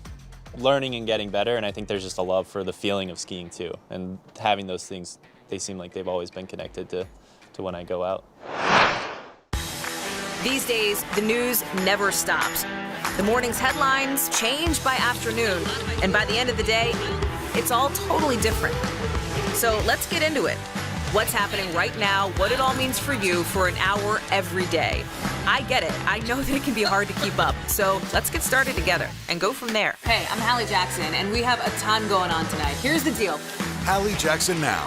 Speaker 17: learning and getting better, and I think there's just a love for the feeling of skiing too. And having those things, they seem like they've always been connected to when I go out.
Speaker 16: These days, the news never stops. The morning's headlines change by afternoon, and by the end of the day, it's all totally different. So let's get into it. What's happening right now, what it all means for you for an hour every day. I get it. I know that it can be hard to keep up. So let's get started together and go from there.
Speaker 4: Hey, I'm Hallie Jackson, and we have a ton going on tonight. Here's the deal.
Speaker 12: Hallie Jackson Now.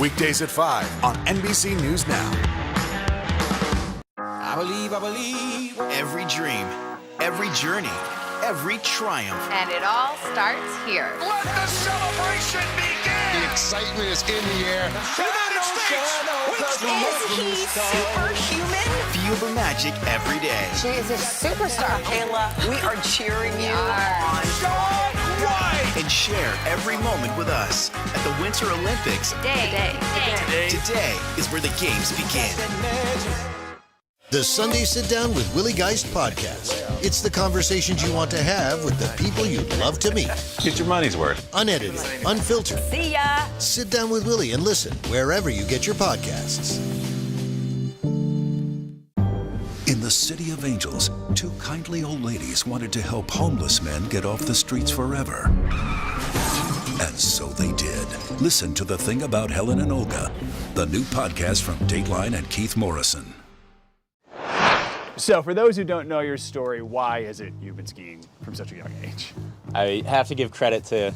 Speaker 12: Weekdays at 5 on NBC News Now.
Speaker 9: I believe. Every dream, every journey, every triumph.
Speaker 7: And it all starts here.
Speaker 23: Let the celebration begin!
Speaker 3: The excitement is in the air.
Speaker 16: Is he superhuman?
Speaker 9: Feel the magic every day.
Speaker 7: She is a superstar.
Speaker 1: Kayla, we are cheering you on.
Speaker 9: And share every moment with us at the Winter Olympics. Today is where the games begin.
Speaker 20: The Sunday Sit Down with Willie Geist podcast. It's the conversations you want to have with the people you'd love to meet.
Speaker 21: Get your money's worth.
Speaker 20: Unedited, unfiltered.
Speaker 16: See ya.
Speaker 20: Sit down with Willie and listen wherever you get your podcasts.
Speaker 12: In the City of Angels, two kindly old ladies wanted to help homeless men get off the streets forever. And so they did. Listen to The Thing About Helen and Olga, the new podcast from Dateline and Keith Morrison.
Speaker 8: So for those who don't know your story, why is it you've been skiing from such a young age?
Speaker 17: I have to give credit to,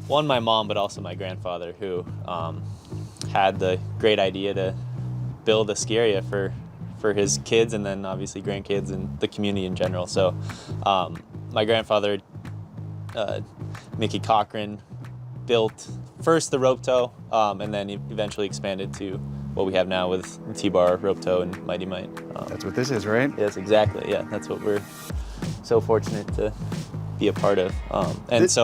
Speaker 17: one, my mom, but also my grandfather, who had the great idea to build a ski area for his kids and then obviously grandkids and the community in general. So my grandfather, Mickey Cochran, built first the rope tow and then eventually expanded to what we have now with T-bar, rope tow, and Mighty Might.
Speaker 8: That's what this is, right?
Speaker 17: Yes, exactly. Yeah, that's what we're so fortunate to be a part of.
Speaker 8: This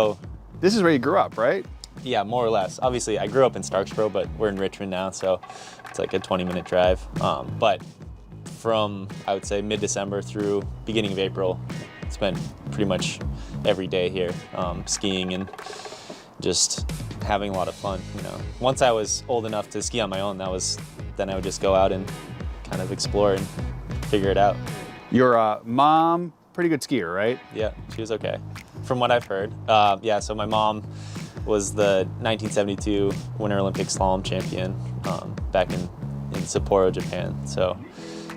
Speaker 8: is where you grew up, right?
Speaker 17: Yeah, more or less. Obviously, I grew up in Starksboro, but we're in Richmond now, so it's like a 20-minute drive. But from, I would say, mid-December through beginning of April, spent pretty much every day here skiing and just having a lot of fun. You know, once I was old enough to ski on my own, then I would just go out and kind of explore and figure it out.
Speaker 8: Your mom, pretty good skier, right?
Speaker 17: Yeah, she was okay, from what I've heard. Yeah, so my mom was the 1972 Winter Olympic slalom champion back in Sapporo, Japan. So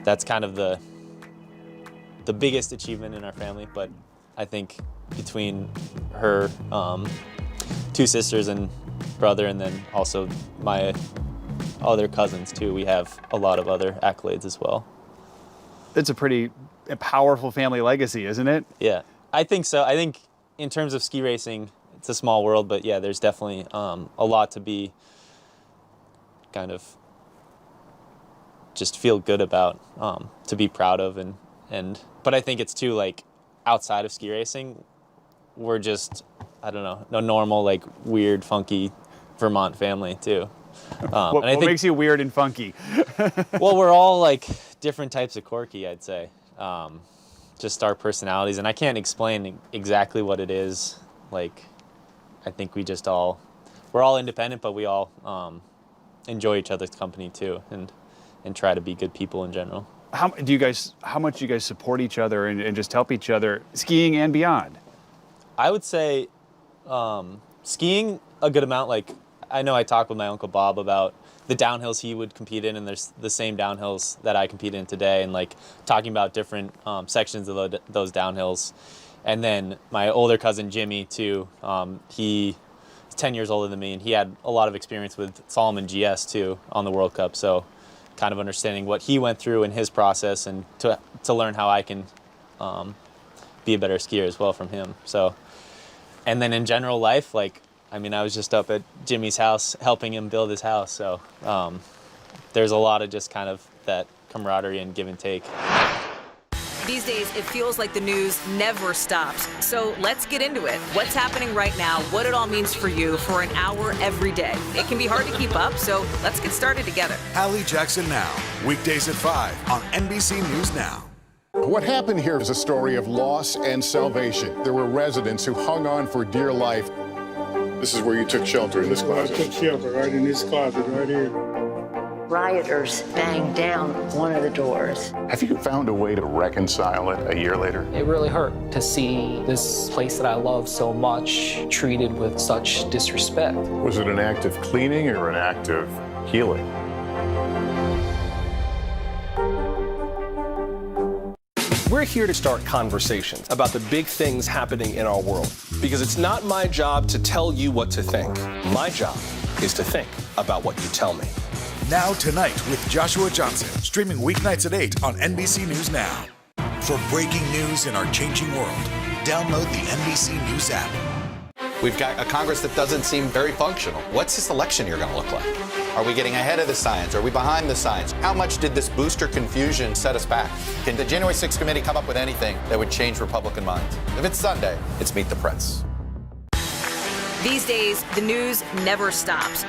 Speaker 17: that's kind of the biggest achievement in our family. But I think between her two sisters and brother, and then also my other cousins too, we have a lot of other accolades as well.
Speaker 8: It's a pretty powerful family legacy, isn't it?
Speaker 17: Yeah, I think so. I think in terms of ski racing, it's a small world, but yeah, there's definitely a lot to be kind of just feel good about, to be proud of, but I think it's too, like, outside of ski racing, we're just, I don't know, a normal, like, weird, funky Vermont family too.
Speaker 8: What makes you weird and funky?
Speaker 17: Well, we're all like different types of quirky, I'd say. Just our personalities, and I can't explain exactly what it is. Like, I think we're all independent, but we all enjoy each other's company too, and try to be good people in general.
Speaker 8: How much do you guys support each other and just help each other skiing and beyond?
Speaker 17: I would say skiing a good amount. Like, I know I talked with my Uncle Bob about the downhills he would compete in, and there's the same downhills that I compete in today, and like talking about different sections of those downhills. And then my older cousin Jimmy too, he's 10 years older than me, and he had a lot of experience with Solomon GS too on the World Cup. So kind of understanding what he went through in his process, and to learn how I can be a better skier as well from him. So, and then in general life, like, I mean, I was just up at Jimmy's house helping him build his house. So there's a lot of just kind of that camaraderie and give and take.
Speaker 16: These days, it feels like the news never stops. So let's get into it. What's happening right now, what it all means for you for an hour every day. It can be hard to keep up, so let's get started together.
Speaker 12: Hallie Jackson Now, weekdays at 5 on NBC News Now.
Speaker 3: What happened here is a story of loss and salvation. There were residents who hung on for dear life. This is where you took shelter, in this closet.
Speaker 22: I took shelter right in this closet right here.
Speaker 24: Rioters banged down one of the doors.
Speaker 3: Have you found a way to reconcile it a year later?
Speaker 25: It really hurt to see this place that I love so much treated with such disrespect.
Speaker 3: Was it an act of cleaning or an act of healing?
Speaker 5: We're here to start conversations about the big things happening in our world, because it's not my job to tell you what to think. My job is to think about what you tell me.
Speaker 12: Now Tonight with Joshua Johnson, streaming weeknights at 8 on NBC News Now. For breaking news in our changing world, download the NBC News app.
Speaker 11: We've got a Congress that doesn't seem very functional. What's this election year going to look like? Are we getting ahead of the science? Are we behind the science? How much did this booster confusion set us back? Can the January 6th committee come up with anything that would change Republican minds? If it's Sunday, it's Meet the Press.
Speaker 16: These days, the news never stops.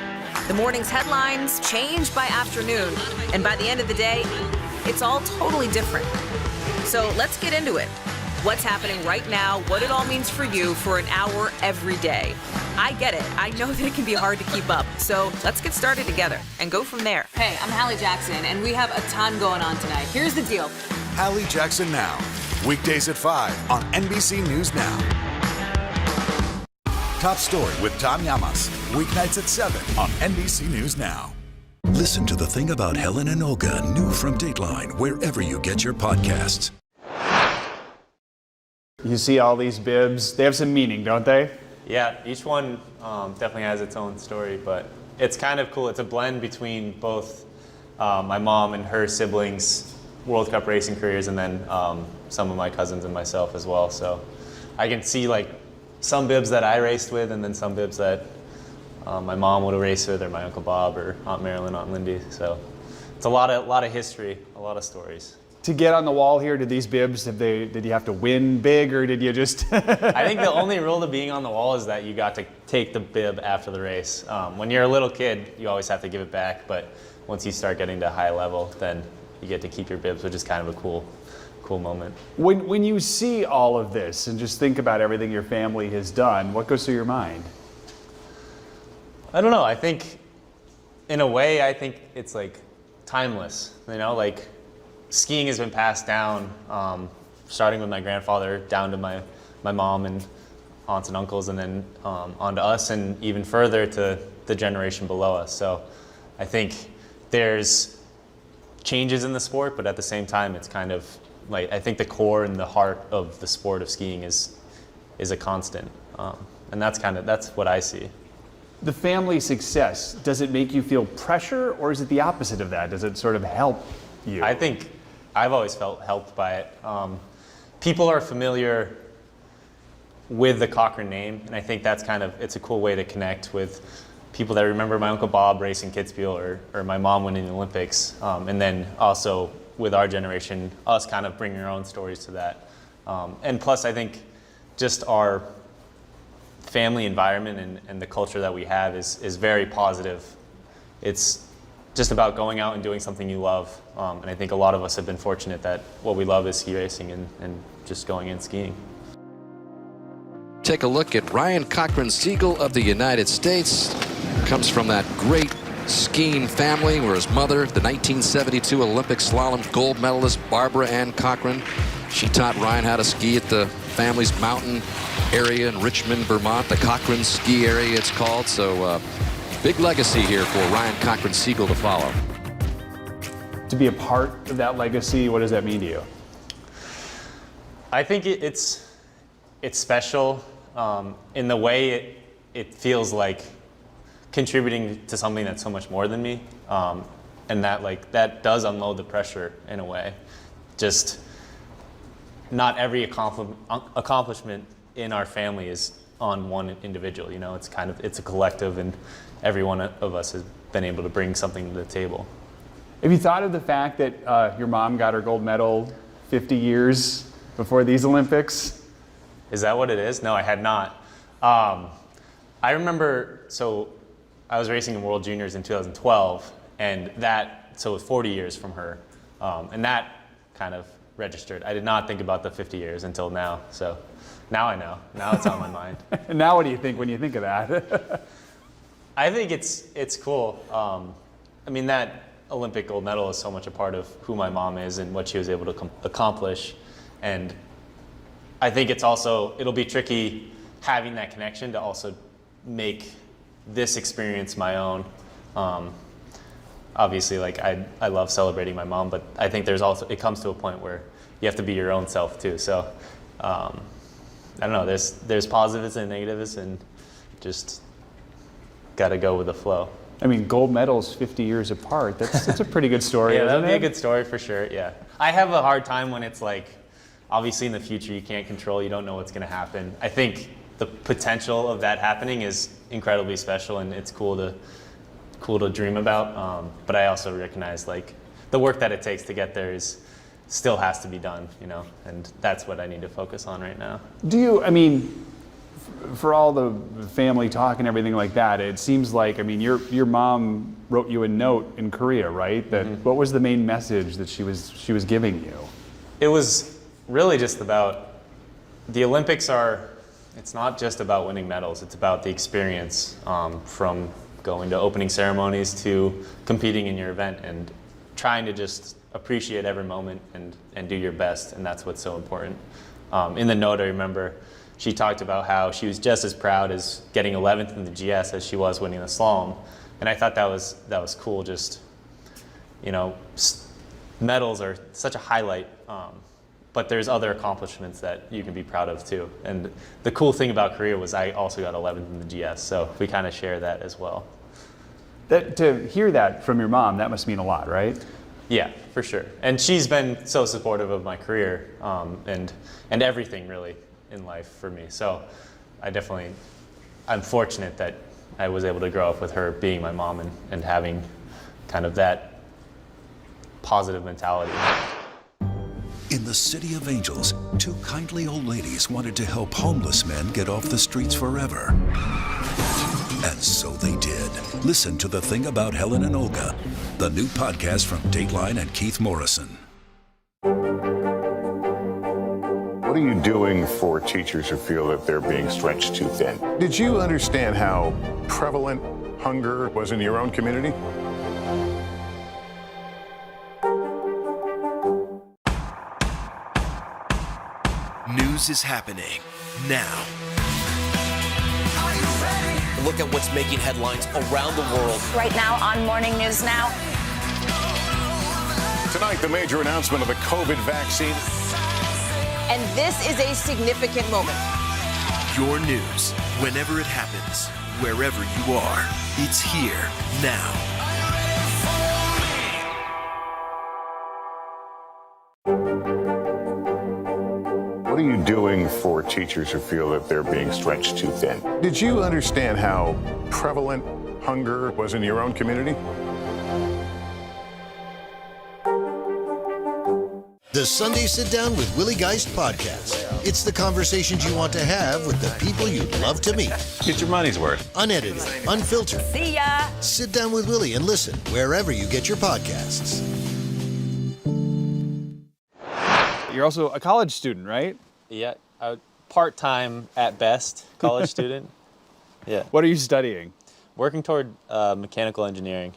Speaker 16: The morning's headlines change by afternoon, and by the end of the day, it's all totally different. So let's get into it. What's happening right now, what it all means for you for an hour every day. I get it. I know that it can be hard to keep up. So let's get started together and go from there.
Speaker 4: Hey, I'm Hallie Jackson, and we have a ton going on tonight. Here's the deal.
Speaker 12: Hallie Jackson Now. Weekdays at 5 on NBC News Now. Top Story with Tom Llamas. Weeknights at 7 on NBC News Now.
Speaker 2: Listen to The Thing About Helen and Olga, new from Dateline, wherever you get your podcasts.
Speaker 8: You see all these bibs, they have some meaning, don't they?
Speaker 17: Yeah, each one definitely has its own story, but it's kind of cool. It's a blend between both my mom and her siblings' World Cup racing careers, and then some of my cousins and myself as well. So I can see like some bibs that I raced with, and then some bibs that my mom would have raced with, or my Uncle Bob, or Aunt Marilyn, Aunt Lindy. So it's a lot of history, a lot of stories.
Speaker 8: To get on the wall here, did these bibs, did you have to win big, or did you just?
Speaker 17: I think the only rule to being on the wall is that you got to take the bib after the race. When you're a little kid, you always have to give it back, but once you start getting to high level, then you get to keep your bibs, which is kind of a cool moment.
Speaker 8: When you see all of this and just think about everything your family has done, what goes through your mind?
Speaker 17: I don't know. I think, in a way, I think it's like timeless. You know, like skiing has been passed down, starting with my grandfather down to my mom and aunts and uncles, and then on to us, and even further to the generation below us. So I think there's changes in the sport, but at the same time, it's kind of like, I think the core and the heart of the sport of skiing is a constant, and that's what I see.
Speaker 8: The family success, does it make you feel pressure, or is it the opposite of that? Does it sort of help you?
Speaker 17: I think I've always felt helped by it. People are familiar with the Cochran name, and I think that's it's a cool way to connect with people that remember my Uncle Bob racing Kitzbühel, or my mom winning the Olympics, and then also with our generation, us kind of bringing our own stories to that. And plus, I think just our family environment and the culture that we have is very positive. It's just about going out and doing something you love. And I think a lot of us have been fortunate that what we love is ski racing and just going and skiing.
Speaker 14: Take a look at Ryan Cochran Siegel of the United States. Comes from that great skiing family where his mother, the 1972 Olympic slalom gold medalist Barbara Ann Cochran, she taught Ryan how to ski at the family's mountain area in Richmond, Vermont, the Cochran Ski Area it's called. So big legacy here for Ryan Cochran Siegel to follow.
Speaker 8: To be a part of that legacy, what does that mean to you?
Speaker 17: I think it's special in the way it feels like contributing to something that's so much more than me, and that does unload the pressure in a way. Just not every accomplishment in our family is on one individual. You know, it's a collective, and every one of us has been able to bring something to the table.
Speaker 8: Have you thought of the fact that your mom got her gold medal 50 years before these Olympics?
Speaker 17: Is that what it is? No, I had not. I remember, so I was racing in World Juniors in 2012, and so it was 40 years from her, and that kind of registered. I did not think about the 50 years until now, so now I know. Now it's on my mind.
Speaker 8: Now what do you think when you think of that?
Speaker 17: I think it's cool. I mean, that Olympic gold medal is so much a part of who my mom is and what she was able to accomplish, and I think it'll be tricky having that connection to also make this experience my own. Obviously, like I love celebrating my mom, but I think it comes to a point where you have to be your own self too. So I don't know. There's positives and negatives, and just got to go with the flow.
Speaker 8: I mean, gold medals 50 years apart. That's a pretty good story.
Speaker 17: Yeah,
Speaker 8: isn't
Speaker 17: that'd be
Speaker 8: it?
Speaker 17: a good story for sure. Yeah, I have a hard time when it's like, obviously in the future you can't control. You don't know what's going to happen. I think the potential of that happening is incredibly special, and it's cool to dream about. But I also recognize like the work that it takes to get there still has to be done, you know, and that's what I need to focus on right now.
Speaker 8: Do you, I mean, for all the family talk and everything like that, it seems like, I mean, your mom wrote you a note in Korea, right? That what was the main message that she was giving you?
Speaker 17: It was really just about the Olympics it's not just about winning medals, it's about the experience from going to opening ceremonies to competing in your event and trying to just appreciate every moment and do your best, and that's what's so important. In the note, I remember she talked about how she was just as proud as getting 11th in the GS as she was winning the slalom, and I thought that was cool. Just, you know, medals are such a highlight, but there's other accomplishments that you can be proud of too. And the cool thing about Korea was I also got 11th in the GS, so we kind of share that as well.
Speaker 8: To hear that from your mom, that must mean a lot, right?
Speaker 17: Yeah, for sure. And she's been so supportive of my career and everything really in life for me. So I'm fortunate that I was able to grow up with her being my mom and having kind of that positive mentality.
Speaker 2: In the City of Angels, two kindly old ladies wanted to help homeless men get off the streets forever. And so they did. Listen to The Thing About Helen and Olga, the new podcast from Dateline and Keith Morrison.
Speaker 3: What are you doing for teachers who feel that they're being stretched too thin? Did you understand how prevalent hunger was in your own community?
Speaker 9: News is happening now.
Speaker 10: Look at what's making headlines around the world.
Speaker 13: Right now on Morning News Now.
Speaker 3: Tonight, the major announcement of the COVID vaccine.
Speaker 10: And this is a significant moment.
Speaker 9: Your news, whenever it happens, wherever you are, it's here now.
Speaker 3: What are you doing for teachers who feel that they're being stretched too thin? Did you understand how prevalent hunger was in your own community?
Speaker 20: The Sunday Sit Down with Willie Geist podcast. It's the conversations you want to have with the people you'd love to meet.
Speaker 11: Get your money's worth.
Speaker 20: Unedited, unfiltered.
Speaker 13: See ya!
Speaker 20: Sit down with Willie and listen wherever you get your podcasts.
Speaker 8: You're also a college student, right?
Speaker 17: Yeah, part-time at best college student. Yeah.
Speaker 8: What are you studying?
Speaker 17: Working toward mechanical engineering.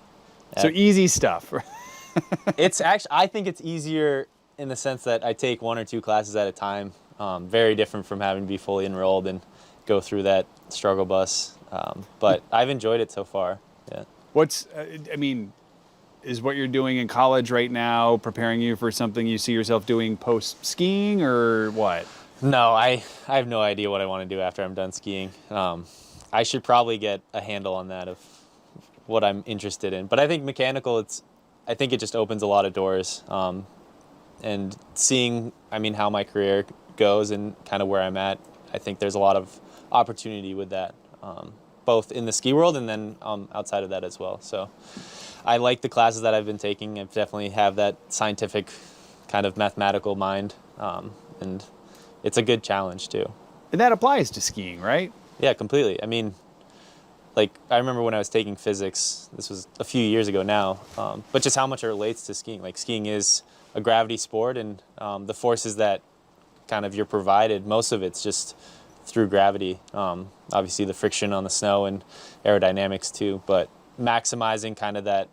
Speaker 8: So easy stuff.
Speaker 17: It's actually, I think it's easier in the sense that I take 1 or 2 classes at a time. Very different from having to be fully enrolled and go through that struggle bus. But I've enjoyed it so far. Yeah.
Speaker 8: Is what you're doing in college right now preparing you for something you see yourself doing post skiing or what?
Speaker 17: No, I have no idea what I want to do after I'm done skiing. I should probably get a handle on that of what I'm interested in. But I think mechanical, I think it just opens a lot of doors. And seeing, how my career goes and kind of where I'm at, I think there's a lot of opportunity with that, both in the ski world and then outside of that as well. So I like the classes that I've been taking. I definitely have that scientific kind of mathematical mind, and it's a good challenge too.
Speaker 8: And that applies to skiing, right?
Speaker 17: Yeah, completely. I remember when I was taking physics, this was a few years ago now, but just how much it relates to skiing. Like, skiing is a gravity sport, and the forces that kind of you're provided, most of it's just through gravity. Obviously the friction on the snow and aerodynamics too, but maximizing kind of that,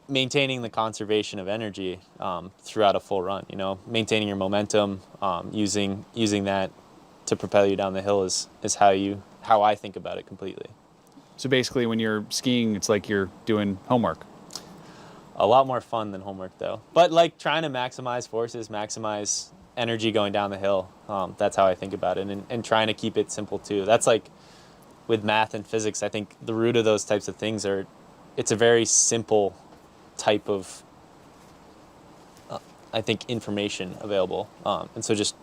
Speaker 17: maintaining the conservation of energy throughout a full run, maintaining your momentum, using that to propel you down the hill is how I think about it completely.
Speaker 8: So basically when you're skiing, it's like you're doing homework.
Speaker 17: A lot more fun than homework though. But like trying to maximize forces, maximize energy going down the hill. That's how I think about it, and trying to keep it simple too. That's like with math and physics, I think the root of those types of things it's a very simple type of, information available. And so just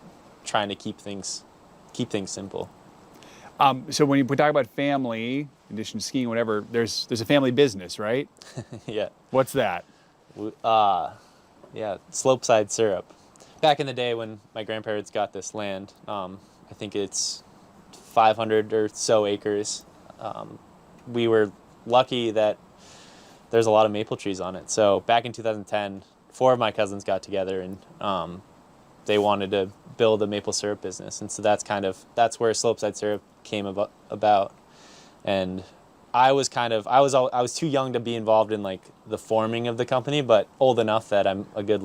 Speaker 17: trying to keep things simple.
Speaker 8: So when you talk about family, in addition to skiing, whatever, there's a family business, right?
Speaker 17: Yeah.
Speaker 8: What's that?
Speaker 17: Yeah, slopeside syrup. Back in the day when my grandparents got this land, I think it's 500 or so acres. We were lucky that there's a lot of maple trees on it. So back in 2010, 4 of my cousins got together and they wanted to build a maple syrup business. And so that's where slopeside syrup came about. And I was too young to be involved in like the forming of the company, but old enough that I'm a good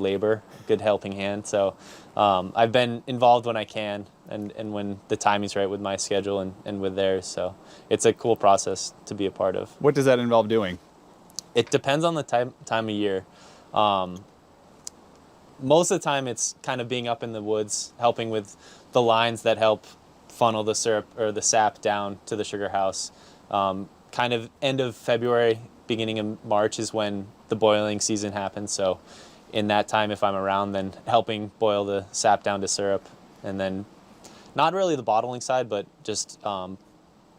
Speaker 17: good helping hand. So I've been involved when I can and when the timing's right with my schedule and with theirs. So it's a cool process to be a part of.
Speaker 8: What does that involve doing?
Speaker 17: It depends on the time of year. Most of the time it's kind of being up in the woods, helping with the lines that help funnel the syrup or the sap down to the sugar house. Kind of end of February, beginning of March is when the boiling season happens. So in that time, if I'm around, then helping boil the sap down to syrup, and then not really the bottling side, but just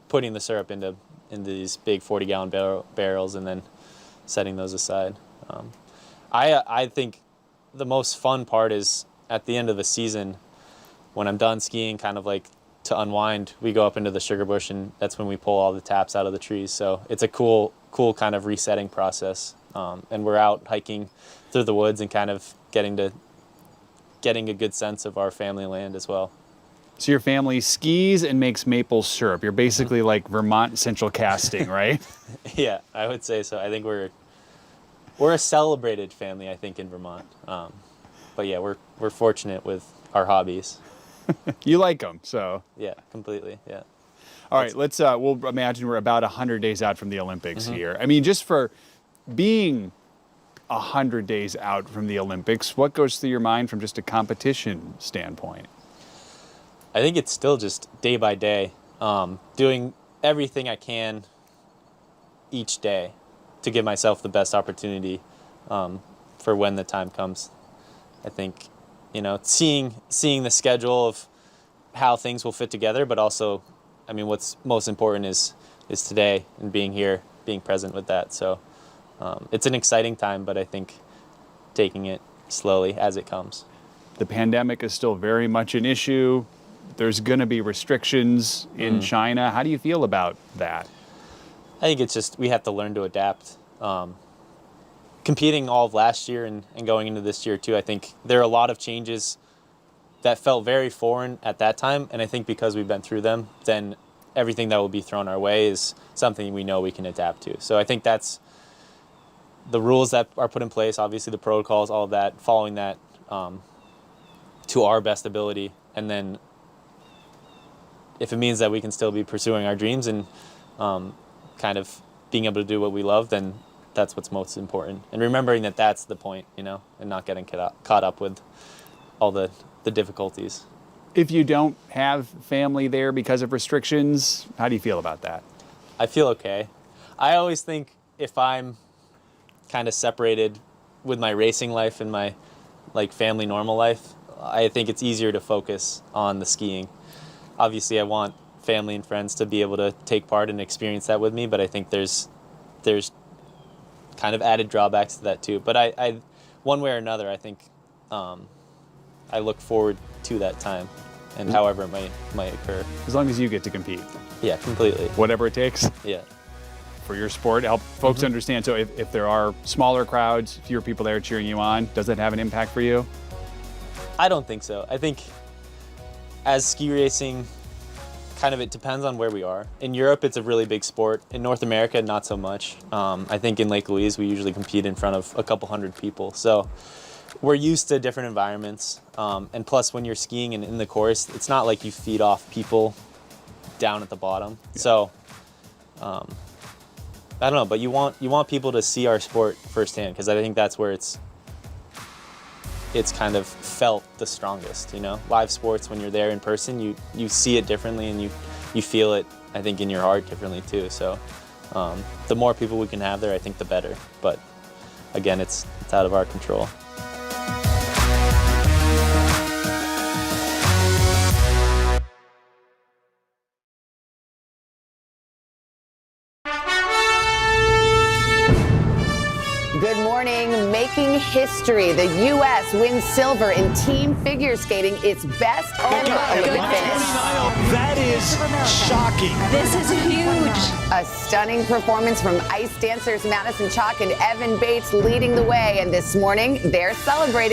Speaker 17: putting the syrup into these big 40-gallon barrels and then setting those aside. I think the most fun part is at the end of the season when I'm done skiing, kind of like to unwind, we go up into the sugar bush, and that's when we pull all the taps out of the trees. So it's a cool kind of resetting process. And we're out hiking through the woods and kind of getting a good sense of our family land as well.
Speaker 8: So your family skis and makes maple syrup. You're basically like Vermont Central Casting, right?
Speaker 17: Yeah, I would say so. I think we're a celebrated family, I think, in Vermont. But yeah, we're fortunate with our hobbies.
Speaker 8: You like them, so.
Speaker 17: Yeah, completely, yeah.
Speaker 8: All right, we'll imagine we're about 100 days out from the Olympics here. I mean, just for being 100 days out from the Olympics, what goes through your mind from just a competition standpoint?
Speaker 17: I think it's still just day by day, doing everything I can each day to give myself the best opportunity for when the time comes. I think, seeing the schedule of how things will fit together, but also, I mean, what's most important is today and being here, being present with that. So it's an exciting time, but I think taking it slowly as it comes.
Speaker 8: The pandemic is still very much an issue. There's going to be restrictions in China. How do you feel about that?
Speaker 17: I think it's just we have to learn to adapt. Competing all of last year and going into this year too, I think there are a lot of changes that felt very foreign at that time. And I think because we've been through them, then everything that will be thrown our way is something we know we can adapt to. So I think that's the rules that are put in place, obviously the protocols, all of that, following that to our best ability. And then if it means that we can still be pursuing our dreams and kind of being able to do what we love, then that's what's most important. And remembering that that's the point, and not getting caught up with all the difficulties.
Speaker 8: If you don't have family there because of restrictions, how do you feel about that?
Speaker 17: I feel okay. I always think if I'm kind of separated with my racing life and my family normal life, I think it's easier to focus on the skiing. Obviously, I want family and friends to be able to take part and experience that with me, but I think there's kind of added drawbacks to that too. But I one way or another, I think I look forward to that time and however it might occur.
Speaker 8: As long as you get to compete.
Speaker 17: Yeah, completely.
Speaker 8: Whatever it takes.
Speaker 17: Yeah.
Speaker 8: For your sport, help folks understand. So if there are smaller crowds, fewer people there cheering you on, does that have an impact for you?
Speaker 17: I don't think so. I think as ski racing, kind of it depends on where we are. In Europe, it's a really big sport. In North America, not so much. I think in Lake Louise, we usually compete in front of a couple hundred people. So we're used to different environments. And plus, when you're skiing and in the course, it's not like you feed off people down at the bottom. Yeah. So I don't know, but you want people to see our sport firsthand, because I think that's where it's kind of felt the strongest, Live sports, when you're there in person, you see it differently and you feel it, I think, in your heart differently too. So the more people we can have there, I think the better. But again, it's out of our control.
Speaker 7: morning. Making history. The U.S. wins silver in team figure skating, its best ever Olympic finish.
Speaker 23: That is shocking.
Speaker 7: This is huge. A stunning performance from ice dancers Madison Chalk and Evan Bates leading the way. And this morning, they're celebrating